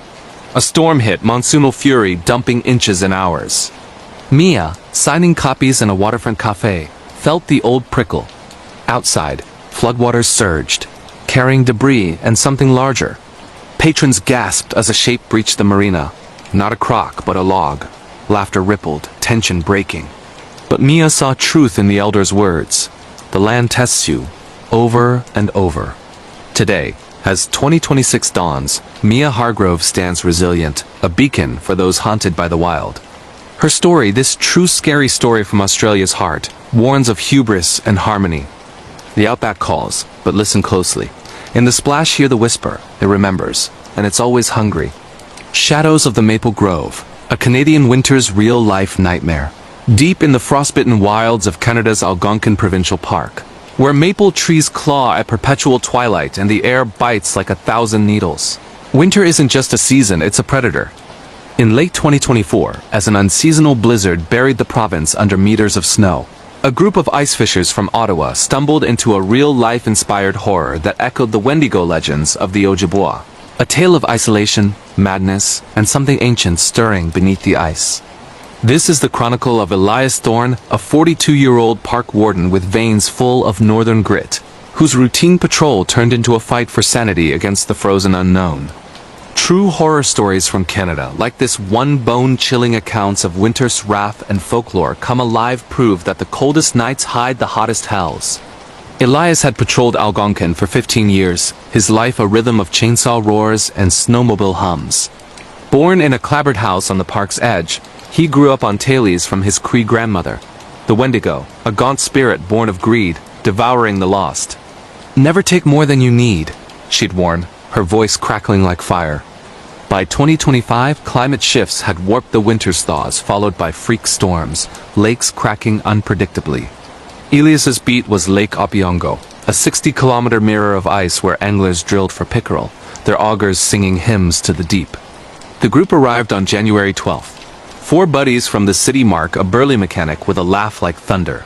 A storm hit, monsoonal fury dumping inches in hours. Mia, signing copies in a waterfront cafe, felt the old prickle. Outside, floodwaters surged, carrying debris and something larger. Patrons gasped as a shape breached the marina. Not a croc, but a log. Laughter rippled, tension breaking. But Mia saw truth in the elder's words. The land tests you, over and over. Today, as 2026 dawns, Mia Hargrove stands resilient, a beacon for those haunted by the wild. Her story, this true scary story from Australia's heart, warns of hubris and harmony. The outback calls, but listen closely. In the splash hear the whisper, it remembers, and it's always hungry. Shadows of the Maple Grove, a Canadian winter's real-life nightmare. Deep in the frostbitten wilds of Canada's Algonquin Provincial Park, where maple trees claw at perpetual twilight and the air bites like 1,000 needles. Winter isn't just a season, it's a predator. In late 2024, as an unseasonal blizzard buried the province under meters of snow, a group of ice fishers from Ottawa stumbled into a real-life inspired horror that echoed the Wendigo legends of the Ojibwa. A tale of isolation, madness, and something ancient stirring beneath the ice. This is the chronicle of Elias Thorne, a 42-year-old park warden with veins full of northern grit, whose routine patrol turned into a fight for sanity against the frozen unknown. True horror stories from Canada, like this one bone-chilling accounts of winter's wrath and folklore, come alive prove that the coldest nights hide the hottest hells. Elias had patrolled Algonquin for 15 years, his life a rhythm of chainsaw roars and snowmobile hums. Born in a clapboard house on the park's edge, he grew up on tailies from his Cree grandmother, the Wendigo, a gaunt spirit born of greed, devouring the lost. "Never take more than you need," she'd warn, her voice crackling like fire. By 2025, climate shifts had warped the winter's thaws, followed by freak storms, lakes cracking unpredictably. Elias's beat was Lake Opiongo, a 60-kilometer mirror of ice where anglers drilled for pickerel, their augers singing hymns to the deep. The group arrived on January 12th. 4 buddies from the city, Mark, a burly mechanic with a laugh like thunder.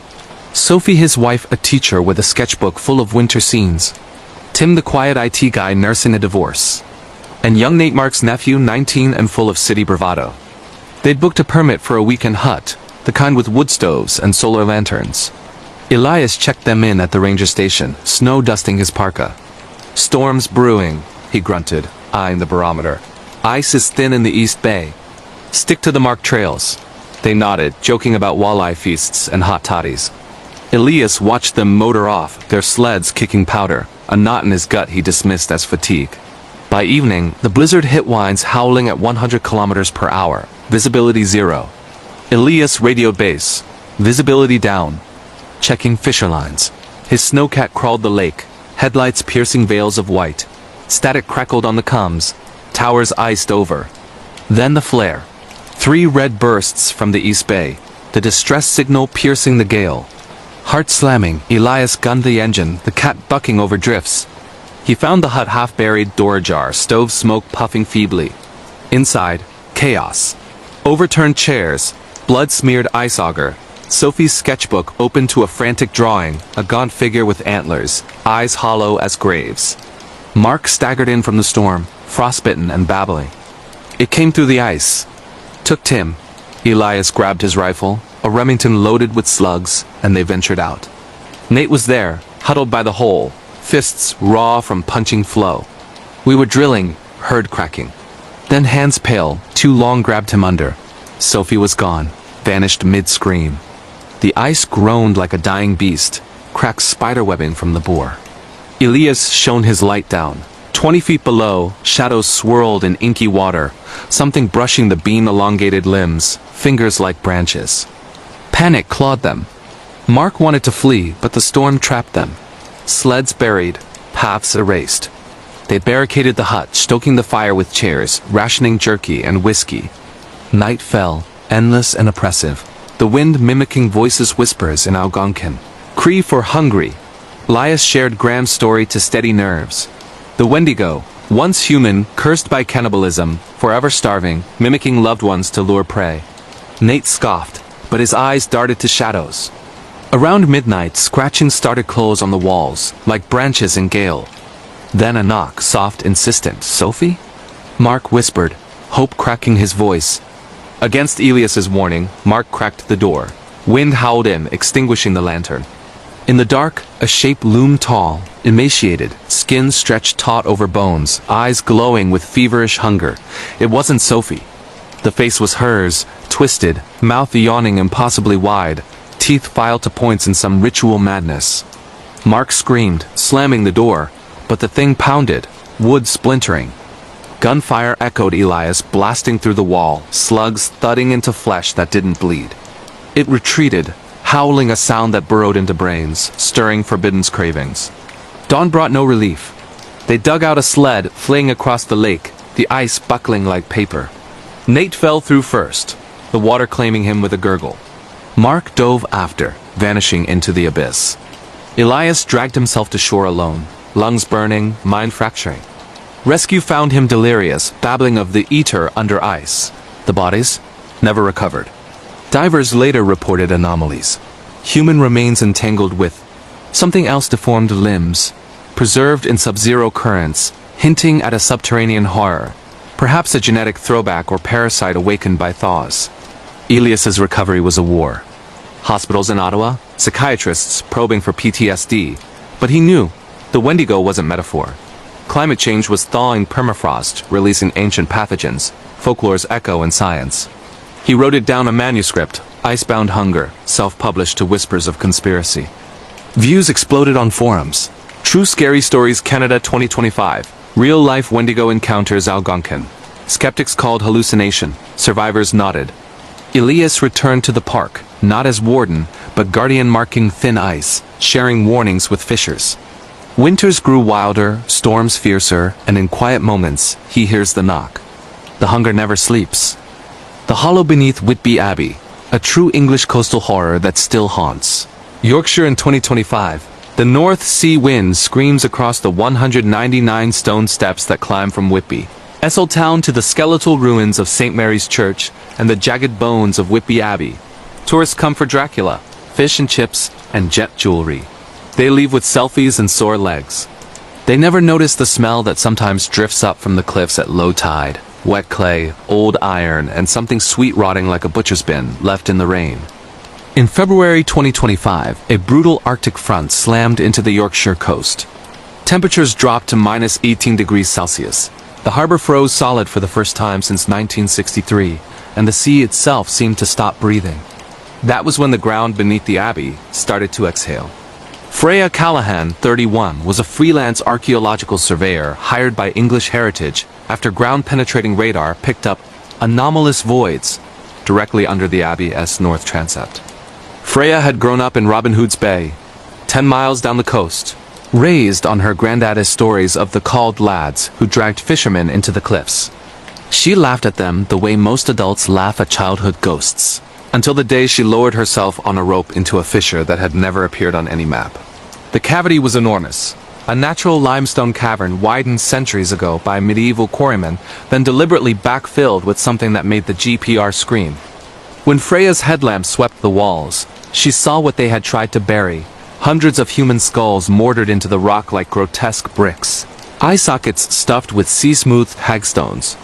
Sophie, his wife, a teacher with a sketchbook full of winter scenes. Tim, the quiet IT guy nursing a divorce. And young Nate, Mark's nephew, 19 and full of city bravado. They'd booked a permit for a weekend hut, the kind with wood stoves and solar lanterns. Elias checked them in at the ranger station, snow dusting his parka. "Storm's brewing," he grunted, eyeing the barometer. "Ice is thin in the East Bay. Stick to the marked trails." They nodded, joking about walleye feasts and hot toddies. Elias watched them motor off, their sleds kicking powder, a knot in his gut he dismissed as fatigue. By evening, the blizzard hit winds howling at 100 kilometers per hour, visibility 0. Elias radioed base, visibility down. Checking fisher lines. His snowcat crawled the lake, headlights piercing veils of white. Static crackled on the comms, towers iced over. Then the flare. 3 red bursts from the East Bay, the distress signal piercing the gale. Heart slamming, Elias gunned the engine, the cat bucking over drifts. He found the hut half-buried, door ajar, stove smoke puffing feebly. Inside, chaos. Overturned chairs, blood-smeared ice auger. Sophie's sketchbook opened to a frantic drawing, a gaunt figure with antlers, eyes hollow as graves. Mark staggered in from the storm, frostbitten and babbling. It came through the ice. Took Tim. Elias grabbed his rifle, a Remington loaded with slugs, and they ventured out. Nate was there, huddled by the hole, fists raw from punching flow. "We were drilling," heard cracking. Then hands pale, too long grabbed him under. Sophie was gone, vanished mid-scream. The ice groaned like a dying beast, cracked spiderwebbing from the bore. Elias shone his light down. 20 feet below, shadows swirled in inky water, something brushing the beam-elongated limbs, fingers like branches. Panic clawed them. Mark wanted to flee, but the storm trapped them. Sleds buried, paths erased. They barricaded the hut, stoking the fire with chairs, rationing jerky and whiskey. Night fell, endless and oppressive, the wind mimicking voices whispers in Algonquin. Cree for hungry. Elias shared Graham's story to steady nerves. The Wendigo, once human, cursed by cannibalism, forever starving, mimicking loved ones to lure prey. Nate scoffed, but his eyes darted to shadows. Around midnight, scratching started close on the walls, like branches in gale. Then a knock, soft, insistent. "Sophie?" Mark whispered, hope cracking his voice. Against Elias's warning, Mark cracked the door. Wind howled in, extinguishing the lantern. In the dark, a shape loomed tall, emaciated, skin stretched taut over bones, eyes glowing with feverish hunger. It wasn't Sophie. The face was hers, twisted, mouth yawning impossibly wide, teeth filed to points in some ritual madness. Mark screamed, slamming the door, but the thing pounded, wood splintering. Gunfire echoed Elias blasting through the wall, slugs thudding into flesh that didn't bleed. It retreated, howling a sound that burrowed into brains, stirring forbidden's cravings. Dawn brought no relief. They dug out a sled, fleeing across the lake, the ice buckling like paper. Nate fell through first, the water claiming him with a gurgle. Mark dove after, vanishing into the abyss. Elias dragged himself to shore alone, lungs burning, mind fracturing. Rescue found him delirious, babbling of the eater under ice. The bodies? Never recovered. Divers later reported anomalies. Human remains entangled with something else, deformed limbs, preserved in sub-zero currents, hinting at a subterranean horror, perhaps a genetic throwback or parasite awakened by thaws. Elias's recovery was a war. Hospitals in Ottawa, psychiatrists probing for PTSD, but he knew the Wendigo wasn't metaphor. Climate change was thawing permafrost, releasing ancient pathogens, folklore's echo in science. He wrote it down a manuscript, Icebound Hunger, self-published to whispers of conspiracy. Views exploded on forums. True Scary Stories Canada 2025. Real-life Wendigo encounters Algonquin. Skeptics called hallucination. Survivors nodded. Elias returned to the park, not as warden, but guardian marking thin ice, sharing warnings with fishers. Winters grew wilder, storms fiercer, and in quiet moments, he hears the knock. The hunger never sleeps. The hollow beneath Whitby Abbey, a true English coastal horror that still haunts. Yorkshire in 2025. The North Sea wind screams across the 199 stone steps that climb from Whitby, Esseltown to the skeletal ruins of St. Mary's Church and the jagged bones of Whitby Abbey. Tourists come for Dracula, fish and chips, and jet jewelry. They leave with selfies and sore legs. They never notice the smell that sometimes drifts up from the cliffs at low tide. Wet clay, old iron, and something sweet rotting like a butcher's bin left in the rain. In February 2025, a brutal Arctic front slammed into the Yorkshire coast. Temperatures dropped to minus 18 degrees Celsius. The harbor froze solid for the first time since 1963, and the sea itself seemed to stop breathing. That was when the ground beneath the abbey started to exhale. Freya Callahan, 31, was a freelance archaeological surveyor hired by English Heritage after ground-penetrating radar picked up anomalous voids directly under the Abbey's north transept. Freya had grown up in Robin Hood's Bay, 10 miles down the coast, raised on her granddad's stories of the called lads who dragged fishermen into the cliffs. She laughed at them the way most adults laugh at childhood ghosts, until the day she lowered herself on a rope into a fissure that had never appeared on any map. The cavity was enormous, a natural limestone cavern widened centuries ago by medieval quarrymen, then deliberately backfilled with something that made the GPR scream. When Freya's headlamp swept the walls, she saw what they had tried to bury, hundreds of human skulls mortared into the rock like grotesque bricks, eye sockets stuffed with sea-smoothed hagstones.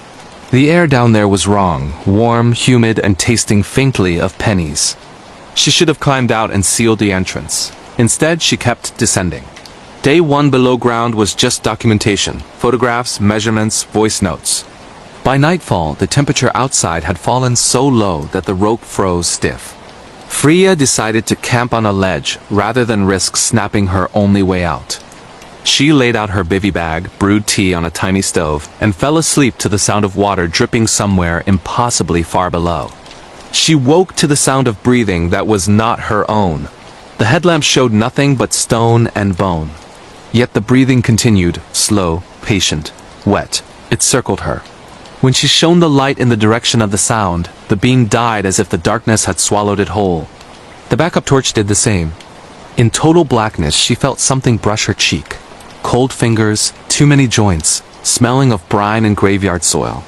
The air down there was wrong, warm, humid, and tasting faintly of pennies. She should have climbed out and sealed the entrance. Instead, she kept descending. Day 1 below ground was just documentation, photographs, measurements, voice notes. By nightfall, the temperature outside had fallen so low that the rope froze stiff. Freya decided to camp on a ledge rather than risk snapping her only way out. She laid out her bivy bag, brewed tea on a tiny stove, and fell asleep to the sound of water dripping somewhere impossibly far below. She woke to the sound of breathing that was not her own. The headlamp showed nothing but stone and bone. Yet the breathing continued, slow, patient, wet. It circled her. When she shone the light in the direction of the sound, the beam died as if the darkness had swallowed it whole. The backup torch did the same. In total blackness, she felt something brush her cheek. Cold fingers, too many joints, smelling of brine and graveyard soil.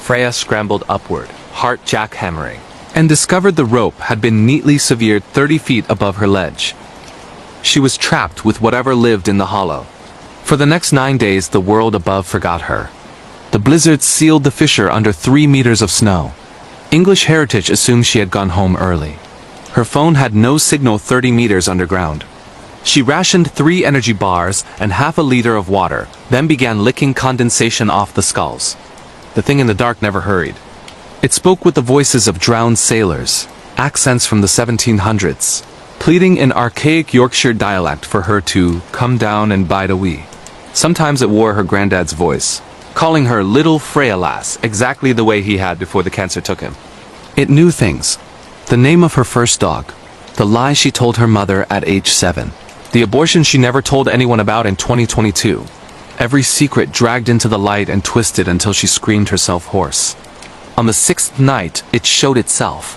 Freya scrambled upward, heart jackhammering, and discovered the rope had been neatly severed 30 feet above her ledge. She was trapped with whatever lived in the hollow. For the next 9 days, the world above forgot her. The blizzard sealed the fissure under 3 meters of snow. English Heritage assumed she had gone home early. Her phone had no signal 30 meters underground. She rationed 3 energy bars and half a liter of water, then began licking condensation off the skulls. The thing in the dark never hurried. It spoke with the voices of drowned sailors, accents from the 1700s, pleading in archaic Yorkshire dialect for her to come down and bide a wee. Sometimes it wore her granddad's voice, calling her Little Freya Lass, exactly the way he had before the cancer took him. It knew things. The name of her first dog, the lie she told her mother at age 7, the abortion she never told anyone about in 2022. Every secret dragged into the light and twisted until she screamed herself hoarse. On the 6th night, it showed itself.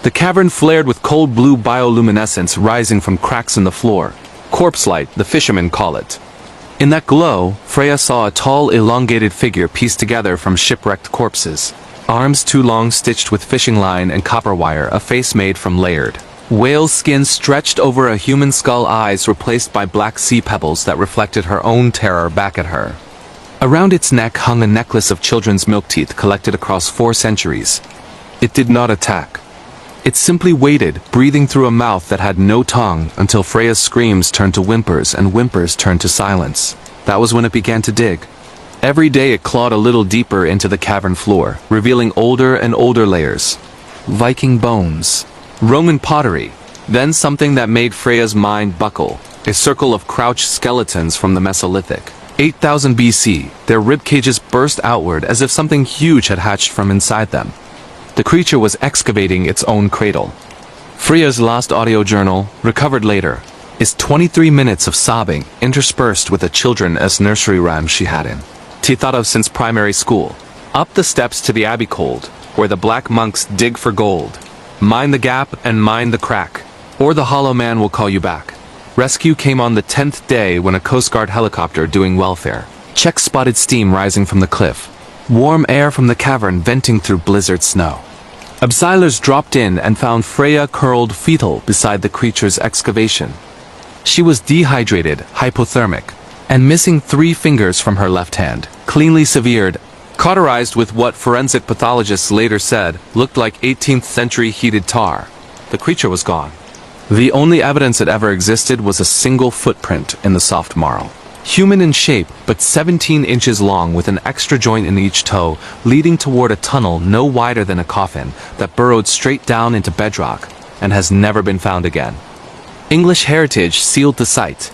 The cavern flared with cold blue bioluminescence rising from cracks in the floor. Corpse light, the fishermen call it. In that glow, Freya saw a tall, elongated figure pieced together from shipwrecked corpses. Arms too long stitched with fishing line and copper wire, a face made from layered whale skin stretched over a human skull, eyes replaced by black sea pebbles that reflected her own terror back at her. Around its neck hung a necklace of children's milk teeth collected across 4 centuries. It did not attack. It simply waited, breathing through a mouth that had no tongue, until Freya's screams turned to whimpers and whimpers turned to silence. That was when it began to dig. Every day it clawed a little deeper into the cavern floor, revealing older and older layers. Viking bones, Roman pottery, then something that made Freya's mind buckle, a circle of crouched skeletons from the Mesolithic. 8000 BC, their rib cages burst outward as if something huge had hatched from inside them. The creature was excavating its own cradle. Freya's lost audio journal, recovered later, is 23 minutes of sobbing interspersed with a children's nursery rhyme she had in. She thought of since primary school. Up the steps to the Abbey Cold, where the black monks dig for gold. Mind the gap and mind the crack, or the hollow man will call you back. Rescue came on the 10th day when a Coast Guard helicopter doing welfare. Czech spotted steam rising from the cliff. Warm air from the cavern venting through blizzard snow. Abseilers dropped in and found Freya curled fetal beside the creature's excavation. She was dehydrated, hypothermic, and missing 3 fingers from her left hand, cleanly severed, cauterized with what forensic pathologists later said looked like 18th century heated tar. The creature was gone. The only evidence it ever existed was a single footprint in the soft marl. Human in shape, but 17 inches long with an extra joint in each toe, leading toward a tunnel no wider than a coffin that burrowed straight down into bedrock and has never been found again. English Heritage sealed the site.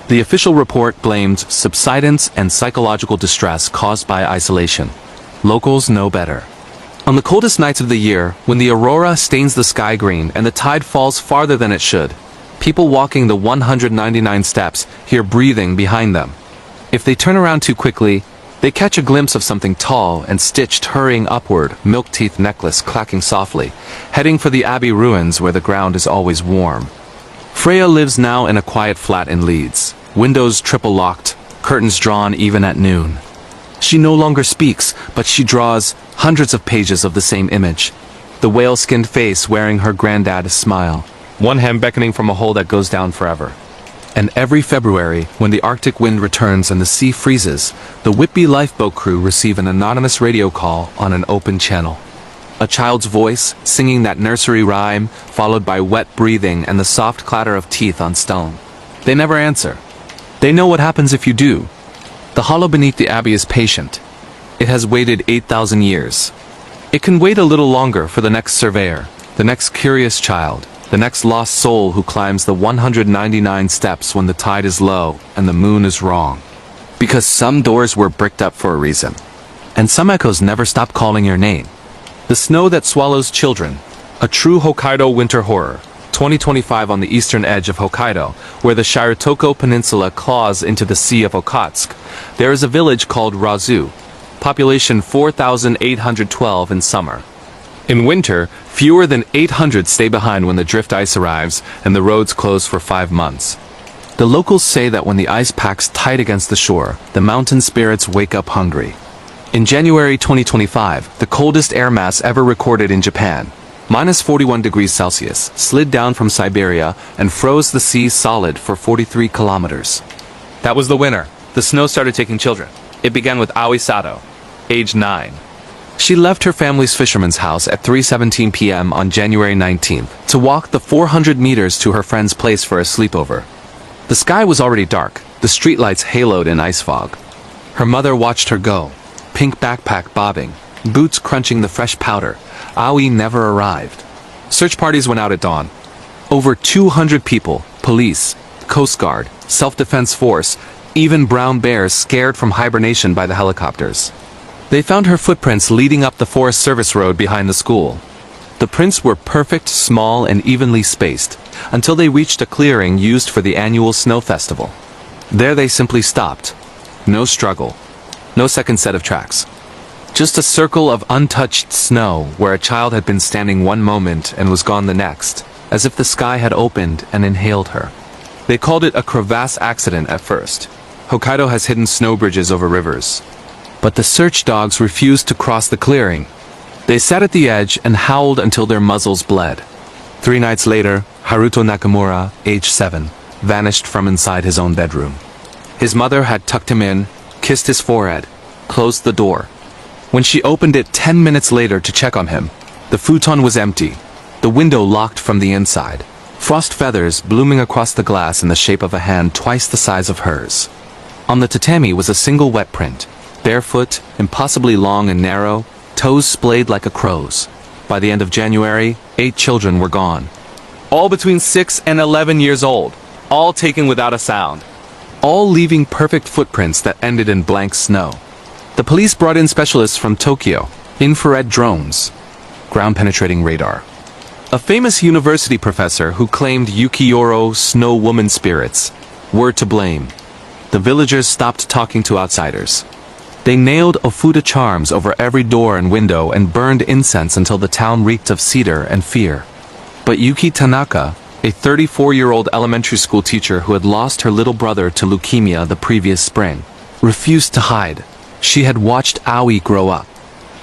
The official report blamed subsidence and psychological distress caused by isolation. Locals know better. On the coldest nights of the year, when the aurora stains the sky green and the tide falls farther than it should, people walking the 199 steps hear breathing behind them. If they turn around too quickly, they catch a glimpse of something tall and stitched hurrying upward, milk teeth necklace clacking softly, heading for the abbey ruins where the ground is always warm. Freya lives now in a quiet flat in Leeds, windows triple locked, curtains drawn even at noon. She no longer speaks, but she draws hundreds of pages of the same image. The whale-skinned face wearing her granddad's smile, one hand beckoning from a hole that goes down forever. And every February, when the Arctic wind returns and the sea freezes, the Whitby lifeboat crew receive an anonymous radio call on an open channel. A child's voice, singing that nursery rhyme, followed by wet breathing and the soft clatter of teeth on stone. They never answer. They know what happens if you do. The hollow beneath the abbey is patient. It has waited 8,000 years. It can wait a little longer for the next surveyor, the next curious child, the next lost soul who climbs the 199 steps when the tide is low and the moon is wrong. Because some doors were bricked up for a reason. And some echoes never stop calling your name. The snow that swallows children. A true Hokkaido winter horror. 2025 on the eastern edge of Hokkaido, where the Shiratoko Peninsula claws into the Sea of Okhotsk, there is a village called Razu. Population 4,812 in summer. In winter, fewer than 800 stay behind when the drift ice arrives and the roads close for 5 months. The locals say that when the ice packs tight against the shore, the mountain spirits wake up hungry. In January 2025, the coldest air mass ever recorded in Japan, minus 41 degrees Celsius, slid down from Siberia and froze the sea solid for 43 kilometers. That was the winter. The snow started taking children. It began with Aoi Sato, age 9. She left her family's fisherman's house at 3:17 p.m. on January 19th to walk the 400 meters to her friend's place for a sleepover. The sky was already dark, the streetlights haloed in ice fog. Her mother watched her go, pink backpack bobbing, boots crunching the fresh powder. Aoi never arrived. Search parties went out at dawn. Over 200 people, police, Coast Guard, self-defense force, even brown bears scared from hibernation by the helicopters. They found her footprints leading up the Forest Service road behind the school. The prints were perfect, small, and evenly spaced, until they reached a clearing used for the annual snow festival. There they simply stopped. No struggle. No second set of tracks. Just a circle of untouched snow where a child had been standing one moment and was gone the next, as if the sky had opened and inhaled her. They called it a crevasse accident at first. Hokkaido has hidden snow bridges over rivers. But the search dogs refused to cross the clearing. They sat at the edge and howled until their muzzles bled. 3 nights later, Haruto Nakamura, age 7, vanished from inside his own bedroom. His mother had tucked him in, kissed his forehead, closed the door. When she opened it 10 minutes later to check on him, the futon was empty, the window locked from the inside, frost feathers blooming across the glass in the shape of a hand twice the size of hers. On the tatami was a single wet print, barefoot, impossibly long and narrow, toes splayed like a crow's. By the end of January, 8 children were gone. All between 6 and 11 years old, all taken without a sound. All leaving perfect footprints that ended in blank snow. The police brought in specialists from Tokyo, infrared drones, ground-penetrating radar. A famous university professor who claimed Yukioro snow woman spirits were to blame. The villagers stopped talking to outsiders. They nailed Ofuda charms over every door and window and burned incense until the town reeked of cedar and fear. But Yuki Tanaka, a 34-year-old elementary school teacher who had lost her little brother to leukemia the previous spring, refused to hide. She had watched Aoi grow up.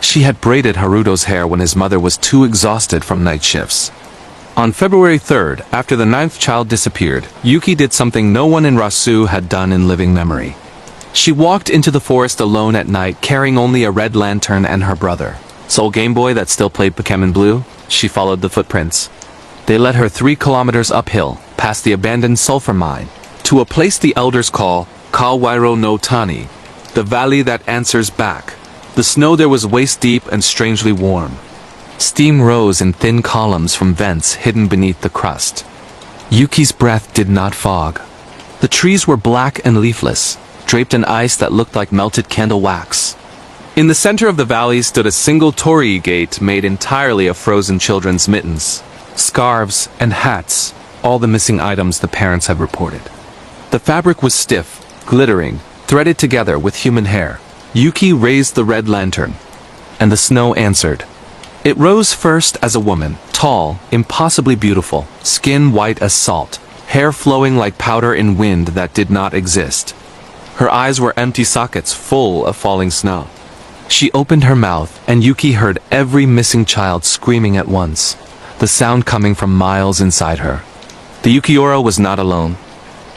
She had braided Haruto's hair when his mother was too exhausted from night shifts. On February 3rd, after the 9th child disappeared, Yuki did something no one in Rasu had done in living memory. She walked into the forest alone at night, carrying only a red lantern and her brother. Sole Game Boy that still played Pokemon Blue, she followed the footprints. They led her 3 kilometers uphill, past the abandoned sulfur mine, to a place the elders call Kawairo no Tani, the valley that answers back. The snow there was waist-deep and strangely warm. Steam rose in thin columns from vents hidden beneath the crust. Yuki's breath did not fog. The trees were black and leafless, draped in ice that looked like melted candle wax. In the center of the valley stood a single torii gate made entirely of frozen children's mittens, scarves, and hats, all the missing items the parents had reported. The fabric was stiff, glittering, threaded together with human hair. Yuki raised the red lantern, and the snow answered. It rose first as a woman, tall, impossibly beautiful, skin white as salt, hair flowing like powder in wind that did not exist. Her eyes were empty sockets full of falling snow. She opened her mouth, and Yuki heard every missing child screaming at once, the sound coming from miles inside her. The Yukioro was not alone.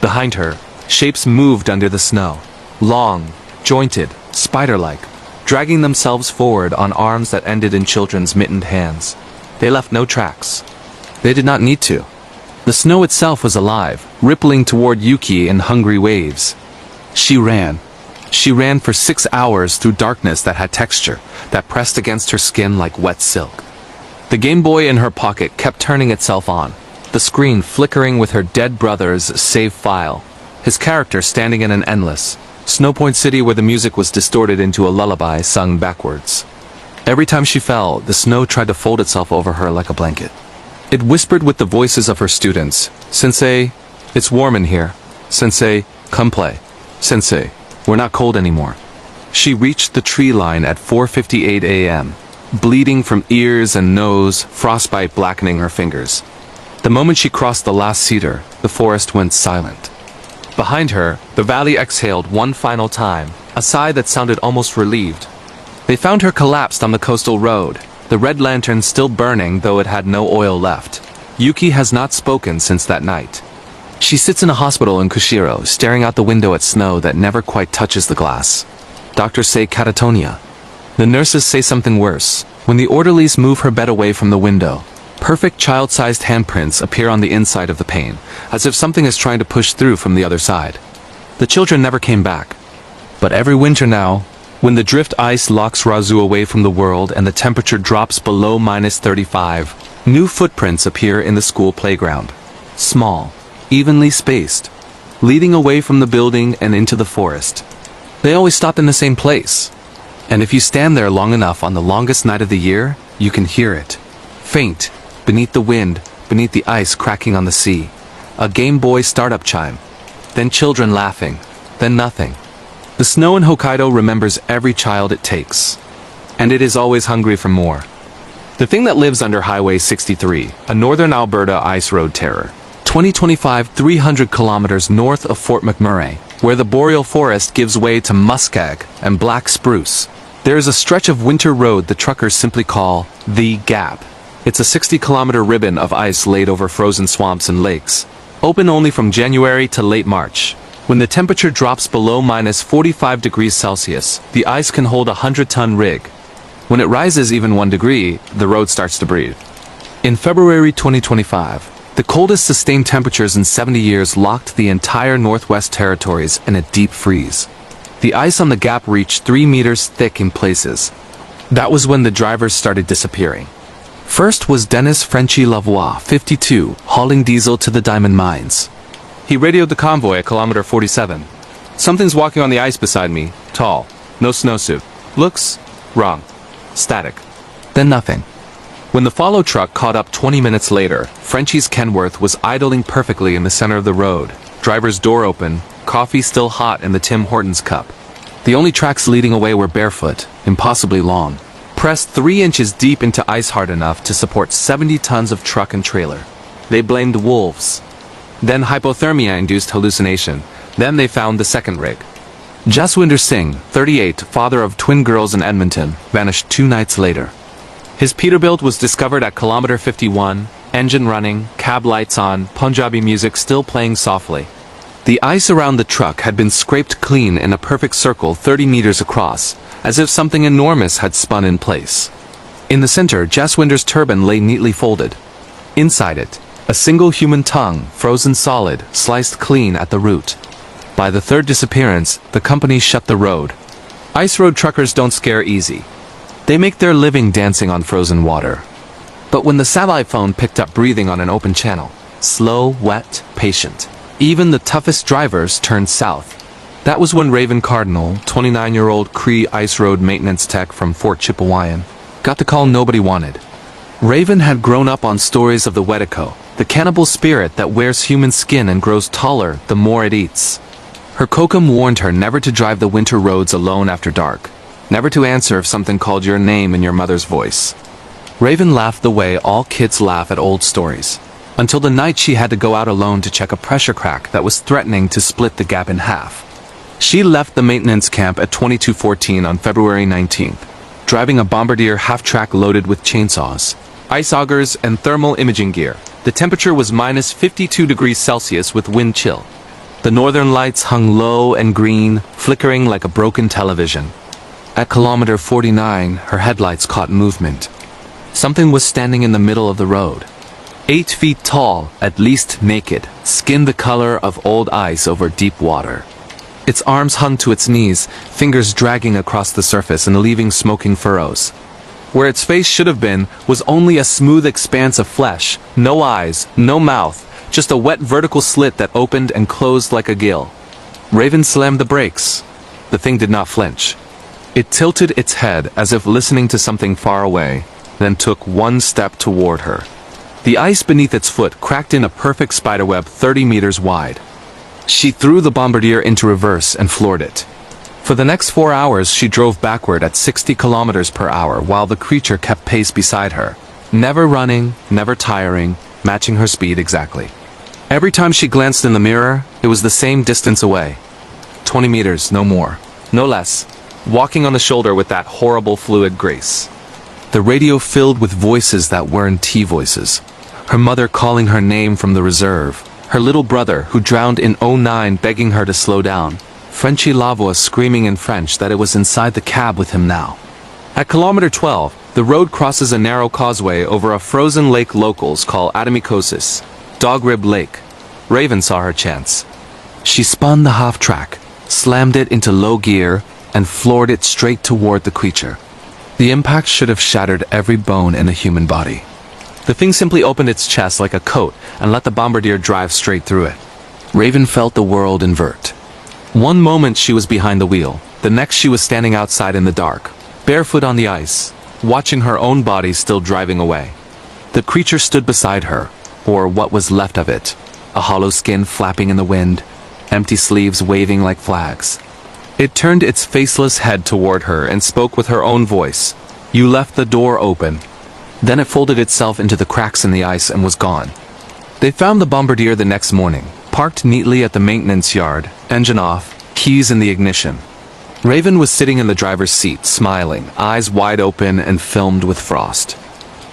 Behind her, shapes moved under the snow, long, jointed, spider-like, dragging themselves forward on arms that ended in children's mittened hands. They left no tracks. They did not need to. The snow itself was alive, rippling toward Yuki in hungry waves. She ran. She ran for 6 hours through darkness that had texture, that pressed against her skin like wet silk. The Game Boy in her pocket kept turning itself on, the screen flickering with her dead brother's save file, his character standing in an endless, Snowpoint City where the music was distorted into a lullaby sung backwards. Every time she fell, the snow tried to fold itself over her like a blanket. It whispered with the voices of her students, "Sensei, it's warm in here. Sensei, come play. Sensei, we're not cold anymore." She reached the tree line at 4:58 a.m., bleeding from ears and nose, frostbite blackening her fingers. The moment she crossed the last cedar, the forest went silent. Behind her, the valley exhaled one final time, a sigh that sounded almost relieved. They found her collapsed on the coastal road, the red lantern still burning though it had no oil left. Yuki has not spoken since that night. She sits in a hospital in Kushiro, staring out the window at snow that never quite touches the glass. Doctors say catatonia. The nurses say something worse. When the orderlies move her bed away from the window, Perfect child-sized handprints appear on the inside of the pane, as if something is trying to push through from the other side. The children never came back. But every winter now, when the drift ice locks Razu away from the world and the temperature drops below -35, new footprints appear in the school playground. Small, evenly spaced, leading away from the building and into the forest. They always stop in the same place. And if you stand there long enough on the longest night of the year, you can hear it. Faint, beneath the wind, beneath the ice cracking on the sea. A Game Boy startup chime. Then children laughing. Then nothing. The snow in Hokkaido remembers every child it takes. And it is always hungry for more. The thing that lives under Highway 63, a northern Alberta ice road terror. 2025 300 kilometers north of Fort McMurray, where the boreal forest gives way to muskeg and black spruce. There is a stretch of winter road the truckers simply call the Gap. It's a 60-kilometer ribbon of ice laid over frozen swamps and lakes, open only from January to late March. When the temperature drops below -45 degrees Celsius, the ice can hold a 100-ton rig. When it rises even 1 degree, the road starts to breathe. In February 2025, the coldest sustained temperatures in 70 years locked the entire Northwest Territories in a deep freeze. The ice on the Gap reached 3 meters thick in places. That was when the drivers started disappearing. First was Dennis Frenchy Lavoie, 52, hauling diesel to the diamond mines. He radioed the convoy at kilometer 47. Something's walking on the ice beside me, tall, no snowsuit. Looks wrong. Static. Then nothing. When the follow truck caught up 20 minutes later, Frenchy's Kenworth was idling perfectly in the center of the road. Driver's door open, coffee still hot in the Tim Hortons cup. The only tracks leading away were barefoot, impossibly long, pressed 3 inches deep into ice hard enough to support 70 tons of truck and trailer. They blamed wolves. Then hypothermia-induced hallucination. Then they found the second rig. Jaswinder Singh, 38, father of twin girls in Edmonton, vanished 2 nights later. His Peterbilt was discovered at kilometer 51, engine running, cab lights on, Punjabi music still playing softly. The ice around the truck had been scraped clean in a perfect circle 30 meters across, as if something enormous had spun in place. In the center, Jaswinder's turban lay neatly folded. Inside it, a single human tongue, frozen solid, sliced clean at the root. By the third disappearance, the company shut the road. Ice road truckers don't scare easy. They make their living dancing on frozen water. But when the satellite phone picked up breathing on an open channel, slow, wet, patient, even the toughest drivers turned south. That was when Raven Cardinal, 29-year-old Cree Ice Road maintenance tech from Fort Chipewyan, got the call nobody wanted. Raven had grown up on stories of the Wetiko, the cannibal spirit that wears human skin and grows taller the more it eats. Her kokum warned her never to drive the winter roads alone after dark, never to answer if something called your name in your mother's voice. Raven laughed the way all kids laugh at old stories, until the night she had to go out alone to check a pressure crack that was threatening to split the Gap in half. She left the maintenance camp at 2214 on February 19th, driving a Bombardier half-track loaded with chainsaws, ice augers, and thermal imaging gear. The temperature was -52 degrees Celsius with wind chill. The northern lights hung low and green, flickering like a broken television. At kilometer 49, her headlights caught movement. Something was standing in the middle of the road. 8 feet tall, at least naked, skin the color of old ice over deep water. Its arms hung to its knees, fingers dragging across the surface and leaving smoking furrows. Where its face should have been was only a smooth expanse of flesh, no eyes, no mouth, just a wet vertical slit that opened and closed like a gill. Raven slammed the brakes. The thing did not flinch. It tilted its head as if listening to something far away, then took 1 step toward her. The ice beneath its foot cracked in a perfect spiderweb 30 meters wide. She threw the Bombardier into reverse and floored it. For the next 4 hours she drove backward at 60 kilometers per hour while the creature kept pace beside her, never running, never tiring, matching her speed exactly. Every time she glanced in the mirror, it was the same distance away. 20 meters, no more, no less, walking on the shoulder with that horrible fluid grace. The radio filled with voices that weren't T-voices. Her mother calling her name from the reserve. Her little brother, who drowned in '09, begging her to slow down. Frenchy Lavoie screaming in French that it was inside the cab with him now. At kilometer 12, The road crosses a narrow causeway over a frozen lake locals call Atomikosis, Dog Rib Lake. Raven saw her chance. She spun the half-track, slammed it into low gear, and floored it straight toward the creature. The impact should have shattered every bone in a human body. The thing simply opened its chest like a coat and let the bombardier drive straight through it. Raven felt the world invert. One moment she was behind the wheel, the next she was standing outside in the dark, barefoot on the ice, watching her own body still driving away. The creature stood beside her, or what was left of it, a hollow skin flapping in the wind, empty sleeves waving like flags. It turned its faceless head toward her and spoke with her own voice. "You left the door open." Then it folded itself into the cracks in the ice and was gone. They found the bombardier the next morning, parked neatly at the maintenance yard, engine off, keys in the ignition. Raven was sitting in the driver's seat, smiling, eyes wide open and filmed with frost.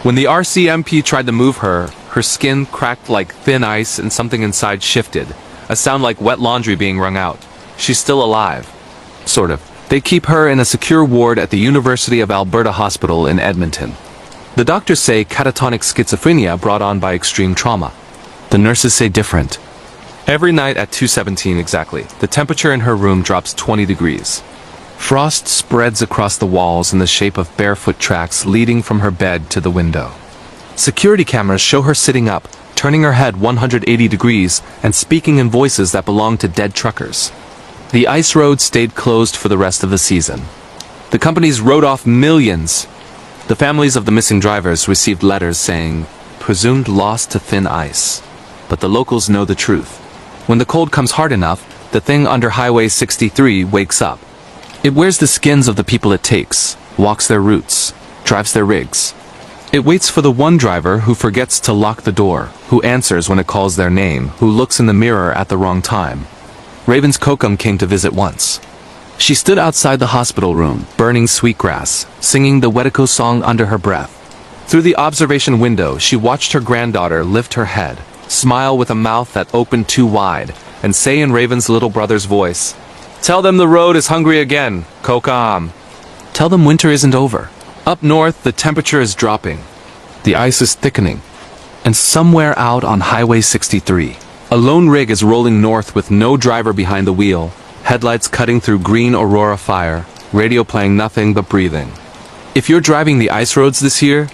When the RCMP tried to move her, her skin cracked like thin ice and something inside shifted, a sound like wet laundry being wrung out. She's still alive. Sort of. They keep her in a secure ward at the University of Alberta Hospital in Edmonton. The doctors say catatonic schizophrenia brought on by extreme trauma. The nurses say different. Every night at 2:17 exactly, the temperature in her room drops 20 degrees. Frost spreads across the walls in the shape of barefoot tracks leading from her bed to the window. Security cameras show her sitting up, turning her head 180 degrees and speaking in voices that belong to dead truckers. The ice road stayed closed for the rest of the season. The companies wrote off millions. The families of the missing drivers received letters saying, "Presumed lost to thin ice." But the locals know the truth. When the cold comes hard enough, the thing under Highway 63 wakes up. It wears the skins of the people it takes, walks their routes, drives their rigs. It waits for the one driver who forgets to lock the door, who answers when it calls their name, who looks in the mirror at the wrong time. Raven's Kokum came to visit once. She stood outside the hospital room, burning sweetgrass, singing the Wediko song under her breath. Through the observation window, she watched her granddaughter lift her head, smile with a mouth that opened too wide, and say in Raven's little brother's voice, "Tell them the road is hungry again, Kokam. Tell them winter isn't over. Up north, the temperature is dropping. The ice is thickening. And somewhere out on Highway 63, a lone rig is rolling north with no driver behind the wheel, headlights cutting through green aurora fire, radio playing nothing but breathing. If you're driving the ice roads this year,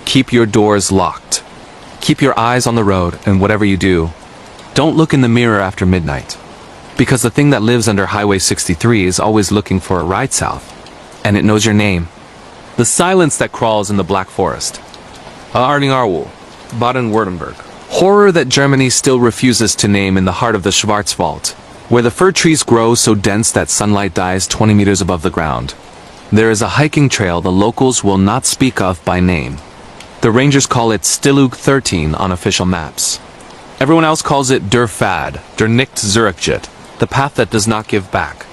keep your doors locked. Keep your eyes on the road, and whatever you do, don't look in the mirror after midnight. Because the thing that lives under Highway 63 is always looking for a ride south. And it knows your name. The silence that crawls in the Black Forest. Arningarwul, Baden-Württemberg. Horror that Germany still refuses to name in the heart of the Schwarzwald, where the fir trees grow so dense that sunlight dies 20 meters above the ground. There is a hiking trail the locals will not speak of by name. The rangers call it Stillug 13 on official maps. Everyone else calls it Der Fad, Der Nicht Zurückgeht, the path that does not give back.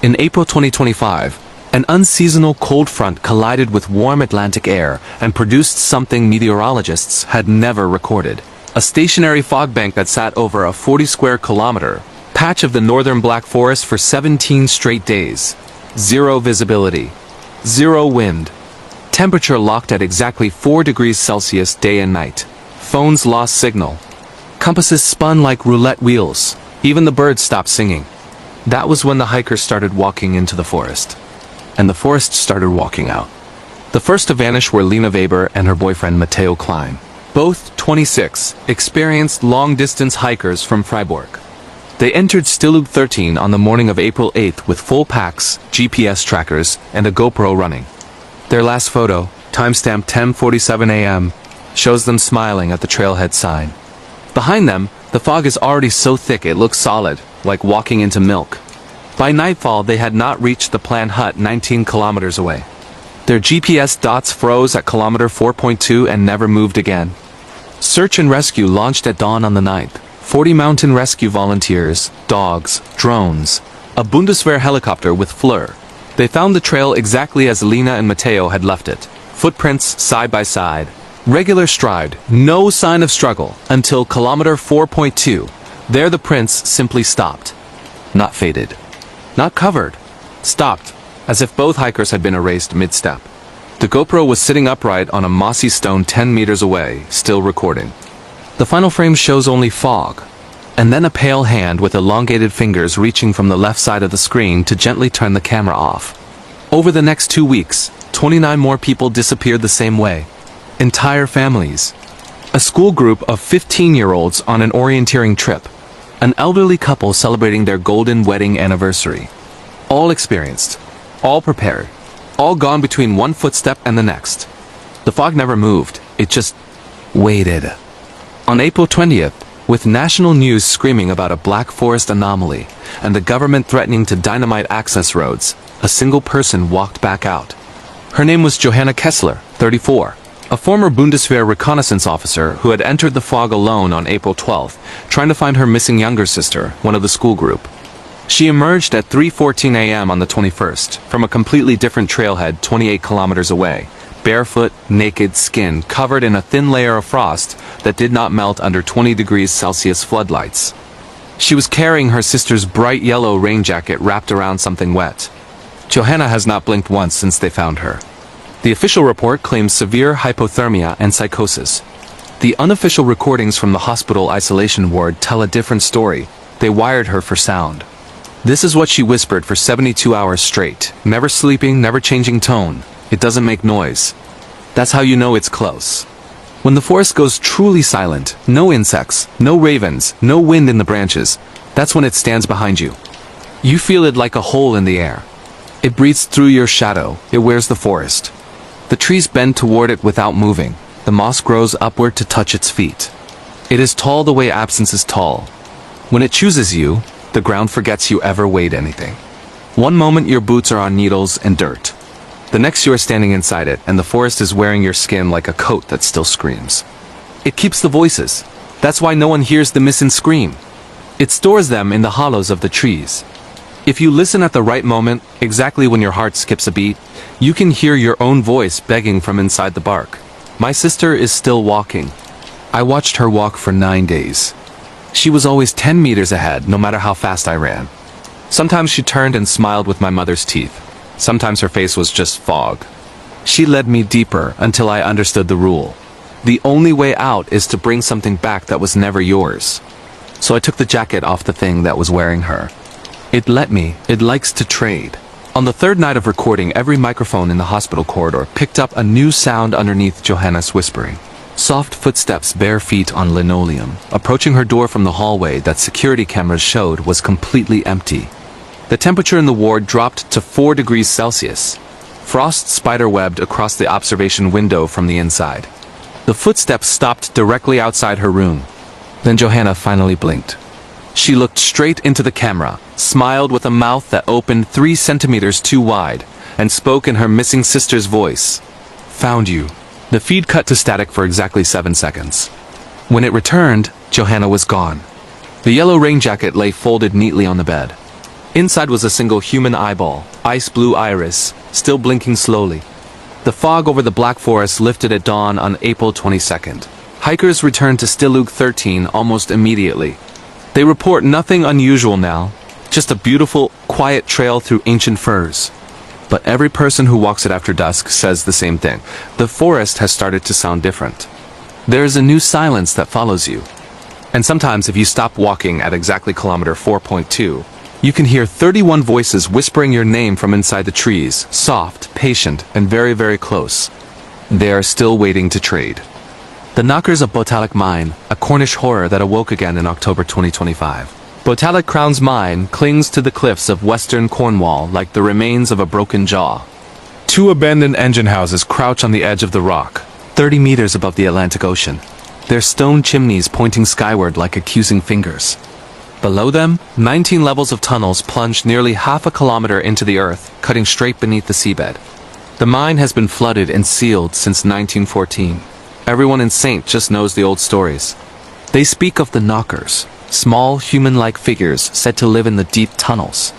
In April 2025, an unseasonal cold front collided with warm Atlantic air and produced something meteorologists had never recorded. A stationary fog bank that sat over a 40 square kilometer patch of the northern Black Forest for 17 straight days. Zero visibility. Zero wind. Temperature locked at exactly 4 degrees Celsius day and night. Phones lost signal. Compasses spun like roulette wheels. Even the birds stopped singing. That was when the hikers started walking into the forest. And the forest started walking out. The first to vanish were Lena Weber and her boyfriend Matteo Klein. Both 26, experienced long-distance hikers from Freiburg. They entered Stillug 13 on the morning of April 8th with full packs, GPS trackers, and a GoPro running. Their last photo, timestamp 10:47 a.m., shows them smiling at the trailhead sign. Behind them, the fog is already so thick it looks solid, like walking into milk. By nightfall, they had not reached the planned hut 19 kilometers away. Their GPS dots froze at kilometer 4.2 and never moved again. Search and rescue launched at dawn on the 9th. 40 mountain rescue volunteers, dogs, drones, a Bundeswehr helicopter with Fleur. They found the trail exactly as Lena and Matteo had left it. Footprints side by side. Regular stride, no sign of struggle, until kilometer 4.2. There the prints simply stopped. Not faded. Not covered. Stopped, as if both hikers had been erased mid-step. The GoPro was sitting upright on a mossy stone 10 meters away, still recording. The final frame shows only fog, and then a pale hand with elongated fingers reaching from the left side of the screen to gently turn the camera off. Over the next 2 weeks, 29 more people disappeared the same way. Entire families. A school group of 15-year-olds on an orienteering trip. An elderly couple celebrating their golden wedding anniversary. All experienced. All prepared. All gone between one footstep and the next. The fog never moved. It just waited. On April 20th, with national news screaming about a Black Forest anomaly and the government threatening to dynamite access roads, a single person walked back out. Her name was Johanna Kessler, 34, a former Bundeswehr reconnaissance officer who had entered the fog alone on April 12th, trying to find her missing younger sister, one of the school group. She emerged at 3:14 a.m. on the 21st, from a completely different trailhead 28 kilometers away, barefoot, naked, skin covered in a thin layer of frost that did not melt under 20 degrees Celsius floodlights. She was carrying her sister's bright yellow rain jacket wrapped around something wet. Johanna has not blinked once since they found her. The official report claims severe hypothermia and psychosis. The unofficial recordings from the hospital isolation ward tell a different story. They wired her for sound. This is what she whispered for 72 hours straight, never sleeping, never changing tone. It doesn't make noise. That's how you know it's close. When the forest goes truly silent, no insects, no ravens, no wind in the branches, that's when it stands behind you. You feel it like a hole in the air. It breathes through your shadow, it wears the forest. The trees bend toward it without moving. The moss grows upward to touch its feet. It is tall the way absence is tall. When it chooses you, the ground forgets you ever weighed anything. One moment your boots are on needles and dirt. The next you are standing inside it, and the forest is wearing your skin like a coat that still screams. It keeps the voices. That's why no one hears the missing scream. It stores them in the hollows of the trees. If you listen at the right moment, exactly when your heart skips a beat, you can hear your own voice begging from inside the bark. My sister is still walking. I watched her walk for 9 days. She was always 10 meters ahead, no matter how fast I ran. Sometimes she turned and smiled with my mother's teeth. Sometimes her face was just fog. She led me deeper until I understood the rule. The only way out is to bring something back that was never yours. So I took the jacket off the thing that was wearing her. It let me. It likes to trade. On the third night of recording, every microphone in the hospital corridor picked up a new sound underneath Johanna's whispering. Soft footsteps, bare feet on linoleum. Approaching her door from the hallway that security cameras showed was completely empty. The temperature in the ward dropped to 4 degrees Celsius. Frost spiderwebbed across the observation window from the inside. The footsteps stopped directly outside her room. Then Johanna finally blinked. She looked straight into the camera, smiled with a mouth that opened 3 centimeters too wide, and spoke in her missing sister's voice. "Found you." The feed cut to static for exactly 7 seconds. When it returned, Johanna was gone. The yellow rain jacket lay folded neatly on the bed. Inside was a single human eyeball, ice blue iris, still blinking slowly. The fog over the Black Forest lifted at dawn on April 22nd. Hikers returned to Stilug 13 almost immediately. They report nothing unusual now, just a beautiful, quiet trail through ancient firs. But every person who walks it after dusk says the same thing. The forest has started to sound different. There is a new silence that follows you. And sometimes if you stop walking at exactly kilometer 4.2, you can hear 31 voices whispering your name from inside the trees, soft, patient, and very, very close. They are still waiting to trade. The Knockers of Botalic Mine, a Cornish horror that awoke again in October 2025. Botalic Crown's mine clings to the cliffs of western Cornwall like the remains of a broken jaw. 2 abandoned engine houses crouch on the edge of the rock, 30 meters above the Atlantic Ocean, their stone chimneys pointing skyward like accusing fingers. Below them, 19 levels of tunnels plunge nearly half a kilometer into the earth, cutting straight beneath the seabed. The mine has been flooded and sealed since 1914. Everyone in Saint just knows the old stories. They speak of the Knockers, small human-like figures said to live in the deep tunnels.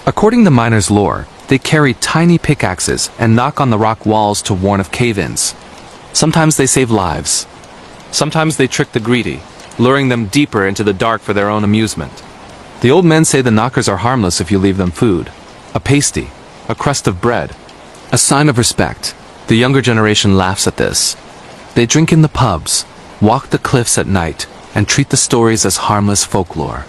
According to miners' lore, they carry tiny pickaxes and knock on the rock walls to warn of cave-ins. Sometimes they save lives. Sometimes they trick the greedy, luring them deeper into the dark for their own amusement. The old men say the Knockers are harmless if you leave them food, a pasty, a crust of bread, a sign of respect. The younger generation laughs at this. They drink in the pubs, walk the cliffs at night, and treat the stories as harmless folklore.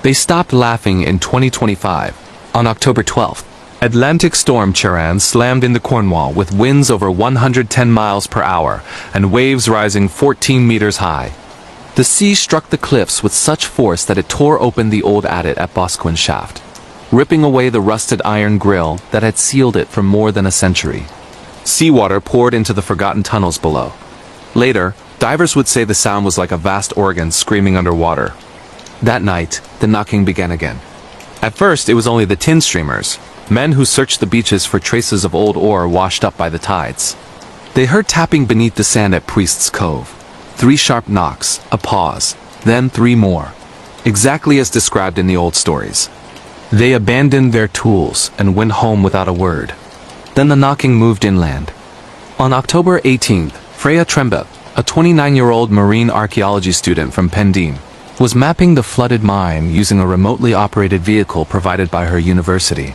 They stopped laughing in 2025. On October 12th, Atlantic storm Charan slammed into Cornwall with winds over 110 miles per hour and waves rising 14 meters high. The sea struck the cliffs with such force that it tore open the old adit at Boscawen Shaft, ripping away the rusted iron grille that had sealed it for more than a century. Seawater poured into the forgotten tunnels below. Later, divers would say the sound was like a vast organ screaming underwater. That night, the knocking began again. At first, it was only the tin streamers, men who searched the beaches for traces of old ore washed up by the tides. They heard tapping beneath the sand at Priest's Cove. 3 sharp knocks, a pause, then 3 more. Exactly as described in the old stories. They abandoned their tools and went home without a word. Then the knocking moved inland. On October 18th, Freya Trembet, a 29-year-old marine archaeology student from Pendeen, was mapping the flooded mine using a remotely operated vehicle provided by her university.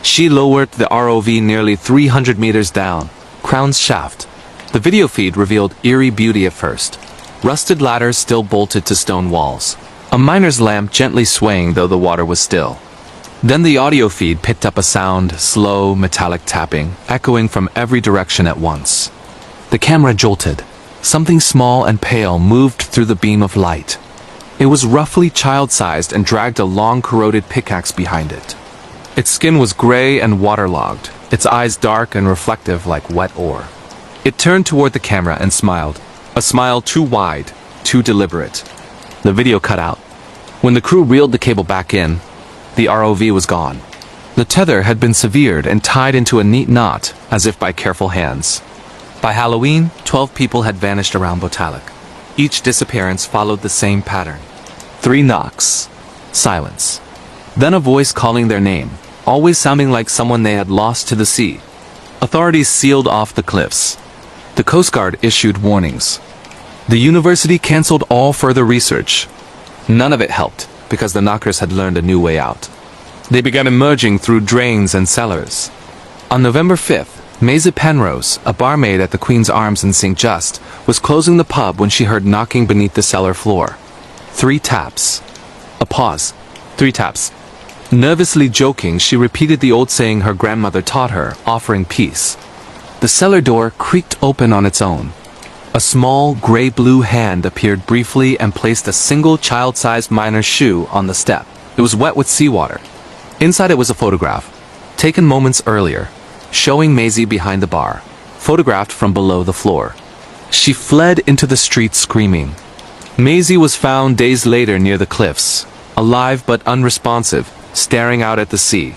She lowered the ROV nearly 300 meters down, Crown's shaft. The video feed revealed eerie beauty at first. Rusted ladders still bolted to stone walls. A miner's lamp gently swaying though the water was still. Then the audio feed picked up a sound, slow, metallic tapping, echoing from every direction at once. The camera jolted. Something small and pale moved through the beam of light. It was roughly child-sized and dragged a long corroded pickaxe behind it. Its skin was gray and waterlogged, its eyes dark and reflective like wet ore. It turned toward the camera and smiled, a smile too wide, too deliberate. The video cut out. When the crew reeled the cable back in, the ROV was gone. The tether had been severed and tied into a neat knot, as if by careful hands. By Halloween, 12 people had vanished around Botalic. Each disappearance followed the same pattern. 3 knocks. Silence. Then a voice calling their name, always sounding like someone they had lost to the sea. Authorities sealed off the cliffs. The Coast Guard issued warnings. The university canceled all further research. None of it helped, because the knockers had learned a new way out. They began emerging through drains and cellars. On November 5th, Maisie Penrose, a barmaid at the Queen's Arms in St. Just, was closing the pub when she heard knocking beneath the cellar floor. 3 taps. A pause. 3 taps. Nervously joking, she repeated the old saying her grandmother taught her, offering peace. The cellar door creaked open on its own. A small, gray-blue hand appeared briefly and placed a single child-sized miner's shoe on the step. It was wet with seawater. Inside it was a photograph, taken moments earlier, showing Maisie behind the bar, photographed from below the floor. She fled into the street screaming. Maisie was found days later near the cliffs, alive but unresponsive, staring out at the sea.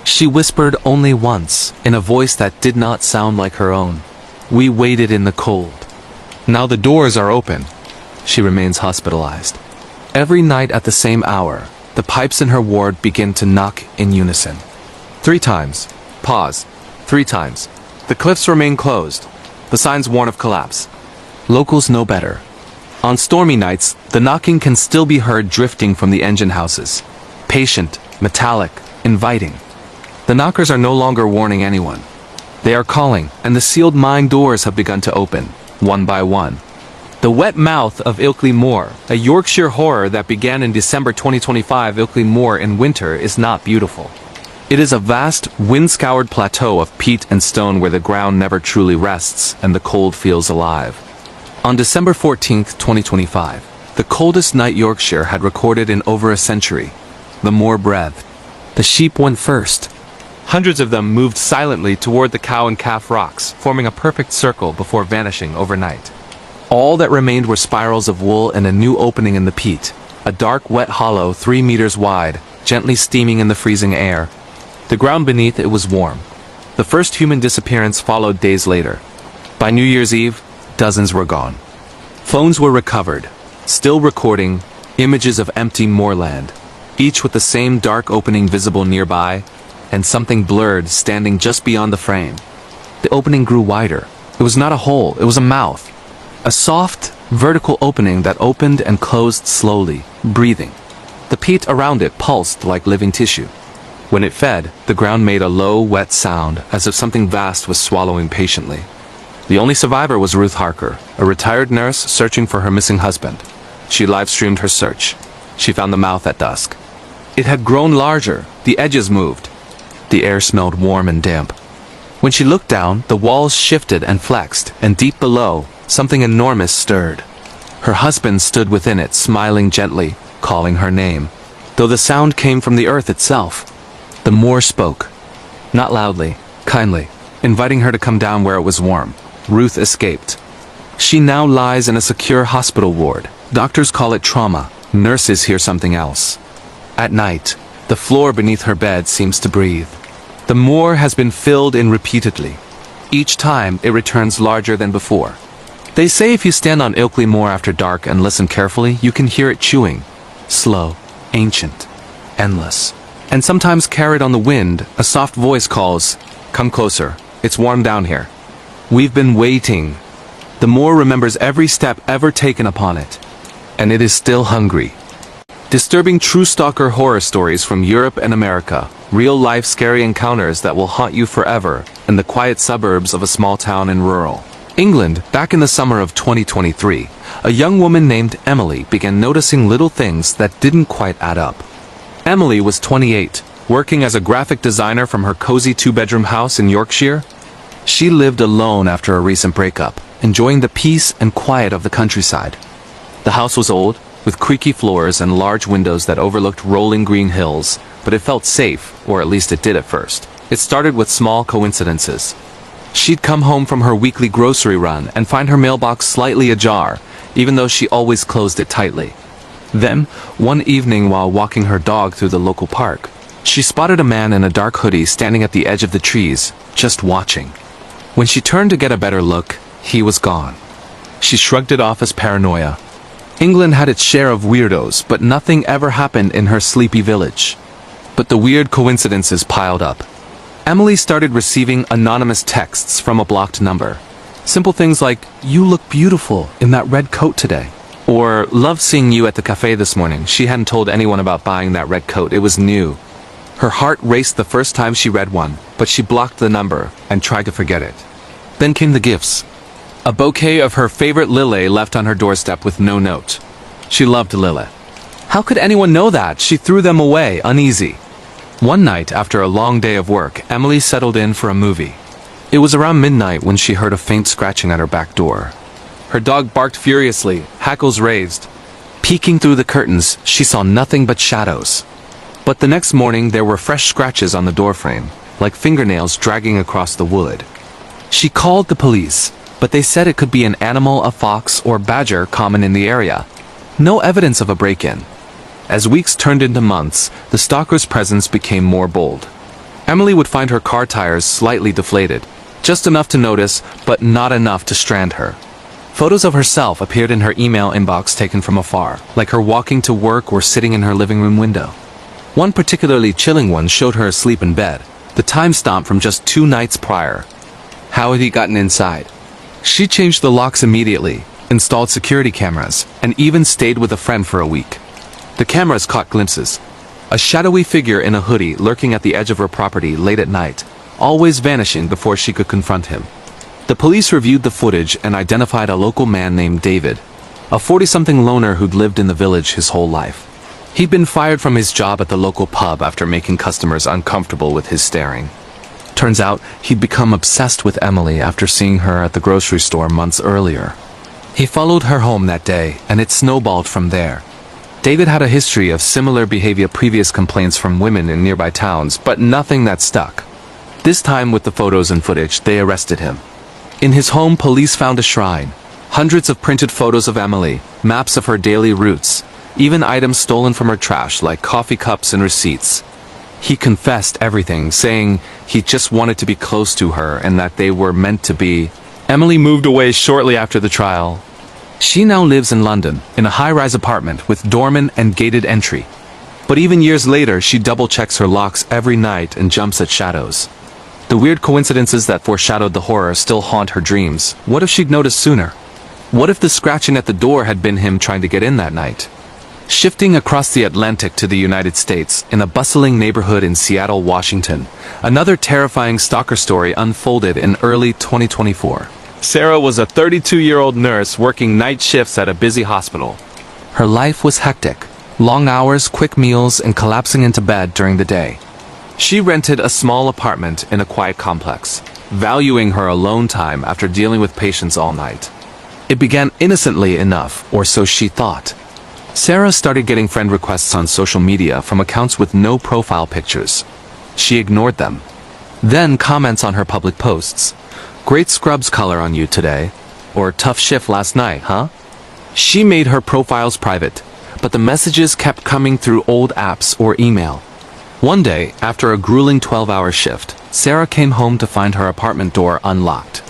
She whispered only once, in a voice that did not sound like her own. "We waited in the cold. Now the doors are open." She remains hospitalized. Every night at the same hour, the pipes in her ward begin to knock in unison. 3 times. Pause. 3 times. The cliffs remain closed. The signs warn of collapse. Locals know better. On stormy nights, the knocking can still be heard drifting from the engine houses. Patient, metallic, inviting. The knockers are no longer warning anyone. They are calling, and the sealed mine doors have begun to open, one by one. The wet mouth of Ilkley Moor, a Yorkshire horror that began in December 2025. Ilkley Moor in winter is not beautiful. It is a vast, wind-scoured plateau of peat and stone where the ground never truly rests and the cold feels alive. On December 14th, 2025, the coldest night Yorkshire had recorded in over a century. The moor breathed. The sheep went first. Hundreds of them moved silently toward the cow and calf rocks, forming a perfect circle before vanishing overnight. All that remained were spirals of wool and a new opening in the peat, a dark, wet hollow 3 meters wide, gently steaming in the freezing air. The ground beneath it was warm. The first human disappearance followed days later. By New Year's Eve, dozens were gone. Phones were recovered, still recording images of empty moorland, each with the same dark opening visible nearby, and something blurred standing just beyond the frame. The opening grew wider. It was not a hole, it was a mouth. A soft, vertical opening that opened and closed slowly, breathing. The peat around it pulsed like living tissue. When it fed, the ground made a low, wet sound, as if something vast was swallowing patiently. The only survivor was Ruth Harker, a retired nurse searching for her missing husband. She live-streamed her search. She found the mouth at dusk. It had grown larger, the edges moved. The air smelled warm and damp. When she looked down, the walls shifted and flexed, and deep below, something enormous stirred. Her husband stood within it, smiling gently, calling her name, though the sound came from the earth itself. The Moor spoke. Not loudly, kindly, inviting her to come down where it was warm. Ruth escaped. She now lies in a secure hospital ward. Doctors call it trauma. Nurses hear something else. At night, the floor beneath her bed seems to breathe. The moor has been filled in repeatedly. Each time, it returns larger than before. They say if you stand on Ilkley Moor after dark and listen carefully, you can hear it chewing. Slow, ancient, endless. And sometimes carried on the wind, a soft voice calls, "Come closer, it's warm down here." We've been waiting. The moor remembers every step ever taken upon it. And it is still hungry. Disturbing true stalker horror stories from Europe and America. Real-life scary encounters that will haunt you forever in the quiet suburbs of a small town in rural England. Back in the summer of 2023, a young woman named Emily began noticing little things that didn't quite add up. Emily was 28, working as a graphic designer from her cozy two-bedroom house in Yorkshire. She lived alone after a recent breakup, enjoying the peace and quiet of the countryside. The house was old, with creaky floors and large windows that overlooked rolling green hills, but it felt safe, or at least it did at first. It started with small coincidences. She'd come home from her weekly grocery run and find her mailbox slightly ajar, even though she always closed it tightly. Then, one evening while walking her dog through the local park, she spotted a man in a dark hoodie standing at the edge of the trees, just watching. When she turned to get a better look, he was gone. She shrugged it off as paranoia. England had its share of weirdos, but nothing ever happened in her sleepy village. But the weird coincidences piled up. Emily started receiving anonymous texts from a blocked number. Simple things like, "You look beautiful in that red coat today." Or, "Loved seeing you at the cafe this morning." She hadn't told anyone about buying that red coat, it was new. Her heart raced the first time she read one, but she blocked the number and tried to forget it. Then came the gifts. A bouquet of her favorite lily left on her doorstep with no note. She loved lily. How could anyone know that? She threw them away, uneasy. One night, after a long day of work, Emily settled in for a movie. It was around midnight when she heard a faint scratching at her back door. Her dog barked furiously, hackles raised. Peeking through the curtains, she saw nothing but shadows. But the next morning, there were fresh scratches on the doorframe, like fingernails dragging across the wood. She called the police, but they said it could be an animal, a fox, or badger common in the area. No evidence of a break-in. As weeks turned into months, the stalker's presence became more bold. Emily would find her car tires slightly deflated, just enough to notice, but not enough to strand her. Photos of herself appeared in her email inbox taken from afar, like her walking to work or sitting in her living room window. One particularly chilling one showed her asleep in bed, the timestamp from just 2 nights prior. How had he gotten inside? She changed the locks immediately, installed security cameras, and even stayed with a friend for a week. The cameras caught glimpses. A shadowy figure in a hoodie lurking at the edge of her property late at night, always vanishing before she could confront him. The police reviewed the footage and identified a local man named David, a 40-something loner who'd lived in the village his whole life. He'd been fired from his job at the local pub after making customers uncomfortable with his staring. Turns out, he'd become obsessed with Emily after seeing her at the grocery store months earlier. He followed her home that day, and it snowballed from there. David had a history of similar behavior, previous complaints from women in nearby towns, but nothing that stuck. This time, with the photos and footage, they arrested him. In his home, police found a shrine. Hundreds of printed photos of Emily, maps of her daily routes, even items stolen from her trash like coffee cups and receipts. He confessed everything, saying he just wanted to be close to her and that they were meant to be. Emily moved away shortly after the trial. She now lives in London, in a high-rise apartment with doorman and gated entry. But even years later, she double-checks her locks every night and jumps at shadows. The weird coincidences that foreshadowed the horror still haunt her dreams. What if she'd noticed sooner? What if the scratching at the door had been him trying to get in that night? Shifting across the Atlantic to the United States, in a bustling neighborhood in Seattle, Washington, another terrifying stalker story unfolded in early 2024. Sarah was a 32-year-old nurse working night shifts at a busy hospital. Her life was hectic. Long hours, quick meals, and collapsing into bed during the day. She rented a small apartment in a quiet complex, valuing her alone time after dealing with patients all night. It began innocently enough, or so she thought. Sarah started getting friend requests on social media from accounts with no profile pictures. She ignored them. Then comments on her public posts. "Great scrubs color on you today," or "Tough shift last night, huh?" She made her profiles private, but the messages kept coming through old apps or email. One day, after a grueling 12-hour shift, Sarah came home to find her apartment door unlocked.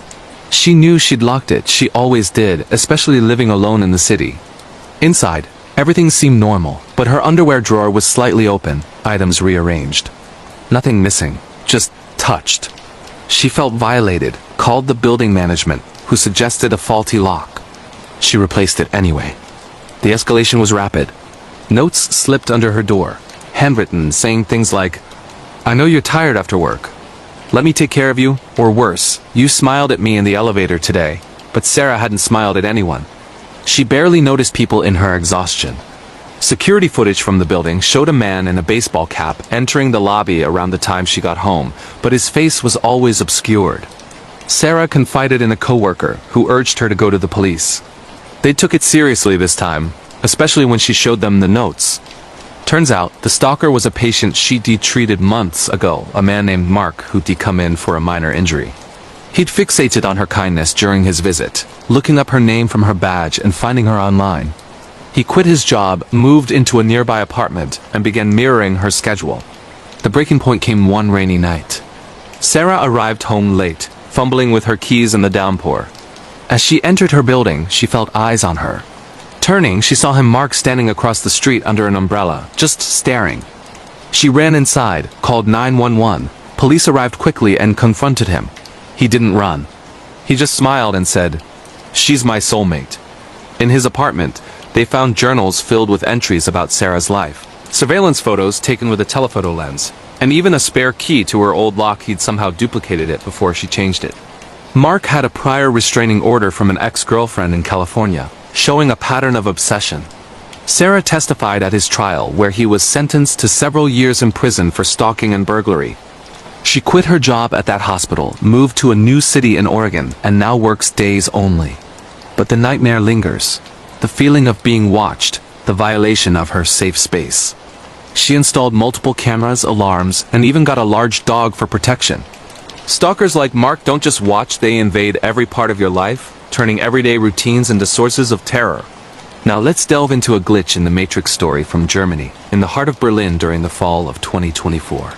She knew she'd locked it, she always did, especially living alone in the city. Inside, everything seemed normal, but her underwear drawer was slightly open, items rearranged. Nothing missing, just touched. She felt violated, called the building management, who suggested a faulty lock. She replaced it anyway. The escalation was rapid. Notes slipped under her door, handwritten, saying things like, "I know you're tired after work. Let me take care of you," or worse, "You smiled at me in the elevator today." But Sarah hadn't smiled at anyone. She barely noticed people in her exhaustion. Security footage from the building showed a man in a baseball cap entering the lobby around the time she got home, but his face was always obscured. Sarah confided in a coworker, who urged her to go to the police. They took it seriously this time, especially when she showed them the notes. Turns out, the stalker was a patient she'd treated months ago, a man named Mark who'd come in for a minor injury. He'd fixated on her kindness during his visit, looking up her name from her badge and finding her online. He quit his job, moved into a nearby apartment, and began mirroring her schedule. The breaking point came one rainy night. Sarah arrived home late, fumbling with her keys in the downpour. As she entered her building, she felt eyes on her. Turning, she saw him Mark standing across the street under an umbrella, just staring. She ran inside, called 911. Police arrived quickly and confronted him. He didn't run. He just smiled and said, "She's my soulmate." In his apartment, they found journals filled with entries about Sarah's life, surveillance photos taken with a telephoto lens, and even a spare key to her old lock. He'd somehow duplicated it before she changed it. Mark had a prior restraining order from an ex-girlfriend in California, showing a pattern of obsession. Sarah testified at his trial, where he was sentenced to several years in prison for stalking and burglary. She quit her job at that hospital, moved to a new city in Oregon, and now works days only. But the nightmare lingers. The feeling of being watched, the violation of her safe space. She installed multiple cameras, alarms, and even got a large dog for protection. Stalkers like Mark don't just watch, they invade every part of your life, turning everyday routines into sources of terror. Now let's delve into a glitch in the Matrix story from Germany, in the heart of Berlin during the fall of 2024.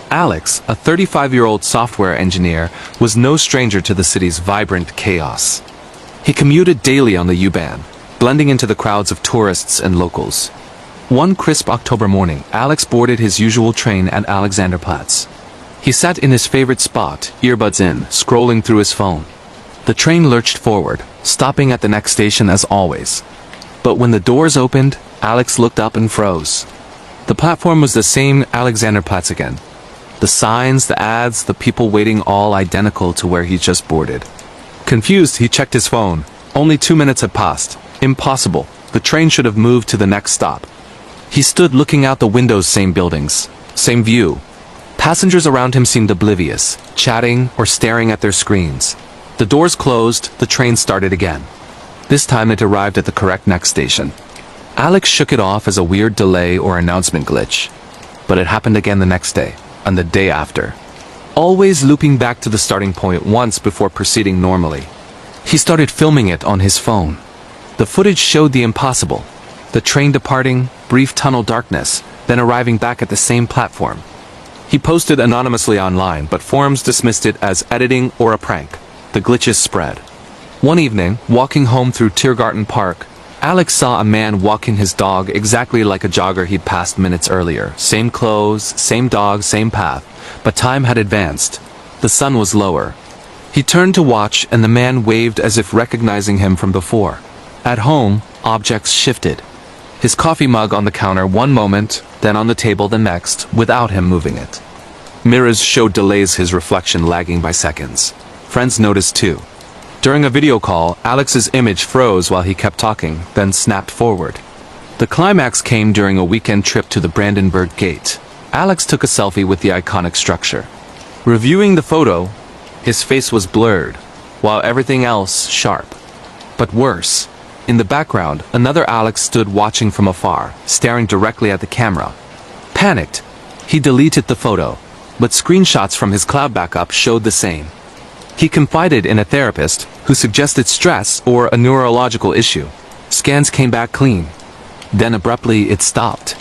Alex, a 35-year-old software engineer, was no stranger to the city's vibrant chaos. He commuted daily on the U-Bahn, blending into the crowds of tourists and locals. One crisp October morning, Alex boarded his usual train at Alexanderplatz. He sat in his favorite spot, earbuds in, scrolling through his phone. The train lurched forward, stopping at the next station as always. But when the doors opened, Alex looked up and froze. The platform was the same Alexanderplatz again. The signs, the ads, the people waiting, all identical to where he just boarded. Confused, he checked his phone. Only 2 minutes had passed. Impossible. The train should have moved to the next stop. He stood looking out the windows, same buildings, same view. Passengers around him seemed oblivious, chatting or staring at their screens. The doors closed, the train started again. This time it arrived at the correct next station. Alex shook it off as a weird delay or announcement glitch. But it happened again the next day, and the day after. Always looping back to the starting point once before proceeding normally. He started filming it on his phone. The footage showed the impossible. The train departing, brief tunnel darkness, then arriving back at the same platform. He posted anonymously online, but forums dismissed it as editing or a prank. The glitches spread. One evening, walking home through Tiergarten Park, Alex saw a man walking his dog exactly like a jogger he'd passed minutes earlier. Same clothes, same dog, same path. But time had advanced. The sun was lower. He turned to watch, and the man waved as if recognizing him from before. At home, objects shifted. His coffee mug on the counter one moment, then on the table the next, without him moving it. Mirrors showed delays, his reflection lagging by seconds. Friends noticed too. During a video call, Alex's image froze while he kept talking, then snapped forward. The climax came during a weekend trip to the Brandenburg Gate. Alex took a selfie with the iconic structure. Reviewing the photo, his face was blurred, while everything else sharp. But worse, in the background, another Alex stood watching from afar, staring directly at the camera. Panicked, he deleted the photo, but screenshots from his cloud backup showed the same. He confided in a therapist, who suggested stress or a neurological issue. Scans came back clean. Then abruptly it stopped.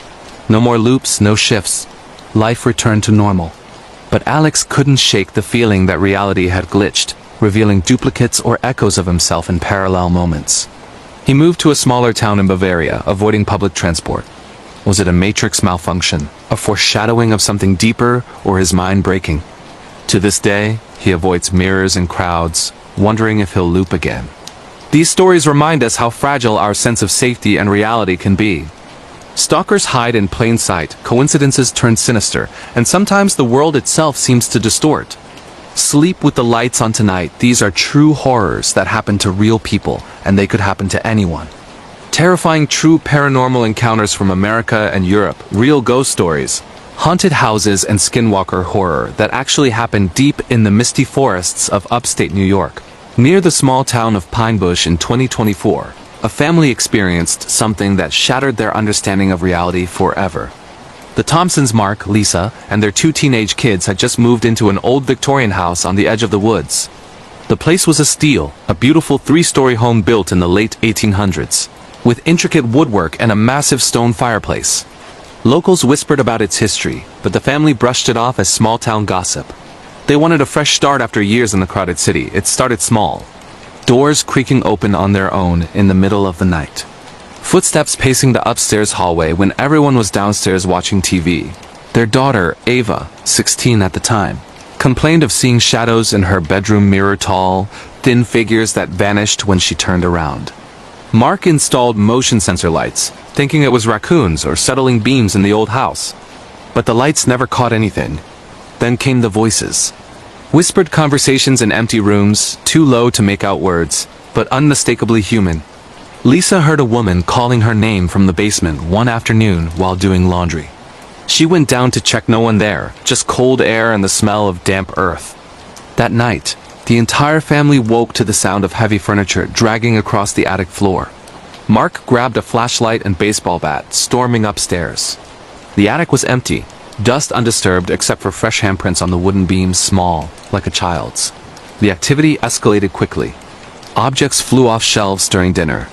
No more loops, no shifts. Life returned to normal. But Alex couldn't shake the feeling that reality had glitched, revealing duplicates or echoes of himself in parallel moments. He moved to a smaller town in Bavaria, avoiding public transport. Was it a matrix malfunction, a foreshadowing of something deeper, or his mind breaking? To this day, he avoids mirrors and crowds, wondering if he'll loop again. These stories remind us how fragile our sense of safety and reality can be. Stalkers hide in plain sight, coincidences turn sinister, and sometimes the world itself seems to distort. Sleep with the lights on tonight. These are true horrors that happen to real people, and they could happen to anyone. Terrifying true paranormal encounters from America and Europe, real ghost stories, haunted houses and skinwalker horror that actually happened deep in the misty forests of upstate New York. Near the small town of Pine Bush in 2024, a family experienced something that shattered their understanding of reality forever. The Thompsons, Mark, Lisa, and their 2 teenage kids had just moved into an old Victorian house on the edge of the woods. The place was a beautiful 3-story home built in the late 1800s, with intricate woodwork and a massive stone fireplace. Locals whispered about its history, but the family brushed it off as small-town gossip. They wanted a fresh start after years in the crowded city. It started small. Doors creaking open on their own in the middle of the night. Footsteps pacing the upstairs hallway when everyone was downstairs watching TV. Their daughter, Ava, 16 at the time, complained of seeing shadows in her bedroom mirror, tall, thin figures that vanished when she turned around. Mark installed motion sensor lights, thinking it was raccoons or settling beams in the old house. But the lights never caught anything. Then came the voices. Whispered conversations in empty rooms, too low to make out words, but unmistakably human. Lisa heard a woman calling her name from the basement one afternoon while doing laundry. She went down to check, no one there, just cold air and the smell of damp earth. That night, the entire family woke to the sound of heavy furniture dragging across the attic floor. Mark grabbed a flashlight and baseball bat, storming upstairs. The attic was empty, dust undisturbed except for fresh handprints on the wooden beams, small, like a child's. The activity escalated quickly. Objects flew off shelves during dinner.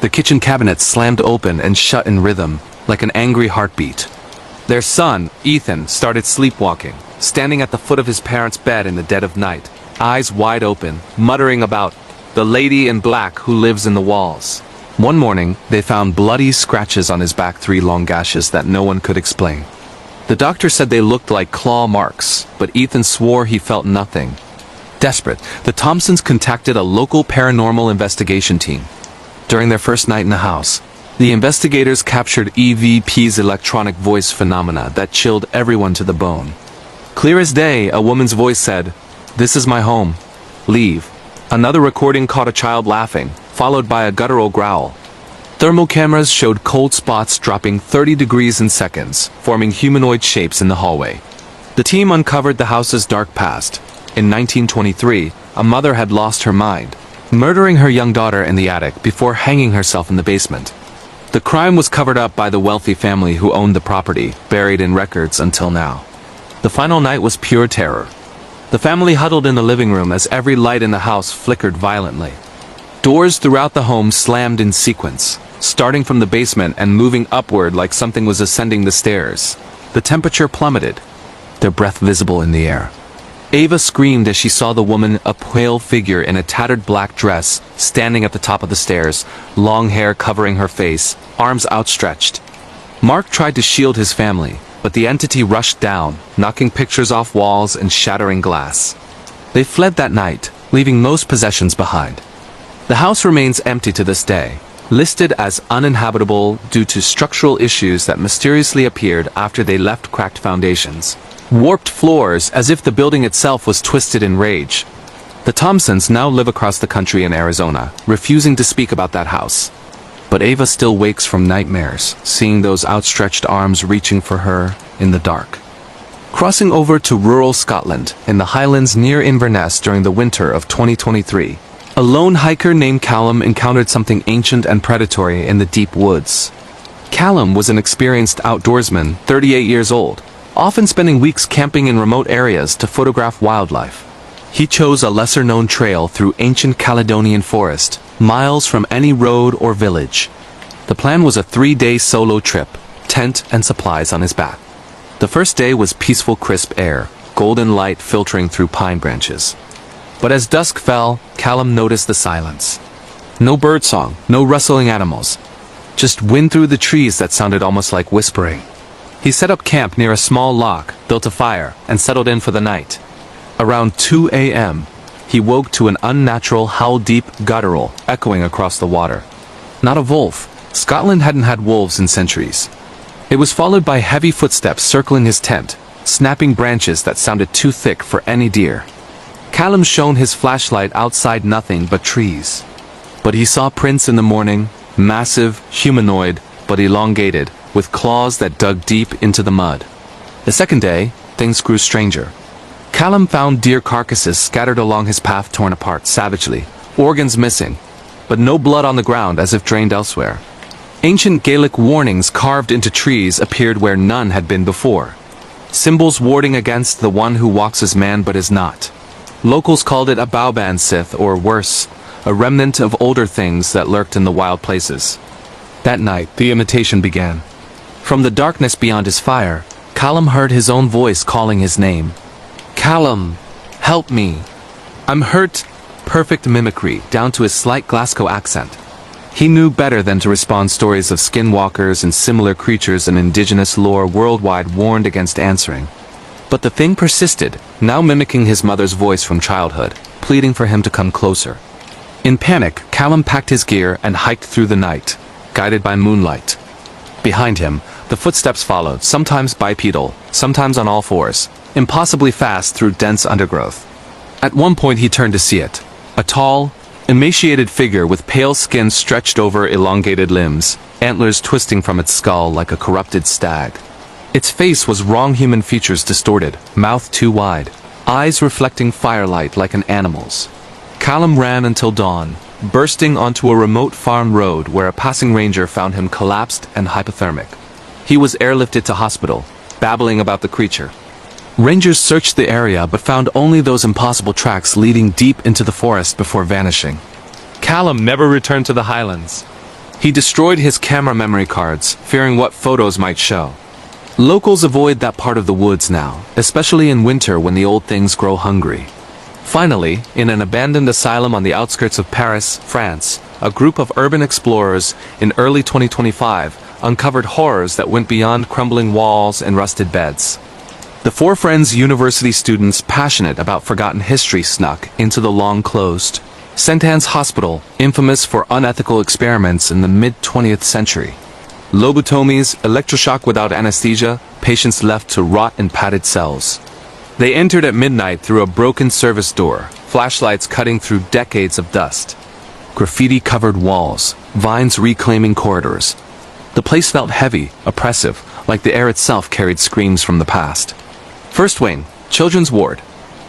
The kitchen cabinets slammed open and shut in rhythm, like an angry heartbeat. Their son, Ethan, started sleepwalking, standing at the foot of his parents' bed in the dead of night, eyes wide open, muttering about the lady in black who lives in the walls. One morning, they found bloody scratches on his back, 3 long gashes that no one could explain. The doctor said they looked like claw marks, but Ethan swore he felt nothing. Desperate, the Thompsons contacted a local paranormal investigation team. During their first night in the house, the investigators captured EVP's electronic voice phenomena that chilled everyone to the bone. Clear as day, a woman's voice said, "This is my home. Leave." Another recording caught a child laughing, followed by a guttural growl. Thermal cameras showed cold spots dropping 30 degrees in seconds, forming humanoid shapes in the hallway. The team uncovered the house's dark past. In 1923, a mother had lost her mind, murdering her young daughter in the attic before hanging herself in the basement. The crime was covered up by the wealthy family who owned the property, buried in records until now. The final night was pure terror. The family huddled in the living room as every light in the house flickered violently. Doors throughout the home slammed in sequence, starting from the basement and moving upward like something was ascending the stairs. The temperature plummeted, their breath visible in the air. Ava screamed as she saw the woman, a pale figure in a tattered black dress, standing at the top of the stairs, long hair covering her face, arms outstretched. Mark tried to shield his family, but the entity rushed down, knocking pictures off walls and shattering glass. They fled that night, leaving most possessions behind. The house remains empty to this day, listed as uninhabitable due to structural issues that mysteriously appeared after they left cracked foundations. Warped floors, as if the building itself was twisted in rage. The Thompsons now live across the country in Arizona, refusing to speak about that house. But Ava still wakes from nightmares, seeing those outstretched arms reaching for her in the dark. Crossing over to rural Scotland, in the Highlands near Inverness during the winter of 2023, a lone hiker named Callum encountered something ancient and predatory in the deep woods. Callum was an experienced outdoorsman, 38 years old, often spending weeks camping in remote areas to photograph wildlife. He chose a lesser-known trail through ancient Caledonian forest, miles from any road or village. The plan was a 3-day solo trip, tent and supplies on his back. The first day was peaceful crisp air, golden light filtering through pine branches. But as dusk fell, Callum noticed the silence. No birdsong, no rustling animals. Just wind through the trees that sounded almost like whispering. He set up camp near a small loch, built a fire, and settled in for the night. Around 2 a.m., he woke to an unnatural howl-deep guttural echoing across the water. Not a wolf. Scotland hadn't had wolves in centuries. It was followed by heavy footsteps circling his tent, snapping branches that sounded too thick for any deer. Callum shone his flashlight outside nothing but trees. But he saw prints in the morning, massive, humanoid, but elongated, with claws that dug deep into the mud. The second day, things grew stranger. Callum found deer carcasses scattered along his path torn apart savagely, organs missing, but no blood on the ground as if drained elsewhere. Ancient Gaelic warnings carved into trees appeared where none had been before. Symbols warding against the one who walks as man but is not. Locals called it a bowban sith, or worse, a remnant of older things that lurked in the wild places. That night, the imitation began. From the darkness beyond his fire, Callum heard his own voice calling his name. Callum, help me. I'm hurt. Perfect mimicry, down to his slight Glasgow accent. He knew better than to respond. Stories of skinwalkers and similar creatures in indigenous lore worldwide warned against answering. But the thing persisted, now mimicking his mother's voice from childhood, pleading for him to come closer. In panic, Callum packed his gear and hiked through the night, guided by moonlight. Behind him, the footsteps followed, sometimes bipedal, sometimes on all fours, impossibly fast through dense undergrowth. At one point he turned to see it. A tall, emaciated figure with pale skin stretched over elongated limbs, antlers twisting from its skull like a corrupted stag. Its face was wrong, human features distorted, mouth too wide, eyes reflecting firelight like an animal's. Callum ran until dawn, bursting onto a remote farm road where a passing ranger found him collapsed and hypothermic. He was airlifted to hospital, babbling about the creature. Rangers searched the area but found only those impossible tracks leading deep into the forest before vanishing. Callum never returned to the Highlands. He destroyed his camera memory cards, fearing what photos might show. Locals avoid that part of the woods now, especially in winter when the old things grow hungry. Finally, in an abandoned asylum on the outskirts of Paris, France, a group of urban explorers in early 2025 uncovered horrors that went beyond crumbling walls and rusted beds. The four friends, university students passionate about forgotten history, snuck into the long-closed St. Anne's Hospital, infamous for unethical experiments in the mid-20th century. Lobotomies, electroshock without anesthesia, patients left to rot in padded cells. They entered at midnight through a broken service door, flashlights cutting through decades of dust. Graffiti-covered walls, vines reclaiming corridors. The place felt heavy, oppressive, like the air itself carried screams from the past. First wing, children's ward.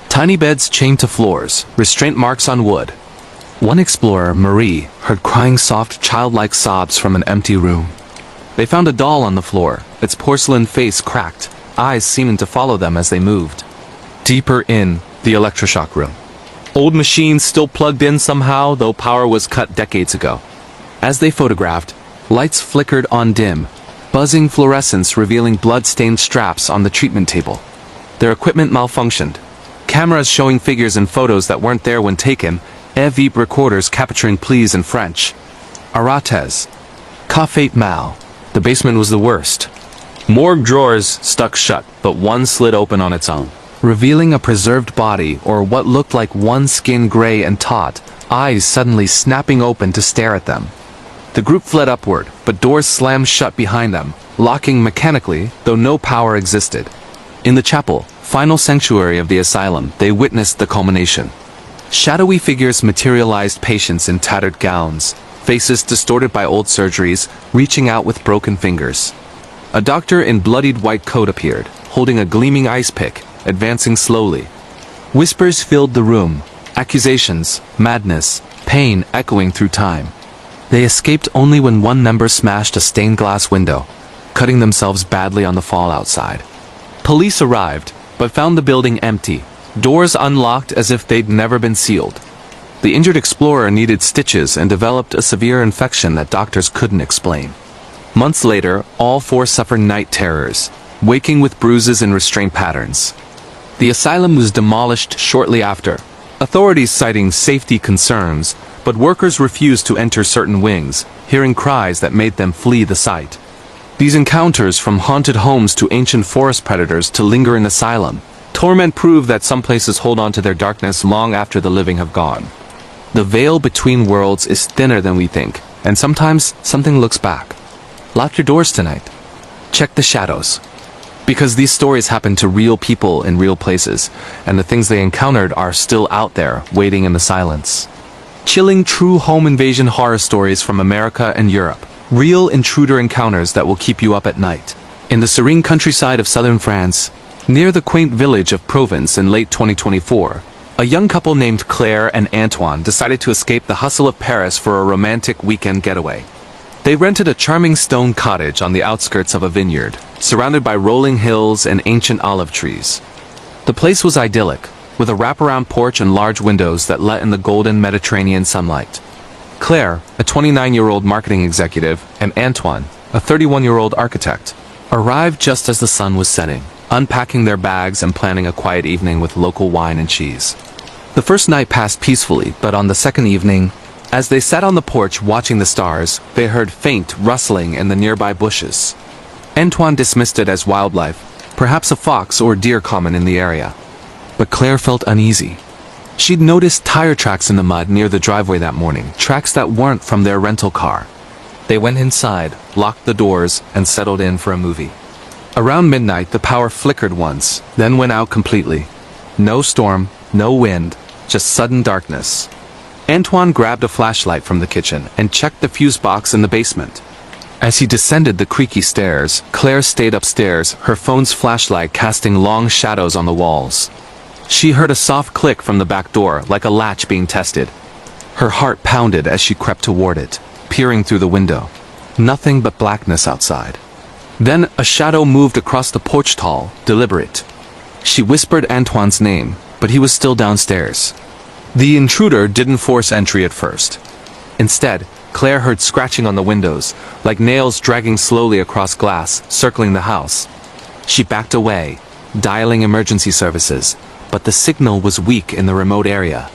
Tiny beds chained to floors, restraint marks on wood. One explorer, Marie, heard crying soft, childlike sobs from an empty room. They found a doll on the floor, its porcelain face cracked, eyes seeming to follow them as they moved. Deeper in, the electroshock room. Old machines still plugged in somehow, though power was cut decades ago. As they photographed, lights flickered on dim, buzzing fluorescence revealing blood-stained straps on the treatment table. Their equipment malfunctioned. Cameras showing figures in photos that weren't there when taken, EVIP recorders capturing pleas in French. Arates. Café Mal. The basement was the worst. Morgue drawers stuck shut, but one slid open on its own, revealing a preserved body or what looked like one skin gray and taut, eyes suddenly snapping open to stare at them. The group fled upward, but doors slammed shut behind them, locking mechanically, though no power existed. In the chapel, final sanctuary of the asylum, they witnessed the culmination. Shadowy figures materialized, patients in tattered gowns, faces distorted by old surgeries, reaching out with broken fingers. A doctor in bloodied white coat appeared, holding a gleaming ice pick, advancing slowly. Whispers filled the room, accusations, madness, pain echoing through time. They escaped only when one member smashed a stained glass window, cutting themselves badly on the fall outside. Police arrived, but found the building empty, doors unlocked as if they'd never been sealed. The injured explorer needed stitches and developed a severe infection that doctors couldn't explain. Months later, all four suffered night terrors, waking with bruises and restraint patterns. The asylum was demolished shortly after, authorities citing safety concerns, but workers refused to enter certain wings, hearing cries that made them flee the site. These encounters, from haunted homes to ancient forest predators to lingering asylum, torment prove that some places hold on to their darkness long after the living have gone. The veil between worlds is thinner than we think, and sometimes something looks back. Lock your doors tonight. Check the shadows. Because these stories happen to real people in real places, and the things they encountered are still out there, waiting in the silence. Chilling true home invasion horror stories from America and Europe. Real intruder encounters that will keep you up at night. In the serene countryside of southern France, near the quaint village of Provence in late 2024, a young couple named Claire and Antoine decided to escape the hustle of Paris for a romantic weekend getaway. They rented a charming stone cottage on the outskirts of a vineyard, surrounded by rolling hills and ancient olive trees. The place was idyllic, with a wraparound porch and large windows that let in the golden Mediterranean sunlight. Claire, a 29-year-old marketing executive, and Antoine, a 31-year-old architect, arrived just as the sun was setting, unpacking their bags and planning a quiet evening with local wine and cheese. The first night passed peacefully, but on the second evening, as they sat on the porch watching the stars, they heard faint rustling in the nearby bushes. Antoine dismissed it as wildlife, perhaps a fox or deer common in the area. But Claire felt uneasy. She'd noticed tire tracks in the mud near the driveway that morning, tracks that weren't from their rental car. They went inside, locked the doors, and settled in for a movie. Around midnight, the power flickered once, then went out completely. No storm, no wind, just sudden darkness. Antoine grabbed a flashlight from the kitchen and checked the fuse box in the basement. As he descended the creaky stairs, Claire stayed upstairs, her phone's flashlight casting long shadows on the walls. She heard a soft click from the back door, like a latch being tested. Her heart pounded as she crept toward it, peering through the window. Nothing but blackness outside. Then a shadow moved across the porch, tall, deliberate. She whispered Antoine's name, but he was still downstairs. The intruder didn't force entry at first. Instead, Claire heard scratching on the windows, like nails dragging slowly across glass, circling the house. She backed away, dialing emergency services, but the signal was weak in the remote area.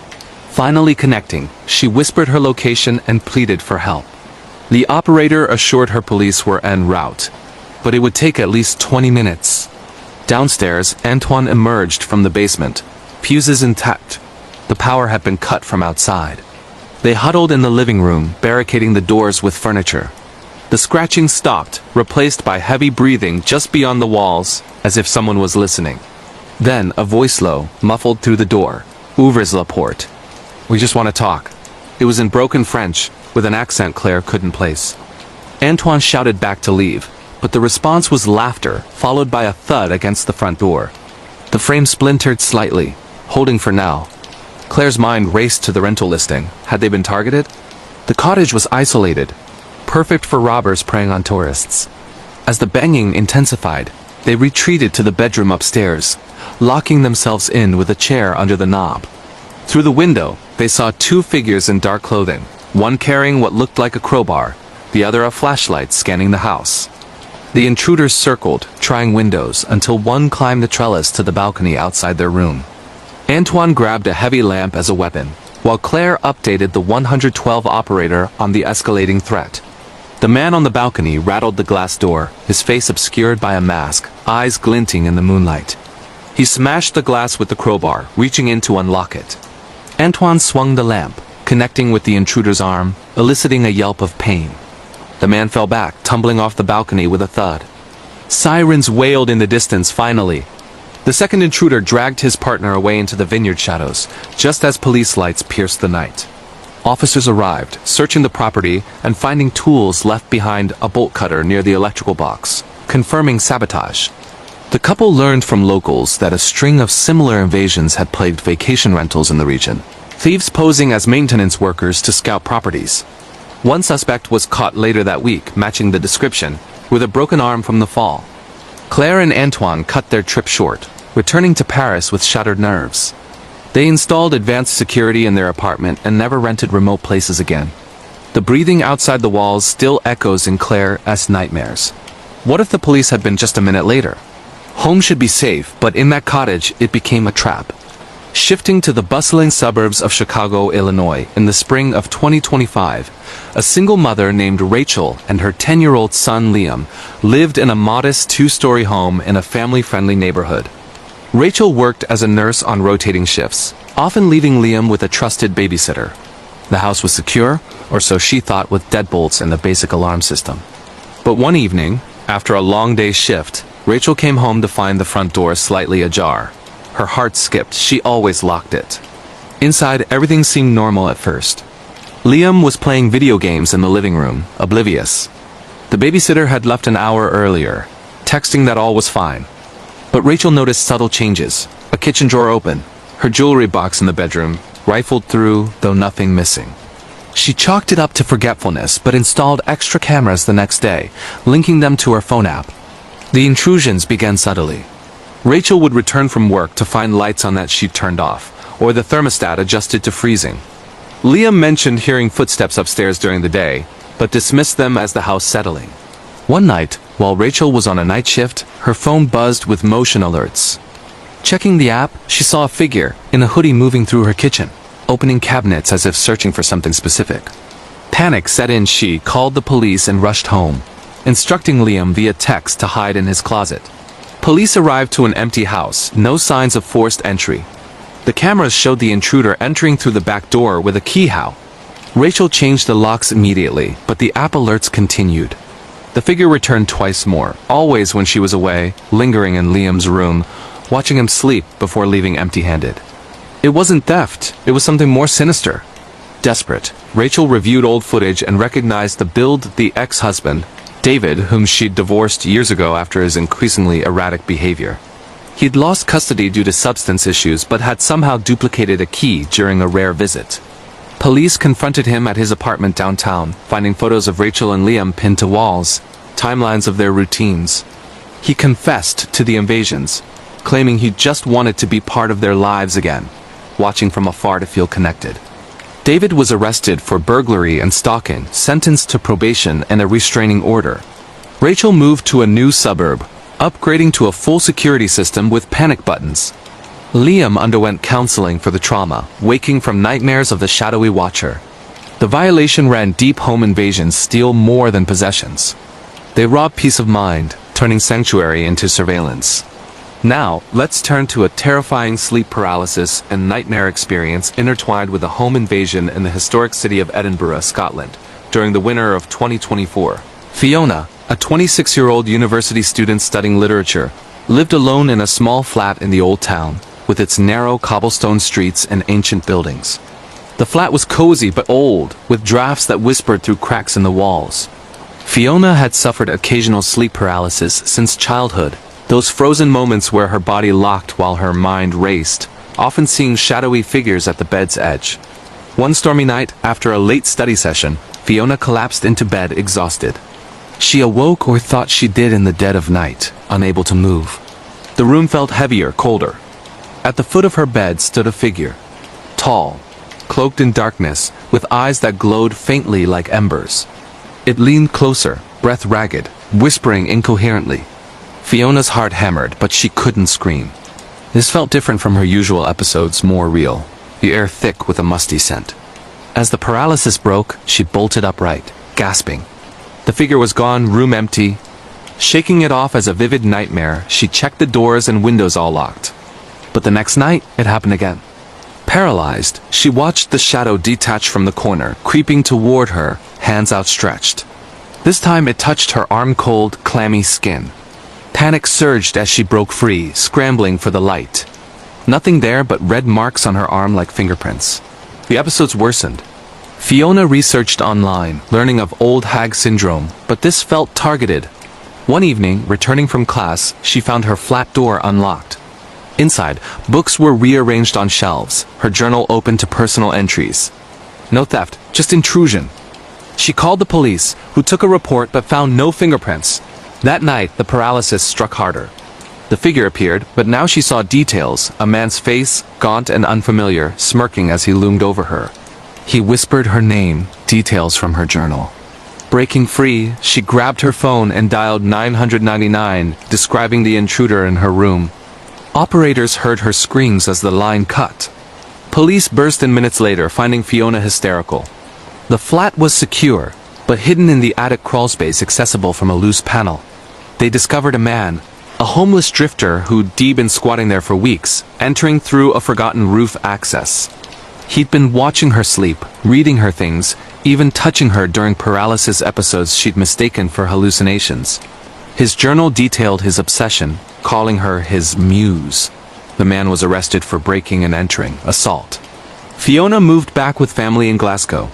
Finally connecting, she whispered her location and pleaded for help. The operator assured her police were en route, but it would take at least 20 minutes. Downstairs, Antoine emerged from the basement, fuses intact. The power had been cut from outside. They huddled in the living room, barricading the doors with furniture. The scratching stopped, replaced by heavy breathing just beyond the walls, as if someone was listening. Then, a voice low, muffled through the door. "Ouvres la porte. We just want to talk." It was in broken French, with an accent Claire couldn't place. Antoine shouted back to leave, but the response was laughter, followed by a thud against the front door. The frame splintered slightly, holding for now. Claire's mind raced to the rental listing. Had they been targeted? The cottage was isolated, perfect for robbers preying on tourists. As the banging intensified, they retreated to the bedroom upstairs, locking themselves in with a chair under the knob. Through the window, they saw two figures in dark clothing, one carrying what looked like a crowbar, the other a flashlight scanning the house. The intruders circled, trying windows, until one climbed the trellis to the balcony outside their room. Antoine grabbed a heavy lamp as a weapon, while Claire updated the 112 operator on the escalating threat. The man on the balcony rattled the glass door, his face obscured by a mask, eyes glinting in the moonlight. He smashed the glass with the crowbar, reaching in to unlock it. Antoine swung the lamp, connecting with the intruder's arm, eliciting a yelp of pain. The man fell back, tumbling off the balcony with a thud. Sirens wailed in the distance finally. The second intruder dragged his partner away into the vineyard shadows, just as police lights pierced the night. Officers arrived, searching the property and finding tools left behind a bolt cutter near the electrical box, confirming sabotage. The couple learned from locals that a string of similar invasions had plagued vacation rentals in the region, thieves posing as maintenance workers to scout properties. One suspect was caught later that week, matching the description, with a broken arm from the fall. Claire and Antoine cut their trip short, returning to Paris with shattered nerves. They installed advanced security in their apartment and never rented remote places again. The breathing outside the walls still echoes in Claire's nightmares. What if the police had been just a minute later? Home should be safe, but in that cottage it became a trap. Shifting to the bustling suburbs of Chicago, Illinois, in the spring of 2025, a single mother named Rachel and her 10-year-old son Liam lived in a modest two-story home in a family-friendly neighborhood. Rachel worked as a nurse on rotating shifts, often leaving Liam with a trusted babysitter. The house was secure, or so she thought, with deadbolts and the basic alarm system. But one evening, after a long day's shift, Rachel came home to find the front door slightly ajar. Her heart skipped. She always locked it. Inside, everything seemed normal at first. Liam was playing video games in the living room, oblivious. The babysitter had left an hour earlier, texting that all was fine. But Rachel noticed subtle changes. A kitchen drawer open, her jewelry box in the bedroom, rifled through, though nothing missing. She chalked it up to forgetfulness, but installed extra cameras the next day, linking them to her phone app. The intrusions began subtly. Rachel would return from work to find lights on that she'd turned off, or the thermostat adjusted to freezing. Liam mentioned hearing footsteps upstairs during the day, but dismissed them as the house settling. One night, while Rachel was on a night shift, her phone buzzed with motion alerts. Checking the app, she saw a figure in a hoodie moving through her kitchen, opening cabinets as if searching for something specific. Panic set in. She called the police and rushed home, instructing Liam via text to hide in his closet. Police arrived to an empty house, no signs of forced entry. The cameras showed the intruder entering through the back door with a key how. Rachel changed the locks immediately, but the app alerts continued. The figure returned twice more, always when she was away, lingering in Liam's room, watching him sleep before leaving empty-handed. It wasn't theft, it was something more sinister. Desperate, Rachel reviewed old footage and recognized the ex-husband, David, whom she'd divorced years ago after his increasingly erratic behavior. He'd lost custody due to substance issues but had somehow duplicated a key during a rare visit. Police confronted him at his apartment downtown, finding photos of Rachel and Liam pinned to walls, timelines of their routines. He confessed to the invasions, claiming he just wanted to be part of their lives again, watching from afar to feel connected. David was arrested for burglary and stalking, sentenced to probation and a restraining order. Rachel moved to a new suburb, upgrading to a full security system with panic buttons. Liam underwent counseling for the trauma, waking from nightmares of the shadowy watcher. The violation ran deep. Home invasions steal more than possessions. They rob peace of mind, turning sanctuary into surveillance. Now, let's turn to a terrifying sleep paralysis and nightmare experience intertwined with a home invasion in the historic city of Edinburgh, Scotland, during the winter of 2024. Fiona, a 26-year-old university student studying literature, lived alone in a small flat in the old town, with its narrow cobblestone streets and ancient buildings. The flat was cozy but old, with drafts that whispered through cracks in the walls. Fiona had suffered occasional sleep paralysis since childhood, those frozen moments where her body locked while her mind raced, often seeing shadowy figures at the bed's edge. One stormy night, after a late study session, Fiona collapsed into bed exhausted. She awoke, or thought she did, in the dead of night, unable to move. The room felt heavier, colder. At the foot of her bed stood a figure, tall, cloaked in darkness, with eyes that glowed faintly like embers. It leaned closer, breath ragged, whispering incoherently. Fiona's heart hammered, but she couldn't scream. This felt different from her usual episodes, more real, the air thick with a musty scent. As the paralysis broke, she bolted upright, gasping. The figure was gone, room empty. Shaking it off as a vivid nightmare, she checked the doors and windows all locked. But the next night, it happened again. Paralyzed, she watched the shadow detach from the corner, creeping toward her, hands outstretched. This time it touched her arm-cold, clammy skin. Panic surged as she broke free, scrambling for the light. Nothing there but red marks on her arm like fingerprints. The episodes worsened. Fiona researched online, learning of old hag syndrome, but this felt targeted. One evening, returning from class, she found her flat door unlocked. Inside, books were rearranged on shelves, her journal open to personal entries. No theft, just intrusion. She called the police, who took a report but found no fingerprints. That night, the paralysis struck harder. The figure appeared, but now she saw details, a man's face, gaunt and unfamiliar, smirking as he loomed over her. He whispered her name, details from her journal. Breaking free, she grabbed her phone and dialed 999, describing the intruder in her room. Operators heard her screams as the line cut. Police burst in minutes later, finding Fiona hysterical. The flat was secure, but hidden in the attic crawlspace accessible from a loose panel. They discovered a man, a homeless drifter who'd been squatting there for weeks, entering through a forgotten roof access. He'd been watching her sleep, reading her things, even touching her during paralysis episodes she'd mistaken for hallucinations. His journal detailed his obsession, calling her his muse. The man was arrested for breaking and entering, assault. Fiona moved back with family in Glasgow,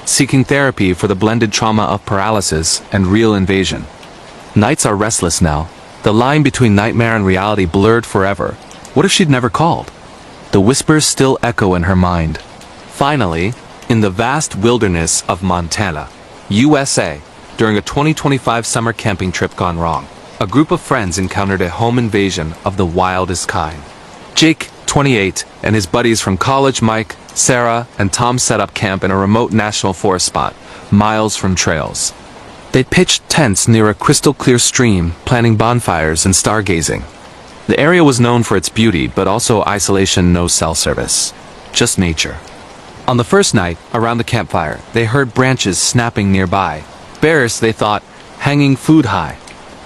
seeking therapy for the blended trauma of paralysis and real invasion. Nights are restless now. The line between nightmare and reality blurred forever. What if she'd never called? The whispers still echo in her mind. Finally, in the vast wilderness of Montana, USA, during a 2025 summer camping trip gone wrong, a group of friends encountered a home invasion of the wildest kind. Jake, 28, and his buddies from college, Mike, Sarah, and Tom set up camp in a remote national forest spot, miles from trails. They'd pitched tents near a crystal-clear stream, planning bonfires and stargazing. The area was known for its beauty, but also isolation, no cell service. Just nature. On the first night, around the campfire, they heard branches snapping nearby. Bears, they thought, hanging food high.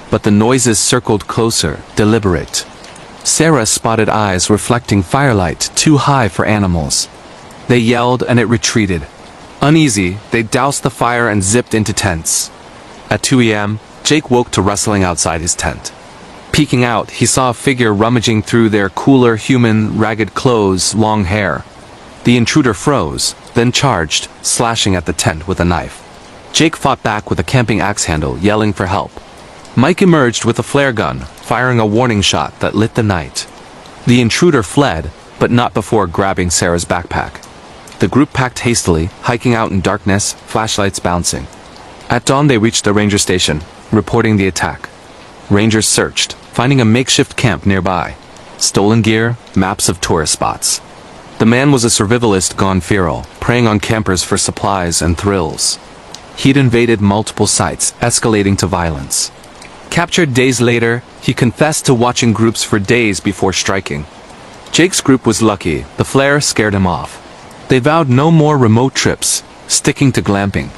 But the noises circled closer, deliberate. Sarah spotted eyes reflecting firelight too high for animals. They yelled and it retreated. Uneasy, they doused the fire and zipped into tents. At 2 a.m., Jake woke to rustling outside his tent. Peeking out, he saw a figure rummaging through their cooler, human, ragged clothes, long hair. The intruder froze, then charged, slashing at the tent with a knife. Jake fought back with a camping axe handle, yelling for help. Mike emerged with a flare gun, firing a warning shot that lit the night. The intruder fled, but not before grabbing Sarah's backpack. The group packed hastily, hiking out in darkness, flashlights bouncing. At dawn they reached the ranger station, reporting the attack. Rangers searched, finding a makeshift camp nearby. Stolen gear, maps of tourist spots. The man was a survivalist gone feral, preying on campers for supplies and thrills. He'd invaded multiple sites, escalating to violence. Captured days later, he confessed to watching groups for days before striking. Jake's group was lucky, the flare scared him off. They vowed no more remote trips, sticking to glamping.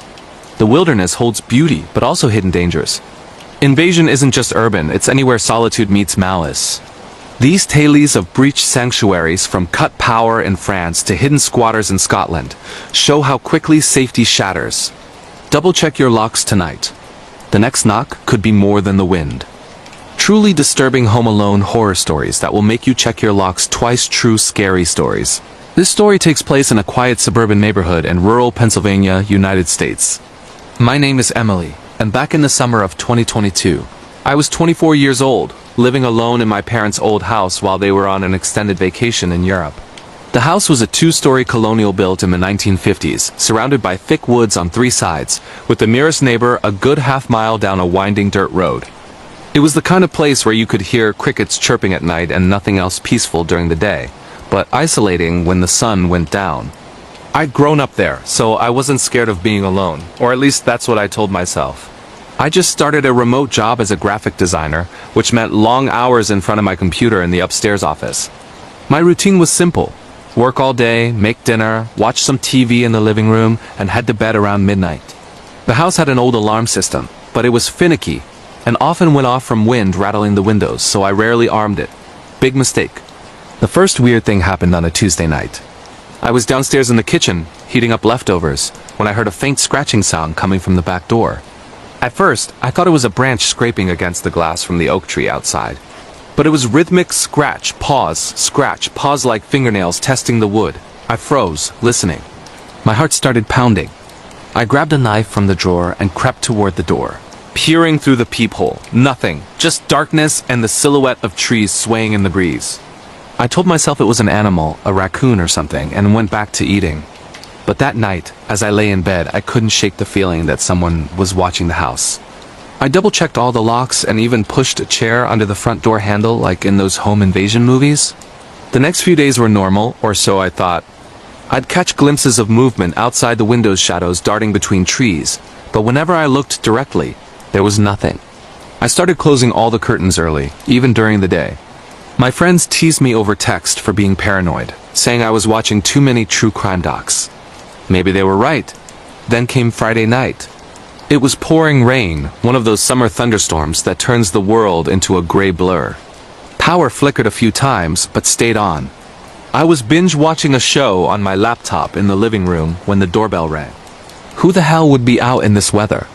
The wilderness holds beauty, but also hidden dangers. Invasion isn't just urban, it's anywhere solitude meets malice. These tales of breached sanctuaries, from cut power in France to hidden squatters in Scotland, show how quickly safety shatters. Double-check your locks tonight. The next knock could be more than the wind. Truly disturbing Home Alone horror stories that will make you check your locks twice. True scary stories. This story takes place in a quiet suburban neighborhood in rural Pennsylvania, United States. My name is Emily, and back in the summer of 2022, I was 24 years old, living alone in my parents' old house while they were on an extended vacation in Europe. The house was a two-story colonial built in the 1950s, surrounded by thick woods on three sides, with the nearest neighbor a good half-mile down a winding dirt road. It was the kind of place where you could hear crickets chirping at night and nothing else peaceful during the day, but isolating when the sun went down. I'd grown up there, so I wasn't scared of being alone, or at least that's what I told myself. I just started a remote job as a graphic designer, which meant long hours in front of my computer in the upstairs office. My routine was simple. Work all day, make dinner, watch some TV in the living room, and head to bed around midnight. The house had an old alarm system, but it was finicky, and often went off from wind rattling the windows, so I rarely armed it. Big mistake. The first weird thing happened on a Tuesday night. I was downstairs in the kitchen, heating up leftovers, when I heard a faint scratching sound coming from the back door. At first, I thought it was a branch scraping against the glass from the oak tree outside. But it was rhythmic scratch, pause like fingernails testing the wood. I froze, listening. My heart started pounding. I grabbed a knife from the drawer and crept toward the door. Peering through the peephole, nothing, just darkness and the silhouette of trees swaying in the breeze. I told myself it was an animal, a raccoon or something, and went back to eating. But that night, as I lay in bed, I couldn't shake the feeling that someone was watching the house. I double-checked all the locks and even pushed a chair under the front door handle like in those home invasion movies. The next few days were normal, or so I thought. I'd catch glimpses of movement outside the window's shadows darting between trees, but whenever I looked directly, there was nothing. I started closing all the curtains early, even during the day. My friends teased me over text for being paranoid, saying I was watching too many true crime docs. Maybe they were right. Then came Friday night. It was pouring rain, one of those summer thunderstorms that turns the world into a gray blur. Power flickered a few times, but stayed on. I was binge-watching a show on my laptop in the living room when the doorbell rang. Who the hell would be out in this weather?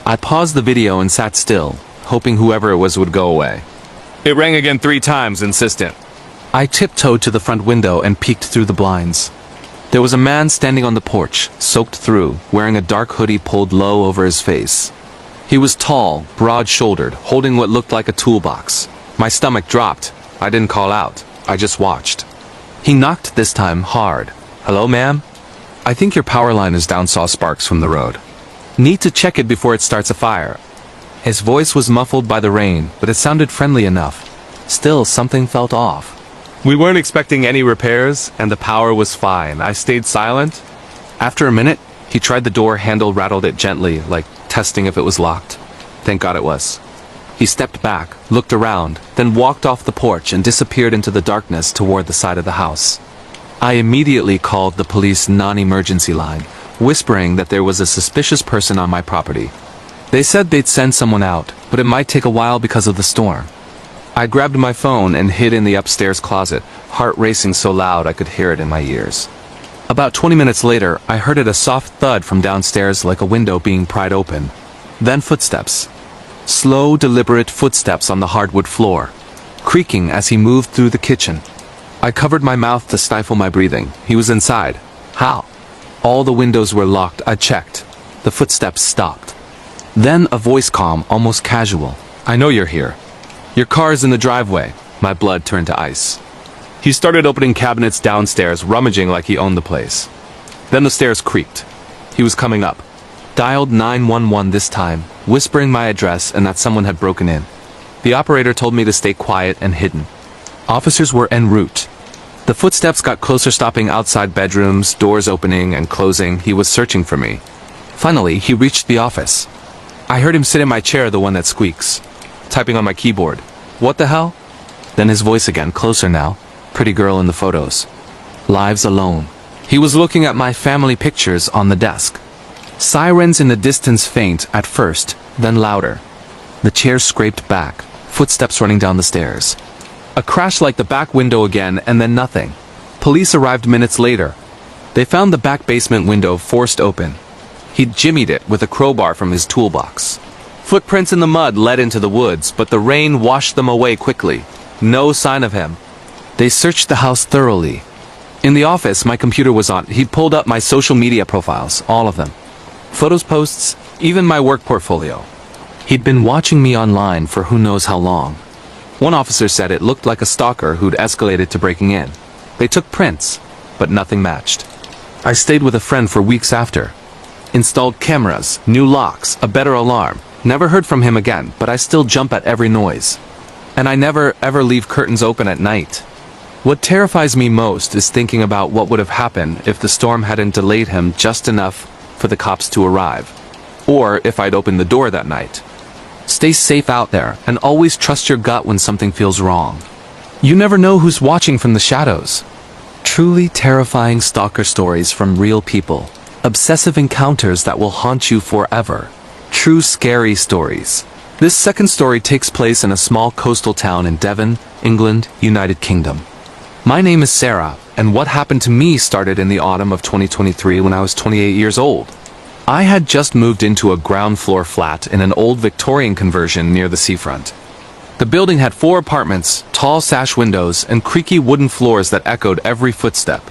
I paused the video and sat still, hoping whoever it was would go away. It rang again 3 times, insistent. I tiptoed to the front window and peeked through the blinds. There was a man standing on the porch, soaked through, wearing a dark hoodie pulled low over his face. He was tall, broad-shouldered, holding what looked like a toolbox. My stomach dropped. I didn't call out. I just watched. He knocked this time hard. Hello, ma'am? I think your power line is down, saw sparks from the road. Need to check it before it starts a fire. His voice was muffled by the rain, but it sounded friendly enough. Still, something felt off. We weren't expecting any repairs, and the power was fine. I stayed silent. After a minute, he tried the door handle, rattled it gently, like testing if it was locked. Thank God it was. He stepped back, looked around, then walked off the porch and disappeared into the darkness toward the side of the house. I immediately called the police non-emergency line, whispering that there was a suspicious person on my property. They said they'd send someone out, but it might take a while because of the storm. I grabbed my phone and hid in the upstairs closet, heart racing so loud I could hear it in my ears. About 20 minutes later, I heard a soft thud from downstairs like a window being pried open. Then footsteps. Slow, deliberate footsteps on the hardwood floor, creaking as he moved through the kitchen. I covered my mouth to stifle my breathing. He was inside. How? All the windows were locked. I checked. The footsteps stopped. Then a voice, calm, almost casual. I know you're here. Your car's in the driveway. My blood turned to ice. He started opening cabinets downstairs, rummaging like he owned the place. Then the stairs creaked. He was coming up. Dialed 911 this time, whispering my address and that someone had broken in. The operator told me to stay quiet and hidden. Officers were en route. The footsteps got closer, stopping outside bedrooms, doors opening and closing. He was searching for me. Finally, he reached the office. I heard him sit in my chair, the one that squeaks, typing on my keyboard. What the hell? Then his voice again, closer now. Pretty girl in the photos. Lives alone. He was looking at my family pictures on the desk. Sirens in the distance, faint at first, then louder. The chair scraped back, footsteps running down the stairs. A crash like the back window again, and then nothing. Police arrived minutes later. They found the back basement window forced open. He'd jimmied it with a crowbar from his toolbox. Footprints in the mud led into the woods, but the rain washed them away quickly. No sign of him. They searched the house thoroughly. In the office, my computer was on. He'd pulled up my social media profiles, all of them. Photos, posts, even my work portfolio. He'd been watching me online for who knows how long. One officer said it looked like a stalker who'd escalated to breaking in. They took prints, but nothing matched. I stayed with a friend for weeks after. Installed cameras, new locks, a better alarm. Never heard from him again, but I still jump at every noise. And I never ever leave curtains open at night. What terrifies me most is thinking about what would have happened if the storm hadn't delayed him just enough for the cops to arrive. Or if I'd opened the door that night. Stay safe out there, and always trust your gut when something feels wrong. You never know who's watching from the shadows. Truly terrifying stalker stories from real people. Obsessive encounters that will haunt you forever. True scary stories. This second story takes place in a small coastal town in Devon, England, United Kingdom. My name is Sarah, and what happened to me started in the autumn of 2023 when I was 28 years old. I had just moved into a ground floor flat in an old Victorian conversion near the seafront. The building had 4 apartments, tall sash windows, and creaky wooden floors that echoed every footstep.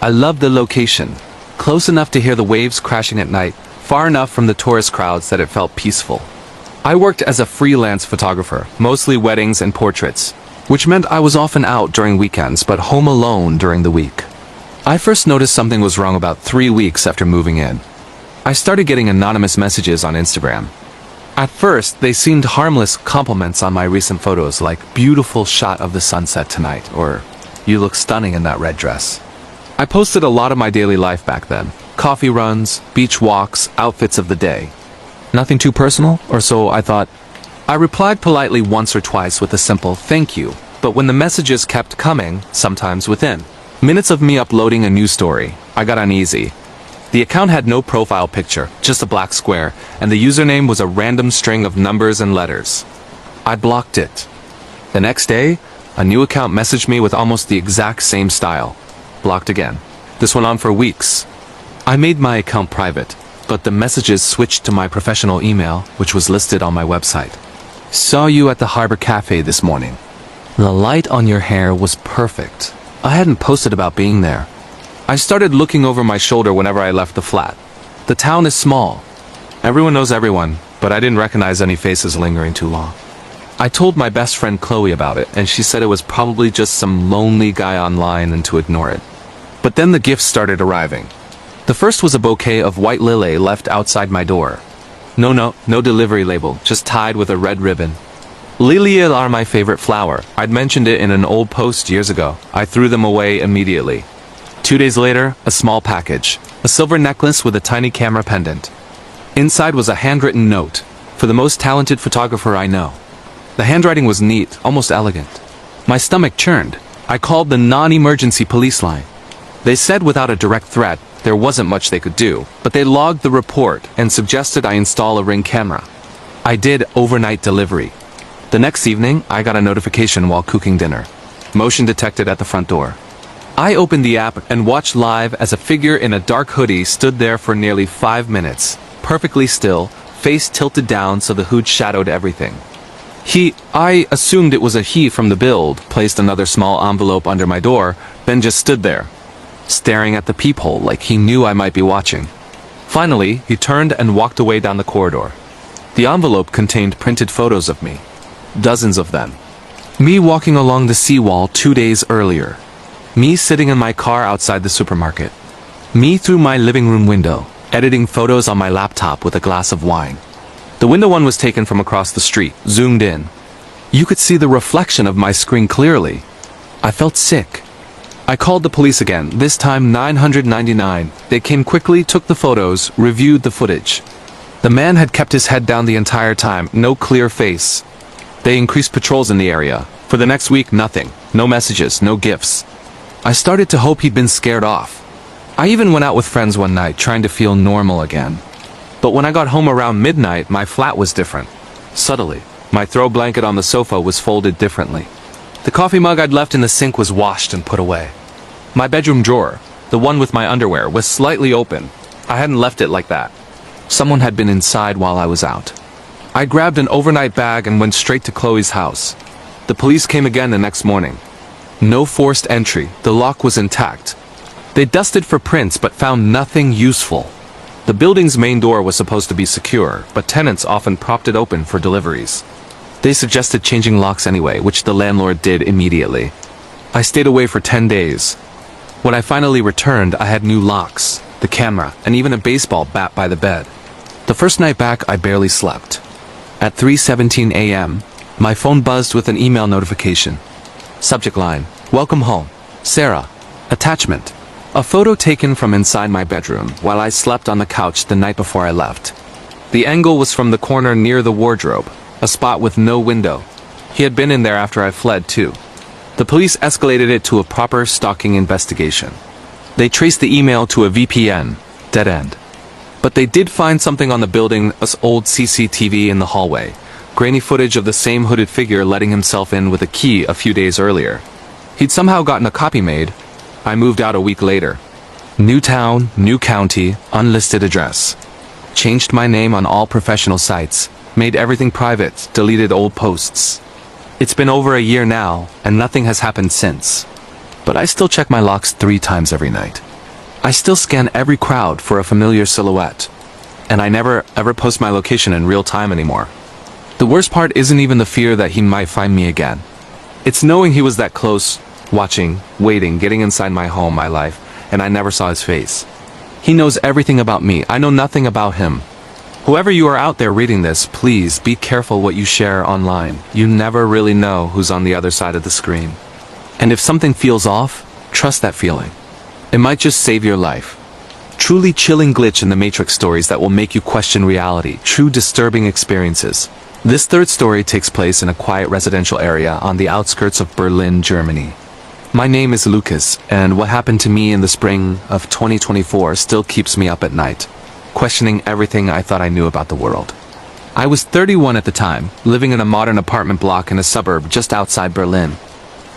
I loved the location, close enough to hear the waves crashing at night, far enough from the tourist crowds that it felt peaceful. I worked as a freelance photographer, mostly weddings and portraits, which meant I was often out during weekends but home alone during the week. I first noticed something was wrong about 3 weeks after moving in. I started getting anonymous messages on Instagram. At first, they seemed harmless compliments on my recent photos like "beautiful shot of the sunset tonight" or "you look stunning in that red dress." I posted a lot of my daily life back then. Coffee runs, beach walks, outfits of the day. Nothing too personal, or so I thought. I replied politely once or twice with a simple "thank you," but when the messages kept coming, sometimes within minutes of me uploading a new story, I got uneasy. The account had no profile picture, just a black square, and the username was a random string of numbers and letters. I blocked it. The next day, a new account messaged me with almost the exact same style. Blocked again. This went on for weeks. I made my account private, but the messages switched to my professional email, which was listed on my website. Saw you at the Harbor Cafe this morning. The light on your hair was perfect. I hadn't posted about being there. I started looking over my shoulder whenever I left the flat. The town is small. Everyone knows everyone, but I didn't recognize any faces lingering too long. I told my best friend Chloe about it, and she said it was probably just some lonely guy online and to ignore it. But then the gifts started arriving. The first was a bouquet of white lily left outside my door. No delivery label, just tied with a red ribbon. Lilies are my favorite flower. I'd mentioned it in an old post years ago. I threw them away immediately. 2 days later, a small package. A silver necklace with a tiny camera pendant. Inside was a handwritten note. For the most talented photographer I know. The handwriting was neat, almost elegant. My stomach churned. I called the non-emergency police line. They said without a direct threat, there wasn't much they could do, but they logged the report and suggested I install a Ring camera. I did overnight delivery. The next evening, I got a notification while cooking dinner. Motion detected at the front door. I opened the app and watched live as a figure in a dark hoodie stood there for nearly 5 minutes, perfectly still, face tilted down so the hood shadowed everything. I assumed it was a he from the build, placed another small envelope under my door, then just stood there, staring at the peephole like he knew I might be watching. Finally, he turned and walked away down the corridor. The envelope contained printed photos of me. Dozens of them. Me walking along the seawall 2 days earlier. Me sitting in my car outside the supermarket. Me through my living room window, editing photos on my laptop with a glass of wine. The window one was taken from across the street, zoomed in. You could see the reflection of my screen clearly. I felt sick. I called the police again, this time 999. They came quickly, took the photos, reviewed the footage. The man had kept his head down the entire time, no clear face. They increased patrols in the area. For the next week, nothing. No messages, no gifts. I started to hope he'd been scared off. I even went out with friends one night, trying to feel normal again. But when I got home around midnight, my flat was different. Subtly. My throw blanket on the sofa was folded differently. The coffee mug I'd left in the sink was washed and put away. My bedroom drawer, the one with my underwear, was slightly open. I hadn't left it like that. Someone had been inside while I was out. I grabbed an overnight bag and went straight to Chloe's house. The police came again the next morning. No forced entry, the lock was intact. They dusted for prints but found nothing useful. The building's main door was supposed to be secure, but tenants often propped it open for deliveries. They suggested changing locks anyway, which the landlord did immediately. I stayed away for 10 days. When I finally returned, I had new locks, the camera, and even a baseball bat by the bed. The first night back, I barely slept. At 3:17 a.m., my phone buzzed with an email notification. Subject line, "Welcome home. Sarah." Attachment, a photo taken from inside my bedroom while I slept on the couch the night before I left. The angle was from the corner near the wardrobe, a spot with no window. He had been in there after I fled too. The police escalated it to a proper stalking investigation. They traced the email to a VPN, dead end. But they did find something on the building's old CCTV in the hallway. Grainy footage of the same hooded figure letting himself in with a key a few days earlier. He'd somehow gotten a copy made. I moved out a week later. New town, new county, unlisted address. Changed my name on all professional sites, made everything private, deleted old posts. It's been over a year now, and nothing has happened since. But I still check my locks 3 times every night. I still scan every crowd for a familiar silhouette. And I never ever post my location in real time anymore. The worst part isn't even the fear that he might find me again. It's knowing he was that close, watching, waiting, getting inside my home, my life, and I never saw his face. He knows everything about me. I know nothing about him. Whoever you are out there reading this, please be careful what you share online. You never really know who's on the other side of the screen. And if something feels off, trust that feeling. It might just save your life. Truly chilling glitch in the Matrix stories that will make you question reality. True disturbing experiences. This 3rd story takes place in a quiet residential area on the outskirts of Berlin, Germany. My name is Lucas, and what happened to me in the spring of 2024 still keeps me up at night, questioning everything I thought I knew about the world. I was 31 at the time, living in a modern apartment block in a suburb just outside Berlin.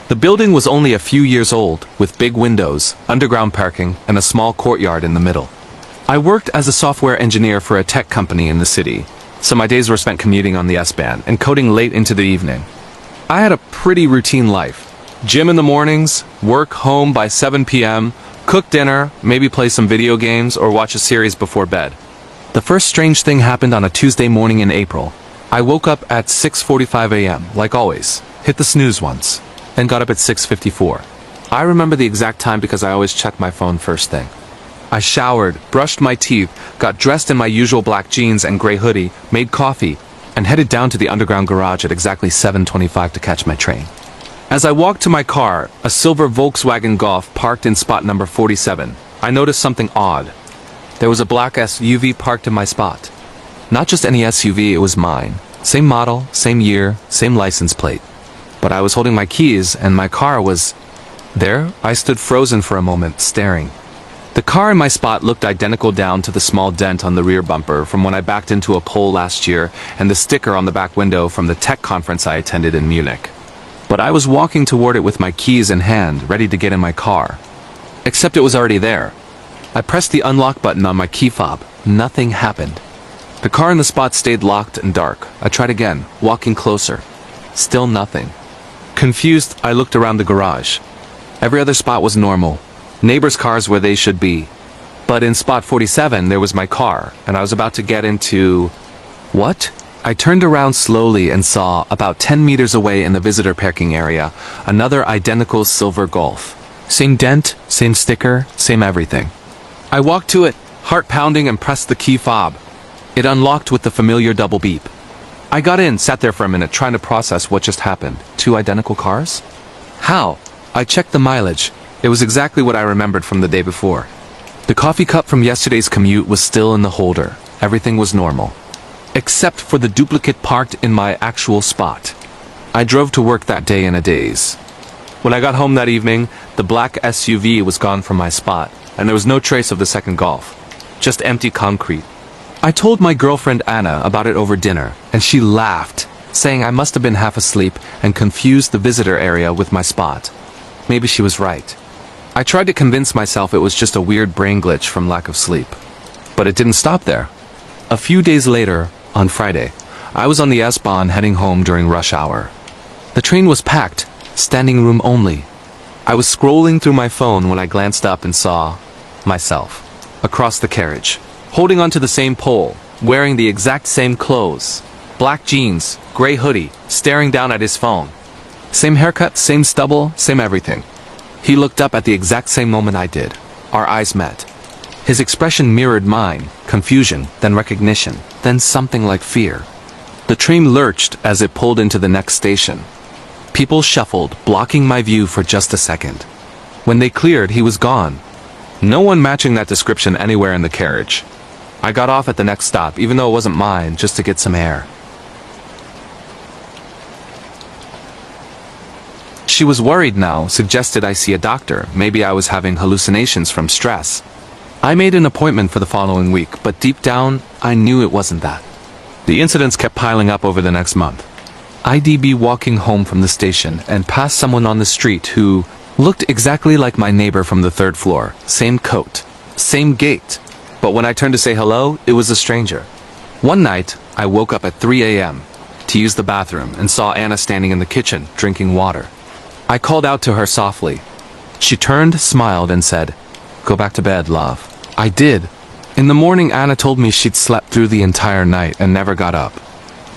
The building was only a few years old, with big windows, underground parking, and a small courtyard in the middle. I worked as a software engineer for a tech company in the city, so my days were spent commuting on the S-Bahn and coding late into the evening. I had a pretty routine life. Gym in the mornings, work home by 7 p.m., cook dinner, maybe play some video games or watch a series before bed. The first strange thing happened on a Tuesday morning in April. I woke up at 6:45 a.m., like always, hit the snooze once, and got up at 6:54. I remember the exact time because I always check my phone first thing. I showered, brushed my teeth, got dressed in my usual black jeans and gray hoodie, made coffee, and headed down to the underground garage at exactly 7:25 to catch my train. As I walked to my car, a silver Volkswagen Golf parked in spot number 47, I noticed something odd. There was a black SUV parked in my spot. Not just any SUV, it was mine. Same model, same year, same license plate. But I was holding my keys and my car was... There, I stood frozen for a moment, staring. The car in my spot looked identical down to the small dent on the rear bumper from when I backed into a pole last year and the sticker on the back window from the tech conference I attended in Munich. But I was walking toward it with my keys in hand, ready to get in my car. Except it was already there. I pressed the unlock button on my key fob. Nothing happened. The car in the spot stayed locked and dark. I tried again, walking closer. Still nothing. Confused, I looked around the garage. Every other spot was normal. Neighbors' cars where they should be. But in spot 47, there was my car, and I was about to get into... What? I turned around slowly and saw, about 10 meters away in the visitor parking area, another identical silver Golf. Same dent, same sticker, same everything. I walked to it, heart pounding, and pressed the key fob. It unlocked with the familiar double beep. I got in, sat there for a minute, trying to process what just happened. 2 identical cars? How? I checked the mileage. It was exactly what I remembered from the day before. The coffee cup from yesterday's commute was still in the holder. Everything was normal. Except for the duplicate parked in my actual spot. I drove to work that day in a daze. When I got home that evening, the black SUV was gone from my spot, and there was no trace of the second Golf. Just empty concrete. I told my girlfriend Anna about it over dinner, and she laughed, saying I must have been half asleep and confused the visitor area with my spot. Maybe she was right. I tried to convince myself it was just a weird brain glitch from lack of sleep. But it didn't stop there. A few days later, on Friday, I was on the S-Bahn heading home during rush hour. The train was packed, standing room only. I was scrolling through my phone when I glanced up and saw myself across the carriage, holding onto the same pole, wearing the exact same clothes, black jeans, gray hoodie, staring down at his phone. Same haircut, same stubble, same everything. He looked up at the exact same moment I did. Our eyes met. His expression mirrored mine, confusion, then recognition, then something like fear. The train lurched as it pulled into the next station. People shuffled, blocking my view for just a second. When they cleared, he was gone. No one matching that description anywhere in the carriage. I got off at the next stop, even though it wasn't mine, just to get some air. She was worried now, suggested I see a doctor. Maybe I was having hallucinations from stress. I made an appointment for the following week, but deep down, I knew it wasn't that. The incidents kept piling up over the next month. I'd be walking home from the station and pass someone on the street who looked exactly like my neighbor from the 3rd floor. Same coat, same gait, But when I turned to say hello, it was a stranger. One night, I woke up at 3 a.m. to use the bathroom and saw Anna standing in the kitchen, drinking water. I called out to her softly. She turned, smiled, and said, "Go back to bed, love." I did. In the morning, Anna told me she'd slept through the entire night and never got up.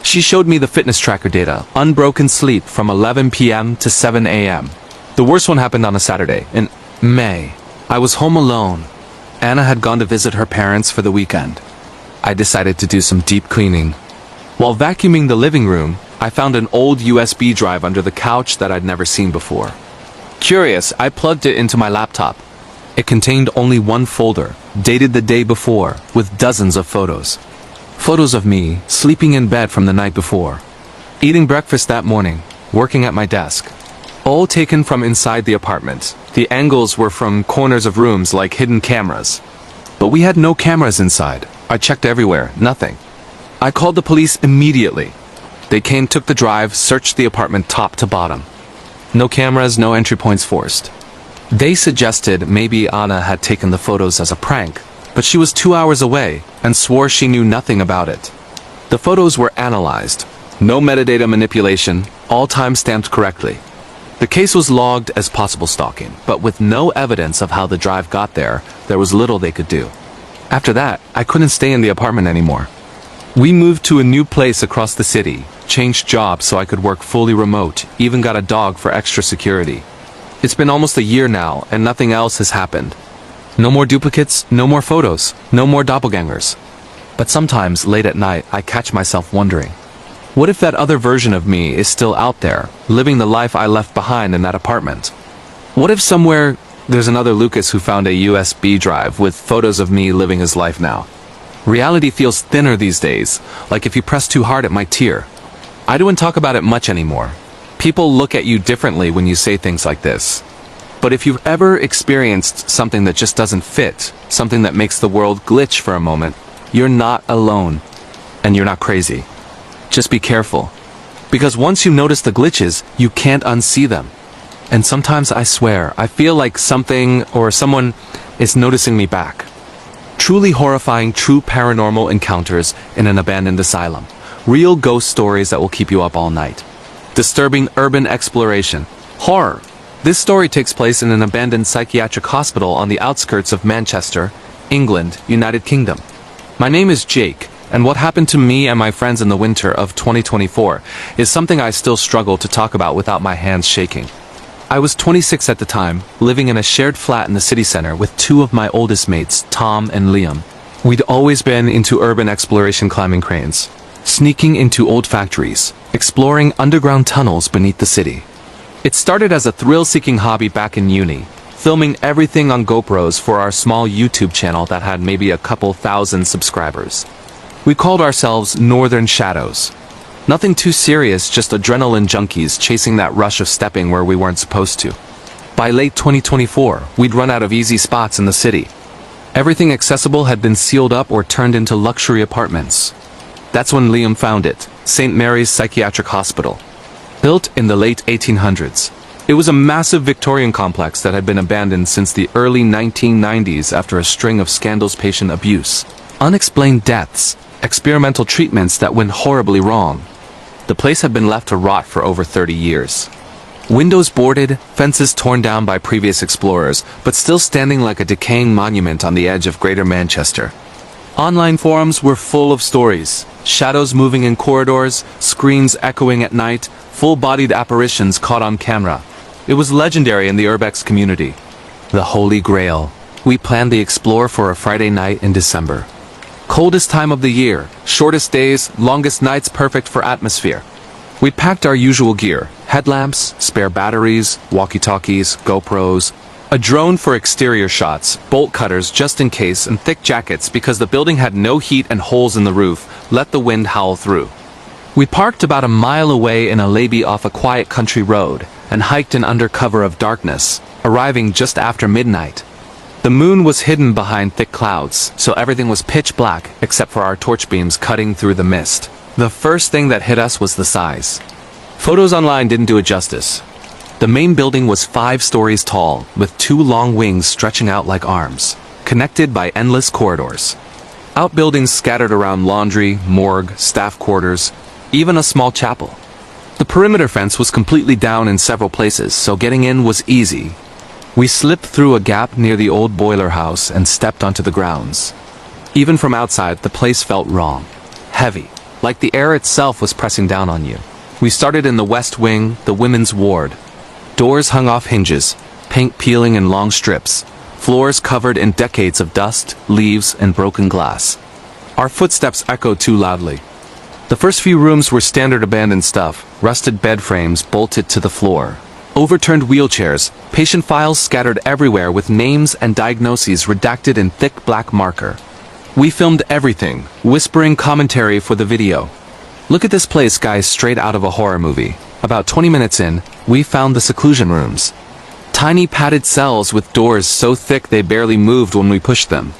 She showed me the fitness tracker data, unbroken sleep from 11 p.m. to 7 a.m. The worst one happened on a Saturday, in May. I was home alone. Anna had gone to visit her parents for the weekend. I decided to do some deep cleaning. While vacuuming the living room, I found an old USB drive under the couch that I'd never seen before. Curious, I plugged it into my laptop. It contained only one folder, dated the day before, with dozens of photos. Photos of me, sleeping in bed from the night before, eating breakfast that morning, working at my desk. All taken from inside the apartment. The angles were from corners of rooms like hidden cameras. But we had no cameras inside. I checked everywhere, nothing. I called the police immediately. They came, took the drive, searched the apartment top to bottom. No cameras, no entry points forced. They suggested maybe Anna had taken the photos as a prank, but she was 2 hours away and swore she knew nothing about it. The photos were analyzed. No metadata manipulation, all time-stamped correctly. The case was logged as possible stalking, but with no evidence of how the drive got there, there was little they could do. After that, I couldn't stay in the apartment anymore. We moved to a new place across the city, changed jobs so I could work fully remote, even got a dog for extra security. It's been almost a year now, and nothing else has happened. No more duplicates, no more photos, no more doppelgangers. But sometimes, late at night, I catch myself wondering, what if that other version of me is still out there, living the life I left behind in that apartment? What if somewhere there's another Lucas who found a USB drive with photos of me living his life now? Reality feels thinner these days, like if you press too hard it might tear. I don't talk about it much anymore. People look at you differently when you say things like this. But if you've ever experienced something that just doesn't fit, something that makes the world glitch for a moment, you're not alone. And you're not crazy. Just be careful. Because once you notice the glitches, you can't unsee them. And sometimes I swear, I feel like something or someone is noticing me back. Truly horrifying, true paranormal encounters in an abandoned asylum. Real ghost stories that will keep you up all night. Disturbing urban exploration. Horror. This story takes place in an abandoned psychiatric hospital on the outskirts of Manchester, England, United Kingdom. My name is Jake, and what happened to me and my friends in the winter of 2024 is something I still struggle to talk about without my hands shaking. I was 26 at the time, living in a shared flat in the city center with two of my oldest mates, Tom and Liam. We'd always been into urban exploration, climbing cranes, sneaking into old factories, exploring underground tunnels beneath the city. It started as a thrill-seeking hobby back in uni, filming everything on GoPros for our small YouTube channel that had maybe a couple thousand subscribers. We called ourselves Northern Shadows. Nothing too serious, just adrenaline junkies chasing that rush of stepping where we weren't supposed to. By late 2024, we'd run out of easy spots in the city. Everything accessible had been sealed up or turned into luxury apartments. That's when Liam found it, St. Mary's Psychiatric Hospital. Built in the late 1800s. It was a massive Victorian complex that had been abandoned since the early 1990s after a string of scandals, patient abuse, unexplained deaths, experimental treatments that went horribly wrong. The place had been left to rot for over 30 years. Windows boarded, fences torn down by previous explorers, but still standing like a decaying monument on the edge of Greater Manchester. Online forums were full of stories. Shadows moving in corridors, screams echoing at night, full-bodied apparitions caught on camera. It was legendary in the Urbex community. The Holy Grail. We planned the explore for a Friday night in December. Coldest time of the year, shortest days, longest nights, perfect for atmosphere. We packed our usual gear, headlamps, spare batteries, walkie-talkies, GoPros, a drone for exterior shots, bolt cutters just in case, and thick jackets because the building had no heat and holes in the roof, let the wind howl through. We parked about a mile away in a lobby off a quiet country road, and hiked in under cover of darkness, arriving just after midnight. The moon was hidden behind thick clouds, so everything was pitch black except for our torch beams cutting through the mist. The first thing that hit us was the size. Photos online didn't do it justice. The main building was 5 stories tall, with 2 long wings stretching out like arms, connected by endless corridors. Outbuildings scattered around laundry, morgue, staff quarters, even a small chapel. The perimeter fence was completely down in several places, so getting in was easy. We slipped through a gap near the old boiler house and stepped onto the grounds. Even from outside, the place felt wrong. Heavy, like the air itself was pressing down on you. We started in the west wing, the women's ward. Doors hung off hinges, paint peeling in long strips, floors covered in decades of dust, leaves, and broken glass. Our footsteps echoed too loudly. The first few rooms were standard abandoned stuff, rusted bed frames bolted to the floor. Overturned wheelchairs, patient files scattered everywhere with names and diagnoses redacted in thick black marker. We filmed everything, whispering commentary for the video. Look at this place, guys, straight out of a horror movie. About 20 minutes in, we found the seclusion rooms. Tiny padded cells with doors so thick they barely moved when we pushed them.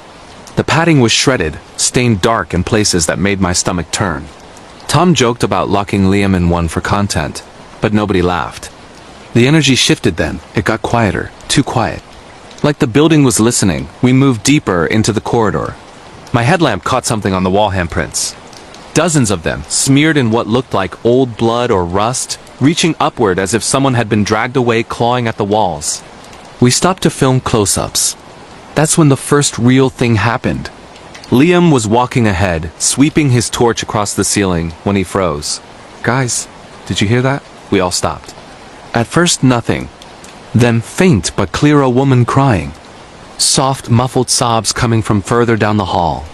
The padding was shredded, stained dark in places that made my stomach turn. Tom joked about locking Liam in one for content, but nobody laughed. The energy shifted then. It got quieter, too quiet. Like the building was listening, we moved deeper into the corridor. My headlamp caught something on the wall handprints. Dozens of them, smeared in what looked like old blood or rust, reaching upward as if someone had been dragged away clawing at the walls. We stopped to film close-ups. That's when the first real thing happened. Liam was walking ahead, sweeping his torch across the ceiling, when he froze. Guys, did you hear that? We all stopped. At first, nothing. Then faint but clear, a woman crying. Soft, muffled sobs coming from further down the hall.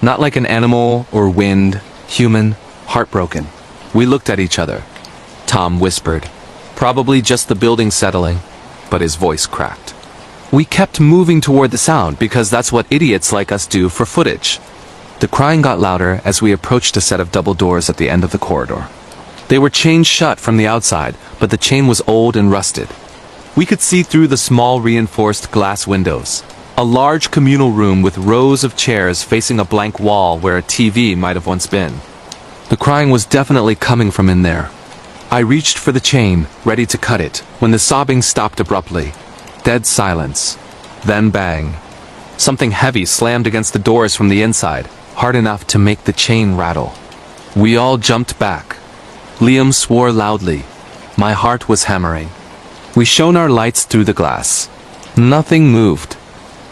Not like an animal or wind, human, heartbroken. We looked at each other. Tom whispered. Probably just the building settling, but his voice cracked. We kept moving toward the sound because that's what idiots like us do for footage. The crying got louder as we approached a set of double doors at the end of the corridor. They were chained shut from the outside, but the chain was old and rusted. We could see through the small reinforced glass windows. A large communal room with rows of chairs facing a blank wall where a TV might have once been. The crying was definitely coming from in there. I reached for the chain, ready to cut it, when the sobbing stopped abruptly. Dead silence. Then bang. Something heavy slammed against the doors from the inside, hard enough to make the chain rattle. We all jumped back. Liam swore loudly. My heart was hammering. We shone our lights through the glass. Nothing moved.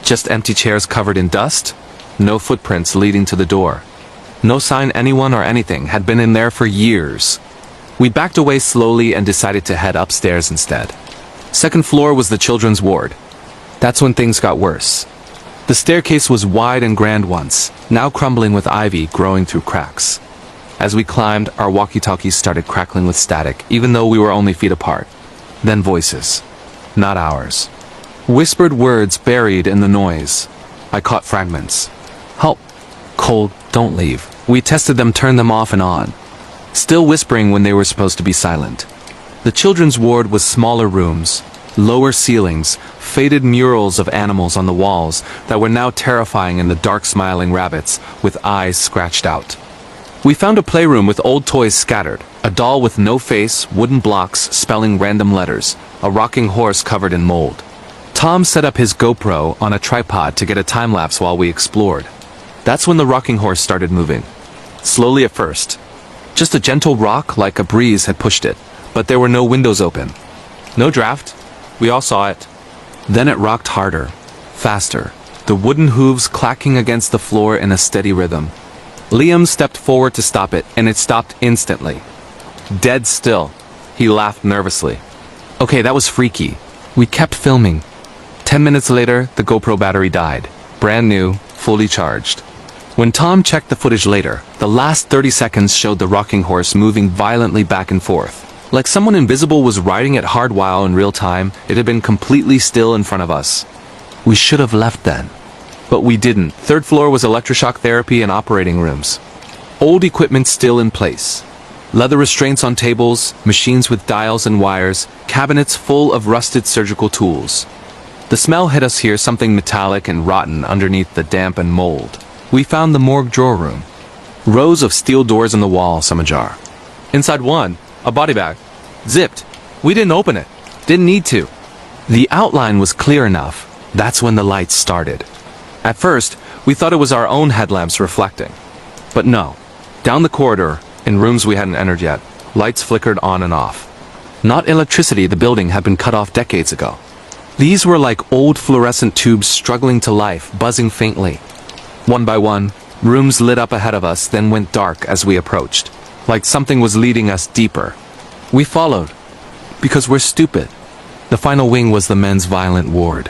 Just empty chairs covered in dust. No footprints leading to the door. No sign anyone or anything had been in there for years. We backed away slowly and decided to head upstairs instead. Second floor was the children's ward. That's when things got worse. The staircase was wide and grand once, now crumbling with ivy growing through cracks. As we climbed, our walkie-talkies started crackling with static, even though we were only feet apart. Then voices. Not ours. Whispered words buried in the noise. I caught fragments. Help. Cold. Don't leave. We tested them, turned them off and on. Still whispering when they were supposed to be silent. The children's ward was smaller rooms, lower ceilings, faded murals of animals on the walls that were now terrifying in the dark smiling rabbits with eyes scratched out. We found a playroom with old toys scattered, a doll with no face, wooden blocks spelling random letters, a rocking horse covered in mold. Tom set up his GoPro on a tripod to get a time-lapse while we explored. That's when the rocking horse started moving. Slowly at first. Just a gentle rock like a breeze had pushed it, but there were no windows open. No draft. We all saw it. Then it rocked harder, faster, the wooden hooves clacking against the floor in a steady rhythm. Liam stepped forward to stop it, and it stopped instantly. Dead still. He laughed nervously. Okay, that was freaky. We kept filming. 10 minutes later, the GoPro battery died. Brand new, fully charged. When Tom checked the footage later, the last 30 seconds showed the rocking horse moving violently back and forth. Like someone invisible was riding it hard while in real time, it had been completely still in front of us. We should have left then. But we didn't. Third floor was electroshock therapy and operating rooms. Old equipment still in place. Leather restraints on tables, machines with dials and wires, cabinets full of rusted surgical tools. The smell hit us here, something metallic and rotten underneath the damp and mold. We found the morgue drawer room. Rows of steel doors in the wall, some ajar. Inside one, a body bag. Zipped. We didn't open it. Didn't need to. The outline was clear enough. That's when the lights started. At first, we thought it was our own headlamps reflecting. But no. Down the corridor, in rooms we hadn't entered yet, lights flickered on and off. Not electricity, the building had been cut off decades ago. These were like old fluorescent tubes struggling to life, buzzing faintly. One by one, rooms lit up ahead of us, then went dark as we approached, like something was leading us deeper. We followed, because we're stupid. The final wing was the men's violent ward.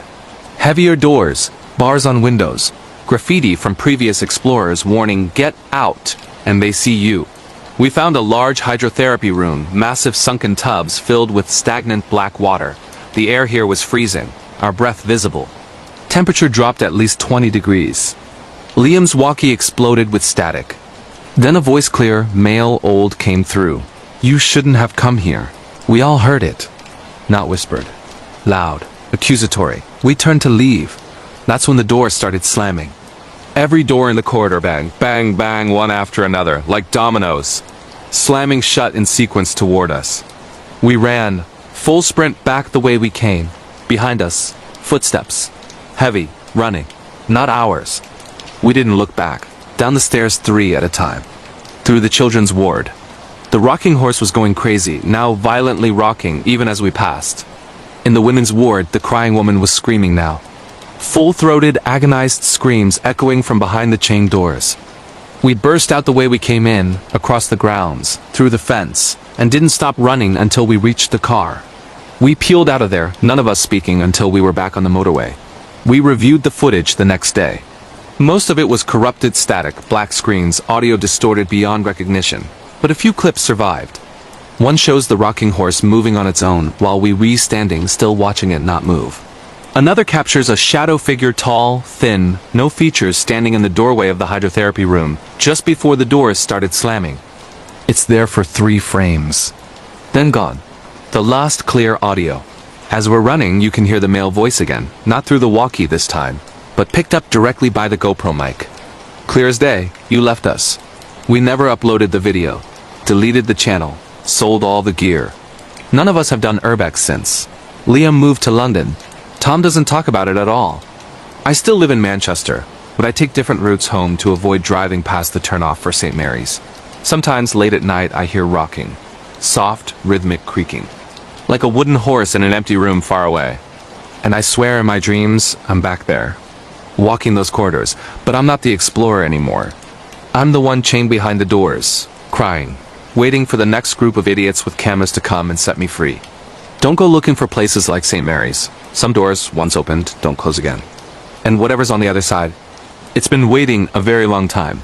Heavier doors, bars on windows, graffiti from previous explorers warning, "Get out," and they see you. We found a large hydrotherapy room, massive sunken tubs filled with stagnant black water. The air here was freezing, our breath visible. Temperature dropped at least 20 degrees. Liam's walkie exploded with static. Then a voice, clear, male, old, came through. "You shouldn't have come here." We all heard it. Not whispered. Loud, accusatory. We turned to leave. That's when the door started slamming. Every door in the corridor bang, bang, bang, one after another, like dominoes, slamming shut in sequence toward us. We ran, full sprint back the way we came. Behind us, footsteps. Heavy, running. Not ours. We didn't look back. Down the stairs 3 at a time. Through the children's ward. The rocking horse was going crazy, now violently rocking even as we passed. In the women's ward, the crying woman was screaming now. Full-throated, agonized screams echoing from behind the chained doors. We burst out the way we came in, across the grounds, through the fence, and didn't stop running until we reached the car. We peeled out of there, none of us speaking until we were back on the motorway. We reviewed the footage the next day. Most of it was corrupted static, black screens, audio distorted beyond recognition, but a few clips survived. One shows the rocking horse moving on its own, while we standing still watching it not move. Another captures a shadow figure, tall, thin, no features, standing in the doorway of the hydrotherapy room, just before the doors started slamming. It's there for 3 frames. Then gone. The last clear audio. As we're running, you can hear the male voice again, not through the walkie this time, but picked up directly by the GoPro mic. Clear as day, you left us. We never uploaded the video, deleted the channel, sold all the gear. None of us have done urbex since. Liam moved to London. Tom doesn't talk about it at all. I still live in Manchester, but I take different routes home to avoid driving past the turnoff for St. Mary's. Sometimes late at night I hear rocking. Soft, rhythmic creaking. Like a wooden horse in an empty room far away. And I swear in my dreams, I'm back there. Walking those corridors, but I'm not the explorer anymore. I'm the one chained behind the doors, crying, waiting for the next group of idiots with cameras to come and set me free. Don't go looking for places like St. Mary's. Some doors, once opened, don't close again. And whatever's on the other side, it's been waiting a very long time.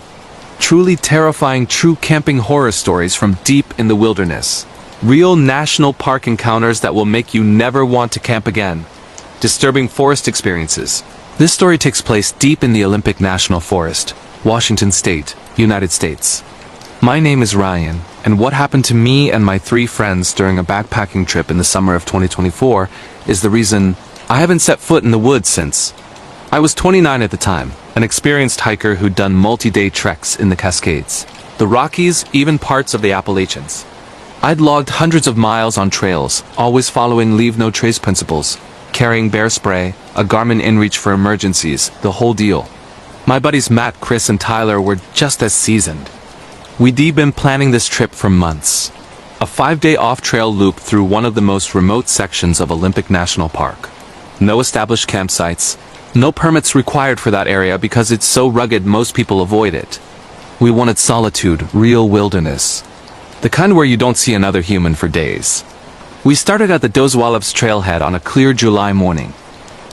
Truly terrifying, true camping horror stories from deep in the wilderness. Real national park encounters that will make you never want to camp again. Disturbing forest experiences. This story takes place deep in the Olympic National Forest, Washington State, United States. My name is Ryan, and what happened to me and my 3 friends during a backpacking trip in the summer of 2024 is the reason I haven't set foot in the woods since. I was 29 at the time, an experienced hiker who'd done multi-day treks in the Cascades, the Rockies, even parts of the Appalachians. I'd logged hundreds of miles on trails, always following leave no trace principles, carrying bear spray, a Garmin inReach for emergencies, the whole deal. My buddies Matt, Chris, and Tyler were just as seasoned. We'd been planning this trip for months. A 5-day off-trail loop through one of the most remote sections of Olympic National Park. No established campsites, no permits required for that area because it's so rugged most people avoid it. We wanted solitude, real wilderness. The kind where you don't see another human for days. We started at the Dozwallabs trailhead on a clear July morning.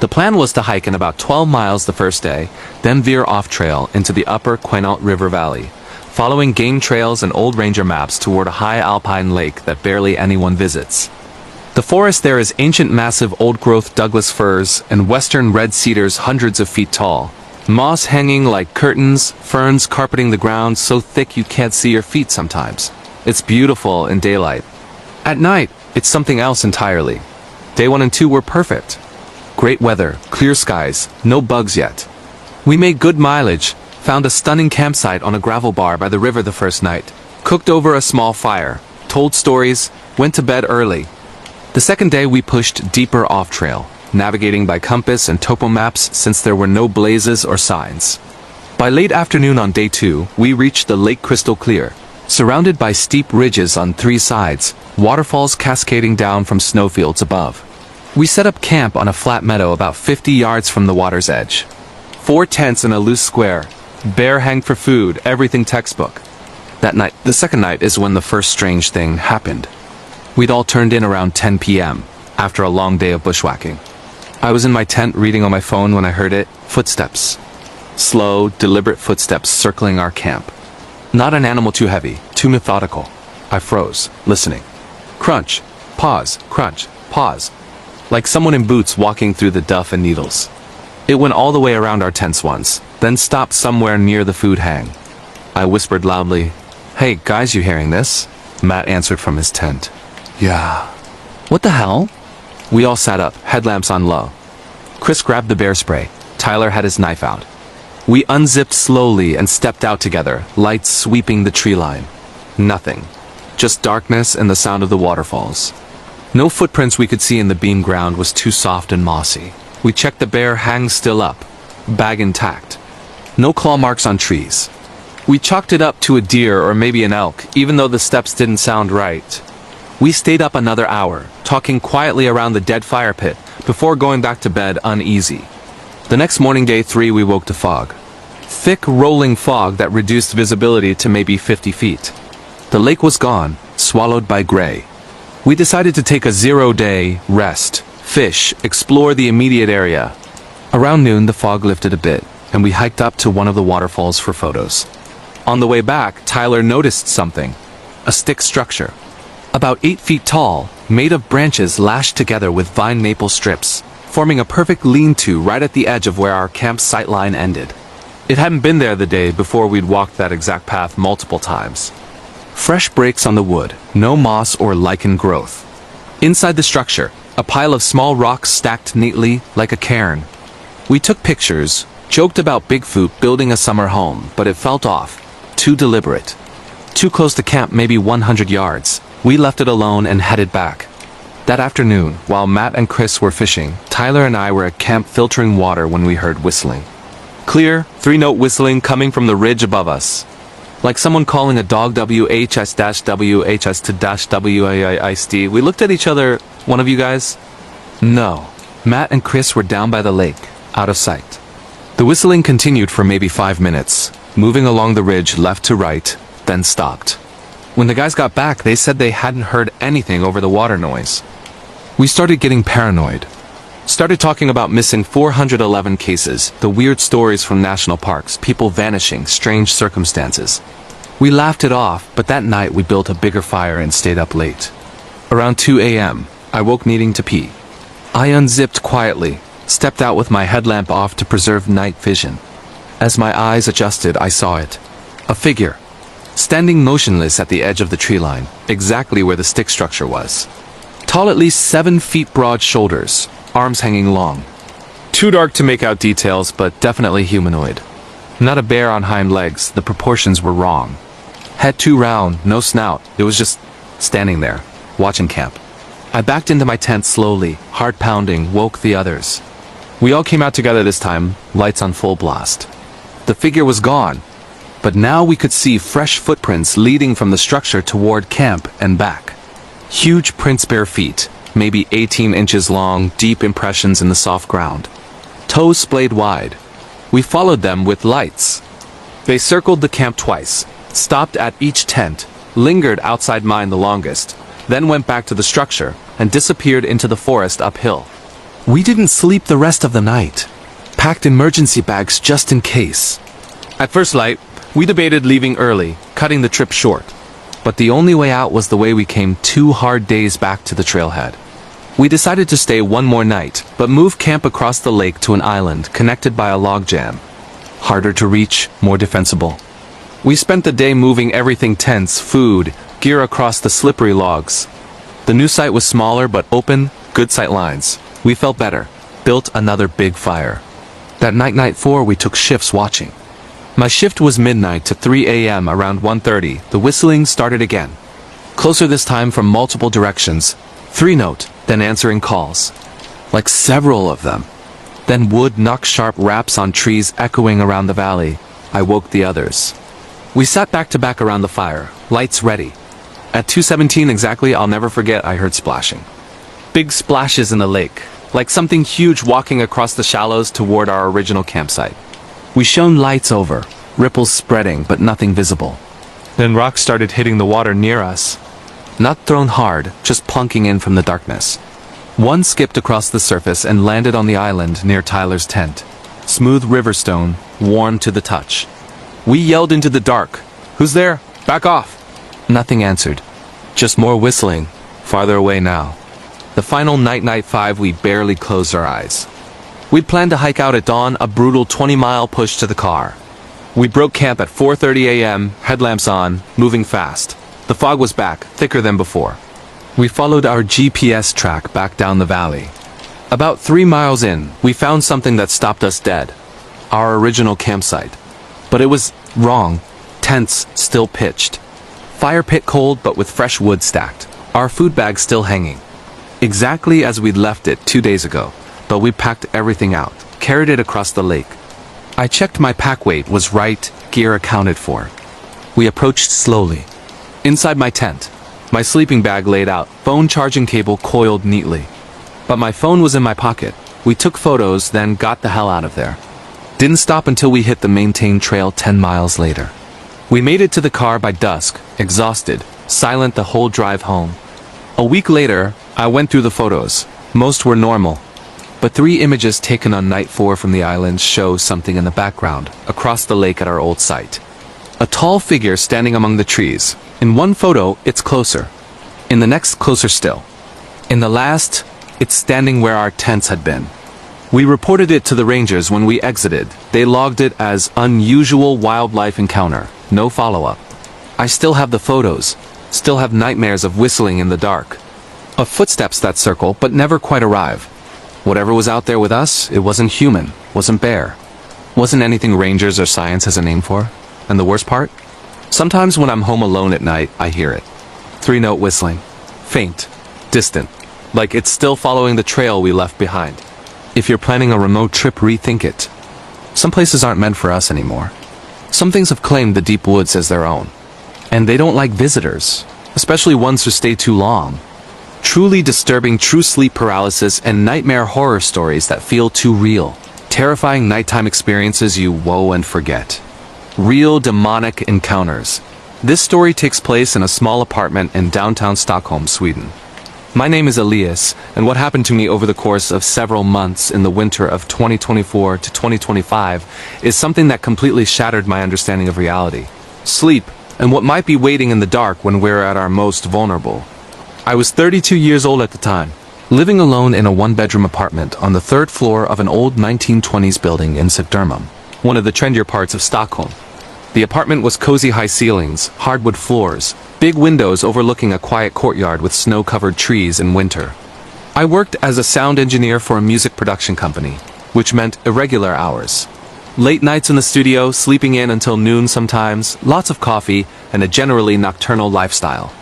The plan was to hike in about 12 miles the first day, then veer off-trail into the upper Quinault River Valley, following game trails and old ranger maps toward a high alpine lake that barely anyone visits. The forest there is ancient, massive, old-growth Douglas firs and western red cedars hundreds of feet tall. Moss hanging like curtains, ferns carpeting the ground so thick you can't see your feet sometimes. It's beautiful in daylight. At night, it's something else entirely. Day 1 and 2 were perfect. Great weather, clear skies, no bugs yet. We made good mileage, found a stunning campsite on a gravel bar by the river the first night, cooked over a small fire, told stories, went to bed early. The second day we pushed deeper off-trail, navigating by compass and topo maps since there were no blazes or signs. By late afternoon on day 2, we reached the lake crystal clear, surrounded by steep ridges on 3 sides, waterfalls cascading down from snowfields above. We set up camp on a flat meadow about 50 yards from the water's edge. 4 tents in a loose square, bear hanged for food, everything textbook. That night, the second night, is when the first strange thing happened. We'd all turned in around 10 p.m., after a long day of bushwhacking. I was in my tent reading on my phone when I heard it. Footsteps. Slow, deliberate footsteps circling our camp. Not an animal too heavy, too methodical. I froze, listening. Crunch, pause, crunch, pause. Like someone in boots walking through the duff and needles. It went all the way around our tents once, then stopped somewhere near the food hang. I whispered loudly, "Hey, guys, you hearing this?" Matt answered from his tent. "Yeah." "What the hell?" We all sat up, headlamps on low. Chris grabbed the bear spray. Tyler had his knife out. We unzipped slowly and stepped out together, lights sweeping the tree line. Nothing. Just darkness and the sound of the waterfalls. No footprints we could see, in the beam ground was too soft and mossy. We checked the bear hang still up, bag intact. No claw marks on trees. We chalked it up to a deer or maybe an elk, even though the steps didn't sound right. We stayed up another hour, talking quietly around the dead fire pit, before going back to bed uneasy. The next morning, day 3, we woke to fog. Thick, rolling fog that reduced visibility to maybe 50 feet. The lake was gone, swallowed by gray. We decided to take a 0-day rest, fish, explore the immediate area. Around noon, the fog lifted a bit, and we hiked up to one of the waterfalls for photos. On the way back, Tyler noticed something. A stick structure. About 8 feet tall, made of branches lashed together with vine maple strips, forming a perfect lean-to right at the edge of where our camp sightline ended. It hadn't been there the day before. We'd walked that exact path multiple times. Fresh breaks on the wood, no moss or lichen growth. Inside the structure, a pile of small rocks stacked neatly like a cairn. We took pictures, joked about Bigfoot building a summer home, but it felt off. Too deliberate. Too close to camp, maybe 100 yards. We left it alone and headed back. That afternoon, while Matt and Chris were fishing, Tyler and I were at camp filtering water when we heard whistling. Clear, 3-note whistling coming from the ridge above us. Like someone calling a dog WHS-WHS to -WAISD. We looked at each other. One of you guys? No. Matt and Chris were down by the lake, out of sight. The whistling continued for maybe 5 minutes, moving along the ridge left to right, then stopped. When the guys got back, they said they hadn't heard anything over the water noise. We started getting paranoid. Started talking about missing 411 cases, the weird stories from national parks, people vanishing, strange circumstances. We laughed it off, but that night we built a bigger fire and stayed up late. Around 2 a.m., I woke needing to pee. I unzipped quietly, stepped out with my headlamp off to preserve night vision. As my eyes adjusted, I saw it. A figure. Standing motionless at the edge of the tree line, exactly where the stick structure was. Tall, at least 7 feet broad shoulders, arms hanging long. Too dark to make out details, but definitely humanoid. Not a bear on hind legs, the proportions were wrong. Head too round, no snout, it was just standing there, watching camp. I backed into my tent slowly, heart pounding, woke the others. We all came out together this time, lights on full blast. The figure was gone, but now we could see fresh footprints leading from the structure toward camp and back. Huge prints, bare feet, maybe 18 inches long, deep impressions in the soft ground. Toes splayed wide. We followed them with lights. They circled the camp twice, stopped at each tent, lingered outside mine the longest, then went back to the structure and disappeared into the forest uphill. We didn't sleep the rest of the night. Packed emergency bags just in case. At first light, we debated leaving early, cutting the trip short. But the only way out was the way we came, 2 hard days back to the trailhead. We decided to stay one more night, but move camp across the lake to an island connected by a log jam. Harder to reach, more defensible. We spent the day moving everything, tents, food, gear across the slippery logs. The new site was smaller but open, good sight lines. We felt better. Built another big fire. That night 4, we took shifts watching. My shift was midnight to 3 a.m. Around 1:30, the whistling started again. Closer this time from multiple directions. 3-note, then answering calls. like several of them. Then wood knocked sharp raps on trees echoing around the valley. I woke the others. We sat back to back around the fire, lights ready. At 2:17 exactly, I'll never forget, I heard splashing. Big splashes in the lake, like something huge walking across the shallows toward our original campsite. We shone lights over, ripples spreading but nothing visible. Then rocks started hitting the water near us. Not thrown hard, just plunking in from the darkness. One skipped across the surface and landed on the island near Tyler's tent. Smooth river stone, warm to the touch. We yelled into the dark, "Who's there? Back off!" Nothing answered. Just more whistling, farther away now. The final night 5, we barely closed our eyes. We'd planned to hike out at dawn, a brutal 20-mile push to the car. We broke camp at 4:30 a.m., headlamps on, moving fast. The fog was back, thicker than before. We followed our GPS track back down the valley. About 3 miles in, we found something that stopped us dead. Our original campsite. But it was wrong. Tents still pitched. Fire pit cold but with fresh wood stacked. Our food bags still hanging. Exactly as we'd left it 2 days ago, but we packed everything out, carried it across the lake. I checked my pack weight was right, gear accounted for. We approached slowly. Inside my tent, my sleeping bag laid out, phone charging cable coiled neatly. But my phone was in my pocket. We took photos, then got the hell out of there. Didn't stop until we hit the maintained trail 10 miles later. We made it to the car by dusk, exhausted, silent the whole drive home. A week later, I went through the photos. Most were normal. But 3 images taken on night 4 from the island show something in the background, across the lake at our old site. A tall figure standing among the trees. In one photo, it's closer. In the next, closer still. In the last, it's standing where our tents had been. We reported it to the rangers when we exited. They logged it as unusual wildlife encounter. No follow-up. I still have the photos. Still have nightmares of whistling in the dark. Of footsteps that circle, but never quite arrive. Whatever was out there with us, it wasn't human, wasn't bear. Wasn't anything rangers or science has a name for. And the worst part? Sometimes when I'm home alone at night, I hear it. 3-note whistling. Faint. Distant. Like it's still following the trail we left behind. If you're planning a remote trip, rethink it. Some places aren't meant for us anymore. Some things have claimed the deep woods as their own. And they don't like visitors, especially ones who stay too long. Truly disturbing true sleep paralysis and nightmare horror stories that feel too real. Terrifying nighttime experiences you woe and forget. Real demonic encounters. This story takes place in a small apartment in downtown Stockholm, Sweden. My name is Elias, and what happened to me over the course of several months in the winter of 2024 to 2025 is something that completely shattered my understanding of reality, sleep, and what might be waiting in the dark when we're at our most vulnerable. I was 32 years old at the time, living alone in a 1-bedroom apartment on the 3rd floor of an old 1920s building in Södermalm, one of the trendier parts of Stockholm. The apartment was cozy high ceilings, hardwood floors, big windows overlooking a quiet courtyard with snow-covered trees in winter. I worked as a sound engineer for a music production company, which meant irregular hours. Late nights in the studio, sleeping in until noon sometimes, lots of coffee, and a generally nocturnal lifestyle.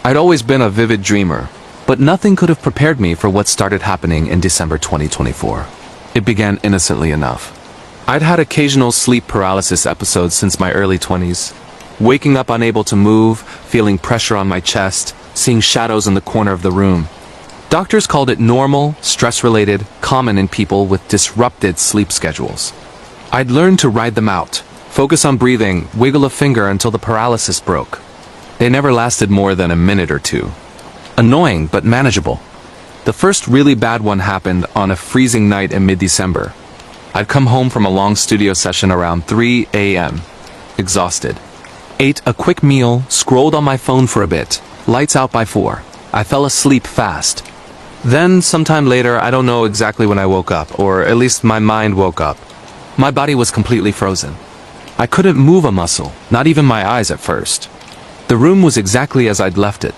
I'd always been a vivid dreamer, but nothing could have prepared me for what started happening in December 2024. It began innocently enough. I'd had occasional sleep paralysis episodes since my early 20s. Waking up unable to move, feeling pressure on my chest, seeing shadows in the corner of the room. Doctors called it normal, stress-related, common in people with disrupted sleep schedules. I'd learned to ride them out, focus on breathing, wiggle a finger until the paralysis broke. They never lasted more than a minute or two. Annoying, but manageable. The first really bad one happened on a freezing night in mid-December. I'd come home from a long studio session around 3 a.m., exhausted. Ate a quick meal, scrolled on my phone for a bit, lights out by 4. I fell asleep fast. Then, sometime later, I don't know exactly when I woke up, or at least my mind woke up. My body was completely frozen. I couldn't move a muscle, not even my eyes at first. The room was exactly as I'd left it.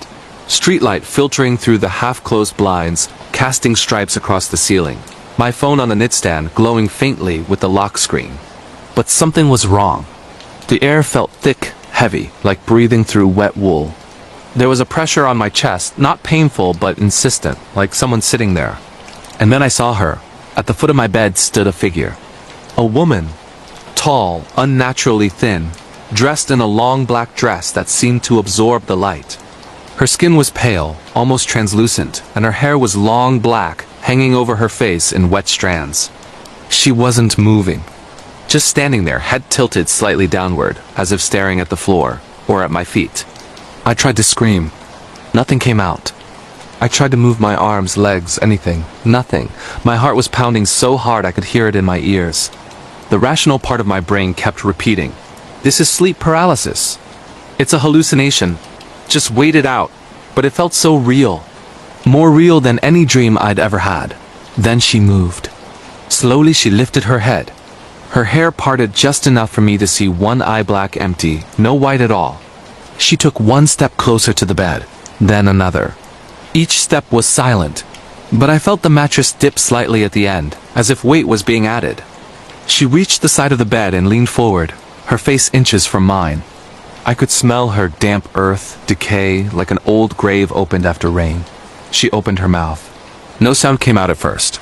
Streetlight filtering through the half-closed blinds, casting stripes across the ceiling. My phone on the nightstand glowing faintly with the lock screen. But something was wrong. The air felt thick, heavy, like breathing through wet wool. There was a pressure on my chest, not painful but insistent, like someone sitting there. And then I saw her. At the foot of my bed stood a figure. A woman. Tall, unnaturally thin, dressed in a long black dress that seemed to absorb the light. Her skin was pale, almost translucent, and her hair was long black, hanging over her face in wet strands. She wasn't moving. Just standing there, head tilted slightly downward, as if staring at the floor, or at my feet. I tried to scream. Nothing came out. I tried to move my arms, legs, anything. Nothing. My heart was pounding so hard I could hear it in my ears. The rational part of my brain kept repeating, "This is sleep paralysis. It's a hallucination. Just wait it out." But it felt so real. More real than any dream I'd ever had. Then she moved. Slowly she lifted her head. Her hair parted just enough for me to see one eye black empty, no white at all. She took one step closer to the bed, then another. Each step was silent, but I felt the mattress dip slightly at the end, as if weight was being added. She reached the side of the bed and leaned forward, her face inches from mine. I could smell her damp earth, decay, like an old grave opened after rain. She opened her mouth. No sound came out at first.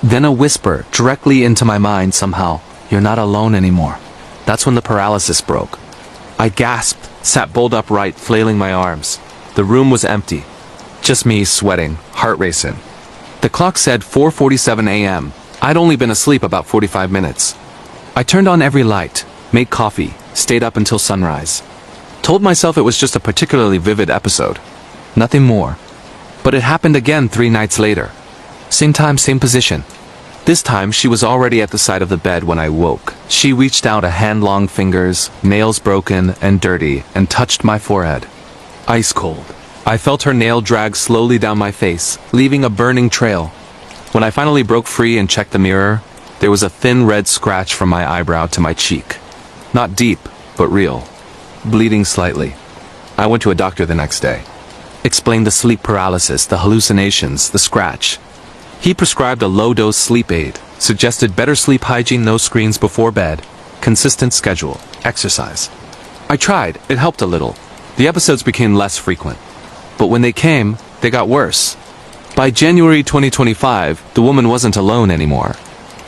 Then a whisper, directly into my mind somehow, "You're not alone anymore." That's when the paralysis broke. I gasped, sat bolt upright, flailing my arms. The room was empty. Just me, sweating, heart racing. The clock said 4:47 a.m. I'd only been asleep about 45 minutes. I turned on every light, made coffee, stayed up until sunrise. Told myself it was just a particularly vivid episode. Nothing more. But it happened again 3 nights later. Same time, same position. This time, she was already at the side of the bed when I woke. She reached out a hand-long fingers, nails broken and dirty, and touched my forehead. Ice cold. I felt her nail drag slowly down my face, leaving a burning trail. When I finally broke free and checked the mirror, there was a thin red scratch from my eyebrow to my cheek. Not deep, but real. Bleeding slightly. I went to a doctor the next day. Explained the sleep paralysis, the hallucinations, the scratch. He prescribed a low-dose sleep aid, suggested better sleep hygiene, no screens before bed, consistent schedule, exercise. I tried, it helped a little. The episodes became less frequent. But when they came, they got worse. By January 2025, the woman wasn't alone anymore.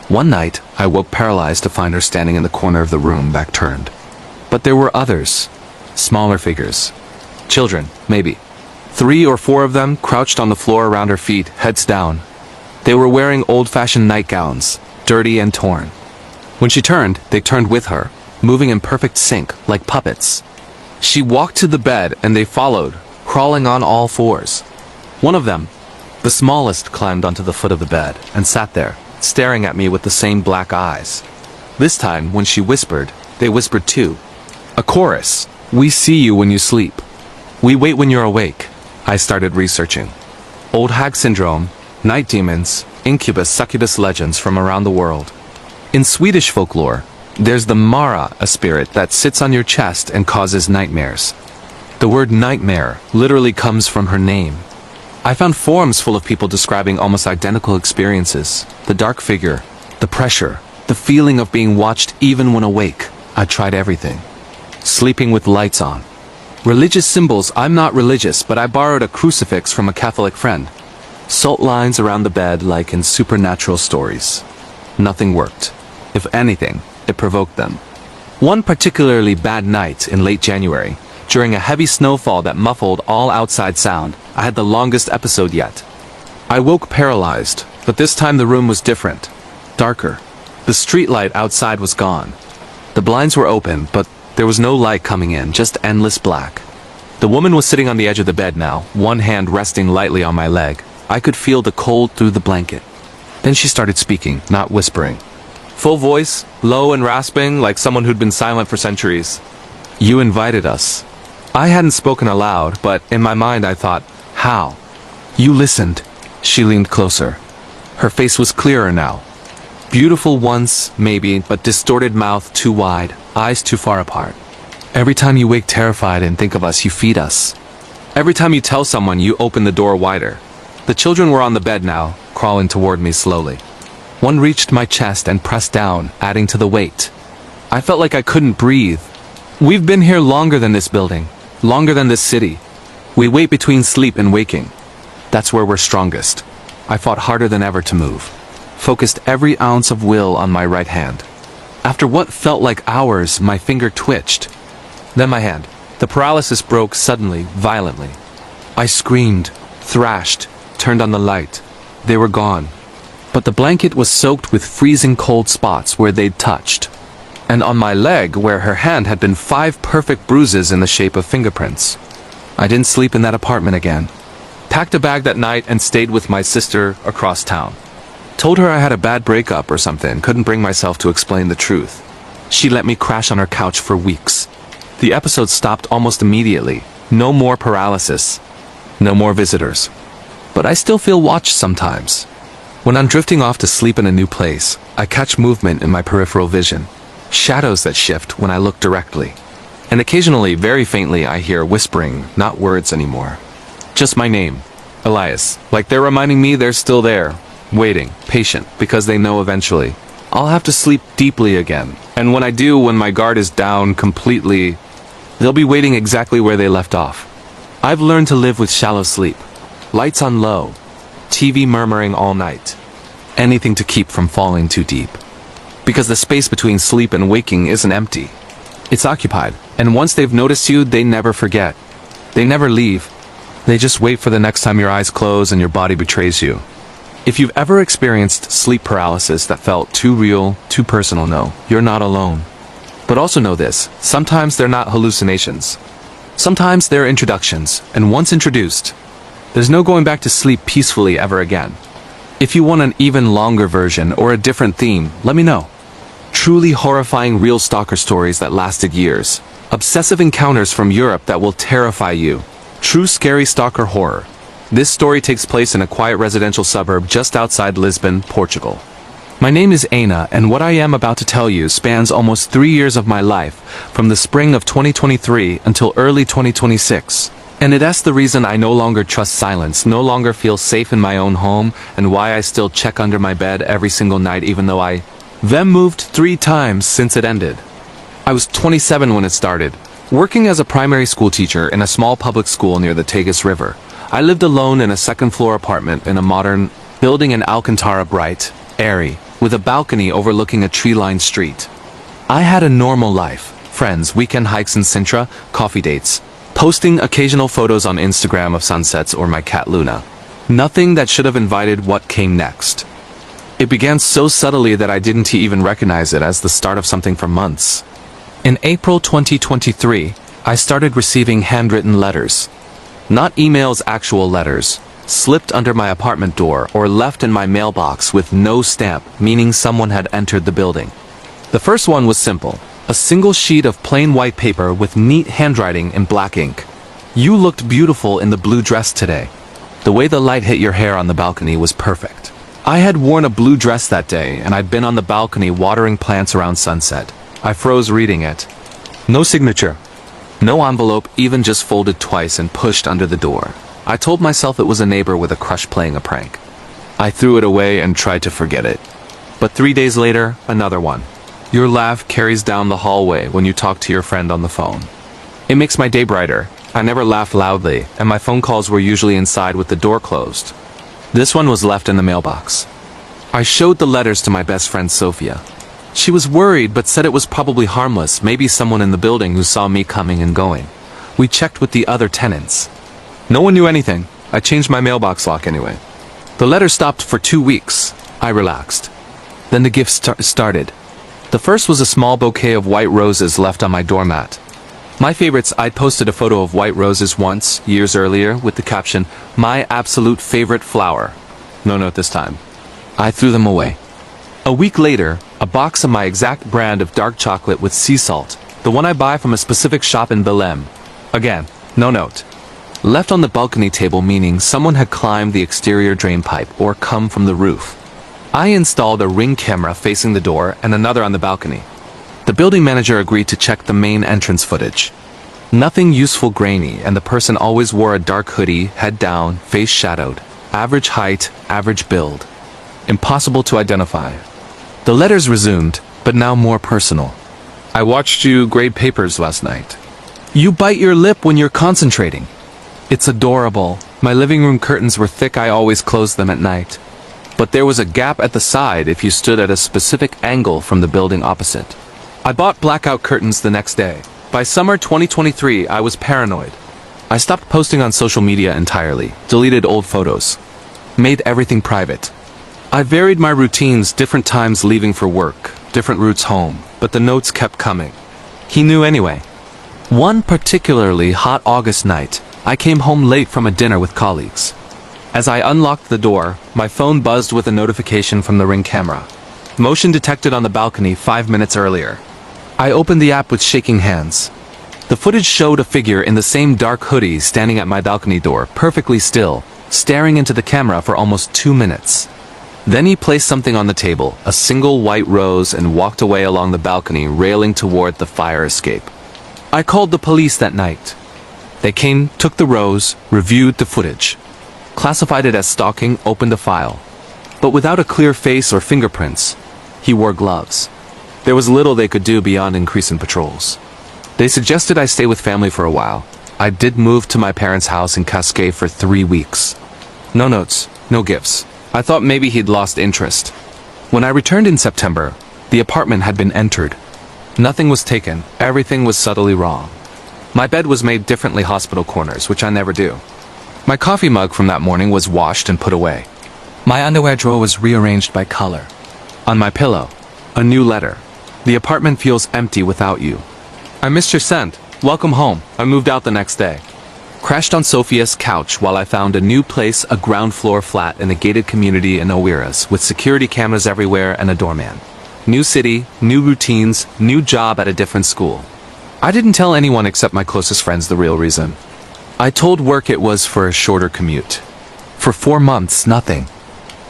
One night, I woke paralyzed to find her standing in the corner of the room, back turned. But there were others. Smaller figures. Children, maybe. 3 or 4 of them crouched on the floor around her feet, heads down. They were wearing old-fashioned nightgowns, dirty and torn. When she turned, they turned with her, moving in perfect sync, like puppets. She walked to the bed and they followed, crawling on all 4s. One of them, the smallest, climbed onto the foot of the bed and sat there, staring at me with the same black eyes. This time, when she whispered, they whispered too. A chorus. "We see you when you sleep. We wait when you're awake." I started researching. Old hag syndrome, night demons, incubus, succubus legends from around the world. In Swedish folklore, there's the Mara, a spirit that sits on your chest and causes nightmares. The word nightmare literally comes from her name. I found forums full of people describing almost identical experiences. The dark figure, the pressure, the feeling of being watched even when awake. I tried everything. Sleeping with lights on. Religious symbols. I'm not religious, but I borrowed a crucifix from a Catholic friend. Salt lines around the bed like in supernatural stories. Nothing worked. If anything, it provoked them. One particularly bad night in late January, during a heavy snowfall that muffled all outside sound, I had the longest episode yet. I woke paralyzed, but this time the room was different. Darker. The streetlight outside was gone. The blinds were open, but there was no light coming in, just endless black. The woman was sitting on the edge of the bed now, one hand resting lightly on my leg. I could feel the cold through the blanket. Then she started speaking, not whispering. Full voice, low and rasping, like someone who'd been silent for centuries. "You invited us." I hadn't spoken aloud, but in my mind I thought, how? "You listened." She leaned closer. Her face was clearer now. Beautiful once, maybe, but distorted mouth too wide, eyes too far apart. "Every time you wake terrified and think of us, you feed us. Every time you tell someone, you open the door wider." The children were on the bed now, crawling toward me slowly. One reached my chest and pressed down, adding to the weight. I felt like I couldn't breathe. "We've been here longer than this building, longer than this city. We wait between sleep and waking. That's where we're strongest." I fought harder than ever to move. Focused every ounce of will on my right hand. After what felt like hours, my finger twitched. Then my hand. The paralysis broke suddenly, violently. I screamed, thrashed, turned on the light. They were gone. But the blanket was soaked with freezing cold spots where they'd touched. And on my leg, where her hand had been 5 perfect bruises in the shape of fingerprints. I didn't sleep in that apartment again. Packed a bag that night and stayed with my sister across town. Told her I had a bad breakup or something, couldn't bring myself to explain the truth. She let me crash on her couch for weeks. The episode stopped almost immediately. No more paralysis. No more visitors. But I still feel watched sometimes. When I'm drifting off to sleep in a new place, I catch movement in my peripheral vision. Shadows that shift when I look directly. And occasionally, very faintly, I hear whispering, not words anymore. Just my name, Elias. Like they're reminding me they're still there. Waiting, patient, because they know eventually I'll have to sleep deeply again. And when I do, when my guard is down completely, they'll be waiting exactly where they left off. I've learned to live with shallow sleep. Lights on low. TV murmuring all night. Anything to keep from falling too deep. Because the space between sleep and waking isn't empty. It's occupied, and once they've noticed you, they never forget. They never leave. They just wait for the next time your eyes close and your body betrays you. If you've ever experienced sleep paralysis that felt too real, too personal, no, you're not alone. But also know this, sometimes they're not hallucinations. Sometimes they're introductions, and once introduced, there's no going back to sleep peacefully ever again. If you want an even longer version or a different theme, let me know. Truly horrifying real stalker stories that lasted years. Obsessive encounters from Europe that will terrify you. True scary stalker horror. This story takes place in a quiet residential suburb just outside Lisbon, Portugal. My name is Aina, and what I am about to tell you spans almost 3 years of my life, from the spring of 2023 until early 2026. And that's the reason I no longer trust silence, no longer feel safe in my own home, and why I still check under my bed every single night even though I moved 3 times since it ended. I was 27 when it started, working as a primary school teacher in a small public school near the Tagus River. I lived alone in a second-floor apartment in a modern building in Alcantara, bright, airy, with a balcony overlooking a tree-lined street. I had a normal life, friends, weekend hikes in Sintra, coffee dates, posting occasional photos on Instagram of sunsets or my cat Luna. Nothing that should have invited what came next. It began so subtly that I didn't even recognize it as the start of something for months. In April 2023, I started receiving handwritten letters. Not emails, actual letters, slipped under my apartment door or left in my mailbox with no stamp, meaning someone had entered the building. The first one was simple. A single sheet of plain white paper with neat handwriting in black ink. You looked beautiful in the blue dress today. The way the light hit your hair on the balcony was perfect. I had worn a blue dress that day, and I'd been on the balcony watering plants around sunset. I froze reading it. No signature. No envelope, even just folded twice and pushed under the door. I told myself it was a neighbor with a crush playing a prank. I threw it away and tried to forget it. But 3 days later, another one. Your laugh carries down the hallway when you talk to your friend on the phone. It makes my day brighter. I never laugh loudly, and my phone calls were usually inside with the door closed. This one was left in the mailbox. I showed the letters to my best friend Sophia. She was worried but said it was probably harmless, maybe someone in the building who saw me coming and going. We checked with the other tenants. No one knew anything. I changed my mailbox lock anyway. The letter stopped for 2 weeks. I relaxed. Then the gifts started. The first was a small bouquet of white roses left on my doormat. My favorites, I'd posted a photo of white roses once, years earlier, with the caption, "My absolute favorite flower." No note this time. I threw them away. A week later, a box of my exact brand of dark chocolate with sea salt, the one I buy from a specific shop in Belém. Again, no note. Left on the balcony table, meaning someone had climbed the exterior drain pipe or come from the roof. I installed a Ring camera facing the door and another on the balcony. The building manager agreed to check the main entrance footage. Nothing useful, grainy, and the person always wore a dark hoodie, head down, face shadowed. Average height, average build. Impossible to identify. The letters resumed, but now more personal. I watched you grade papers last night. You bite your lip when you're concentrating. It's adorable. My living room curtains were thick, I always closed them at night. But there was a gap at the side if you stood at a specific angle from the building opposite. I bought blackout curtains the next day. By summer 2023, I was paranoid. I stopped posting on social media entirely, deleted old photos, made everything private. I varied my routines, different times leaving for work, different routes home, but the notes kept coming. He knew anyway. One particularly hot August night, I came home late from a dinner with colleagues. As I unlocked the door, my phone buzzed with a notification from the Ring camera. Motion detected on the balcony 5 minutes earlier. I opened the app with shaking hands. The footage showed a figure in the same dark hoodie standing at my balcony door, perfectly still, staring into the camera for almost 2 minutes. Then he placed something on the table, a single white rose, and walked away along the balcony, railing toward the fire escape. I called the police that night. They came, took the rose, reviewed the footage, classified it as stalking, opened the file. But without a clear face or fingerprints, he wore gloves. There was little they could do beyond increasing patrols. They suggested I stay with family for a while. I did move to my parents' house in Cascade for 3 weeks. No notes, no gifts. I thought maybe he'd lost interest. When I returned in September, the apartment had been entered. Nothing was taken, everything was subtly wrong. My bed was made differently, hospital corners, which I never do. My coffee mug from that morning was washed and put away. My underwear drawer was rearranged by color. On my pillow, a new letter. The apartment feels empty without you. I missed your scent. Welcome home. I moved out the next day. Crashed on Sophia's couch while I found a new place, a ground floor flat in a gated community in Oeiras, with security cameras everywhere and a doorman. New city, new routines, new job at a different school. I didn't tell anyone except my closest friends the real reason. I told work it was for a shorter commute. For 4 months, nothing.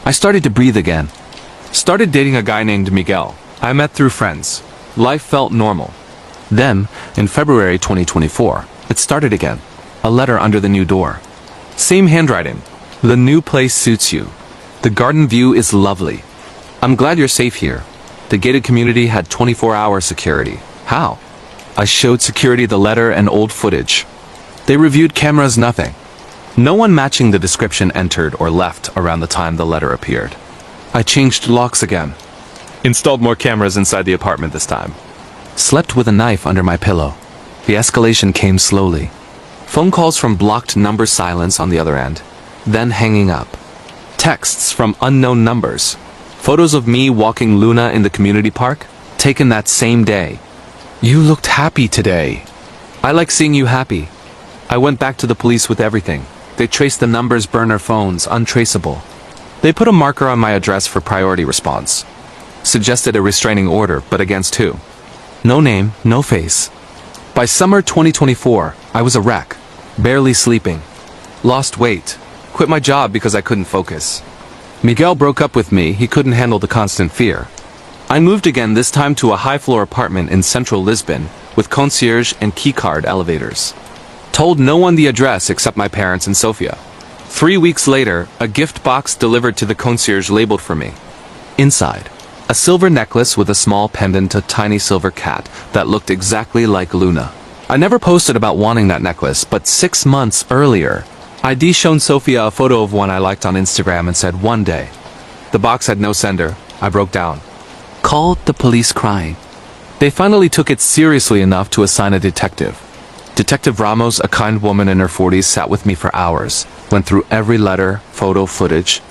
I started to breathe again. Started dating a guy named Miguel. I met through friends. Life felt normal. Then, in February 2024, it started again. A letter under the new door. Same handwriting. The new place suits you. The garden view is lovely. I'm glad you're safe here. The gated community had 24-hour security. How? I showed security the letter and old footage. They reviewed cameras, nothing. No one matching the description entered or left around the time the letter appeared. I changed locks again. Installed more cameras inside the apartment this time. Slept with a knife under my pillow. The escalation came slowly. Phone calls from blocked number, silence on the other end. Then hanging up. Texts from unknown numbers. Photos of me walking Luna in the community park, taken that same day. You looked happy today. I like seeing you happy. I went back to the police with everything. They traced the numbers, burner phones, untraceable. They put a marker on my address for priority response. Suggested a restraining order, but against who? No name, no face. By summer 2024, I was a wreck. Barely sleeping. Lost weight. Quit my job because I couldn't focus. Miguel broke up with me, he couldn't handle the constant fear. I moved again, this time to a high-floor apartment in central Lisbon, with concierge and keycard elevators. Told no one the address except my parents and Sofia. 3 weeks later, a gift box delivered to the concierge labeled for me. Inside, a silver necklace with a small pendant, a tiny silver cat that looked exactly like Luna. I never posted about wanting that necklace, but 6 months earlier, I'd shown Sofia a photo of one I liked on Instagram and said, one day. The box had no sender. I broke down. Called the police crying. They finally took it seriously enough to assign a detective. Detective Ramos, a kind woman in her 40s, sat with me for hours, went through every letter, photo, footage.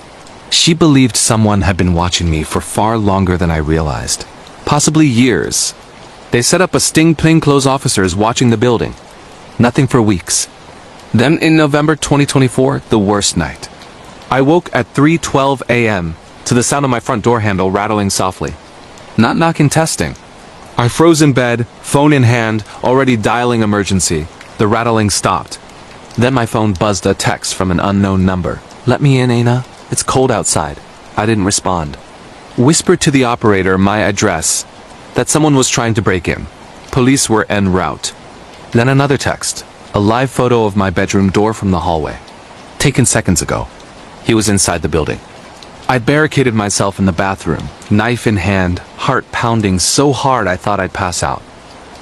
She believed someone had been watching me for far longer than I realized. Possibly years. They set up a sting plainclothes officers watching the building. Nothing for weeks. Then in November 2024, the worst night. I woke at 3:12 a.m. to the sound of my front door handle rattling softly. Not knocking, testing. I froze in bed, phone in hand, already dialing emergency. The rattling stopped. Then my phone buzzed a text from an unknown number. Let me in, Aina. It's cold outside. I didn't respond. Whispered to the operator my address, that someone was trying to break in. Police were en route. Then another text. A live photo of my bedroom door from the hallway. Taken seconds ago. He was inside the building. I barricaded myself in the bathroom, knife in hand, heart pounding so hard I thought I'd pass out.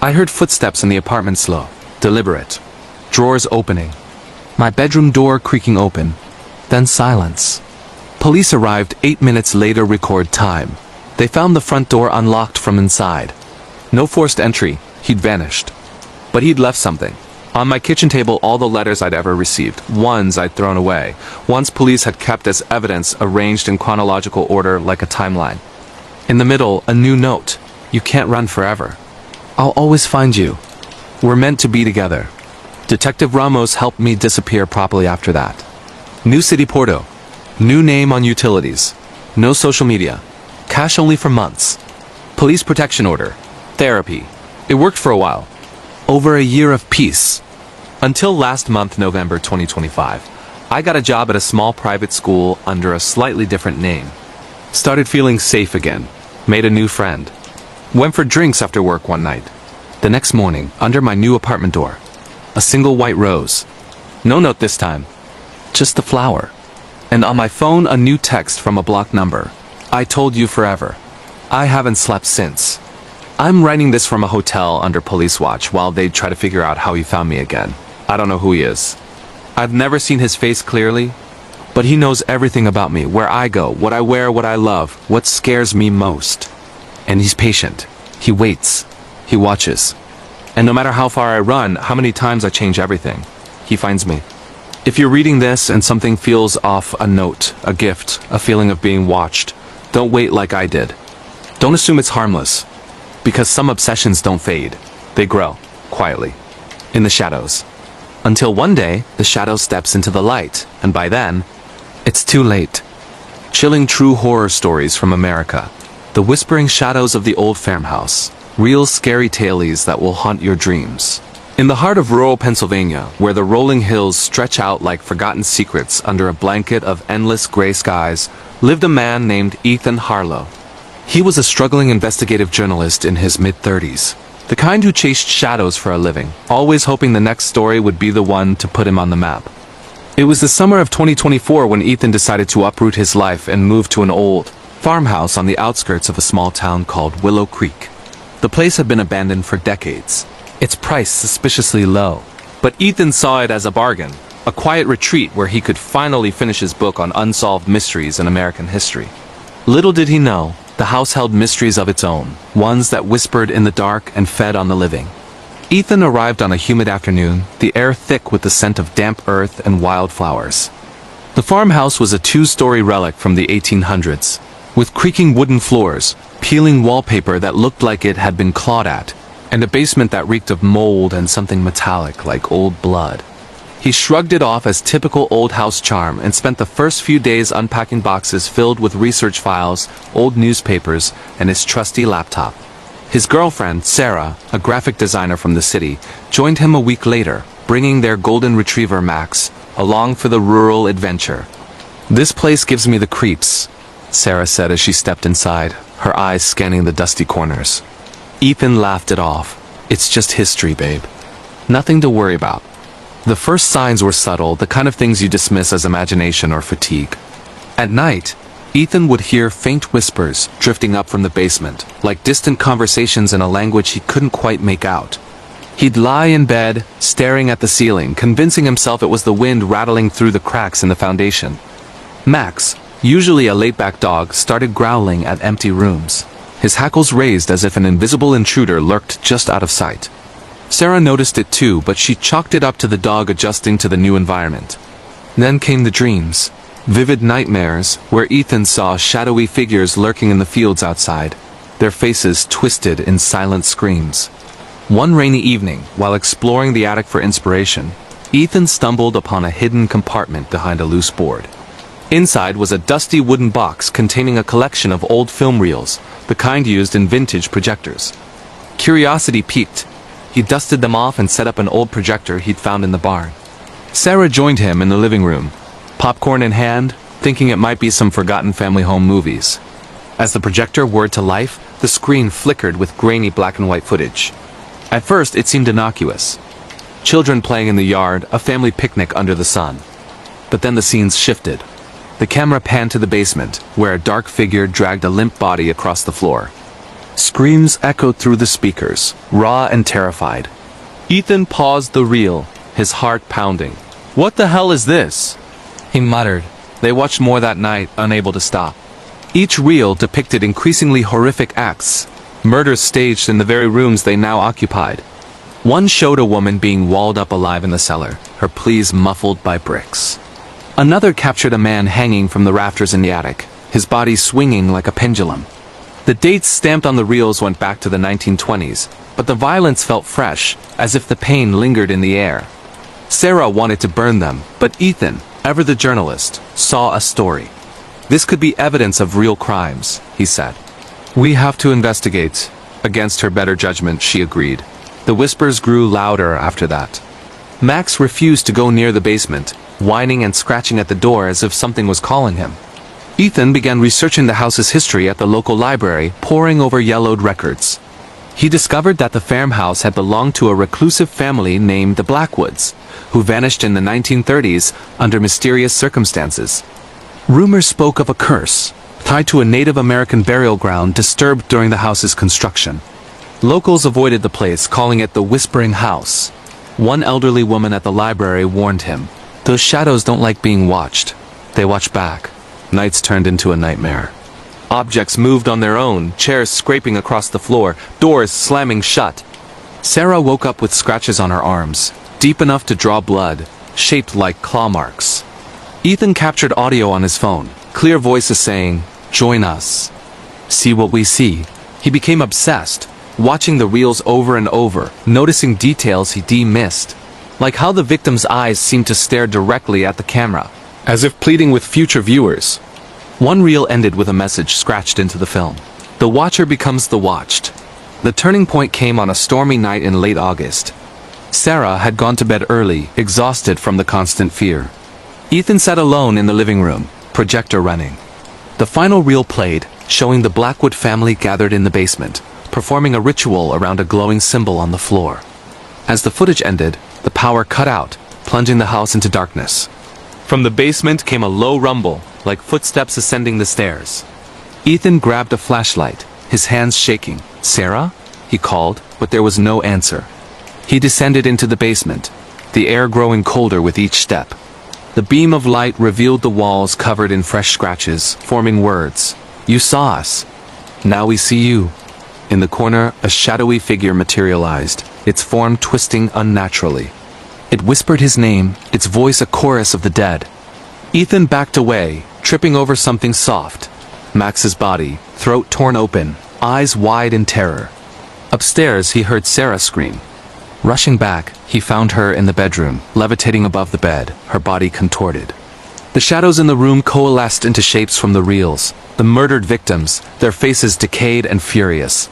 I heard footsteps in the apartment, slow, deliberate. Drawers opening. My bedroom door creaking open. Then silence. Police arrived 8 minutes later record time. They found the front door unlocked from inside. No forced entry, he'd vanished. But he'd left something. On my kitchen table, all the letters I'd ever received, ones I'd thrown away, ones police had kept as evidence arranged in chronological order like a timeline. In the middle, a new note. You can't run forever. I'll always find you. We're meant to be together. Detective Ramos helped me disappear properly after that. New city Porto. New name on utilities. No social media. Cash only for months. Police protection order. Therapy. It worked for a while. Over a year of peace. Until last month, November 2025, I got a job at a small private school under a slightly different name. Started feeling safe again. Made a new friend. Went for drinks after work one night. The next morning, under my new apartment door, a single white rose. No note this time. Just the flower. And on my phone, a new text from a blocked number. I told you forever. I haven't slept since. I'm writing this from a hotel under police watch while they try to figure out how he found me again. I don't know who he is. I've never seen his face clearly, but he knows everything about me, where I go, what I wear, what I love, what scares me most. And he's patient. He waits. He watches. And no matter how far I run, how many times I change everything, he finds me. If you're reading this and something feels off, a note, a gift, a feeling of being watched, don't wait like I did. Don't assume it's harmless, because some obsessions don't fade. They grow, quietly, in the shadows. Until one day, the shadow steps into the light, and by then, it's too late. Chilling true horror stories from America. The whispering shadows of the old farmhouse. Real scary tales that will haunt your dreams. In the heart of rural Pennsylvania, where the rolling hills stretch out like forgotten secrets under a blanket of endless gray skies, lived a man named Ethan Harlow. He was a struggling investigative journalist in his mid-30s. The kind who chased shadows for a living, always hoping the next story would be the one to put him on the map. It was the summer of 2024 when Ethan decided to uproot his life and move to an old farmhouse on the outskirts of a small town called Willow Creek. The place had been abandoned for decades, its price suspiciously low. But Ethan saw it as a bargain, a quiet retreat where he could finally finish his book on unsolved mysteries in American history. Little did he know, the house held mysteries of its own, ones that whispered in the dark and fed on the living. Ethan arrived on a humid afternoon, the air thick with the scent of damp earth and wildflowers. The farmhouse was a two-story relic from the 1800s, with creaking wooden floors, peeling wallpaper that looked like it had been clawed at, and a basement that reeked of mold and something metallic like old blood. He shrugged it off as typical old house charm and spent the first few days unpacking boxes filled with research files, old newspapers, and his trusty laptop. His girlfriend, Sarah, a graphic designer from the city, joined him a week later, bringing their golden retriever Max along for the rural adventure. "This place gives me the creeps," Sarah said as she stepped inside, her eyes scanning the dusty corners. Ethan laughed it off. "It's just history, babe. Nothing to worry about." The first signs were subtle, the kind of things you dismiss as imagination or fatigue. At night, Ethan would hear faint whispers drifting up from the basement, like distant conversations in a language he couldn't quite make out. He'd lie in bed, staring at the ceiling, convincing himself it was the wind rattling through the cracks in the foundation. Max, usually a laid-back dog, started growling at empty rooms. His hackles raised as if an invisible intruder lurked just out of sight. Sarah noticed it too, but she chalked it up to the dog adjusting to the new environment. Then came the dreams. Vivid nightmares, where Ethan saw shadowy figures lurking in the fields outside, their faces twisted in silent screams. One rainy evening, while exploring the attic for inspiration, Ethan stumbled upon a hidden compartment behind a loose board. Inside was a dusty wooden box containing a collection of old film reels, the kind used in vintage projectors. Curiosity piqued. He dusted them off and set up an old projector he'd found in the barn. Sarah joined him in the living room, popcorn in hand, thinking it might be some forgotten family home movies. As the projector whirred to life, the screen flickered with grainy black and white footage. At first, it seemed innocuous. Children playing in the yard, a family picnic under the sun. But then the scenes shifted. The camera panned to the basement, where a dark figure dragged a limp body across the floor. Screams echoed through the speakers, raw and terrified. Ethan paused the reel, his heart pounding. What the hell is this? He muttered. They watched more that night, unable to stop. Each reel depicted increasingly horrific acts, murders staged in the very rooms they now occupied. One showed a woman being walled up alive in the cellar, her pleas muffled by bricks. Another captured a man hanging from the rafters in the attic, his body swinging like a pendulum. The dates stamped on the reels went back to the 1920s, but the violence felt fresh, as if the pain lingered in the air. Sarah wanted to burn them, but Ethan, ever the journalist, saw a story. This could be evidence of real crimes, he said. We have to investigate. Against her better judgment, she agreed. The whispers grew louder after that. Max refused to go near the basement, whining and scratching at the door as if something was calling him. Ethan began researching the house's history at the local library, poring over yellowed records. He discovered that the farmhouse had belonged to a reclusive family named the Blackwoods, who vanished in the 1930s under mysterious circumstances. Rumors spoke of a curse, tied to a Native American burial ground disturbed during the house's construction. Locals avoided the place, calling it the Whispering House. One elderly woman at the library warned him, "Those shadows don't like being watched. They watch back." Nights turned into a nightmare. Objects moved on their own, chairs scraping across the floor, doors slamming shut. Sarah woke up with scratches on her arms, deep enough to draw blood, shaped like claw marks. Ethan captured audio on his phone, clear voices saying, "Join us. See what we see." He became obsessed, watching the reels over and over, noticing details he missed, like how the victim's eyes seemed to stare directly at the camera, as if pleading with future viewers. One reel ended with a message scratched into the film. The watcher becomes the watched. The turning point came on a stormy night in late August. Sarah had gone to bed early, exhausted from the constant fear. Ethan sat alone in the living room, projector running. The final reel played, showing the Blackwood family gathered in the basement, performing a ritual around a glowing symbol on the floor. As the footage ended, the power cut out, plunging the house into darkness. From the basement came a low rumble, like footsteps ascending the stairs. Ethan grabbed a flashlight, his hands shaking. "Sarah?" he called, but there was no answer. He descended into the basement, the air growing colder with each step. The beam of light revealed the walls covered in fresh scratches, forming words. "You saw us. Now we see you." In the corner, a shadowy figure materialized, its form twisting unnaturally. It whispered his name, its voice a chorus of the dead. Ethan backed away, tripping over something soft. Max's body, throat torn open, eyes wide in terror. Upstairs, he heard Sarah scream. Rushing back, he found her in the bedroom, levitating above the bed, her body contorted. The shadows in the room coalesced into shapes from the reels, the murdered victims, their faces decayed and furious.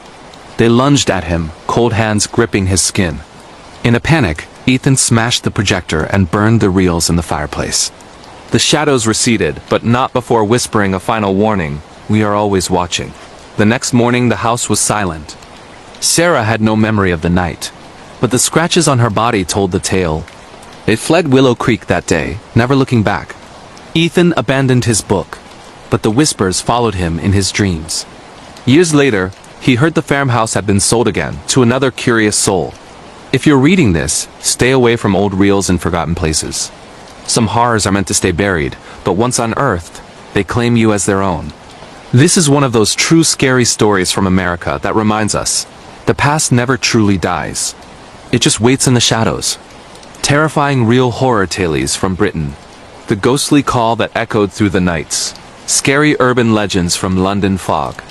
They lunged at him, cold hands gripping his skin. In a panic, Ethan smashed the projector and burned the reels in the fireplace. The shadows receded, but not before whispering a final warning, "We are always watching." The next morning the house was silent. Sarah had no memory of the night, but the scratches on her body told the tale. It fled Willow Creek that day, never looking back. Ethan abandoned his book, but the whispers followed him in his dreams. Years later, he heard the farmhouse had been sold again, to another curious soul. If you're reading this, stay away from old reels in forgotten places. Some horrors are meant to stay buried, but once unearthed, they claim you as their own. This is one of those true scary stories from America that reminds us, the past never truly dies. It just waits in the shadows. Terrifying real horror tales from Britain. The ghostly call that echoed through the nights. Scary urban legends from London fog.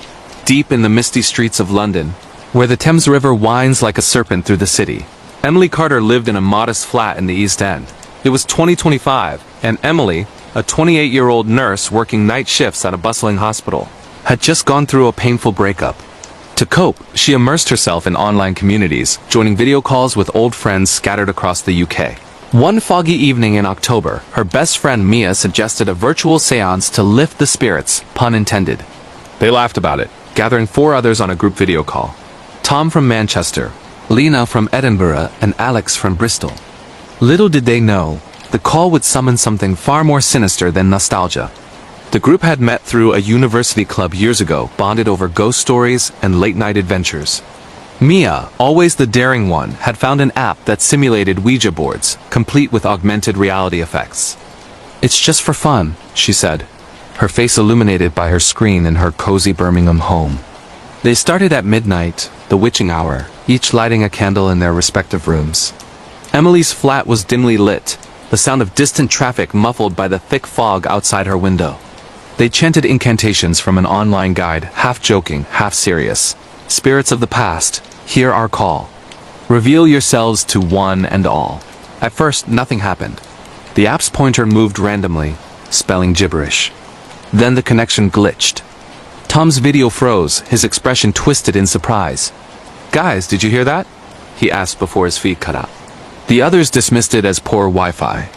Deep in the misty streets of London, where the Thames River winds like a serpent through the city. Emily Carter lived in a modest flat in the East End. It was 2025, and Emily, a 28-year-old nurse working night shifts at a bustling hospital, had just gone through a painful breakup. To cope, she immersed herself in online communities, joining video calls with old friends scattered across the UK. One foggy evening in October, her best friend Mia suggested a virtual seance to lift the spirits, pun intended. They laughed about it, gathering 4 others on a group video call. Tom from Manchester, Lena from Edinburgh, and Alex from Bristol. Little did they know, the call would summon something far more sinister than nostalgia. The group had met through a university club years ago, bonded over ghost stories and late-night adventures. Mia, always the daring one, had found an app that simulated Ouija boards, complete with augmented reality effects. "It's just for fun," she said, her face illuminated by her screen in her cozy Birmingham home. They started at midnight, the witching hour, each lighting a candle in their respective rooms. Emily's flat was dimly lit, the sound of distant traffic muffled by the thick fog outside her window. They chanted incantations from an online guide, half joking, half serious. "Spirits of the past, hear our call. Reveal yourselves to one and all." At first, nothing happened. The app's pointer moved randomly, spelling gibberish. Then the connection glitched. Tom's video froze, his expression twisted in surprise. "Guys, did you hear that?" he asked before his feed cut out. The others dismissed it as poor Wi-Fi.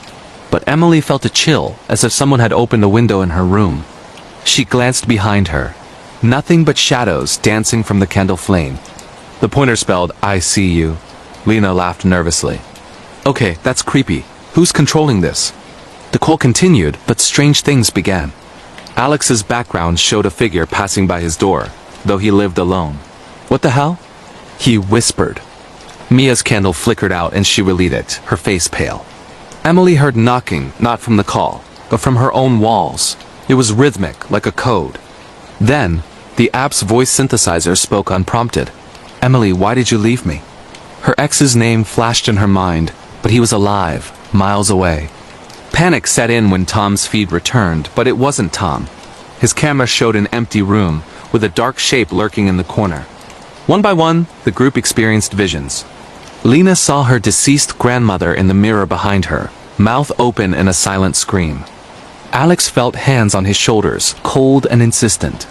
But Emily felt a chill, as if someone had opened a window in her room. She glanced behind her. Nothing but shadows dancing from the candle flame. The pointer spelled, "I see you." Lena laughed nervously. "Okay, that's creepy. Who's controlling this?" The call continued, but strange things began. Alex's background showed a figure passing by his door, though he lived alone. "What the hell?" he whispered. Mia's candle flickered out and she relit it, her face pale. Emily heard knocking, not from the call, but from her own walls. It was rhythmic, like a code. Then, the app's voice synthesizer spoke unprompted. "Emily, why did you leave me?" Her ex's name flashed in her mind, but he was alive, miles away. Panic set in when Tom's feed returned, but it wasn't Tom. His camera showed an empty room, with a dark shape lurking in the corner. One by one, the group experienced visions. Lena saw her deceased grandmother in the mirror behind her, mouth open in a silent scream. Alex felt hands on his shoulders, cold and insistent.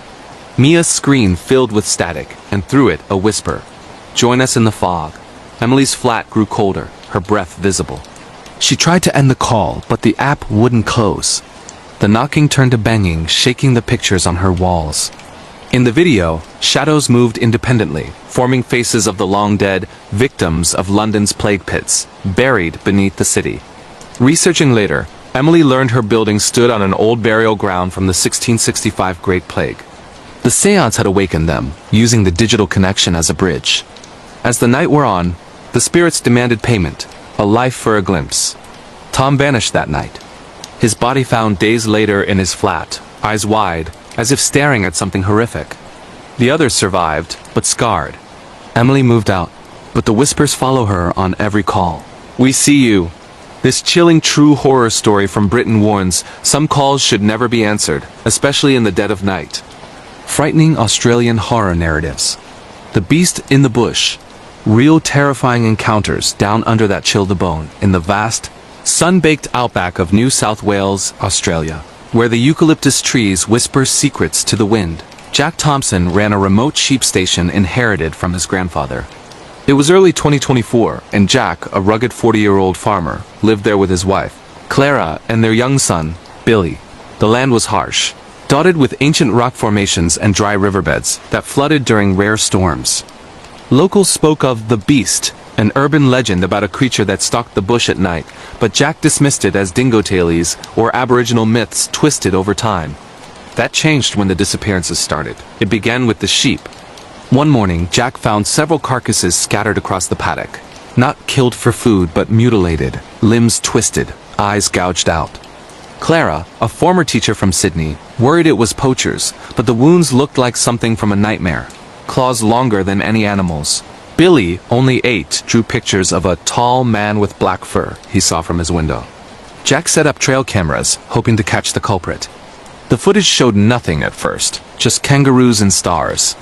Mia's screen filled with static, and through it a whisper. "Join us in the fog." Emily's flat grew colder, her breath visible. She tried to end the call, but the app wouldn't close. The knocking turned to banging, shaking the pictures on her walls. In the video, shadows moved independently, forming faces of the long-dead, victims of London's plague pits, buried beneath the city. Researching later, Emily learned her building stood on an old burial ground from the 1665 Great Plague. The seance had awakened them, using the digital connection as a bridge. As the night wore on, the spirits demanded payment, a life for a glimpse. Tom vanished that night. His body found days later in his flat, eyes wide, as if staring at something horrific. The others survived, but scarred. Emily moved out, but the whispers follow her on every call. "We see you." This chilling true horror story from Britain warns some calls should never be answered, especially in the dead of night. Frightening Australian horror narratives. The beast in the bush. Real terrifying encounters down under that chill the bone in the vast, sun-baked outback of New South Wales, Australia, where the eucalyptus trees whisper secrets to the wind. Jack Thompson ran a remote sheep station inherited from his grandfather. It was early 2024, and Jack, a rugged 40-year-old farmer, lived there with his wife, Clara, and their young son, Billy. The land was harsh, dotted with ancient rock formations and dry riverbeds that flooded during rare storms. Locals spoke of the beast, an urban legend about a creature that stalked the bush at night, but Jack dismissed it as dingo tailies or aboriginal myths twisted over time. That changed when the disappearances started. It began with the sheep. One morning, Jack found several carcasses scattered across the paddock. Not killed for food, but mutilated, limbs twisted, eyes gouged out. Clara, a former teacher from Sydney, worried it was poachers, but the wounds looked like something from a nightmare. Claws longer than any animal's. Billy, only 8, drew pictures of a tall man with black fur he saw from his window. Jack set up trail cameras, hoping to catch the culprit. The footage showed nothing at first, just kangaroos and stars.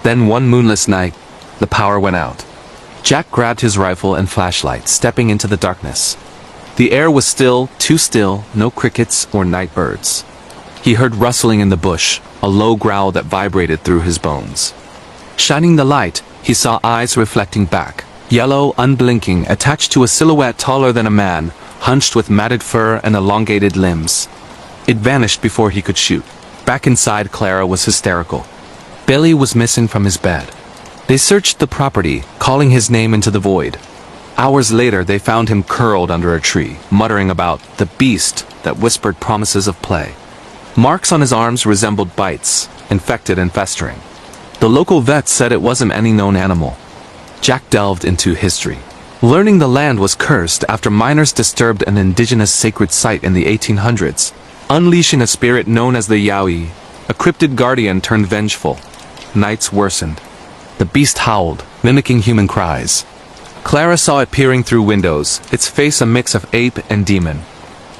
Then one moonless night, the power went out. Jack grabbed his rifle and flashlight, stepping into the darkness. The air was still, too still, no crickets or night birds. He heard rustling in the bush, a low growl that vibrated through his bones. Shining the light, he saw eyes reflecting back, yellow, unblinking, attached to a silhouette taller than a man, hunched with matted fur and elongated limbs. It vanished before he could shoot. Back inside, Clara was hysterical. Billy was missing from his bed. They searched the property, calling his name into the void. Hours later, they found him curled under a tree, muttering about the beast that whispered promises of play. Marks on his arms resembled bites, infected and festering. The local vet said it wasn't any known animal. Jack delved into history, learning the land was cursed after miners disturbed an indigenous sacred site in the 1800s, unleashing a spirit known as the Yaoi. A cryptid guardian turned vengeful. Nights worsened. The beast howled, mimicking human cries. Clara saw it peering through windows, its face a mix of ape and demon.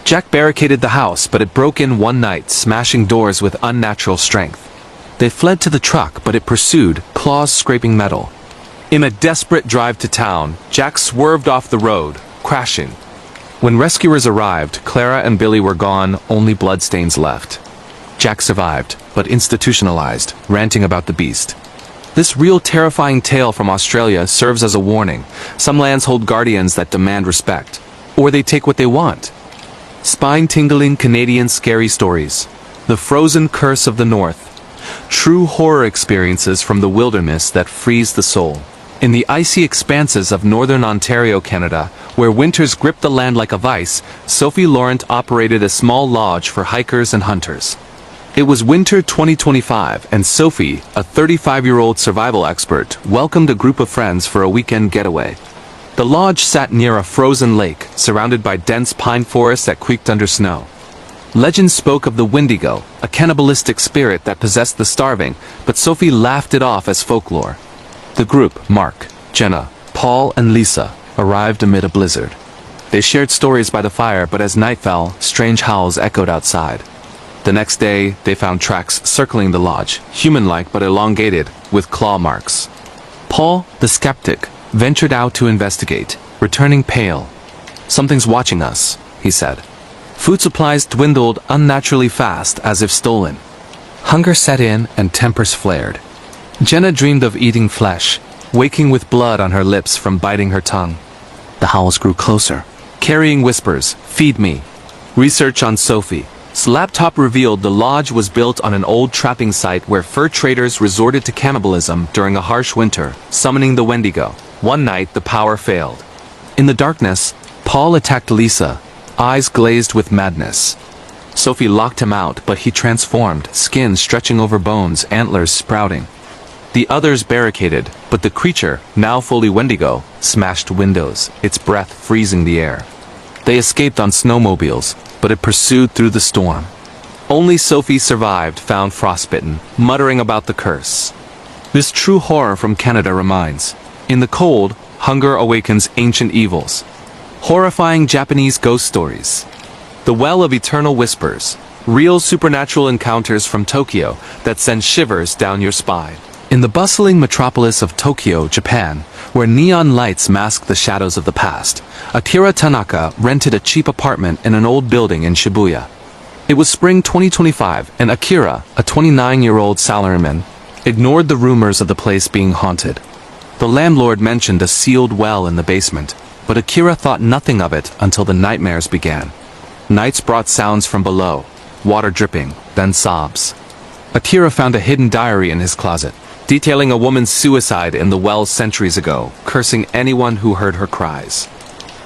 Jack barricaded the house, but it broke in one night, smashing doors with unnatural strength. They fled to the truck, but it pursued, claws scraping metal. In a desperate drive to town, Jack swerved off the road, crashing. When rescuers arrived, Clara and Billy were gone, only bloodstains left. Jack survived, but institutionalized, ranting about the beast. This real terrifying tale from Australia serves as a warning. Some lands hold guardians that demand respect, or they take what they want. Spine-tingling Canadian scary stories. The Frozen Curse of the North. True horror experiences from the wilderness that freeze the soul. In the icy expanses of northern Ontario, Canada, where winters grip the land like a vice, Sophie Laurent operated a small lodge for hikers and hunters. It was winter 2025, and Sophie, a 35-year-old survival expert, welcomed a group of friends for a weekend getaway. The lodge sat near a frozen lake, surrounded by dense pine forests that creaked under snow. Legend spoke of the Wendigo, a cannibalistic spirit that possessed the starving, but Sophie laughed it off as folklore. The group, Mark, Jenna, Paul, and Lisa, arrived amid a blizzard. They shared stories by the fire, but as night fell, strange howls echoed outside. The next day, they found tracks circling the lodge, human-like but elongated, with claw marks. Paul, the skeptic, ventured out to investigate, returning pale. "Something's watching us," he said. Food supplies dwindled unnaturally fast, as if stolen. Hunger set in and tempers flared. Jenna dreamed of eating flesh, waking with blood on her lips from biting her tongue. The howls grew closer, carrying whispers, "Feed me." Research on Sophie's laptop revealed the lodge was built on an old trapping site where fur traders resorted to cannibalism during a harsh winter, summoning the Wendigo. One night, the power failed. In the darkness, Paul attacked Lisa, eyes glazed with madness. Sophie locked him out, but he transformed, skin stretching over bones, antlers sprouting. The others barricaded, but the creature, now fully Wendigo, smashed windows, its breath freezing the air. They escaped on snowmobiles, but it pursued through the storm. Only Sophie survived, found frostbitten, muttering about the curse. This true horror from Canada reminds, in the cold, hunger awakens ancient evils. Horrifying Japanese ghost stories. The Well of Eternal Whispers. Real supernatural encounters from Tokyo that send shivers down your spine. In the bustling metropolis of Tokyo, Japan, where neon lights mask the shadows of the past, Akira Tanaka rented a cheap apartment in an old building in Shibuya. It was spring 2025, and Akira, a 29-year-old salaryman, ignored the rumors of the place being haunted. The landlord mentioned a sealed well in the basement, but Akira thought nothing of it until the nightmares began. Nights brought sounds from below, water dripping, then sobs. Akira found a hidden diary in his closet, detailing a woman's suicide in the well centuries ago, cursing anyone who heard her cries.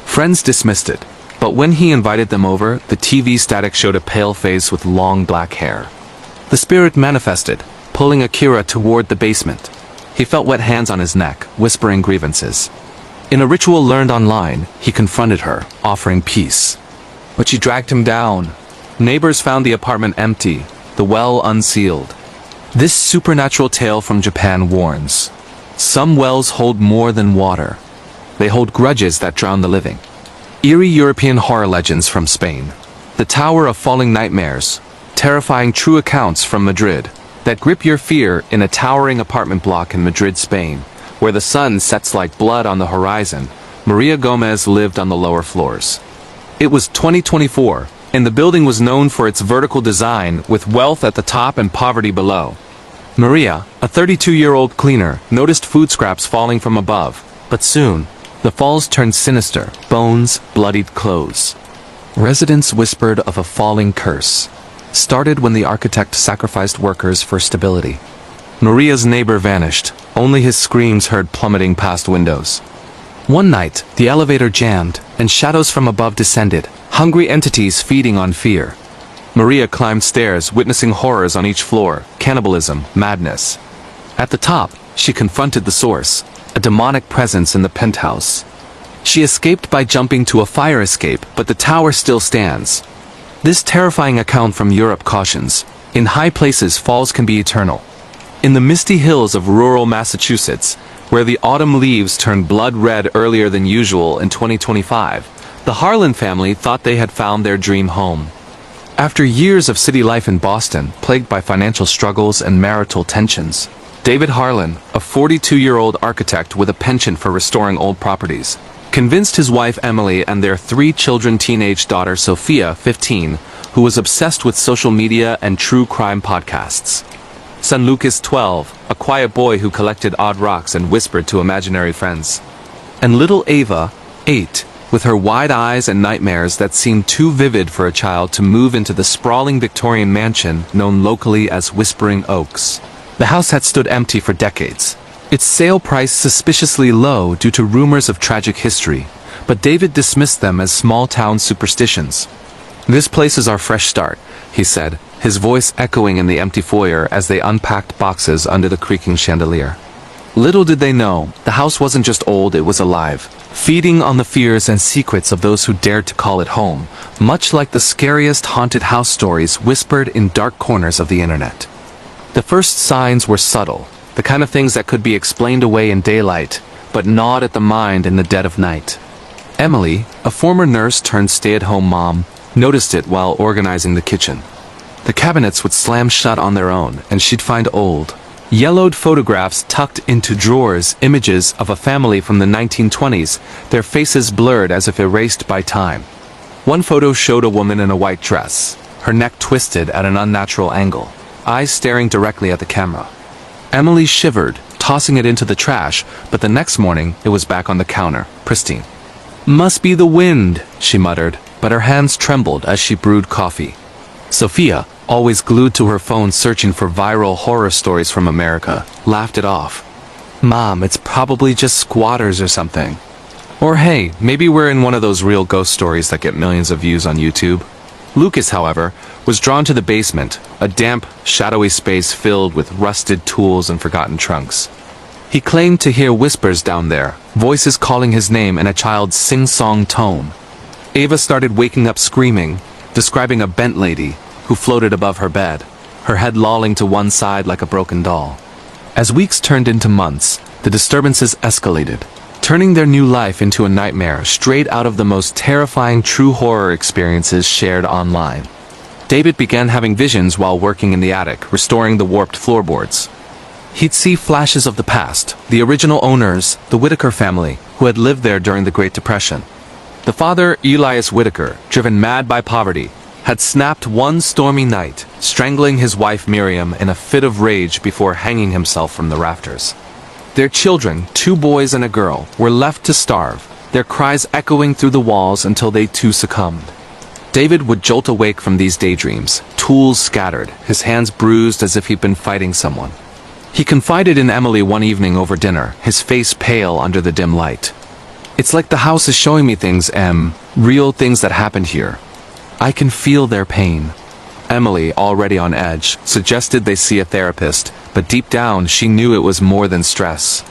Friends dismissed it, but when he invited them over, the TV static showed a pale face with long black hair. The spirit manifested, pulling Akira toward the basement. He felt wet hands on his neck, whispering grievances. In a ritual learned online, he confronted her, offering peace. But she dragged him down. Neighbors found the apartment empty, the well unsealed. This supernatural tale from Japan warns. Some wells hold more than water. They hold grudges that drown the living. Eerie European horror legends from Spain. The Tower of Falling Nightmares. Terrifying true accounts from Madrid that grip your fear in a towering apartment block in Madrid, Spain, where the sun sets like blood on the horizon. Maria Gomez lived on the lower floors. It was 2024, and the building was known for its vertical design, with wealth at the top and poverty below. Maria, a 32-year-old cleaner, noticed food scraps falling from above, but soon, the falls turned sinister, bones, bloodied clothes. Residents whispered of a falling curse. Started when the architect sacrificed workers for stability. Maria's neighbor vanished, only his screams heard plummeting past windows. One night, the elevator jammed, and shadows from above descended, hungry entities feeding on fear. Maria climbed stairs, witnessing horrors on each floor, cannibalism, madness. At the top, she confronted the source, a demonic presence in the penthouse. She escaped by jumping to a fire escape, but the tower still stands. This terrifying account from Europe cautions, in high places falls can be eternal. In the misty hills of rural Massachusetts, where the autumn leaves turned blood red earlier than usual in 2025, the Harlan family thought they had found their dream home. After years of city life in Boston, plagued by financial struggles and marital tensions, David Harlan, a 42-year-old architect with a penchant for restoring old properties, convinced his wife Emily and their 3 children teenage daughter Sophia, 15, who was obsessed with social media and true crime podcasts. Son Lucas, 12, a quiet boy who collected odd rocks and whispered to imaginary friends. And little Ava, 8, with her wide eyes and nightmares that seemed too vivid for a child to move into the sprawling Victorian mansion known locally as Whispering Oaks. The house had stood empty for decades, its sale price suspiciously low due to rumors of tragic history, but David dismissed them as small-town superstitions. "This place is our fresh start," he said, his voice echoing in the empty foyer as they unpacked boxes under the creaking chandelier. Little did they know, the house wasn't just old, it was alive, feeding on the fears and secrets of those who dared to call it home, much like the scariest haunted house stories whispered in dark corners of the internet. The first signs were subtle, the kind of things that could be explained away in daylight, but gnawed at the mind in the dead of night. Emily, a former nurse turned stay-at-home mom, noticed it while organizing the kitchen. The cabinets would slam shut on their own, and she'd find old, yellowed photographs tucked into drawers, images of a family from the 1920s, their faces blurred as if erased by time. One photo showed a woman in a white dress, her neck twisted at an unnatural angle, eyes staring directly at the camera. Emily shivered, tossing it into the trash, but the next morning it was back on the counter, pristine. "Must be the wind," she muttered, but her hands trembled as she brewed coffee. Sophia, always glued to her phone searching for viral horror stories from America, laughed it off. "Mom, it's probably just squatters or something. Or hey, maybe we're in one of those real ghost stories that get millions of views on YouTube." Lucas, however, was drawn to the basement, a damp, shadowy space filled with rusted tools and forgotten trunks. He claimed to hear whispers down there, voices calling his name in a child's sing-song tone. Ava started waking up screaming, describing a bent lady who floated above her bed, her head lolling to one side like a broken doll. As weeks turned into months, the disturbances escalated, turning their new life into a nightmare straight out of the most terrifying true horror experiences shared online. David began having visions while working in the attic, restoring the warped floorboards. He'd see flashes of the past, the original owners, the Whitaker family, who had lived there during the Great Depression. The father, Elias Whitaker, driven mad by poverty, had snapped one stormy night, strangling his wife Miriam in a fit of rage before hanging himself from the rafters. Their children, 2 boys and a girl, were left to starve, their cries echoing through the walls until they too succumbed. David would jolt awake from these daydreams, tools scattered, his hands bruised as if he'd been fighting someone. He confided in Emily one evening over dinner, his face pale under the dim light. "It's like the house is showing me things, real things that happened here. I can feel their pain." Emily, already on edge, suggested they see a therapist, but deep down she knew it was more than stress.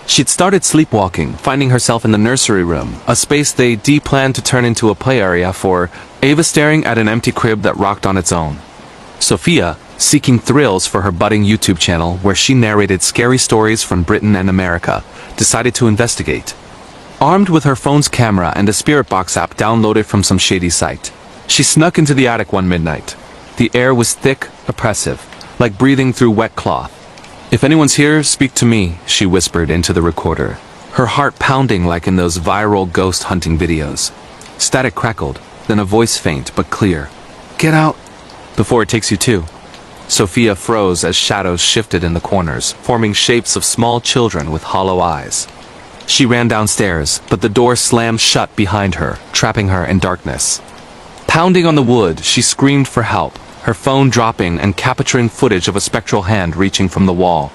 She'd started sleepwalking, finding herself in the nursery room, a space they planned to turn into a play area for Ava, staring at an empty crib that rocked on its own. Sophia, seeking thrills for her budding YouTube channel where she narrated scary stories from Britain and America, decided to investigate. Armed with her phone's camera and a spirit box app downloaded from some shady site, she snuck into the attic one midnight. The air was thick, oppressive, like breathing through wet cloth. "If anyone's here, speak to me," she whispered into the recorder, her heart pounding like in those viral ghost hunting videos. Static crackled, then a voice faint but clear. "Get out before it takes you too." Sophia froze as shadows shifted in the corners, forming shapes of small children with hollow eyes. She ran downstairs, but the door slammed shut behind her, trapping her in darkness. Pounding on the wood, she screamed for help, her phone dropping and capturing footage of a spectral hand reaching from the wall.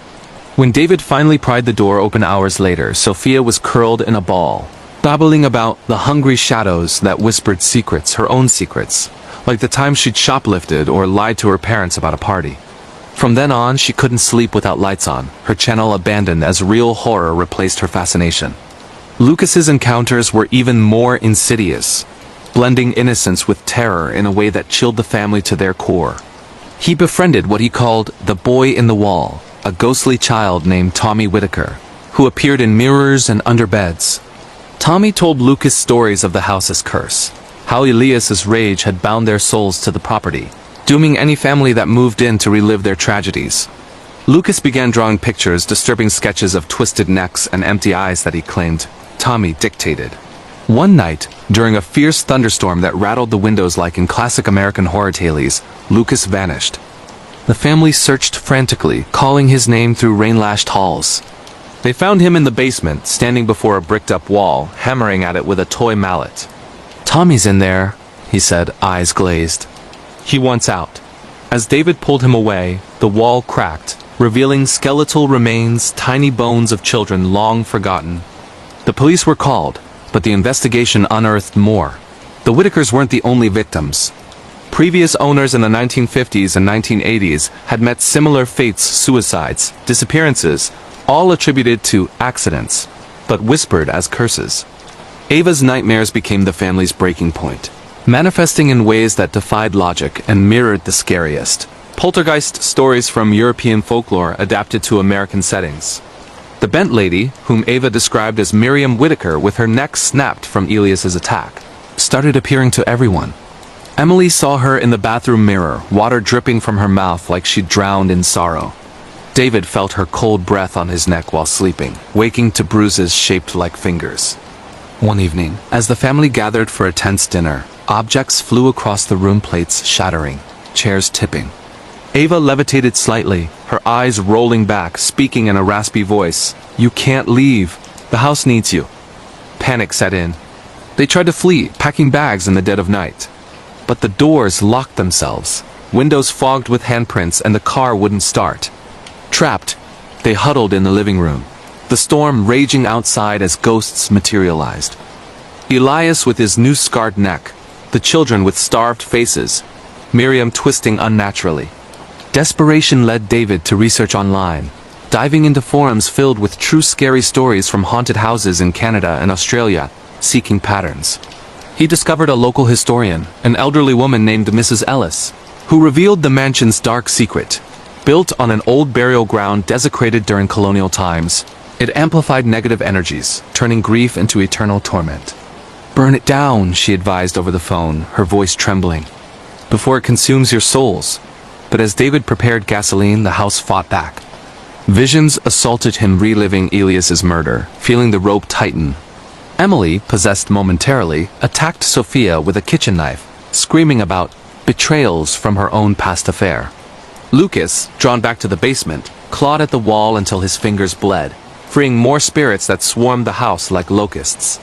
When David finally pried the door open hours later, Sophia was curled in a ball, babbling about the hungry shadows that whispered secrets, her own secrets, like the time she'd shoplifted or lied to her parents about a party. From then on, she couldn't sleep without lights on, her channel abandoned as real horror replaced her fascination. Lucas's encounters were even more insidious, blending innocence with terror in a way that chilled the family to their core. He befriended what he called the boy in the wall, a ghostly child named Tommy Whitaker, who appeared in mirrors and under beds. Tommy told Lucas stories of the house's curse, how Elias's rage had bound their souls to the property, dooming any family that moved in to relive their tragedies. Lucas began drawing pictures, disturbing sketches of twisted necks and empty eyes that he claimed Tommy dictated. One night, during a fierce thunderstorm that rattled the windows like in classic American horror tales, Lucas vanished. The family searched frantically, calling his name through rain-lashed halls. They found him in the basement, standing before a bricked-up wall, hammering at it with a toy mallet. "Tommy's in there," he said, eyes glazed. "He wants out." As David pulled him away, the wall cracked, revealing skeletal remains, tiny bones of children long forgotten. The police were called, but the investigation unearthed more. The Whitakers weren't the only victims. Previous owners in the 1950s and 1980s had met similar fates: suicides, disappearances, all attributed to accidents, but whispered as curses. Ava's nightmares became the family's breaking point, manifesting in ways that defied logic and mirrored the scariest poltergeist stories from European folklore adapted to American settings. The bent lady, whom Ava described as Miriam Whitaker with her neck snapped from Elias's attack, started appearing to everyone. Emily saw her in the bathroom mirror, water dripping from her mouth like she'd drowned in sorrow. David felt her cold breath on his neck while sleeping, waking to bruises shaped like fingers. One evening, as the family gathered for a tense dinner, objects flew across the room, plates shattering, chairs tipping. Ava levitated slightly, her eyes rolling back, speaking in a raspy voice. "You can't leave. The house needs you." Panic set in. They tried to flee, packing bags in the dead of night. But the doors locked themselves, windows fogged with handprints, and the car wouldn't start. Trapped, they huddled in the living room, the storm raging outside as ghosts materialized. Elias with his new scarred neck, the children with starved faces, Miriam twisting unnaturally. Desperation led David to research online, diving into forums filled with true scary stories from haunted houses in Canada and Australia, seeking patterns. He discovered a local historian, an elderly woman named Mrs. Ellis, who revealed the mansion's dark secret. Built on an old burial ground desecrated during colonial times, it amplified negative energies, turning grief into eternal torment. "Burn it down," she advised over the phone, her voice trembling, "before it consumes your souls." But as David prepared gasoline, the house fought back. Visions assaulted him, reliving Elias's murder, feeling the rope tighten. Emily, possessed momentarily, attacked Sophia with a kitchen knife, screaming about betrayals from her own past affair. Lucas, drawn back to the basement, clawed at the wall until his fingers bled, freeing more spirits that swarmed the house like locusts.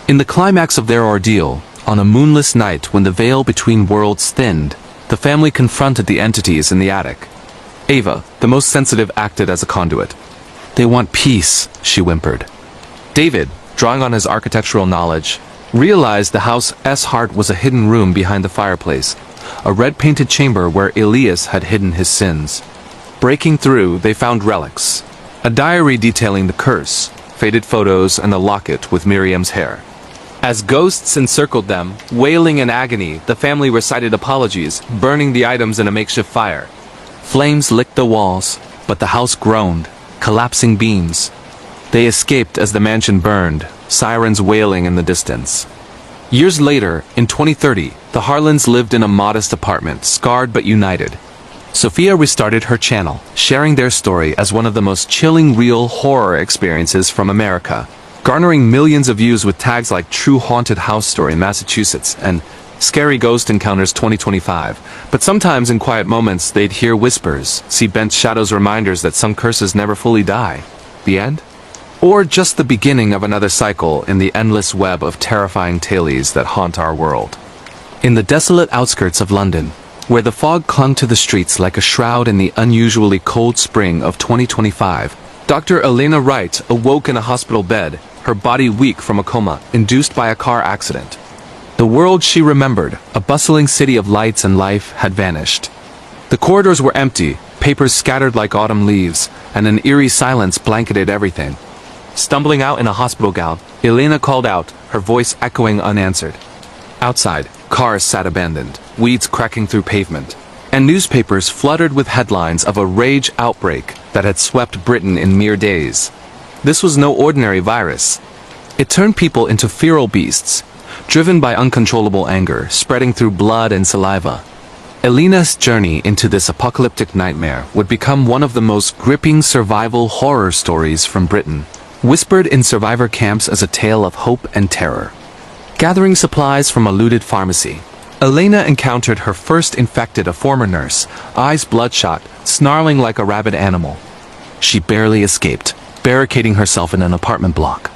In the climax of their ordeal, on a moonless night when the veil between worlds thinned, the family confronted the entities in the attic. Ava, the most sensitive, acted as a conduit. "They want peace," she whimpered. David, drawing on his architectural knowledge, realized the house's heart was a hidden room behind the fireplace, a red-painted chamber where Elias had hidden his sins. Breaking through, they found relics, a diary detailing the curse, faded photos, and a locket with Miriam's hair. As ghosts encircled them, wailing in agony, the family recited apologies, burning the items in a makeshift fire. Flames licked the walls, but the house groaned, collapsing beams. They escaped as the mansion burned, sirens wailing in the distance. Years later, in 2030, the Harlans lived in a modest apartment, scarred but united. Sophia restarted her channel, sharing their story as one of the most chilling real horror experiences from America, garnering millions of views with tags like True Haunted House Story in Massachusetts and Scary Ghost Encounters 2025. But sometimes in quiet moments they'd hear whispers, see bent shadows, reminders that some curses never fully die. The end? Or just the beginning of another cycle in the endless web of terrifying tales that haunt our world. In the desolate outskirts of London, where the fog clung to the streets like a shroud in the unusually cold spring of 2025, Dr. Elena Wright awoke in a hospital bed, her body weak from a coma induced by a car accident. The world she remembered, a bustling city of lights and life, had vanished. The corridors were empty, Papers scattered like autumn leaves, and an eerie silence blanketed everything. Stumbling out in a hospital gown, Elena called out, her voice echoing unanswered. Outside, cars sat abandoned, weeds cracking through pavement, and newspapers fluttered with headlines of a rage outbreak that had swept Britain in mere days. This was no ordinary virus. It turned people into feral beasts, driven by uncontrollable anger, spreading through blood and saliva. Elena's journey into this apocalyptic nightmare would become one of the most gripping survival horror stories from Britain, whispered in survivor camps as a tale of hope and terror. Gathering supplies from a looted pharmacy, Elena encountered her first infected, a former nurse, eyes bloodshot, snarling like a rabid animal. She barely escaped, barricading herself in an apartment block.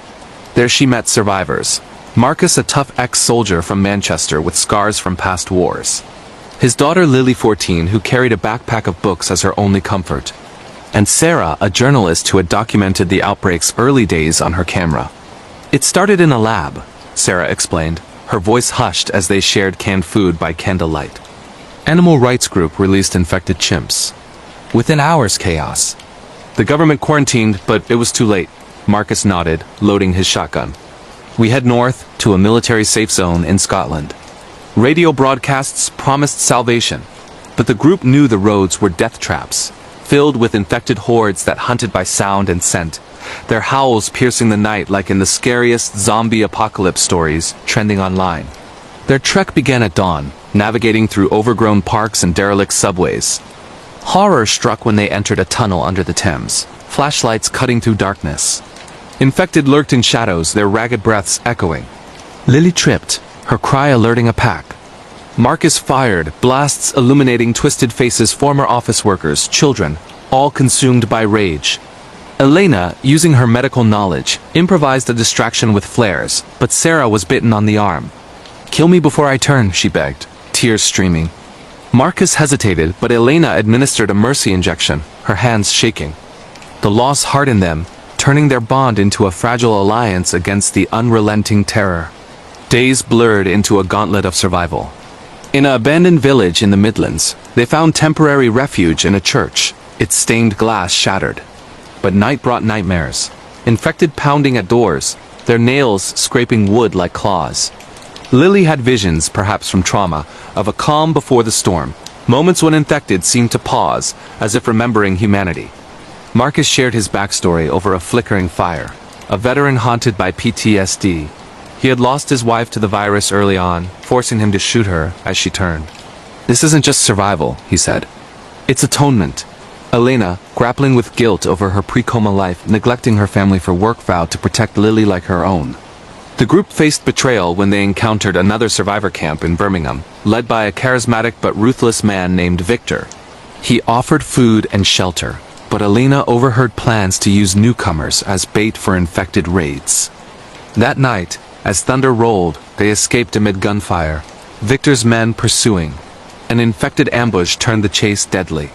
There she met survivors. Marcus, a tough ex-soldier from Manchester with scars from past wars. His daughter Lily, 14, who carried a backpack of books as her only comfort. And Sarah, a journalist who had documented the outbreak's early days on her camera. It started in a lab, Sarah explained, her voice hushed as they shared canned food by candlelight. Animal rights group released infected chimps. Within hours, chaos. The government quarantined, but it was too late. Marcus nodded, loading his shotgun. We head north to a military safe zone in Scotland. Radio broadcasts promised salvation, but the group knew the roads were death traps, filled with infected hordes that hunted by sound and scent, their howls piercing the night like in the scariest zombie apocalypse stories trending online. Their trek began at dawn, navigating through overgrown parks and derelict subways. Horror struck when they entered a tunnel under the Thames, flashlights cutting through darkness. Infected lurked in shadows, their ragged breaths echoing. Lily tripped, her cry alerting a pack. Marcus fired, blasts illuminating twisted faces, former office workers, children, all consumed by rage. Elena, using her medical knowledge, improvised a distraction with flares, but Sarah was bitten on the arm. "Kill me before I turn," she begged, tears streaming. Marcus hesitated, but Elena administered a mercy injection, her hands shaking. The loss hardened them, turning their bond into a fragile alliance against the unrelenting terror. Days blurred into a gauntlet of survival. In an abandoned village in the Midlands, they found temporary refuge in a church, its stained glass shattered. But night brought nightmares. Infected pounding at doors, their nails scraping wood like claws. Lily had visions, perhaps from trauma, of a calm before the storm. Moments when infected seemed to pause, as if remembering humanity. Marcus shared his backstory over a flickering fire. A veteran haunted by PTSD. He had lost his wife to the virus early on, forcing him to shoot her as she turned. "This isn't just survival," he said. "It's atonement." Elena, grappling with guilt over her pre-coma life, neglecting her family for work, vowed to protect Lily like her own. The group faced betrayal when they encountered another survivor camp in Birmingham, led by a charismatic but ruthless man named Victor. He offered food and shelter, but Elena overheard plans to use newcomers as bait for infected raids. That night, as thunder rolled, they escaped amid gunfire, Victor's men pursuing. An infected ambush turned the chase deadly.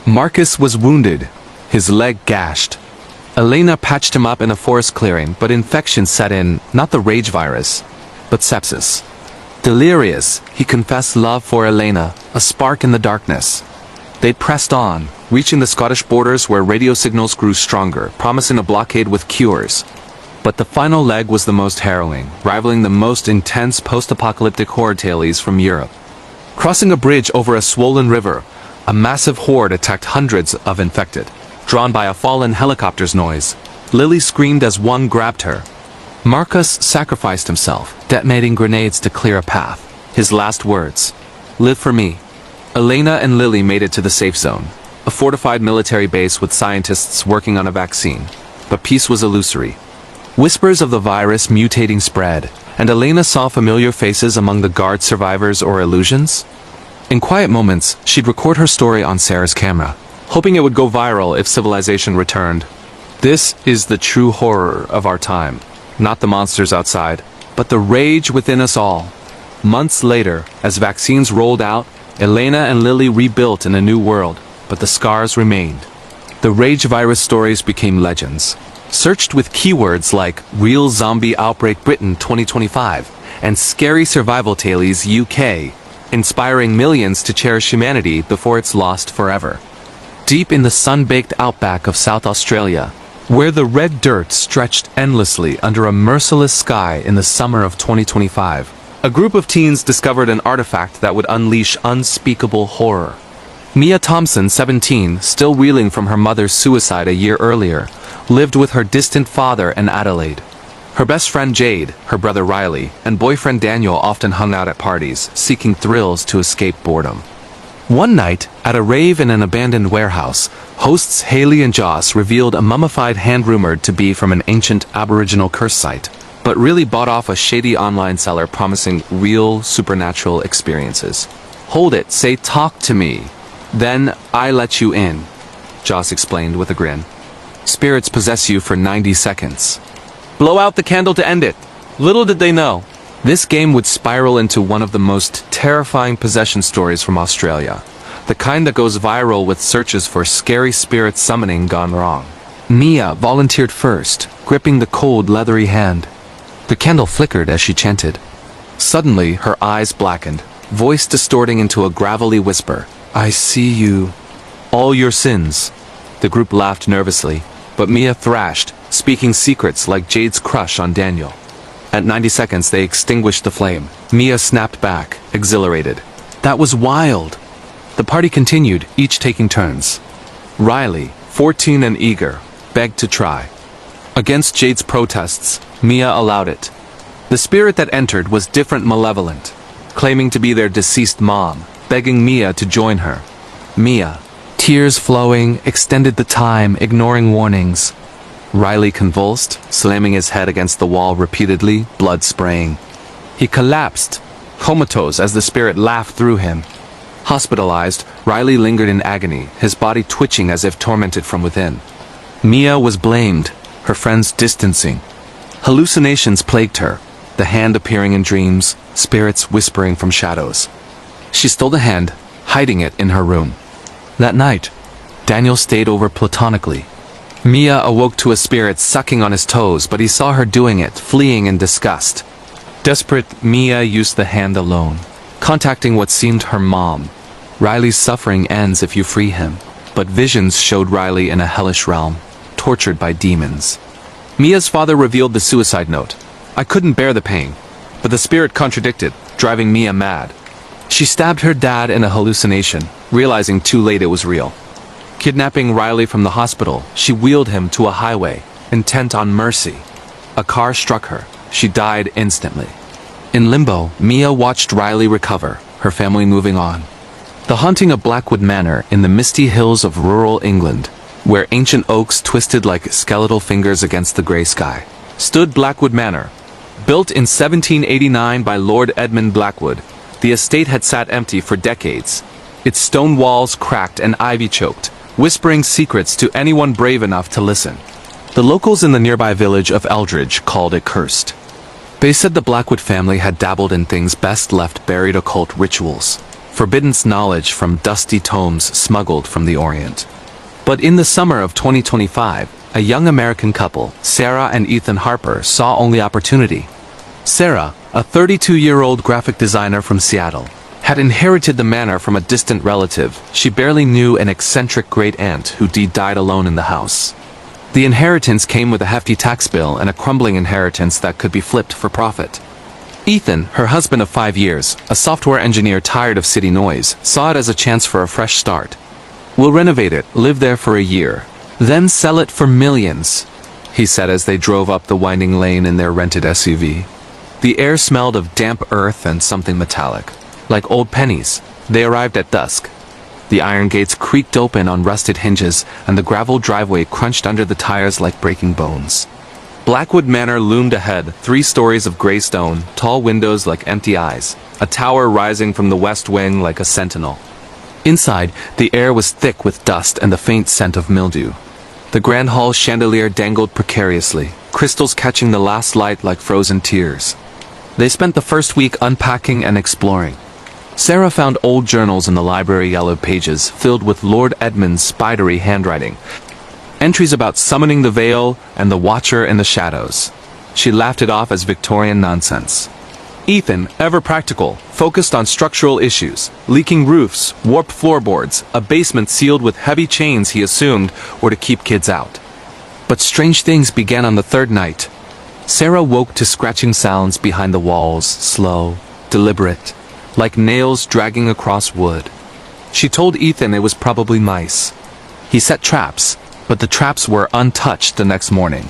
Marcus was wounded, his leg gashed. Elena patched him up in a forest clearing, but infection set in, not the rage virus, but sepsis. Delirious, he confessed love for Elena, a spark in the darkness. They pressed on, reaching the Scottish borders where radio signals grew stronger, promising a blockade with cures. But the final leg was the most harrowing, rivaling the most intense post-apocalyptic horror tales from Europe. Crossing a bridge over a swollen river, a massive horde attacked hundreds of infected. Drawn by a fallen helicopter's noise, Lily screamed as one grabbed her. Marcus sacrificed himself, detonating grenades to clear a path. His last words, "Live for me." Elena and Lily made it to the safe zone, a fortified military base with scientists working on a vaccine. But peace was illusory. Whispers of the virus mutating spread, and Elena saw familiar faces among the guard survivors or illusions. In quiet moments, she'd record her story on Sarah's camera, hoping it would go viral if civilization returned. This is the true horror of our time. Not the monsters outside, but the rage within us all. Months later, as vaccines rolled out, Elena and Lily rebuilt in a new world, but the scars remained. The rage virus stories became legends, searched with keywords like Real Zombie Outbreak Britain 2025 and Scary Survival Tales UK, inspiring millions to cherish humanity before it's lost forever. deep in the sun-baked outback of South Australia, where the red dirt stretched endlessly under a merciless sky in the summer of 2025. A group of teens discovered an artifact that would unleash unspeakable horror. Mia Thompson, 17, still reeling from her mother's suicide a year earlier, lived with her distant father in Adelaide. Her best friend Jade, her brother Riley, and boyfriend Daniel often hung out at parties, seeking thrills to escape boredom. One night, at a rave in an abandoned warehouse, hosts Haley and Joss revealed a mummified hand rumored to be from an ancient Aboriginal curse site, but really bought off a shady online seller promising real supernatural experiences. "Hold it, say talk to me. Then I let you in," Joss explained with a grin. "Spirits possess you for 90 seconds. Blow out the candle to end it." Little did they know, this game would spiral into one of the most terrifying possession stories from Australia, the kind that goes viral with searches for scary spirit summoning gone wrong. Mia volunteered first, gripping the cold, leathery hand. The candle flickered as she chanted. Suddenly, her eyes blackened, voice distorting into a gravelly whisper. "I see you. All your sins." The group laughed nervously, but Mia thrashed, speaking secrets like Jade's crush on Daniel. At 90 seconds, they extinguished the flame. Mia snapped back, exhilarated. "That was wild." The party continued, each taking turns. Riley, 14 and eager, begged to try. Against Jade's protests, Mia allowed it. The spirit that entered was different, malevolent, claiming to be their deceased mom, begging Mia to join her. Mia, tears flowing, extended the time, ignoring warnings. Riley convulsed, slamming his head against the wall repeatedly, blood spraying. He collapsed, comatose as the spirit laughed through him. Hospitalized, Riley lingered in agony, his body twitching as if tormented from within. Mia was blamed, her friends distancing. Hallucinations plagued her, the hand appearing in dreams, spirits whispering from shadows. She stole the hand, hiding it in her room. That night, Daniel stayed over platonically. Mia awoke to a spirit sucking on his toes, but he saw her doing it, fleeing in disgust. Desperate, Mia used the hand alone, contacting what seemed her mom. Riley's suffering ends if you free him, but visions showed Riley in a hellish realm, tortured by demons. Mia's father revealed the suicide note. "I couldn't bear the pain," but the spirit contradicted, driving Mia mad. She stabbed her dad in a hallucination, realizing too late it was real. Kidnapping Riley from the hospital, she wheeled him to a highway, intent on mercy. A car struck her. She died instantly. In limbo, Mia watched Riley recover, her family moving on. The haunting of Blackwood Manor in the misty hills of rural England, where ancient oaks twisted like skeletal fingers against the grey sky, stood Blackwood Manor. Built in 1789 by Lord Edmund Blackwood, the estate had sat empty for decades. Its stone walls cracked and ivy-choked, whispering secrets to anyone brave enough to listen. The locals in the nearby village of Eldridge called it cursed. They said the Blackwood family had dabbled in things best left buried, occult rituals, forbidden knowledge from dusty tomes smuggled from the Orient. But in the summer of 2025, a young American couple, Sarah and Ethan Harper, saw only opportunity. Sarah, a 32-year-old graphic designer from Seattle, had inherited the manor from a distant relative. She barely knew an eccentric great-aunt who died alone in the house. The inheritance came with a hefty tax bill and a crumbling inheritance that could be flipped for profit. Ethan, her husband of 5 years, a software engineer tired of city noise, saw it as a chance for a fresh start. "We'll renovate it, live there for a year, then sell it for millions," he said as they drove up the winding lane in their rented SUV. The air smelled of damp earth and something metallic, like old pennies. They arrived at dusk. The iron gates creaked open on rusted hinges, and the gravel driveway crunched under the tires like breaking bones. Blackwood Manor loomed ahead, 3 stories of gray stone, tall windows like empty eyes, a tower rising from the west wing like a sentinel. Inside, the air was thick with dust and the faint scent of mildew. The grand hall chandelier dangled precariously, crystals catching the last light like frozen tears. They spent the first week unpacking and exploring. Sarah found old journals in the library yellowed pages filled with Lord Edmund's spidery handwriting. Entries about summoning the veil and the watcher in the shadows. She laughed it off as Victorian nonsense. Ethan, ever practical, focused on structural issues, leaking roofs, warped floorboards, a basement sealed with heavy chains he assumed were to keep kids out. But strange things began on the third night. Sarah woke to scratching sounds behind the walls, slow, deliberate, like nails dragging across wood. She told Ethan it was probably mice. He set traps, but the traps were untouched the next morning.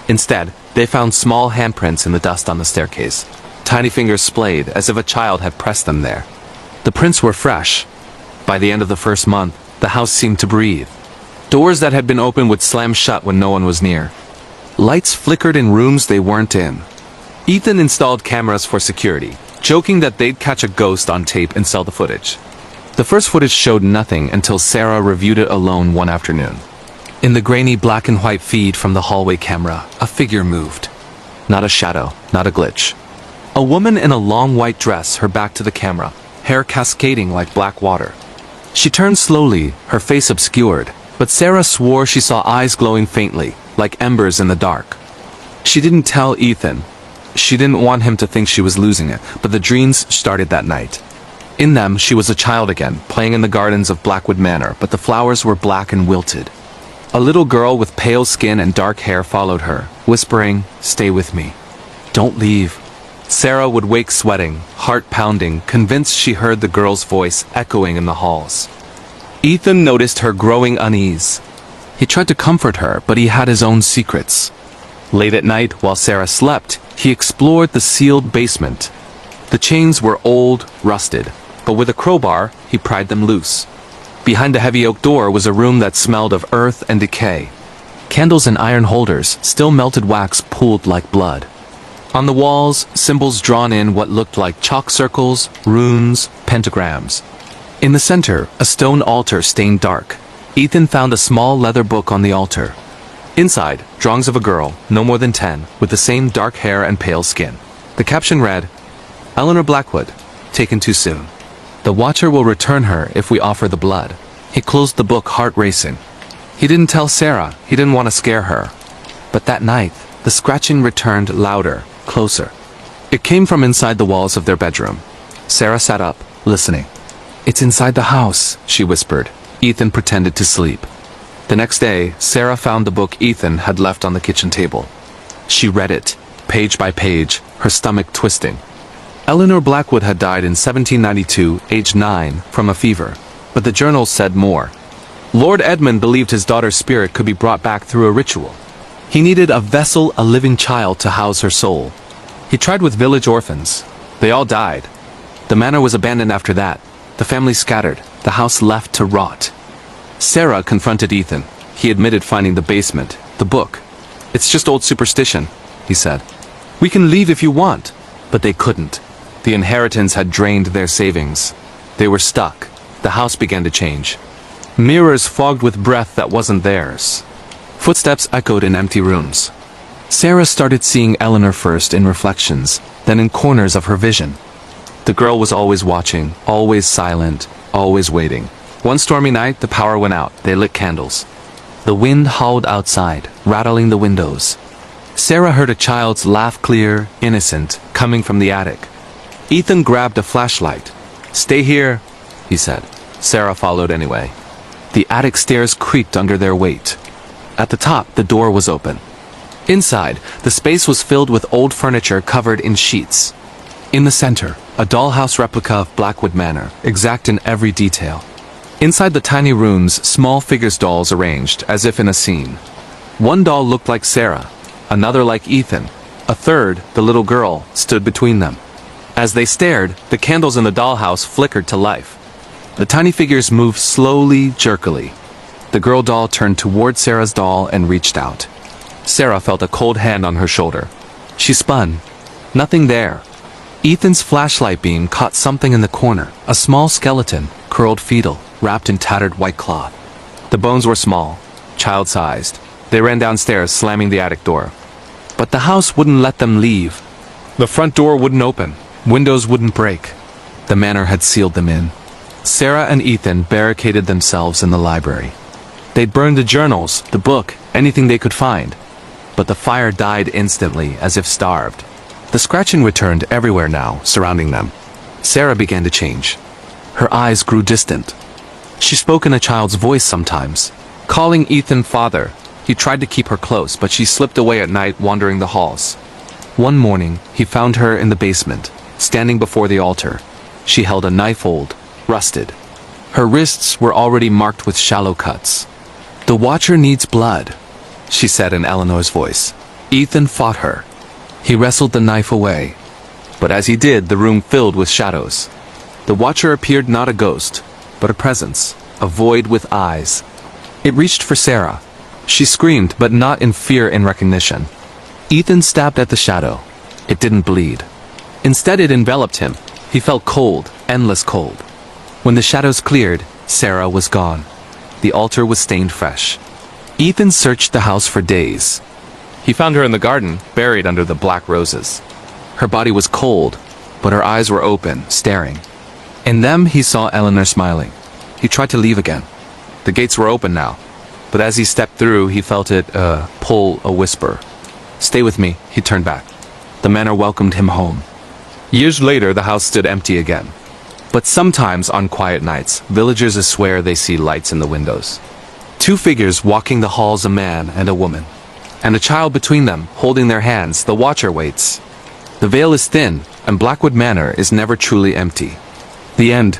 Instead, they found small handprints in the dust on the staircase. Tiny fingers splayed as if a child had pressed them there. The prints were fresh. By the end of the first month, the house seemed to breathe. Doors that had been open would slam shut when no one was near. Lights flickered in rooms they weren't in. Ethan installed cameras for security, joking that they'd catch a ghost on tape and sell the footage. The first footage showed nothing until Sarah reviewed it alone one afternoon. In the grainy black and white feed from the hallway camera, a figure moved. Not a shadow, not a glitch. A woman in a long white dress, her back to the camera, hair cascading like black water. She turned slowly, her face obscured, but Sarah swore she saw eyes glowing faintly, like embers in the dark. She didn't tell Ethan. She didn't want him to think she was losing it, but the dreams started that night. In them, she was a child again, playing in the gardens of Blackwood Manor, but the flowers were black and wilted. A little girl with pale skin and dark hair followed her, whispering, "Stay with me. Don't leave." Sarah would wake sweating, heart pounding, convinced she heard the girl's voice echoing in the halls. Ethan noticed her growing unease. He tried to comfort her, but he had his own secrets. Late at night, while Sarah slept, he explored the sealed basement. The chains were old, rusted, but with a crowbar, he pried them loose. Behind the heavy oak door was a room that smelled of earth and decay. Candles in iron holders, still melted wax pooled like blood. On the walls, symbols drawn in what looked like chalk circles, runes, pentagrams. In the center, a stone altar stained dark. Ethan found a small leather book on the altar. Inside, drawings of a girl, no more than 10, with the same dark hair and pale skin. The caption read, "Eleanor Blackwood, taken too soon. The Watcher will return her if we offer the blood." He closed the book, heart racing. He didn't tell Sarah, he didn't want to scare her. But that night, the scratching returned louder, closer. It came from inside the walls of their bedroom. Sarah sat up, listening. "It's inside the house," she whispered. Ethan pretended to sleep. The next day, Sarah found the book Ethan had left on the kitchen table. She read it, page by page, her stomach twisting. Eleanor Blackwood had died in 1792, aged 9, from a fever. But the journal said more. Lord Edmund believed his daughter's spirit could be brought back through a ritual. He needed a vessel, a living child to house her soul. He tried with village orphans. They all died. The manor was abandoned after that. The family scattered, the house left to rot. Sarah confronted Ethan. He admitted finding the basement, the book. "It's just old superstition," he said. "We can leave if you want." But they couldn't. The inheritance had drained their savings. They were stuck. The house began to change. Mirrors fogged with breath that wasn't theirs. Footsteps echoed in empty rooms. Sarah started seeing Eleanor first in reflections, then in corners of her vision. The girl was always watching, always silent, always waiting. One stormy night, the power went out. They lit candles. The wind howled outside, rattling the windows. Sarah heard a child's laugh, clear, innocent, coming from the attic. Ethan grabbed a flashlight. "Stay here," he said. Sarah followed anyway. The attic stairs creaked under their weight. At the top, the door was open. Inside, the space was filled with old furniture covered in sheets. In the center, a dollhouse replica of Blackwood Manor, exact in every detail. Inside the tiny rooms, small figures dolls arranged, as if in a scene. One doll looked like Sarah, another like Ethan. A third, the little girl, stood between them. As they stared, the candles in the dollhouse flickered to life. The tiny figures moved slowly, jerkily. The girl doll turned toward Sarah's doll and reached out. Sarah felt a cold hand on her shoulder. She spun. Nothing there. Ethan's flashlight beam caught something in the corner, a small skeleton, curled fetal, wrapped in tattered white cloth. The bones were small, child-sized. They ran downstairs, slamming the attic door. But the house wouldn't let them leave. The front door wouldn't open. Windows wouldn't break. The manor had sealed them in. Sarah and Ethan barricaded themselves in the library. They'd burned the journals, the book, anything they could find. But the fire died instantly, as if starved. The scratching returned everywhere now, surrounding them. Sarah began to change. Her eyes grew distant. She spoke in a child's voice sometimes, calling Ethan father. He tried to keep her close, but she slipped away at night, wandering the halls. One morning, he found her in the basement, standing before the altar. She held a knife, old, rusted. Her wrists were already marked with shallow cuts. "The Watcher needs blood," she said in Eleanor's voice. Ethan fought her. He wrestled the knife away. But as he did, the room filled with shadows. The Watcher appeared, not a ghost, but a presence, a void with eyes. It reached for Sarah. She screamed, but not in fear, in recognition. Ethan stabbed at the shadow. It didn't bleed. Instead, it enveloped him. He felt cold, endless cold. When the shadows cleared, Sarah was gone. The altar was stained fresh. Ethan searched the house for days. He found her in the garden, buried under the black roses. Her body was cold, but her eyes were open, staring. In them, he saw Eleanor smiling. He tried to leave again. The gates were open now, but as he stepped through, he felt it, pull a whisper. "Stay with me," he turned back. The manor welcomed him home. Years later, the house stood empty again. But sometimes, on quiet nights, villagers swear they see lights in the windows. Two figures walking the halls, a man and a woman. And a child between them, holding their hands. The Watcher waits. The veil is thin, and Blackwood Manor is never truly empty. The end.